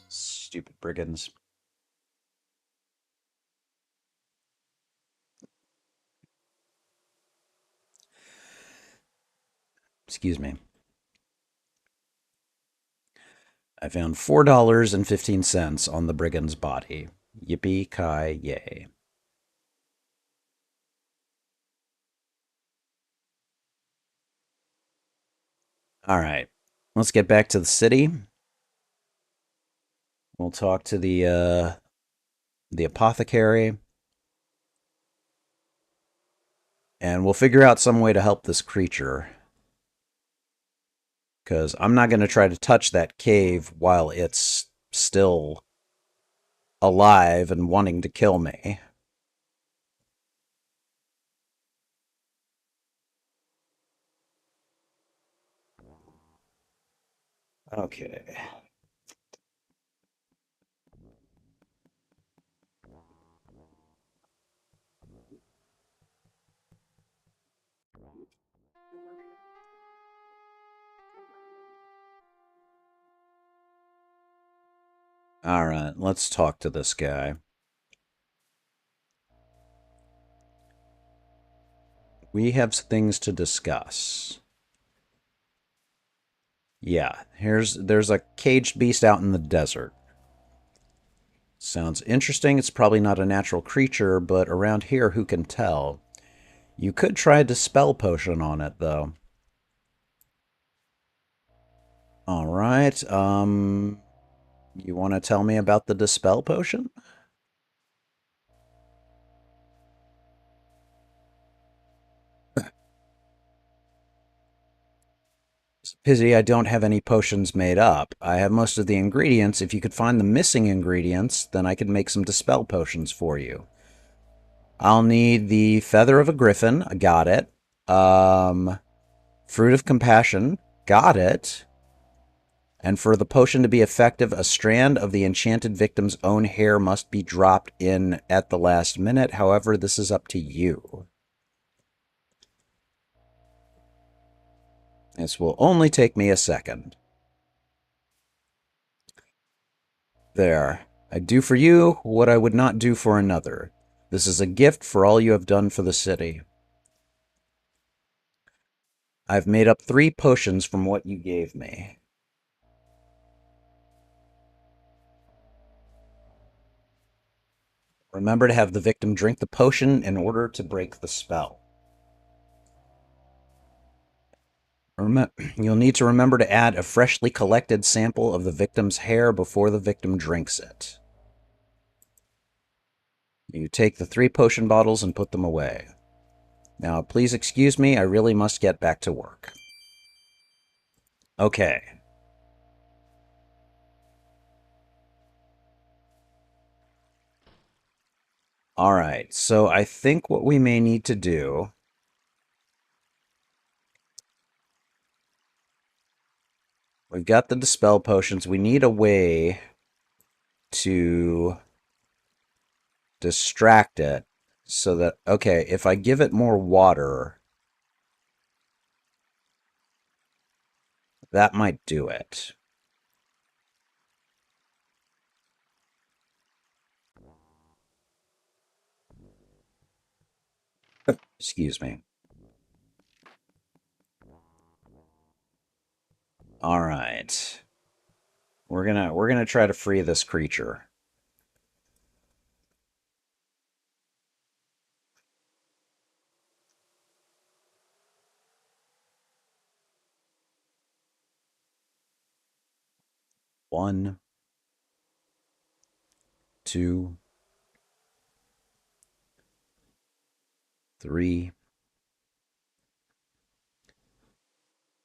Stupid brigands. Excuse me. I found $4.15 on the brigand's body. Yippee-ki-yay. All right. Let's get back to the city. We'll talk to the apothecary. And we'll figure out some way to help this creature. Because I'm not going to try to touch that cave while it's still alive and wanting to kill me. Okay. All right, let's talk to this guy. We have things to discuss. Yeah, there's a caged beast out in the desert. Sounds interesting. It's probably not a natural creature, but around here, who can tell? You could try a dispel potion on it, though. All right. You want to tell me about the dispel potion? It's a pity I don't have any potions made up. I have most of the ingredients. If you could find the missing ingredients, then I could make some dispel potions for you. I'll need the feather of a griffin. I got it. Fruit of compassion. Got it. And for the potion to be effective, a strand of the enchanted victim's own hair must be dropped in at the last minute. However, this is up to you. This will only take me a second. There. I do for you what I would not do for another. This is a gift for all you have done for the city. I've made up 3 potions from what you gave me. Remember to have the victim drink the potion in order to break the spell. You'll need to remember to add a freshly collected sample of the victim's hair before the victim drinks it. You take the 3 potion bottles and put them away. Now, please excuse me, I really must get back to work. Okay. Alright, so I think what we may need to do... We've got the dispel potions. We need a way to distract it so that... Okay, if I give it more water... That might do it. Excuse me. All right. We're gonna try to free this creature. 1, 2, 3,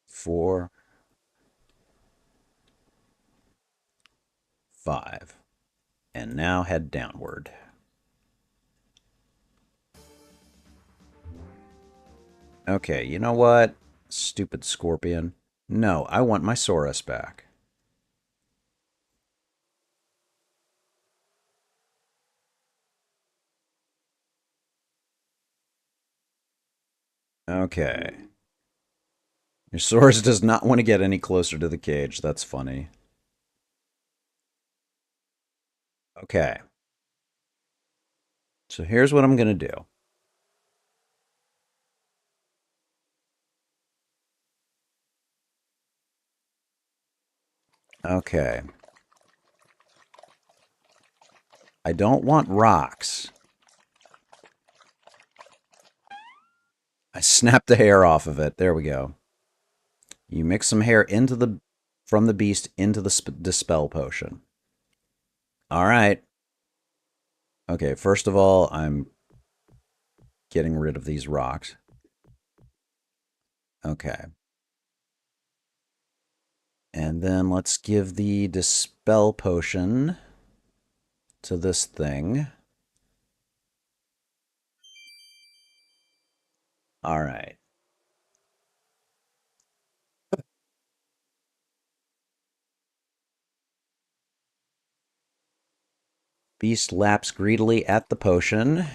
4, 5. And now head downward. Okay, you know what? Stupid scorpion. No, I want my Saurus back. Okay. Your Saurus does not want to get any closer to the cage. That's funny. Okay. So here's what I'm going to do. Okay. I don't want rocks. I snapped the hair off of it. There we go. You mix some hair into the from the beast into the dispel potion. All right. Okay, first of all, I'm getting rid of these rocks. Okay. And then let's give the dispel potion to this thing. All right. Beast laps greedily at the potion.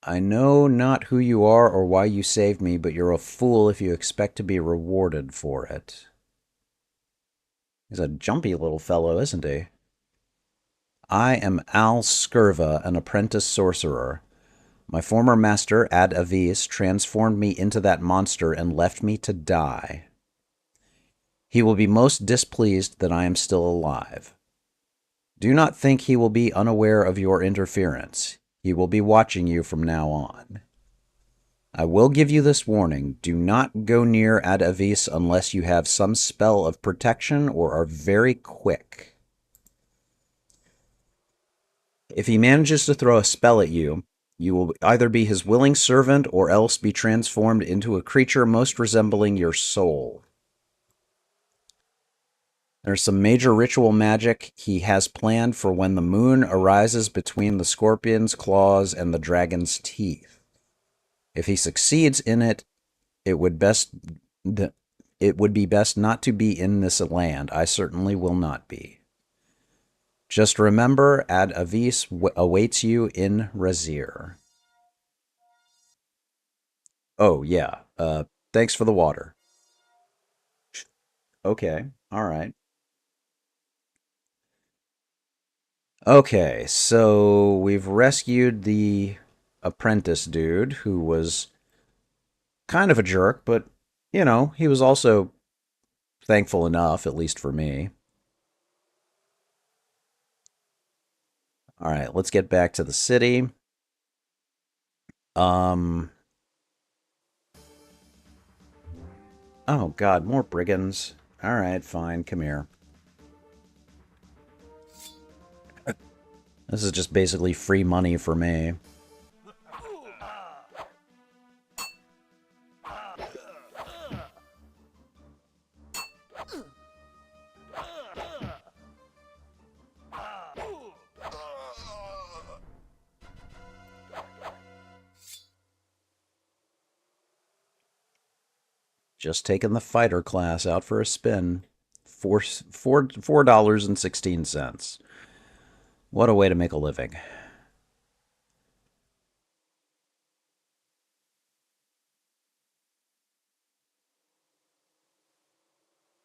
I know not who you are or why you saved me, but you're a fool if you expect to be rewarded for it. He's a jumpy little fellow, isn't he? I am Al Skirva, an apprentice sorcerer. My former master, Ad Avis, transformed me into that monster and left me to die. He will be most displeased that I am still alive. Do not think he will be unaware of your interference. He will be watching you from now on. I will give you this warning. Do not go near Ad Avis unless you have some spell of protection or are very quick. If he manages to throw a spell at you, you will either be his willing servant or else be transformed into a creature most resembling your soul. There's some major ritual magic he has planned for when the moon arises between the scorpion's claws and the dragon's teeth. If he succeeds in it, it would be best not to be in this land. I certainly will not be. Just remember, Ad Avis awaits you in Raseir. Oh, yeah. Thanks for the water. Okay. All right. Okay, so we've rescued the apprentice dude who was kind of a jerk, but, you know, he was also thankful enough, at least for me. All right, let's get back to the city. Um. Oh, God, more brigands. All right, fine, come here. This is just basically free money for me. Just taking the fighter class out for a spin. $4.16. What a way to make a living.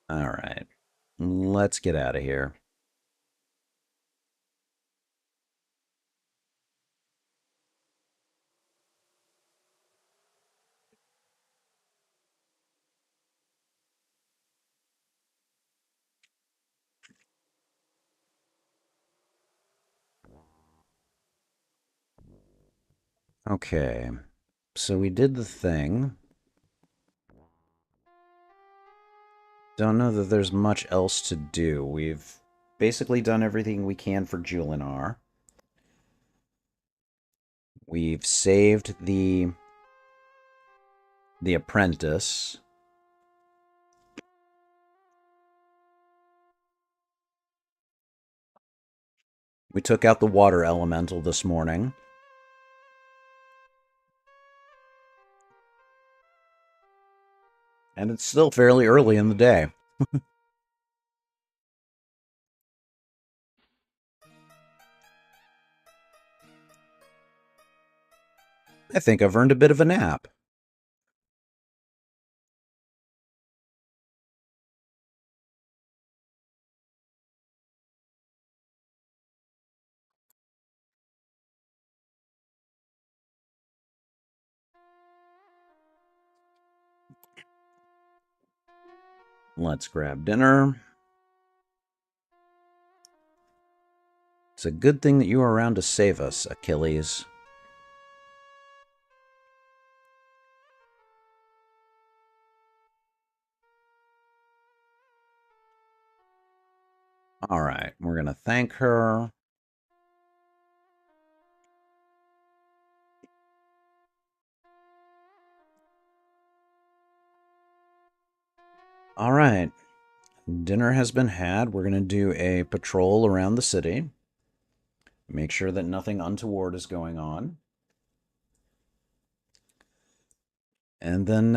All right. Let's get out of here. Okay. So we did the thing. don't know that there's much else to do. We've basically done everything we can for Julinar. We've saved the apprentice. We took out the water elemental this morning. And it's still fairly early in the day. I think I've earned a bit of a nap. Let's grab dinner. It's a good thing that you are around to save us, Achilles. All right, we're going to thank her. All right, dinner has been had. We're going to do a patrol around the city. Make sure that nothing untoward is going on. And then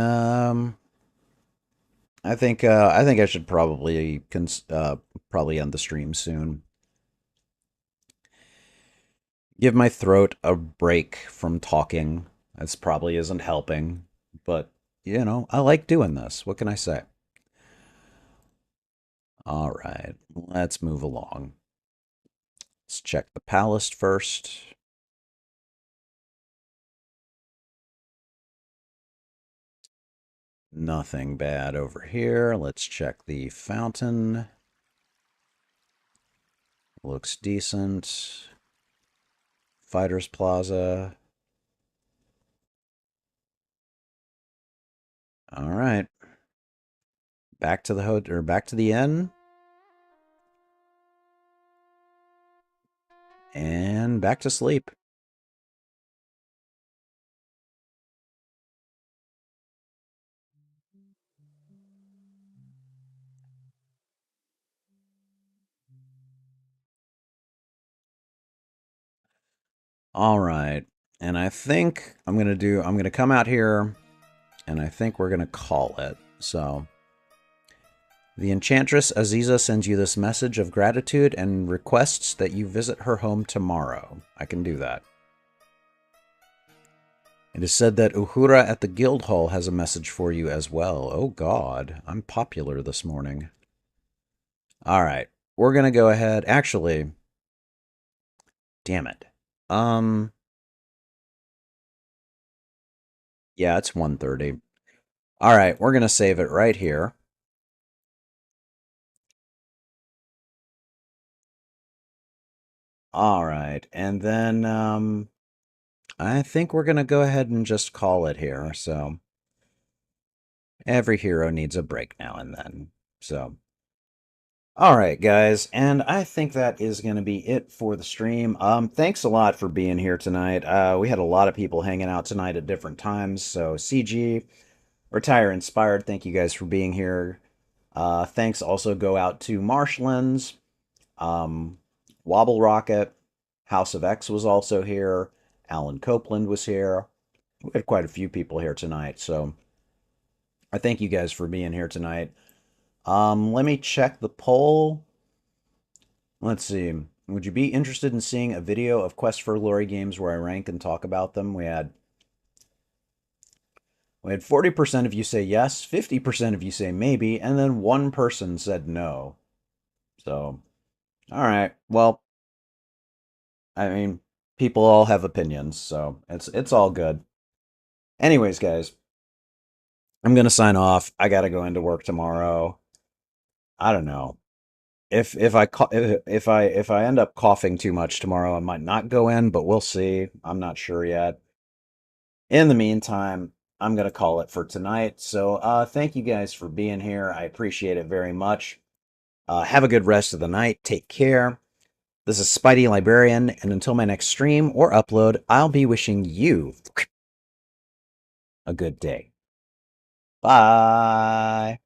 I think I should probably probably end the stream soon. Give my throat a break from talking. This probably isn't helping, but you know, I like doing this. What can I say? All right, let's move along. Let's check the palace first. Nothing bad over here. Let's check the fountain. Looks decent. Fighters Plaza. All right. Back to the hotel, or back to the inn. And back to sleep. All right. And I think I'm going to come out here and I think we're going to call it. So the Enchantress Aziza sends you this message of gratitude and requests that you visit her home tomorrow. I can do that. It is said that Uhura at the Guild Hall has a message for you as well. Oh god, I'm popular this morning. All right, we're going to go ahead. Actually, damn it. Yeah, it's 1:30. All right, we're going to save it right here. All right, and then I think we're going to go ahead and just call it here. So every hero needs a break now and then. So all right, guys, and I think that is going to be it for the stream. Thanks a lot for being here tonight. We had a lot of people hanging out tonight at different times. So CG, Retire Inspired, thank you guys for being here. Thanks also go out to Marshlands, Wobble Rocket, House of X was also here. Alan Copeland was here. We had quite a few people here tonight, so I thank you guys for being here tonight. Let me check the poll. Let's see. Would you be interested in seeing a video of Quest for Glory games where I rank and talk about them? We had 40% of you say yes, 50% of you say maybe, and then one person said no. So, all right. Well, I mean, people all have opinions, so it's all good. Anyways, guys, I'm gonna sign off. I gotta go into work tomorrow. I don't know. If I end up coughing too much tomorrow, I might not go in, but we'll see. I'm not sure yet. In the meantime, I'm going to call it for tonight. So thank you guys for being here. I appreciate it very much. Have a good rest of the night. Take care. This is Spidey Librarian, and until my next stream or upload, I'll be wishing you a good day. Bye.